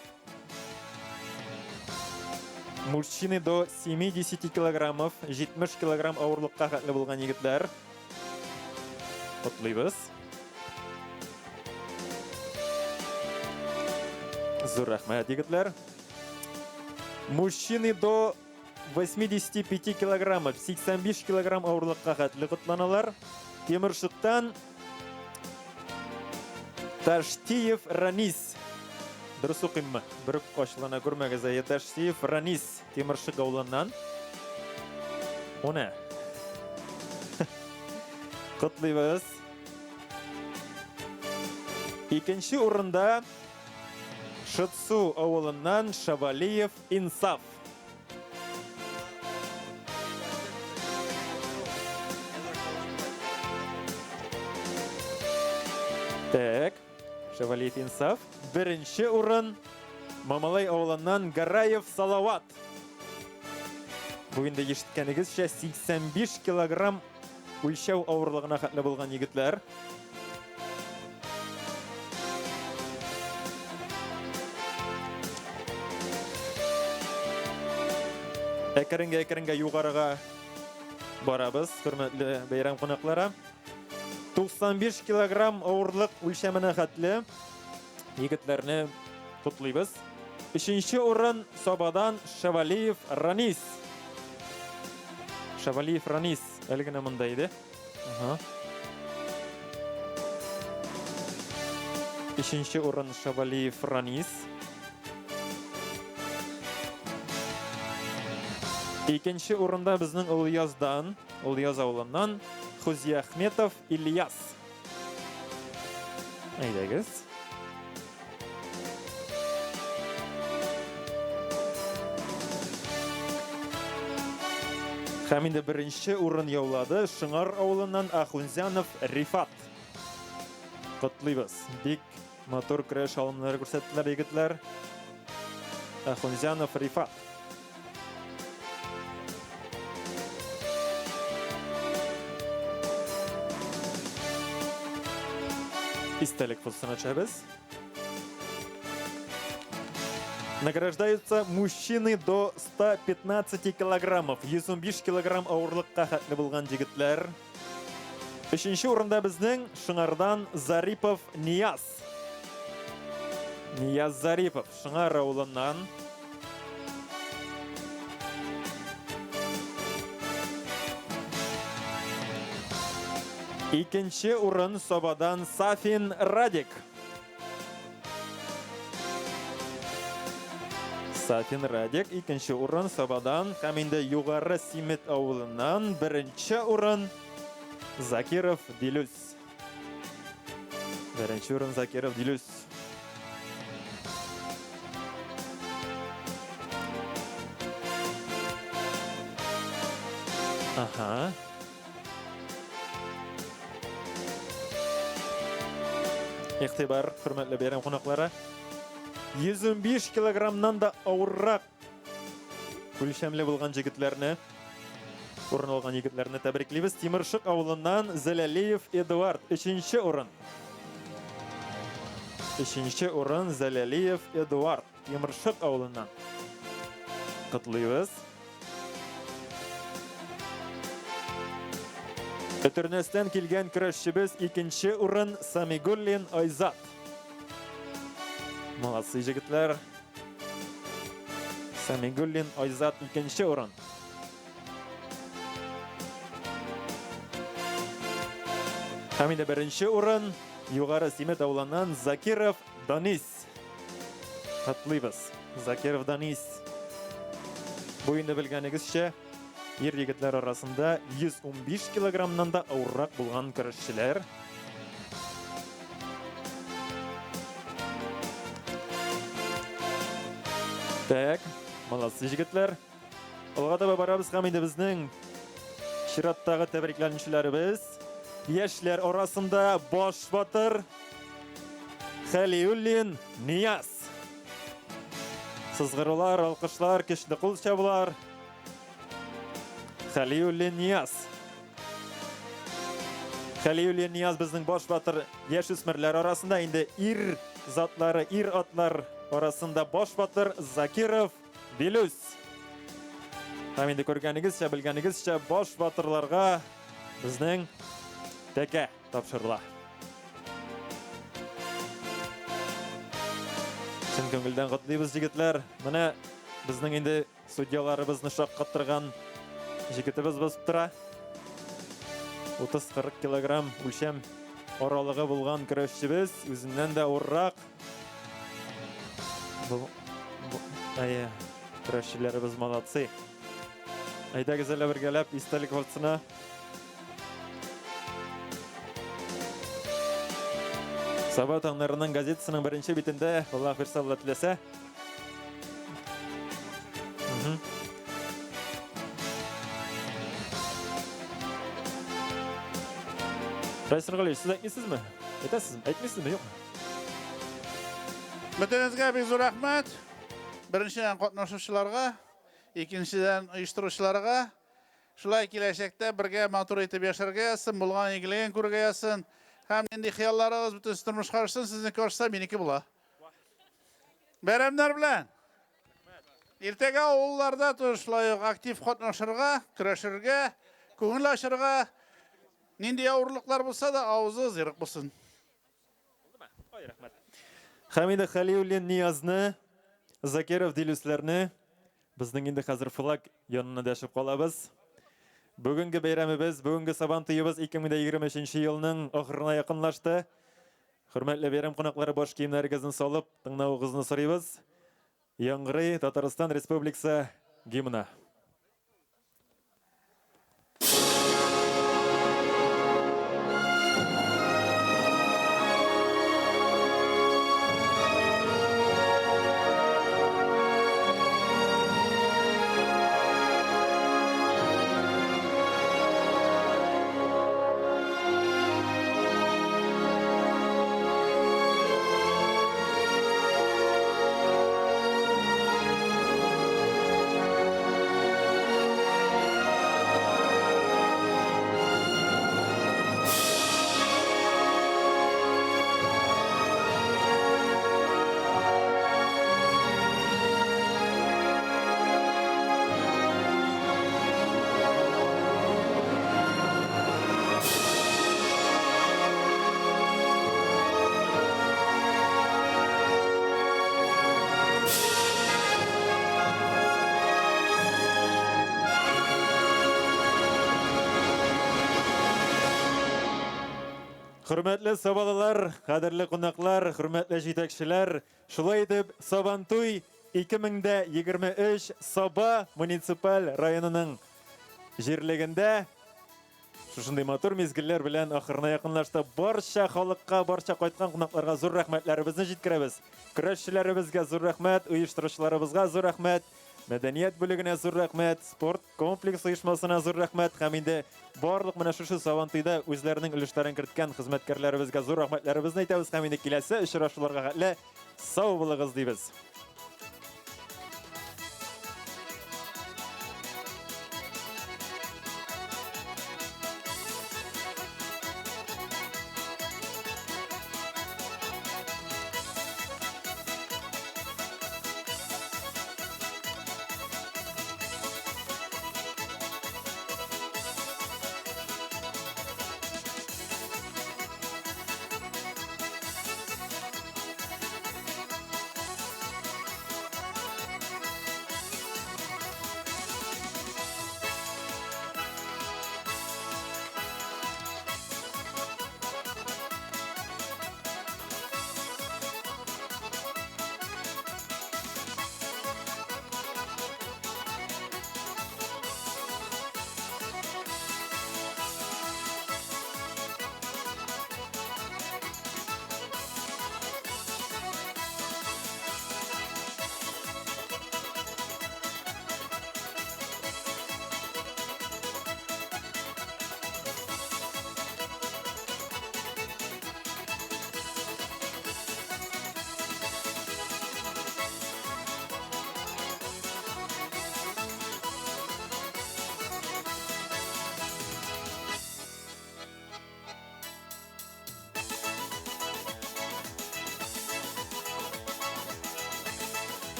Мужчины до 70 килограммов, 70 килограмм авырлыкка хәтле булган егетләр. Котлыйбыз. Зур рәхмәт, егетләр. Мужчины до 85 килограммов, 85 килограмм авырлыкка хәтле котланалар. Темиршыктан Таштиев Ранис. Дұрыс оқиммы? Бір қошылана көрмәгіз әйе. Таштиев Ранис. Темиршык ауылынан. Оны. Құтлыйбыз. Екінші орында Шытсу ауылынан Шабалиев Инсаф. Так, Шавалиев Инсаф. Бірінші урын Мамалай ауылынан Гараев Салават. Бүгінде ешіткенігізше 85 килограмм өлшеу ауырлығына хәтлі болған егітлер. Әкірінге юғарыға барабыз, құрметлі бейрам қонақлара. 95 килограмм ауырлық өлшеміне хәтлі егітлеріне құтлыйбыз. Үшінші орын Собадан Шавалиев Ранис. Шавалиев Ранис әлгіні мұндайды. Үшінші орын Шавалиев Ранис. Екінші орында біздің Ульяз ауылынан Хузия Ахметов Ильяс. Әйдәгіз. Хаминде бірінші урын яулады Шыңар ауылынан Ахунзянов Рифат. Құтлыйбыз. Бик мотор күреш алымлары көрсеттілер егітлер. Ахунзянов Рифат. Истелек фотосоначабыз. Награждаются мужчины до 115 килограммов. 115 килограмм ауырлыққа хәтлі болған жігітлер. Үшінші орында біздің Шыңардан Зарипов Нияз. Нияз Зарипов, Шыңар ауылынан. Екінші орын Собадан Сафин Радик. Сафин Радик, екінші орын Собадан. Хаминде юғары Симет ауылынан. Бірінші орын Закиров Дилюс. Бірінші орын Закиров Дилюс. Аха. Ихтибар, хөрмәтле бәйрәм қонақлары. 115 килограммнан да ауыррақ өлшемле болған жігітлеріне, орын алған егітлеріне тәбриклейбіз. Темиршык ауылынан Залялиев Эдуард, 3-ші орын. 3-ші орын Залялиев Эдуард, Темиршык ауылынан. Құтлыйбыз. Өтірнестен келген күрәшшібіз 2-ші орын Самигуллин Айзат. Молодцы жігітлер. Самигуллин Айзат 2-ші орын. Хамиде 1-ші орын юғары Симет ауылынан Закиров Данис. Құтлыйбыз. Закиров Данис. Бойында білгенігізше ер егітлер арасында 115 килограммнан да ауыррақ болған күрәшшілер. Так, молодцы жігітлер. Олға таба барабыз һәм инде безнең чираттагы тәбрикләнүчеләребез. Яшьләр арасында баш батыр Халиуллин Нияз. Сызгырулар, алкышлар, көчле кул чабулар. Халиуллин Нияз. Халиуллин Нияз безнең баш батыр яшүсмерләр арасында, инде ир затлары, ир атлар арасында баш батыр Закиров Билүс. Һәм инде күргәнегезчә, белгәнегезчә баш батырларга безнең тәкә тапшырыла. Чын күңелдән котлыйбыз, җегетләр. Менә безнең инде судьяларыбызны шаккаттырган җегетебез басып тора. 30-40 килограмм үлчәм аралыгы булган көрәшчебез, үзеннән дә уррак. Көрәшчеләребез молодцы. Әйдәгез әле бергәләп истәлек вакытына. Саба таңнарының газетасының беренче битендә, Аллаһ бирсә Алла теләсә. Рәйсәр Галиев, сез әйтмисезме? Әйтәсезме? Әйтмисезме, юкмы? Бөтенезгә бик зур рәхмәт. Беренчедән катнашучыларга, икенчедән оештыручыларга. Шулай киләчәктә бергә матур итеп яшәргә ясын, булган игелеген күрергә ясын. Һәм инде хыялларыгыз бөтен тормышка ашсын, сезне күрсә минеке була. Бәйрәмнәр белән. Иртәгә авылларда шулай актив катнашырга, көрәшергә, күңел ачырга, нинди авырлыклар булса да авызы зирык булсын. Һәм инде Халиуллин Ниязны, Закиров Дилүсләрне безнең инде хәзер флаг янына дәшеп калабыз. Бүгенге бәйрәмебез, бүгенге Сабантуебыз 2023 елның ахырына якынлашты. Хөрмәтле бәйрәм кунаклары, баш киемнәрегезне салып, тыңлауыгызны сорыйбыз. Яңгырый Татарстан Республикасы гимны. Хөрмәтле сабалылар, кадерле кунаклар, хөрмәтле җитәкчеләр, шулай итеп Сабантуй 2023 Саба муниципаль районының җирлегендә шушындый матур мизгелләр белән ахырына якынлашты. Барча халыкка, барча кайткан кунакларга зур рәхмәтләребезне җиткерәбез. Көрәшчеләребезгә зур рәхмәт, оештыручыларыбызга зур рәхмәт. Мәдәният бүлегенә зур рәхмәт, спорт комплекс оешмасына зур рәхмәт һәм инде барлык менә шушы Сабантуйда үзләренең өлешләрен керткән хезмәткәрләребезгә зур рәхмәтләребезне әйтәбез һәм инде киләсе очрашуларга хәтле сау булыгыз дибез.